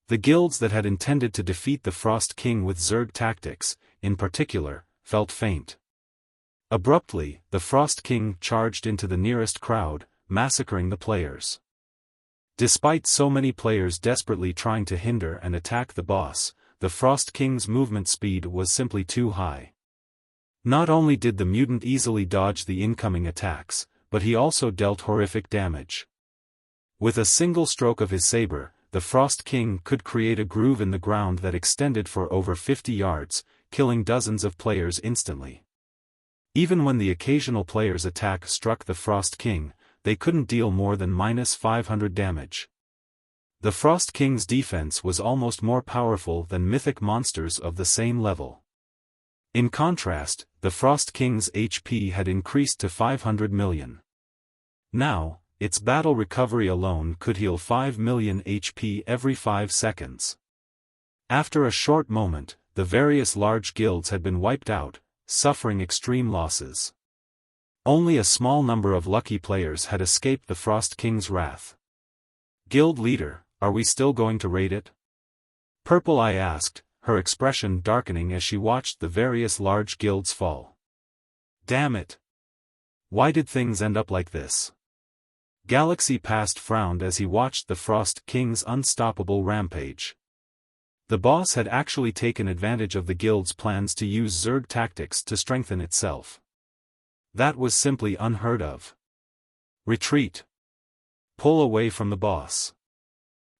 The guilds that had intended to defeat the Frost King with Zerg tactics, in particular, felt faint. Abruptly, the Frost King charged into the nearest crowd, massacring the players. Despite so many players desperately trying to hinder and attack the boss, the Frost King's movement speed was simply too high. Not only did the mutant easily dodge the incoming attacks, but he also dealt horrific damage. With a single stroke of his saber, the Frost King could create a groove in the ground that extended for over 50 yards, killing dozens of players instantly. Even when the occasional player's attack struck the Frost King, they couldn't deal more than -500 damage. The Frost King's defense was almost more powerful than mythic monsters of the same level. In contrast, the Frost King's HP had increased to 500 million. Now, its battle recovery alone could heal 5 million HP every 5 seconds. After a short moment, the various large guilds had been wiped out, suffering extreme losses. Only a small number of lucky players had escaped the Frost King's wrath. "Guild leader, are we still going to raid it?" Purple Eye asked, her expression darkening as she watched the various large guilds fall. "Damn it! Why did things end up like this?" Galaxy Past frowned as he watched the Frost King's unstoppable rampage. The boss had actually taken advantage of the guild's plans to use Zerg tactics to strengthen itself. That was simply unheard of. "Retreat. Pull away from the boss."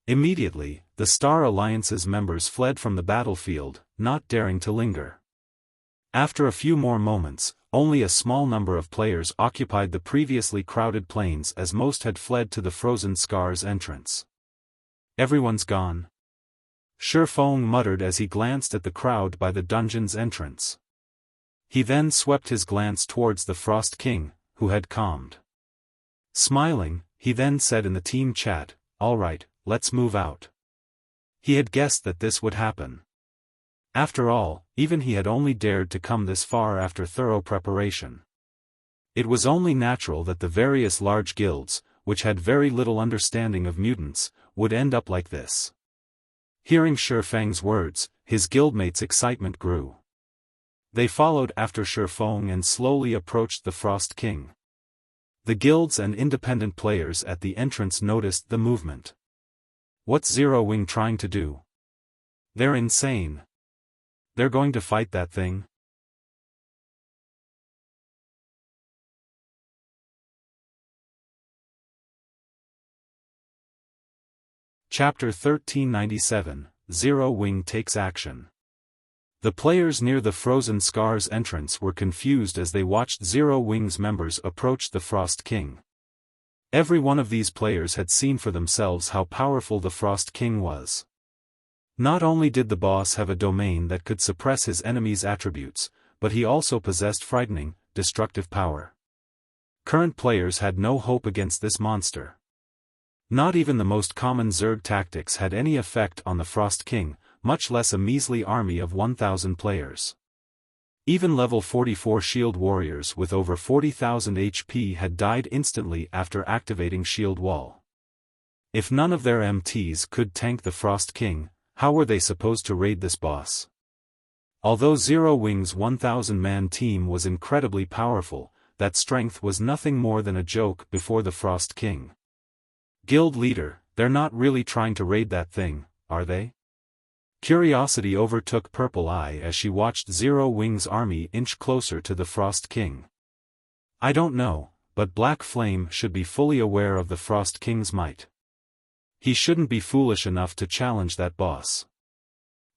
Immediately, the Star Alliance's members fled from the battlefield, not daring to linger. After a few more moments, only a small number of players occupied the previously crowded plains as most had fled to the Frozen Scars entrance. "Everyone's gone," Xiaofan muttered as he glanced at the crowd by the dungeon's entrance. He then swept his glance towards the Frost King, who had calmed. Smiling, he then said in the team chat, "All right, let's move out." He had guessed that this would happen. After all, even he had only dared to come this far after thorough preparation. It was only natural that the various large guilds, which had very little understanding of mutants, would end up like this. Hearing Xiaofan's words, his guildmates' excitement grew. They followed after Xiaofan and slowly approached the Frost King. The guilds and independent players at the entrance noticed the movement. What's Zero Wing trying to do? They're insane. They're going to fight that thing? Chapter 1397, Zero Wing Takes Action. The players near the Frozen Scars entrance were confused as they watched Zero Wing's members approach the Frost King. Every one of these players had seen for themselves how powerful the Frost King was. Not only did the boss have a domain that could suppress his enemies' attributes, but he also possessed frightening, destructive power. Current players had no hope against this monster. Not even the most common Zerg tactics had any effect on the Frost King, much less a measly army of 1,000 players. Even level 44 shield warriors with over 40,000 HP had died instantly after activating Shield Wall. If none of their MTs could tank the Frost King, how were they supposed to raid this boss? Although Zero Wing's 1,000-man team was incredibly powerful, that strength was nothing more than a joke before the Frost King. Guild leader, they're not really trying to raid that thing, are they? Curiosity overtook Purple Eye as she watched Zero Wing's army inch closer to the Frost King. I don't know, but Black Flame should be fully aware of the Frost King's might. He shouldn't be foolish enough to challenge that boss.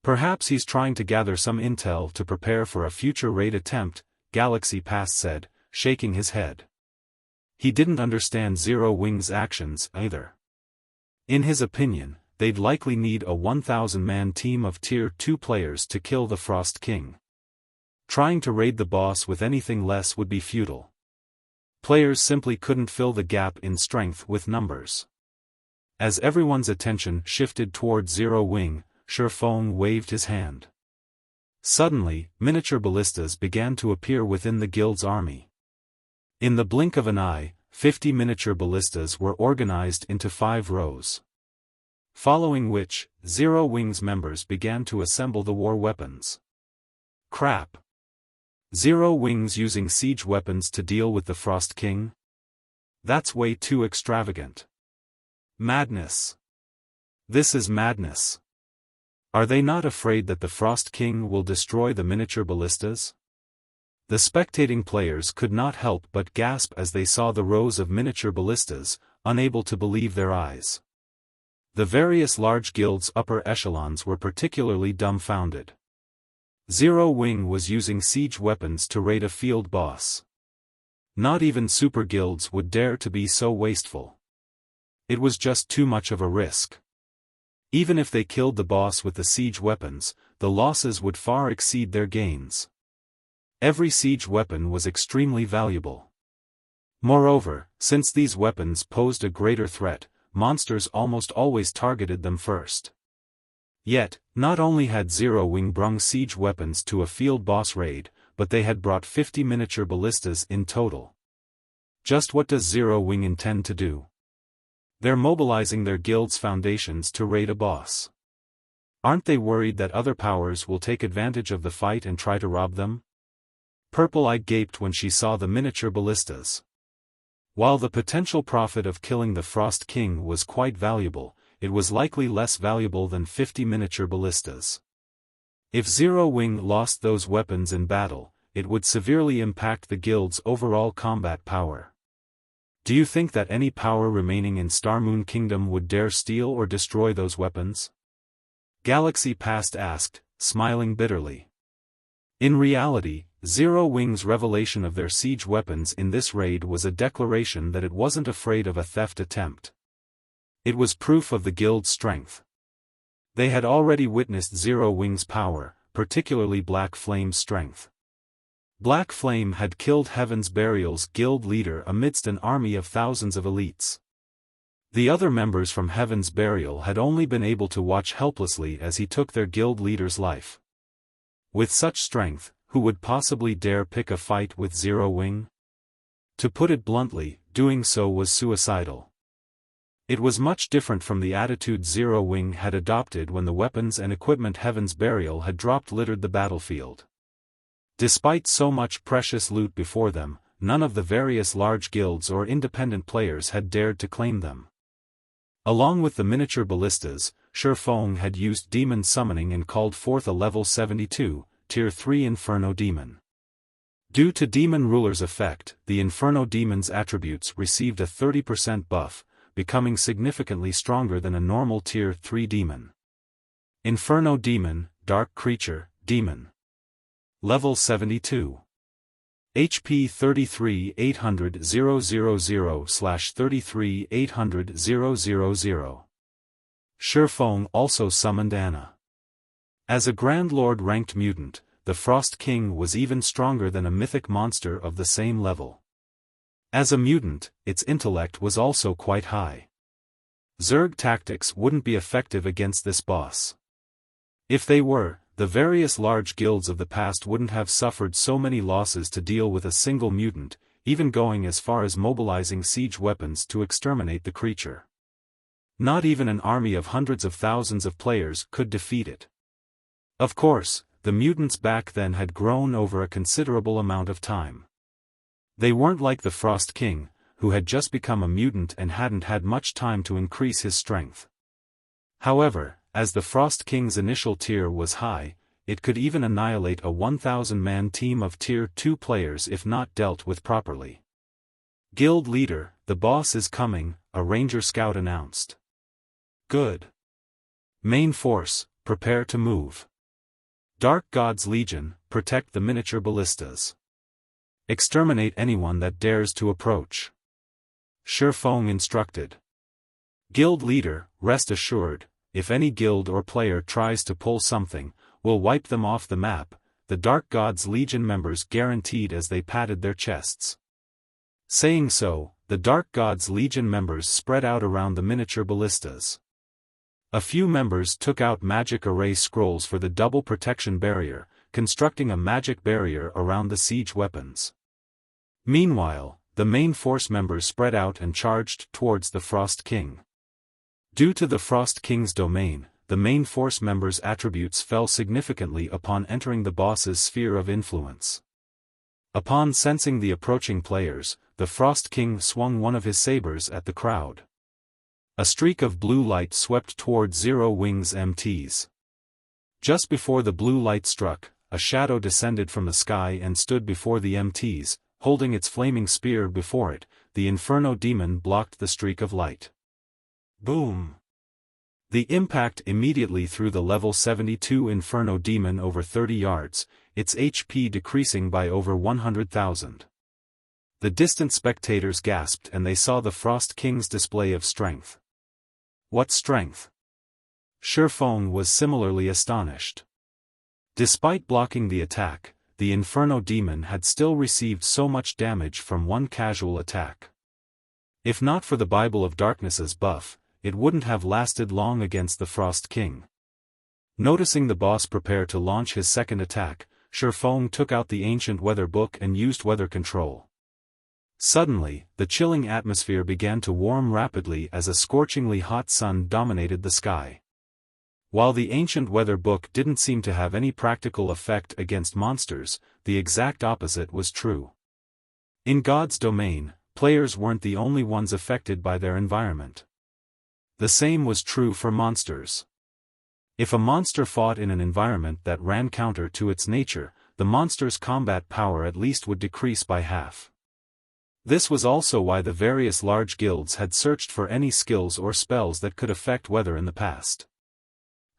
Perhaps he's trying to gather some intel to prepare for a future raid attempt, Galaxy Pass said, shaking his head. He didn't understand Zero Wing's actions either. In his opinion, they'd likely need a 1,000-man team of Tier 2 players to kill the Frost King. Trying to raid the boss with anything less would be futile. Players simply couldn't fill the gap in strength with numbers. As everyone's attention shifted toward Zero Wing, Xiaofan waved his hand. Suddenly, miniature ballistas began to appear within the guild's army. In the blink of an eye, 50 miniature ballistas were organized into 5 rows. Following which, Zero Wing's members began to assemble the war weapons. Crap! Zero Wing's using siege weapons to deal with the Frost King? That's way too extravagant. Madness! This is madness. Are they not afraid that the Frost King will destroy the miniature ballistas? The spectating players could not help but gasp as they saw the rows of miniature ballistas, unable to believe their eyes. The various large guilds' upper echelons were particularly dumbfounded. Zero Wing was using siege weapons to raid a field boss. Not even super guilds would dare to be so wasteful. It was just too much of a risk. Even if they killed the boss with the siege weapons, the losses would far exceed their gains. Every siege weapon was extremely valuable. Moreover, since these weapons posed a greater threat, monsters almost always targeted them first. Yet, not only had Zero Wing brung siege weapons to a field boss raid, but they had brought 50 miniature ballistas in total. Just what does Zero Wing intend to do? They're mobilizing their guild's foundations to raid a boss. Aren't they worried that other powers will take advantage of the fight and try to rob them? Purple Eye gaped when she saw the miniature ballistas. While the potential profit of killing the Frost King was quite valuable, it was likely less valuable than 50 miniature ballistas. If Zero Wing lost those weapons in battle, it would severely impact the guild's overall combat power. Do you think that any power remaining in Starmoon Kingdom would dare steal or destroy those weapons? Galaxy Past asked, smiling bitterly. In reality, Zero Wing's revelation of their siege weapons in this raid was a declaration that it wasn't afraid of a theft attempt. It was proof of the guild's strength. They had already witnessed Zero Wing's power, particularly Black Flame's strength. Black Flame had killed Heaven's Burial's guild leader amidst an army of thousands of elites. The other members from Heaven's Burial had only been able to watch helplessly as he took their guild leader's life. With such strength, who would possibly dare pick a fight with Zero Wing? To put it bluntly, doing so was suicidal. It was much different from the attitude Zero Wing had adopted when the weapons and equipment Heaven's Burial had dropped littered the battlefield. Despite so much precious loot before them, none of the various large guilds or independent players had dared to claim them. Along with the miniature ballistas, Xiaofan had used demon summoning and called forth a level 72, Tier 3 Inferno Demon. Due to Demon Ruler's effect, the Inferno Demon's attributes received a 30% buff, becoming significantly stronger than a normal Tier 3 demon. Inferno Demon, Dark Creature, Demon. Level 72. HP 33-800-000/33-800-000. Xiaofan also summoned Anna. As a Grand Lord ranked mutant, the Frost King was even stronger than a mythic monster of the same level. As a mutant, its intellect was also quite high. Zerg tactics wouldn't be effective against this boss. If they were, the various large guilds of the past wouldn't have suffered so many losses to deal with a single mutant, even going as far as mobilizing siege weapons to exterminate the creature. Not even an army of hundreds of thousands of players could defeat it. Of course, the mutants back then had grown over a considerable amount of time. They weren't like the Frost King, who had just become a mutant and hadn't had much time to increase his strength. However, as the Frost King's initial tier was high, it could even annihilate a 1,000-man team of Tier 2 players if not dealt with properly. Guild leader, the boss is coming, a ranger scout announced. Good. Main force, prepare to move. Dark God's Legion, protect the miniature ballistas. Exterminate anyone that dares to approach. Xiaofan instructed. Guild leader, rest assured, if any guild or player tries to pull something, we'll wipe them off the map, the Dark God's Legion members guaranteed as they patted their chests. Saying so, the Dark God's Legion members spread out around the miniature ballistas. A few members took out magic array scrolls for the double protection barrier, constructing a magic barrier around the siege weapons. Meanwhile, the main force members spread out and charged towards the Frost King. Due to the Frost King's domain, the main force members' attributes fell significantly upon entering the boss's sphere of influence. Upon sensing the approaching players, the Frost King swung one of his sabers at the crowd. A streak of blue light swept toward Zero Wings MTs. Just before the blue light struck, a shadow descended from the sky and stood before the MTs, holding its flaming spear before it. The Inferno Demon blocked the streak of light. Boom! The impact immediately threw the level 72 Inferno Demon over 30 yards, its HP decreasing by over 100,000. The distant spectators gasped and they saw the Frost King's display of strength. What strength? Xiaofan was similarly astonished. Despite blocking the attack, the Inferno Demon had still received so much damage from one casual attack. If not for the Bible of Darkness's buff, it wouldn't have lasted long against the Frost King. Noticing the boss prepare to launch his second attack, Xiaofan took out the ancient weather book and used weather control. Suddenly, the chilling atmosphere began to warm rapidly as a scorchingly hot sun dominated the sky. While the ancient weather book didn't seem to have any practical effect against monsters, the exact opposite was true. In God's domain, players weren't the only ones affected by their environment. The same was true for monsters. If a monster fought in an environment that ran counter to its nature, the monster's combat power at least would decrease by half. This was also why the various large guilds had searched for any skills or spells that could affect weather in the past.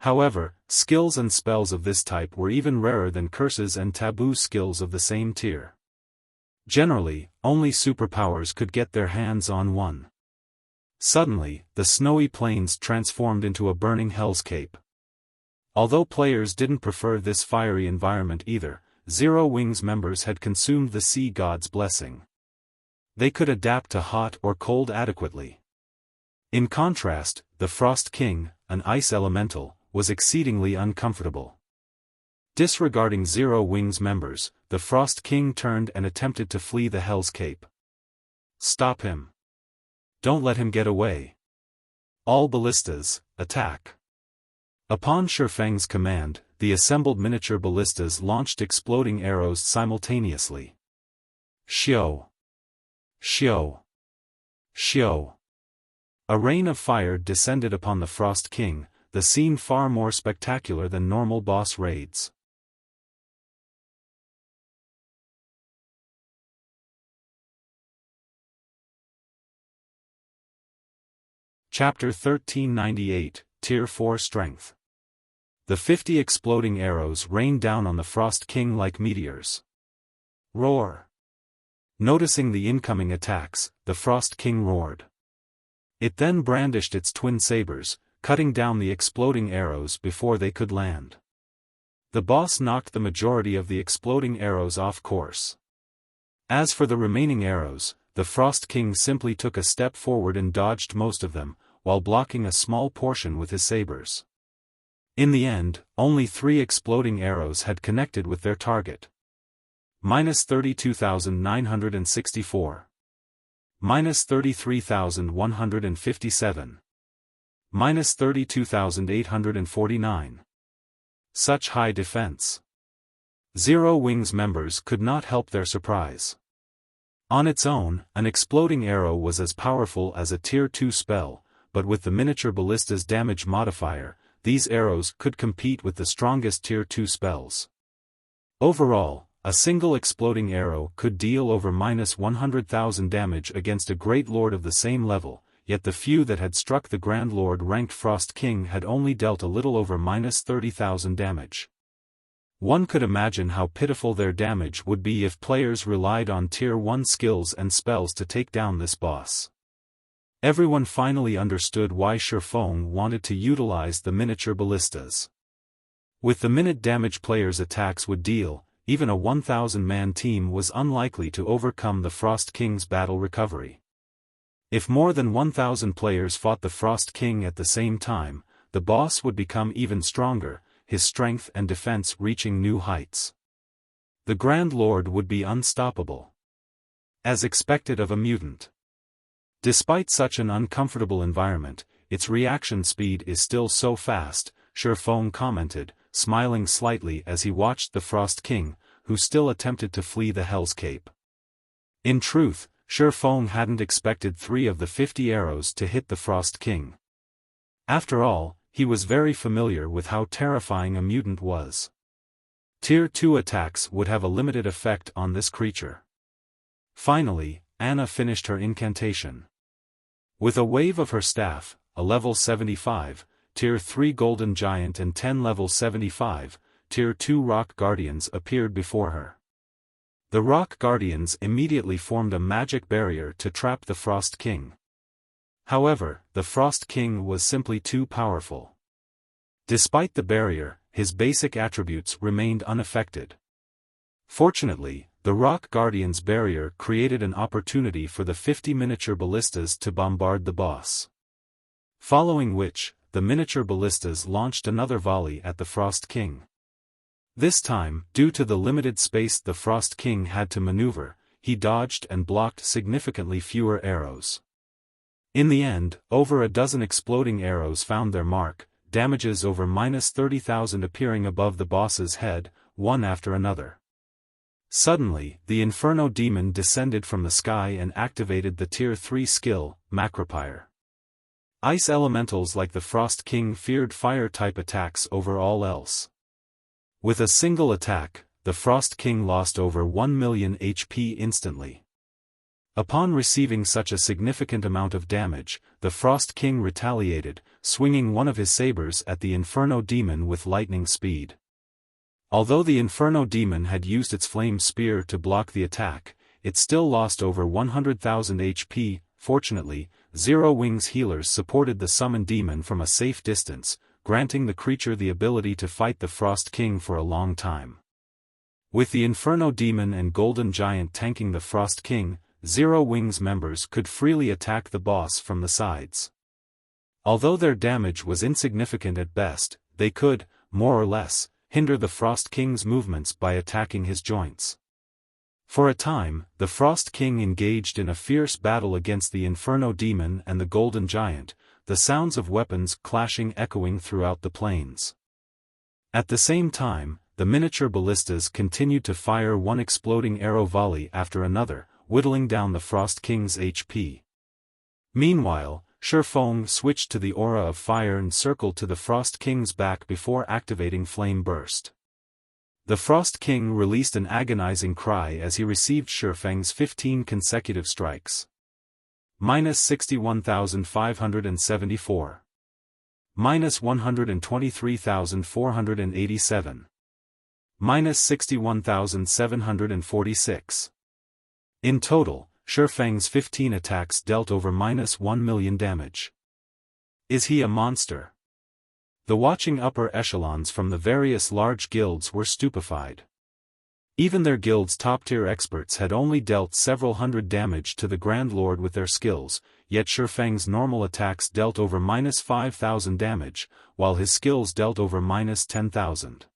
However, skills and spells of this type were even rarer than curses and taboo skills of the same tier. Generally, only superpowers could get their hands on one. Suddenly, the snowy plains transformed into a burning hellscape. Although players didn't prefer this fiery environment either, Zero Wings members had consumed the sea god's blessing. They could adapt to hot or cold adequately. In contrast, the Frost King, an ice elemental, was exceedingly uncomfortable. Disregarding Zero Wings members, the Frost King turned and attempted to flee the hellscape. Stop him. Don't let him get away. All ballistas, attack. Upon Xiaofang's command, the assembled miniature ballistas launched exploding arrows simultaneously. Xiao! Xiao! Xiao! A rain of fire descended upon the Frost King, the scene far more spectacular than normal boss raids. Chapter 1398, Tier 4 Strength. The 50 exploding arrows rained down on the Frost King like meteors. Roar! Noticing the incoming attacks, the Frost King roared. It then brandished its twin sabers, cutting down the exploding arrows before they could land. The boss knocked the majority of the exploding arrows off course. As for the remaining arrows, the Frost King simply took a step forward and dodged most of them, while blocking a small portion with his sabers. In the end, only 3 exploding arrows had connected with their target. -32,964. -33,157. -32,849. Such high defense. Zero Wings members could not help their surprise. On its own, an exploding arrow was as powerful as a Tier 2 spell, but with the miniature ballista's damage modifier, these arrows could compete with the strongest Tier 2 spells. Overall, a single exploding arrow could deal over -100,000 damage against a Great Lord of the same level, yet the few that had struck the Grand Lord ranked Frost King had only dealt a little over -30,000 damage. One could imagine how pitiful their damage would be if players relied on Tier 1 skills and spells to take down this boss. Everyone finally understood why Xiaofan wanted to utilize the miniature ballistas. With the minute damage players' attacks would deal, even a 1,000-man team was unlikely to overcome the Frost King's battle recovery. If more than 1,000 players fought the Frost King at the same time, the boss would become even stronger, his strength and defense reaching new heights. The Grand Lord would be unstoppable. As expected of a mutant. Despite such an uncomfortable environment, its reaction speed is still so fast, Xiaofan commented, smiling slightly as he watched the Frost King, who still attempted to flee the Hell's Cape. In truth, Xiaofan hadn't expected 3 of the 50 arrows to hit the Frost King. After all, he was very familiar with how terrifying a mutant was. Tier 2 attacks would have a limited effect on this creature. Finally, Anna finished her incantation. With a wave of her staff, a level 75, Tier 3 Golden Giant and 10 level 75, Tier 2 Rock Guardians appeared before her. The Rock Guardians immediately formed a magic barrier to trap the Frost King. However, the Frost King was simply too powerful. Despite the barrier, his basic attributes remained unaffected. Fortunately, the Rock Guardian's barrier created an opportunity for the 50 miniature ballistas to bombard the boss. Following which, the miniature ballistas launched another volley at the Frost King. This time, due to the limited space the Frost King had to maneuver, he dodged and blocked significantly fewer arrows. In the end, over a dozen exploding arrows found their mark, damages over -30,000 appearing above the boss's head, one after another. Suddenly, the Inferno Demon descended from the sky and activated the Tier 3 skill, Macropyre. Ice elementals like the Frost King feared fire-type attacks over all else. With a single attack, the Frost King lost over 1 million HP instantly. Upon receiving such a significant amount of damage, the Frost King retaliated, swinging one of his sabers at the Inferno Demon with lightning speed. Although the Inferno Demon had used its flame spear to block the attack, it still lost over 100,000 HP. Fortunately, Zero Wings healers supported the summoned demon from a safe distance, granting the creature the ability to fight the Frost King for a long time. With the Inferno Demon and Golden Giant tanking the Frost King, Zero Wings members could freely attack the boss from the sides. Although their damage was insignificant at best, they could, more or less, hinder the Frost King's movements by attacking his joints. For a time, the Frost King engaged in a fierce battle against the Inferno Demon and the Golden Giant, the sounds of weapons clashing echoing throughout the plains. At the same time, the miniature ballistas continued to fire one exploding arrow volley after another, whittling down the Frost King's HP. Meanwhile, Xiaofan switched to the aura of fire and circled to the Frost King's back before activating Flame Burst. The Frost King released an agonizing cry as he received Xiaofan's 15 consecutive strikes. -61,574. -123,487. -61,746. In total, Xiaofang's 15 attacks dealt over -1 million damage. Is he a monster? The watching upper echelons from the various large guilds were stupefied. Even their guild's top-tier experts had only dealt several hundred damage to the Grand Lord with their skills, yet Xiaofang's normal attacks dealt over -5,000 damage, while his skills dealt over -10,000.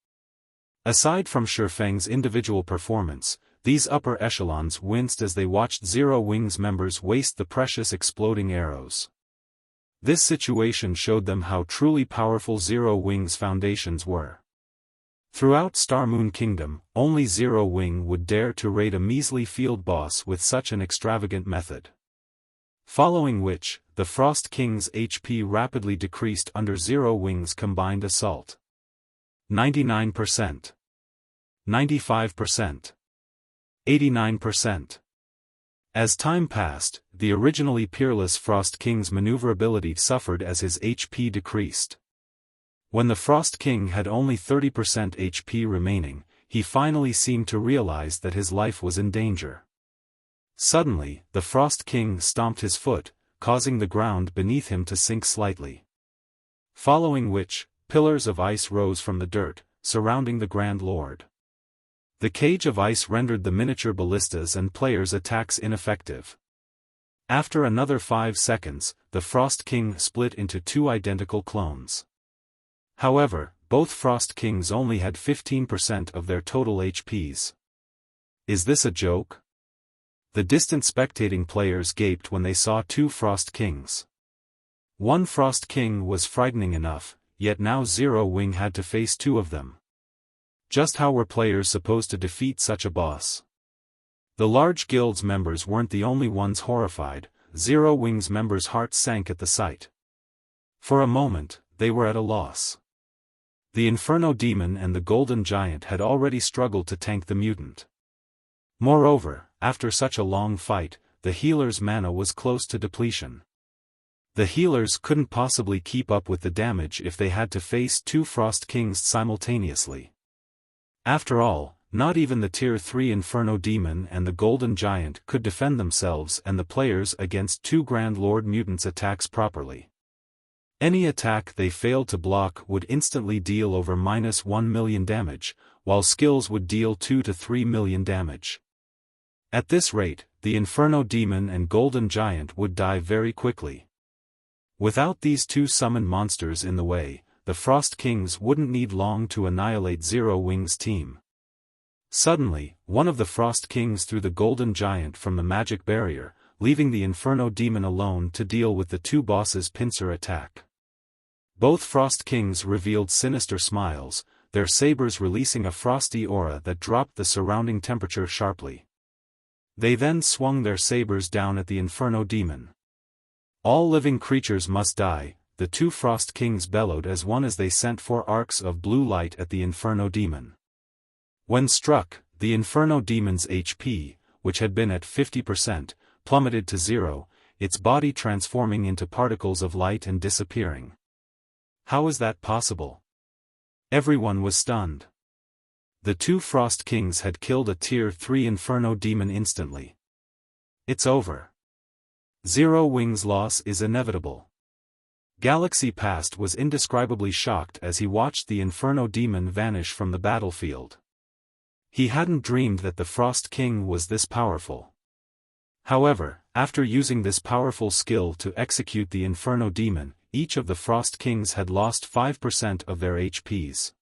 Aside from Xiaofang's individual performance, these upper echelons winced as they watched Zero Wings members waste the precious exploding arrows. This situation showed them how truly powerful Zero Wings foundations were. Throughout Star Moon Kingdom, only Zero Wing would dare to raid a measly field boss with such an extravagant method. Following which, the Frost King's HP rapidly decreased under Zero Wing's combined assault. 99%. 95%. 89%. As time passed, the originally peerless Frost King's maneuverability suffered as his HP decreased. When the Frost King had only 30% HP remaining, he finally seemed to realize that his life was in danger. Suddenly, the Frost King stomped his foot, causing the ground beneath him to sink slightly. Following which, pillars of ice rose from the dirt, surrounding the Grand Lord. The cage of ice rendered the miniature ballistas and players' attacks ineffective. After another 5 seconds, the Frost King split into 2 identical clones. However, both Frost Kings only had 15% of their total HPs. Is this a joke? The distant spectating players gaped when they saw 2 Frost Kings. One Frost King was frightening enough, yet now Zero Wing had to face 2 of them. Just how were players supposed to defeat such a boss? The large guild's members weren't the only ones horrified. Zero Wing's members' hearts sank at the sight. For a moment, they were at a loss. The Inferno Demon and the Golden Giant had already struggled to tank the mutant. Moreover, after such a long fight, the healer's mana was close to depletion. The healers couldn't possibly keep up with the damage if they had to face 2 Frost Kings simultaneously. After all, not even the Tier 3 Inferno Demon and the Golden Giant could defend themselves and the players against 2 Grand Lord mutants' attacks properly. Any attack they failed to block would instantly deal over -1 million damage, while skills would deal 2 to 3 million damage. At this rate, the Inferno Demon and Golden Giant would die very quickly. Without these 2 summoned monsters in the way, the Frost Kings wouldn't need long to annihilate Zero Wing's team. Suddenly, one of the Frost Kings threw the Golden Giant from the magic barrier, leaving the Inferno Demon alone to deal with the 2 bosses' pincer attack. Both Frost Kings revealed sinister smiles, their sabers releasing a frosty aura that dropped the surrounding temperature sharply. They then swung their sabers down at the Inferno Demon. All living creatures must die, the 2 Frost Kings bellowed as one as they sent 4 arcs of blue light at the Inferno Demon. When struck, the Inferno Demon's HP, which had been at 50%, plummeted to 0, its body transforming into particles of light and disappearing. How is that possible? Everyone was stunned. The 2 Frost Kings had killed a Tier 3 Inferno Demon instantly. It's over. Zero Wing's loss is inevitable. Galaxy Past was indescribably shocked as he watched the Inferno Demon vanish from the battlefield. He hadn't dreamed that the Frost King was this powerful. However, after using this powerful skill to execute the Inferno Demon, each of the Frost Kings had lost 5% of their HPs.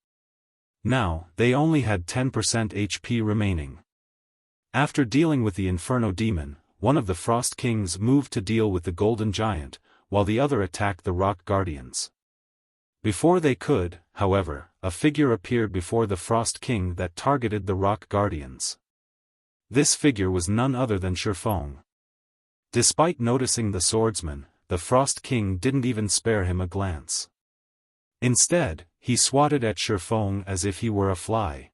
Now, they only had 10% HP remaining. After dealing with the Inferno Demon, one of the Frost Kings moved to deal with the Golden Giant, while the other attacked the Rock Guardians. Before they could, however, a figure appeared before the Frost King that targeted the Rock Guardians. This figure was none other than Xiaofan. Despite noticing the swordsman, the Frost King didn't even spare him a glance. Instead, he swatted at Xiaofan as if he were a fly.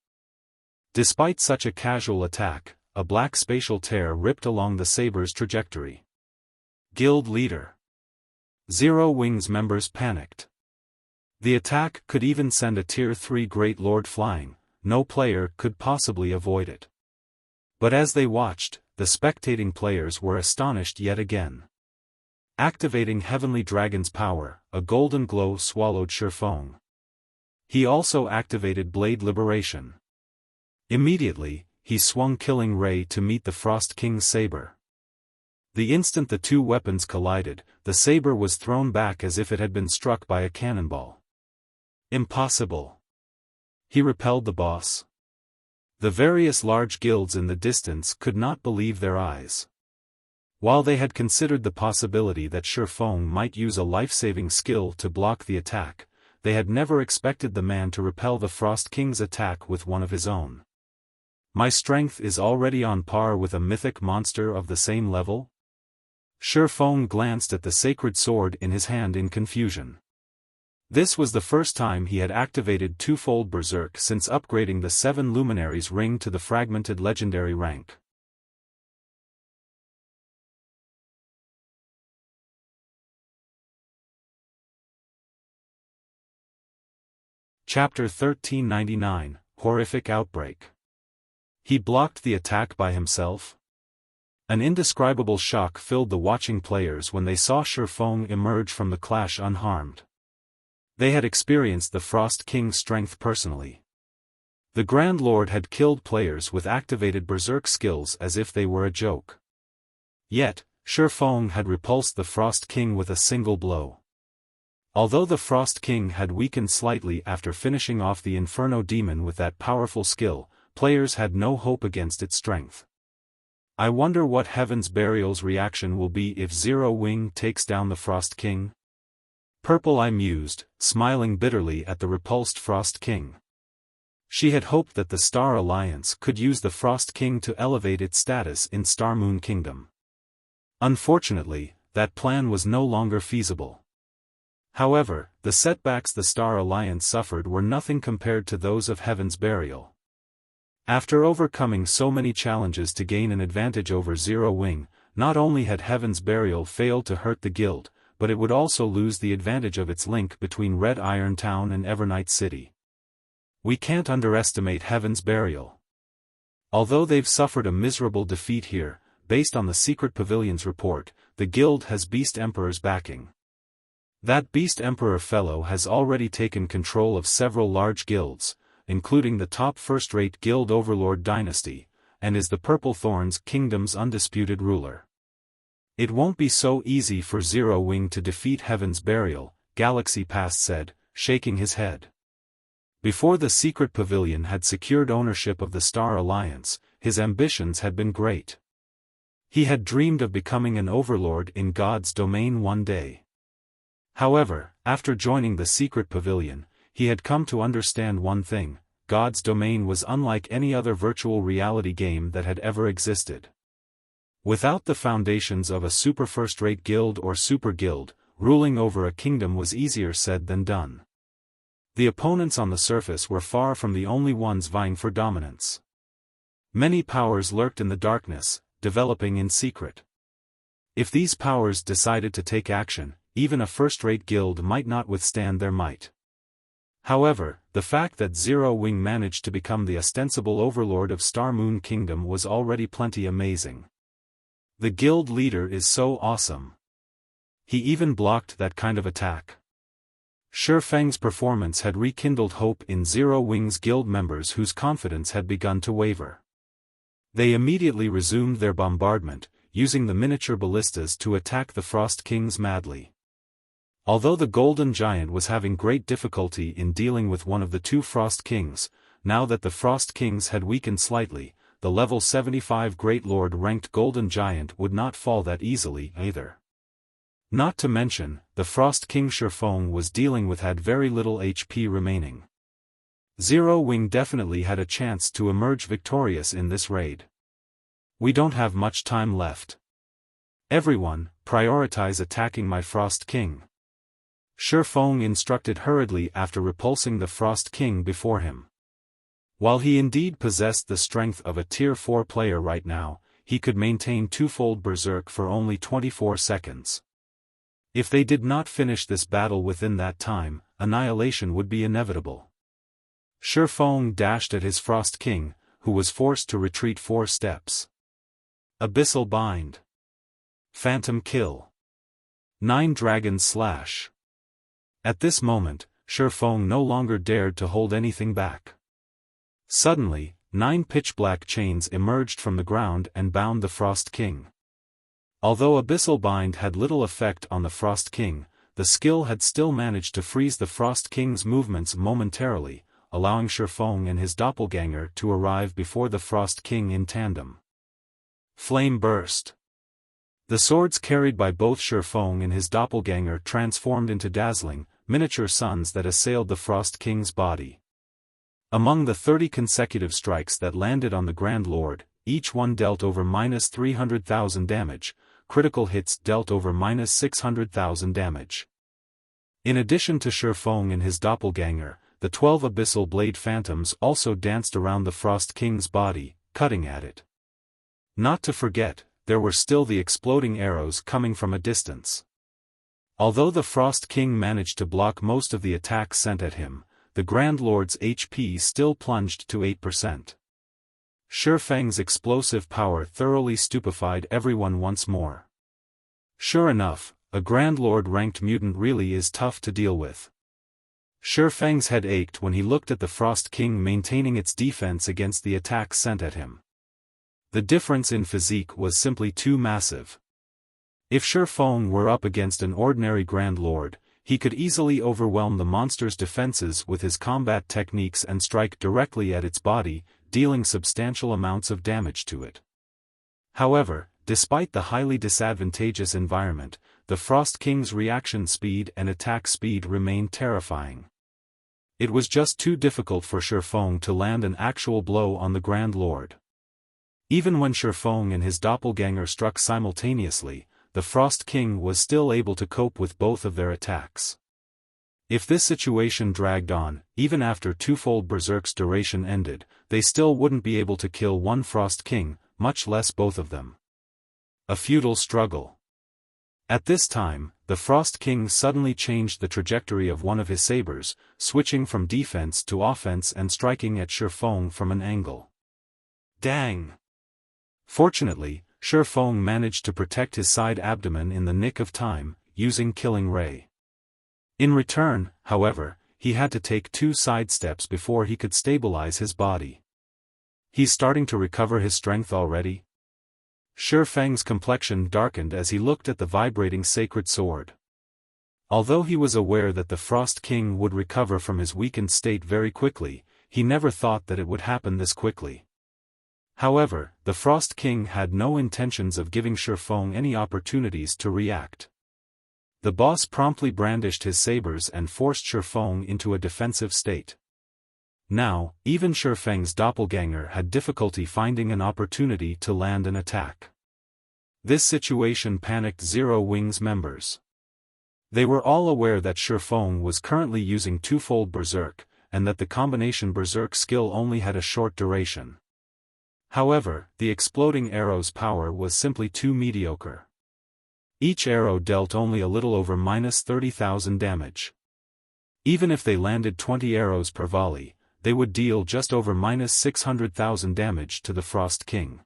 Despite such a casual attack, a black spatial tear ripped along the saber's trajectory. Guild Leader. Zero Wing's members panicked. The attack could even send a Tier 3 Great Lord flying, no player could possibly avoid it. But as they watched, the spectating players were astonished yet again. Activating Heavenly Dragon's power, a golden glow swallowed Xiaofan. He also activated Blade Liberation. Immediately, he swung Killing Ray to meet the Frost King's saber. The instant the 2 weapons collided, the saber was thrown back as if it had been struck by a cannonball. Impossible. He repelled the boss. The various large guilds in the distance could not believe their eyes. While they had considered the possibility that Xiaofan might use a life-saving skill to block the attack, they had never expected the man to repel the Frost King's attack with one of his own. My strength is already on par with a mythic monster of the same level? Xiaofan glanced at the sacred sword in his hand in confusion. This was the first time he had activated twofold Berserk since upgrading the 7 Luminaries ring to the fragmented legendary rank. Chapter 1399, Horrific Outbreak. He blocked the attack by himself? An indescribable shock filled the watching players when they saw Xiaofan emerge from the clash unharmed. They had experienced the Frost King's strength personally. The Grand Lord had killed players with activated Berserk skills as if they were a joke. Yet, Xiaofan had repulsed the Frost King with a single blow. Although the Frost King had weakened slightly after finishing off the Inferno Demon with that powerful skill, players had no hope against its strength. I wonder what Heaven's Burial's reaction will be if Zero Wing takes down the Frost King? Purple Eye mused, smiling bitterly at the repulsed Frost King. She had hoped that the Star Alliance could use the Frost King to elevate its status in Star Moon Kingdom. Unfortunately, that plan was no longer feasible. However, the setbacks the Star Alliance suffered were nothing compared to those of Heaven's Burial. After overcoming so many challenges to gain an advantage over Zero Wing, not only had Heaven's Burial failed to hurt the guild, but it would also lose the advantage of its link between Red Iron Town and Evernight City. We can't underestimate Heaven's Burial. Although they've suffered a miserable defeat here, based on the Secret Pavilion's report, the guild has Beast Emperor's backing. That Beast Emperor fellow has already taken control of several large guilds, including the top first-rate Guild Overlord dynasty, and is the Purple Thorns Kingdom's undisputed ruler. It won't be so easy for Zero Wing to defeat Heaven's Burial, Galaxy Past said, shaking his head. Before the Secret Pavilion had secured ownership of the Star Alliance, his ambitions had been great. He had dreamed of becoming an overlord in God's domain one day. However, after joining the Secret Pavilion, he had come to understand one thing: God's domain was unlike any other virtual reality game that had ever existed. Without the foundations of a super first-rate guild or super guild, ruling over a kingdom was easier said than done. The opponents on the surface were far from the only ones vying for dominance. Many powers lurked in the darkness, developing in secret. If these powers decided to take action, even a first-rate guild might not withstand their might. However, the fact that Zero Wing managed to become the ostensible overlord of Star Moon Kingdom was already plenty amazing. The guild leader is so awesome. He even blocked that kind of attack. Xiaofang's performance had rekindled hope in Zero Wing's guild members whose confidence had begun to waver. They immediately resumed their bombardment, using the miniature ballistas to attack the Frost Kings madly. Although the Golden Giant was having great difficulty in dealing with one of the two Frost Kings, now that the Frost Kings had weakened slightly, the level 75 Great Lord ranked Golden Giant would not fall that easily either. Not to mention, the Frost King Xiaofan was dealing with had very little HP remaining. Zero Wing definitely had a chance to emerge victorious in this raid. We don't have much time left. Everyone, prioritize attacking my Frost King. Xiaofan instructed hurriedly after repulsing the Frost King before him. While he indeed possessed the strength of a Tier 4 player right now, he could maintain twofold Berserk for only 24 seconds. If they did not finish this battle within that time, annihilation would be inevitable. Xiaofan dashed at his Frost King, who was forced to retreat 4 steps. Abyssal Bind. Phantom Kill. 9 Dragon Slash. At this moment, Xiaofan no longer dared to hold anything back. Suddenly, 9 pitch-black chains emerged from the ground and bound the Frost King. Although Abyssal Bind had little effect on the Frost King, the skill had still managed to freeze the Frost King's movements momentarily, allowing Xiaofan and his doppelganger to arrive before the Frost King in tandem. Flame Burst. The swords carried by both Xiaofan and his doppelganger transformed into dazzling, miniature suns that assailed the Frost King's body. Among the 30 consecutive strikes that landed on the Grand Lord, each one dealt over -300,000 damage, critical hits dealt over -600,000 damage. In addition to Xiaofan and his doppelganger, the 12 abyssal blade phantoms also danced around the Frost King's body, cutting at it. Not to forget, there were still the exploding arrows coming from a distance. Although the Frost King managed to block most of the attacks sent at him, the Grand Lord's HP still plunged to 8%. Xiaofang's explosive power thoroughly stupefied everyone once more. Sure enough, a Grand Lord-ranked mutant really is tough to deal with. Xiaofang's head ached when he looked at the Frost King maintaining its defense against the attacks sent at him. The difference in physique was simply too massive. If Xiaofan were up against an ordinary Grand Lord, he could easily overwhelm the monster's defenses with his combat techniques and strike directly at its body, dealing substantial amounts of damage to it. However, despite the highly disadvantageous environment, the Frost King's reaction speed and attack speed remained terrifying. It was just too difficult for Xiaofan to land an actual blow on the Grand Lord. Even when Xiaofan and his doppelganger struck simultaneously, the Frost King was still able to cope with both of their attacks. If this situation dragged on, even after twofold Berserk's duration ended, they still wouldn't be able to kill one Frost King, much less both of them. A futile struggle. At this time, the Frost King suddenly changed the trajectory of one of his sabers, switching from defense to offense and striking at Xiaofan from an angle. Dang! Fortunately, Xiaofan managed to protect his side abdomen in the nick of time, using Killing Ray. In return, however, he had to take 2 sidesteps before he could stabilize his body. He's starting to recover his strength already? Xiaofang's complexion darkened as he looked at the vibrating sacred sword. Although he was aware that the Frost King would recover from his weakened state very quickly, he never thought that it would happen this quickly. However, the Frost King had no intentions of giving Xiaofan any opportunities to react. The boss promptly brandished his sabers and forced Xiaofan into a defensive state. Now, even Xiaofang's doppelganger had difficulty finding an opportunity to land an attack. This situation panicked Zero Wing's members. They were all aware that Xiaofan was currently using twofold Berserk, and that the combination Berserk skill only had a short duration. However, the exploding arrow's power was simply too mediocre. Each arrow dealt only a little over -30,000 damage. Even if they landed 20 arrows per volley, they would deal just over -600,000 damage to the Frost King.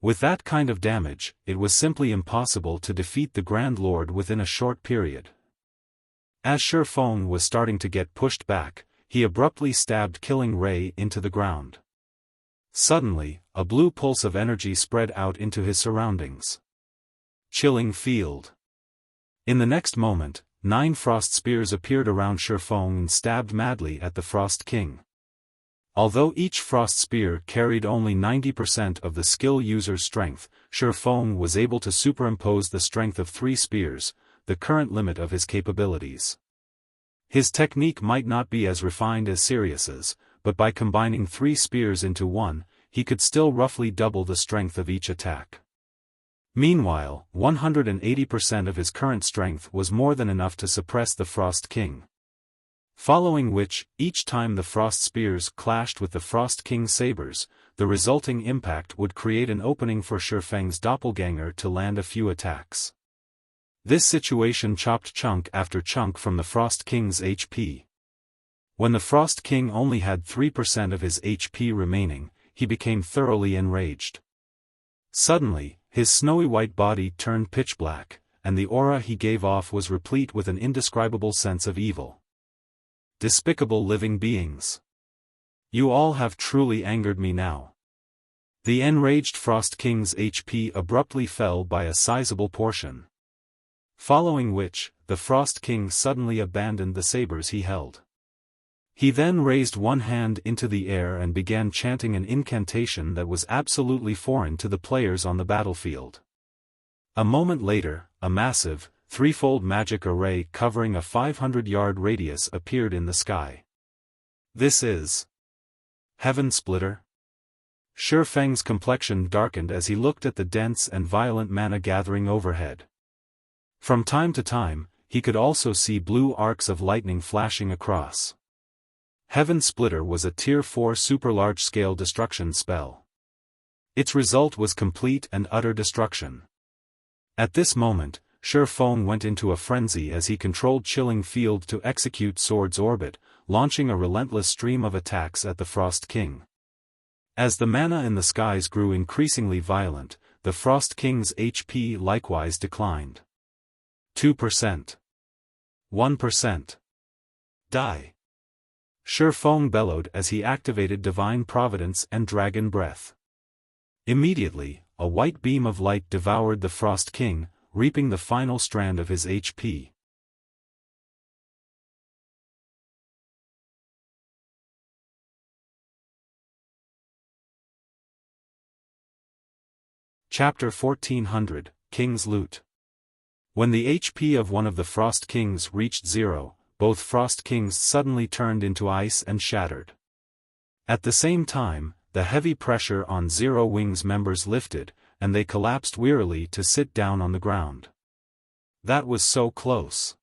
With that kind of damage, it was simply impossible to defeat the Grand Lord within a short period. As Xiaofan was starting to get pushed back, he abruptly stabbed Killing Ray into the ground. Suddenly, a blue pulse of energy spread out into his surroundings. Chilling field. In the next moment, 9 frost spears appeared around Xiaofan and stabbed madly at the Frost King. Although each frost spear carried only 90% of the skill user's strength, Xiaofan was able to superimpose the strength of 3 spears, the current limit of his capabilities. His technique might not be as refined as Sirius's, but by combining 3 spears into one, he could still roughly double the strength of each attack. Meanwhile, 180% of his current strength was more than enough to suppress the Frost King. Following which, each time the frost spears clashed with the Frost King's sabers, the resulting impact would create an opening for Xiaofang's doppelganger to land a few attacks. This situation chopped chunk after chunk from the Frost King's HP. When the Frost King only had 3% of his HP remaining, he became thoroughly enraged. Suddenly, his snowy white body turned pitch black, and the aura he gave off was replete with an indescribable sense of evil. Despicable living beings. You all have truly angered me now. The enraged Frost King's HP abruptly fell by a sizable portion. Following which, the Frost King suddenly abandoned the sabers he held. He then raised one hand into the air and began chanting an incantation that was absolutely foreign to the players on the battlefield. A moment later, a massive, threefold magic array covering a 500-yard radius appeared in the sky. This is Heaven Splitter? Xiaofang's complexion darkened as he looked at the dense and violent mana gathering overhead. From time to time, he could also see blue arcs of lightning flashing across. Heaven Splitter was a Tier 4 super large-scale destruction spell. Its result was complete and utter destruction. At this moment, Xiaofan went into a frenzy as he controlled Chilling Field to execute Sword's Orbit, launching a relentless stream of attacks at the Frost King. As the mana in the skies grew increasingly violent, the Frost King's HP likewise declined. 2%. 1%. Die. Xiaofan bellowed as he activated Divine Providence and Dragon Breath. Immediately, a white beam of light devoured the Frost King, reaping the final strand of his HP. Chapter 1400, King's Loot. When the HP of one of the Frost Kings reached 0, both Frost Kings suddenly turned into ice and shattered. At the same time, the heavy pressure on Zero Wing's members lifted, and they collapsed wearily to sit down on the ground. That was so close.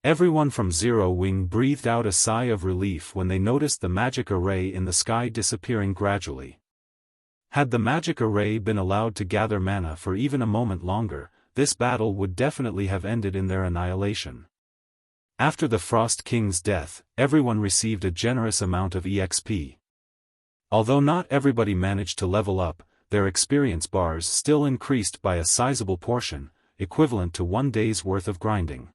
Everyone from Zero Wing breathed out a sigh of relief when they noticed the magic array in the sky disappearing gradually. Had the magic array been allowed to gather mana for even a moment longer, this battle would definitely have ended in their annihilation. After the Frost King's death, everyone received a generous amount of EXP. Although not everybody managed to level up, their experience bars still increased by a sizable portion, equivalent to 1 day's worth of grinding.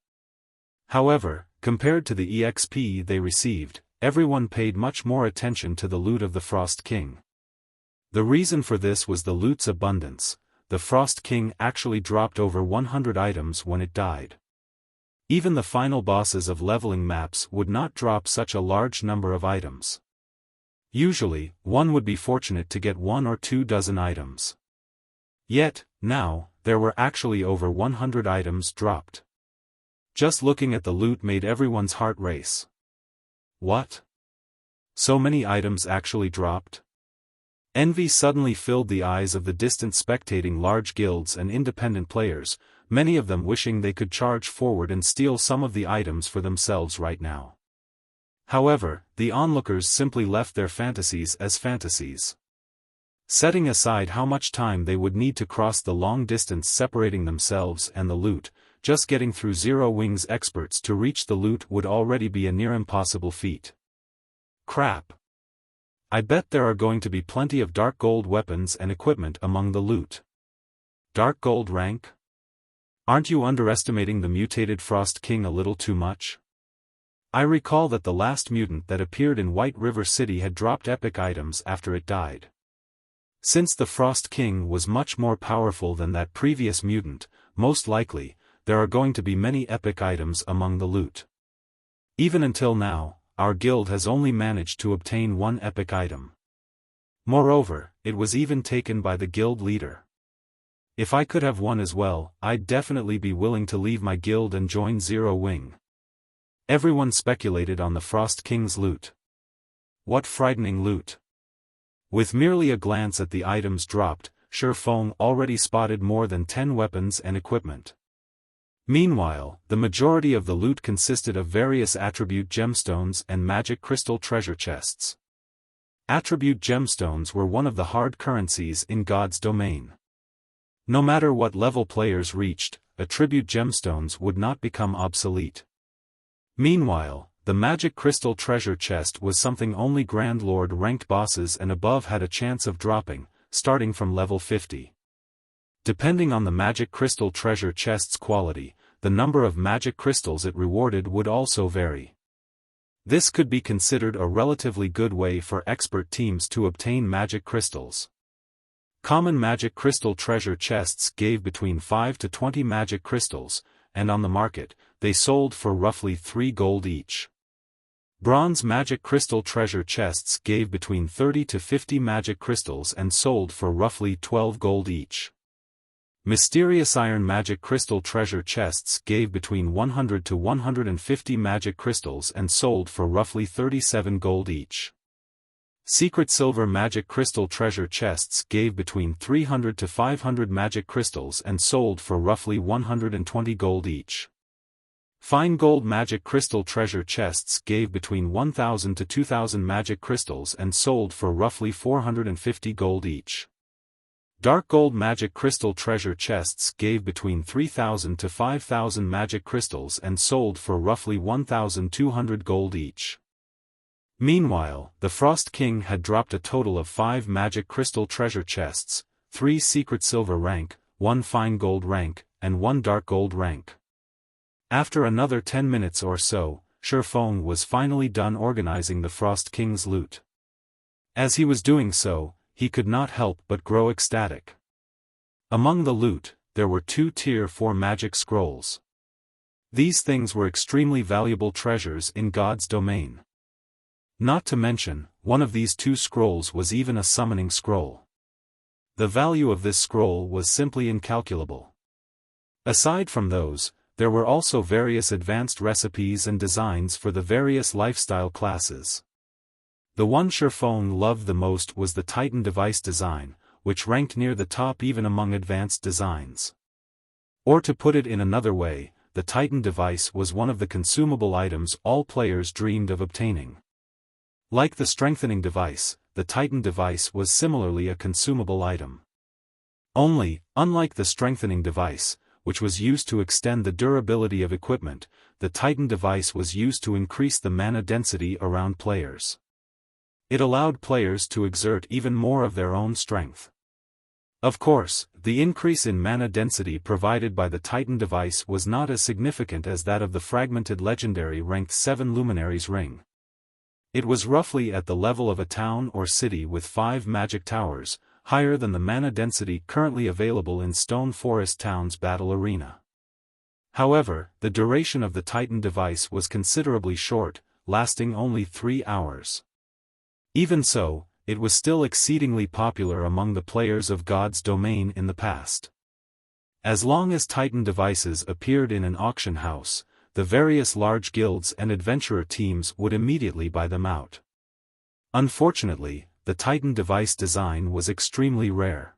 However, compared to the EXP they received, everyone paid much more attention to the loot of the Frost King. The reason for this was the loot's abundance. The Frost King actually dropped over 100 items when it died. Even the final bosses of leveling maps would not drop such a large number of items. Usually, one would be fortunate to get 1 or 2 dozen items. Yet, now, there were actually over 100 items dropped. Just looking at the loot made everyone's heart race. What? So many items actually dropped? Envy suddenly filled the eyes of the distant spectating large guilds and independent players, many of them wishing they could charge forward and steal some of the items for themselves right now. However, the onlookers simply left their fantasies as fantasies. Setting aside how much time they would need to cross the long distance separating themselves and the loot, just getting through Zero Wing's experts to reach the loot would already be a near impossible feat. Crap. I bet there are going to be plenty of dark gold weapons and equipment among the loot. Dark gold rank? Aren't you underestimating the mutated Frost King a little too much? I recall that the last mutant that appeared in White River City had dropped epic items after it died. Since the Frost King was much more powerful than that previous mutant, most likely, there are going to be many epic items among the loot. Even until now, our guild has only managed to obtain 1 epic item. Moreover, it was even taken by the guild leader. If I could have one as well, I'd definitely be willing to leave my guild and join Zero Wing. Everyone speculated on the Frost King's loot. What frightening loot! With merely a glance at the items dropped, Xiaofan already spotted more than 10 weapons and equipment. Meanwhile, the majority of the loot consisted of various attribute gemstones and magic crystal treasure chests. Attribute gemstones were one of the hard currencies in God's domain. No matter what level players reached, attribute gemstones would not become obsolete. Meanwhile, the magic crystal treasure chest was something only Grand Lord ranked bosses and above had a chance of dropping, starting from level 50. Depending on the magic crystal treasure chest's quality, the number of magic crystals it rewarded would also vary. This could be considered a relatively good way for expert teams to obtain magic crystals. Common magic crystal treasure chests gave between 5 to 20 magic crystals, and on the market, they sold for roughly 3 gold each. Bronze magic crystal treasure chests gave between 30 to 50 magic crystals and sold for roughly 12 gold each. Mysterious iron magic crystal treasure chests gave between 100 to 150 magic crystals and sold for roughly 37 gold each. Secret silver magic crystal treasure chests gave between 300 to 500 magic crystals and sold for roughly 120 gold each. Fine gold magic crystal treasure chests gave between 1,000 to 2,000 magic crystals and sold for roughly 450 gold each. Dark gold magic crystal treasure chests gave between 3,000 to 5,000 magic crystals and sold for roughly 1,200 gold each. Meanwhile, the Frost King had dropped a total of 5 magic crystal treasure chests, 3 secret silver rank, 1 fine gold rank, and 1 dark gold rank. After another 10 minutes or so, Xiaofan was finally done organizing the Frost King's loot. As he was doing so, he could not help but grow ecstatic. Among the loot, there were 2 tier 4 magic scrolls. These things were extremely valuable treasures in God's domain. Not to mention, one of these 2 scrolls was even a summoning scroll. The value of this scroll was simply incalculable. Aside from those, there were also various advanced recipes and designs for the various lifestyle classes. The one Xiaofan loved the most was the Titan device design, which ranked near the top even among advanced designs. Or to put it in another way, the Titan device was one of the consumable items all players dreamed of obtaining. Like the strengthening device, the Titan device was similarly a consumable item. Only, unlike the strengthening device, which was used to extend the durability of equipment, the Titan device was used to increase the mana density around players. It allowed players to exert even more of their own strength. Of course, the increase in mana density provided by the Titan device was not as significant as that of the fragmented legendary ranked 7 Luminaries ring. It was roughly at the level of a town or city with 5 magic towers, higher than the mana density currently available in Stone Forest Town's battle arena. However, the duration of the Titan device was considerably short, lasting only 3 hours. Even so, it was still exceedingly popular among the players of God's domain in the past. As long as Titan devices appeared in an auction house, the various large guilds and adventurer teams would immediately buy them out. Unfortunately, the Titan device design was extremely rare.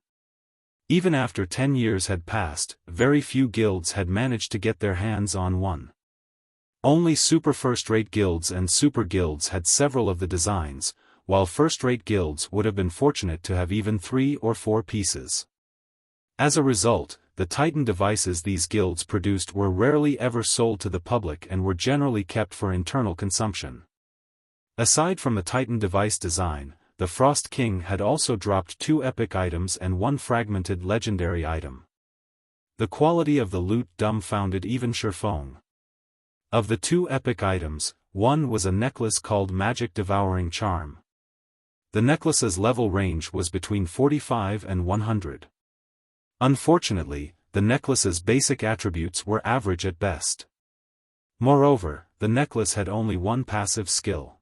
Even after 10 years had passed, very few guilds had managed to get their hands on one. Only super first-rate guilds and super guilds had several of the designs, while first-rate guilds would have been fortunate to have even 3 or 4 pieces. As a result, the Titan devices these guilds produced were rarely ever sold to the public and were generally kept for internal consumption. Aside from the Titan device design, the Frost King had also dropped 2 epic items and 1 fragmented legendary item. The quality of the loot dumbfounded even Xiaofan. Of the 2 epic items, one was a necklace called Magic Devouring Charm. The necklace's level range was between 45 and 100. Unfortunately, the necklace's basic attributes were average at best. Moreover, the necklace had only 1 passive skill.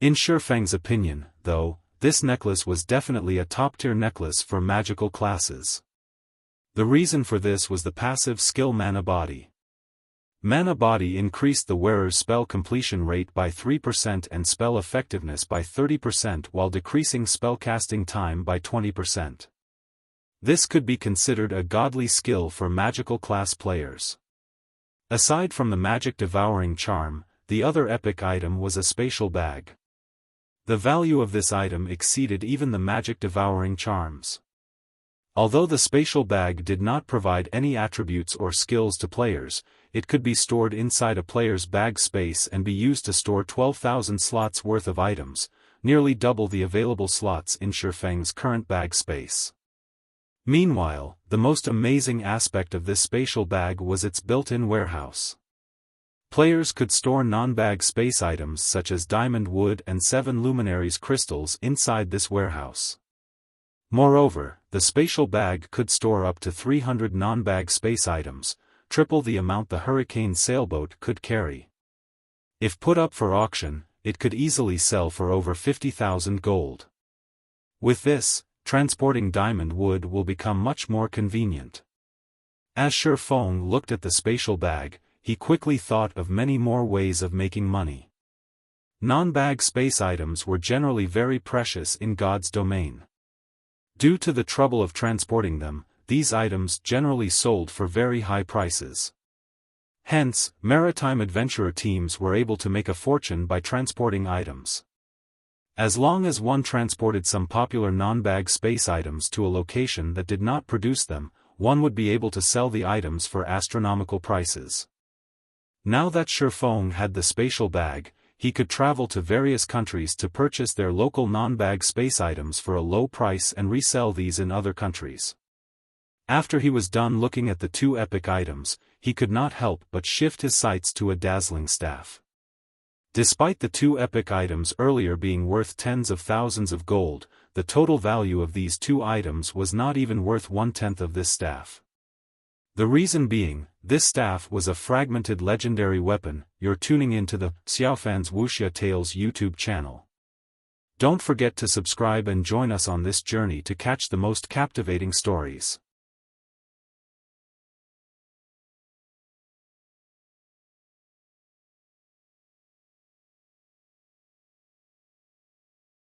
In Xiaofang's opinion, though, this necklace was definitely a top-tier necklace for magical classes. The reason for this was the passive skill Mana Body. Mana Body increased the wearer's spell completion rate by 3% and spell effectiveness by 30% while decreasing spellcasting time by 20%. This could be considered a godly skill for magical class players. Aside from the Magic Devouring Charm, the other epic item was a spatial bag. The value of this item exceeded even the Magic Devouring Charms. Although the spatial bag did not provide any attributes or skills to players, it could be stored inside a player's bag space and be used to store 12,000 slots worth of items, nearly double the available slots in Xiaofang's current bag space. Meanwhile, the most amazing aspect of this spatial bag was its built-in warehouse. Players could store non-bag space items such as diamond wood and 7 Luminaries crystals inside this warehouse. Moreover, the spatial bag could store up to 300 non-bag space items, triple the amount the Hurricane sailboat could carry. If put up for auction, it could easily sell for over 50,000 gold. With this, transporting diamond wood will become much more convenient. As Xiaofan looked at the spatial bag, he quickly thought of many more ways of making money. Non-bag space items were generally very precious in God's domain. Due to the trouble of transporting them, these items generally sold for very high prices. Hence, maritime adventurer teams were able to make a fortune by transporting items. As long as one transported some popular non-bag space items to a location that did not produce them, one would be able to sell the items for astronomical prices. Now that Xiaofan had the spatial bag, he could travel to various countries to purchase their local non-bag space items for a low price and resell these in other countries. After he was done looking at the two epic items, he could not help but shift his sights to a dazzling staff. Despite the two epic items earlier being worth tens of thousands of gold, the total value of these two items was not even worth 1/10 of this staff. The reason being, this staff was a fragmented legendary weapon. You're tuning into the Xiaofan's Wuxia Tales YouTube channel. Don't forget to subscribe and join us on this journey to catch the most captivating stories.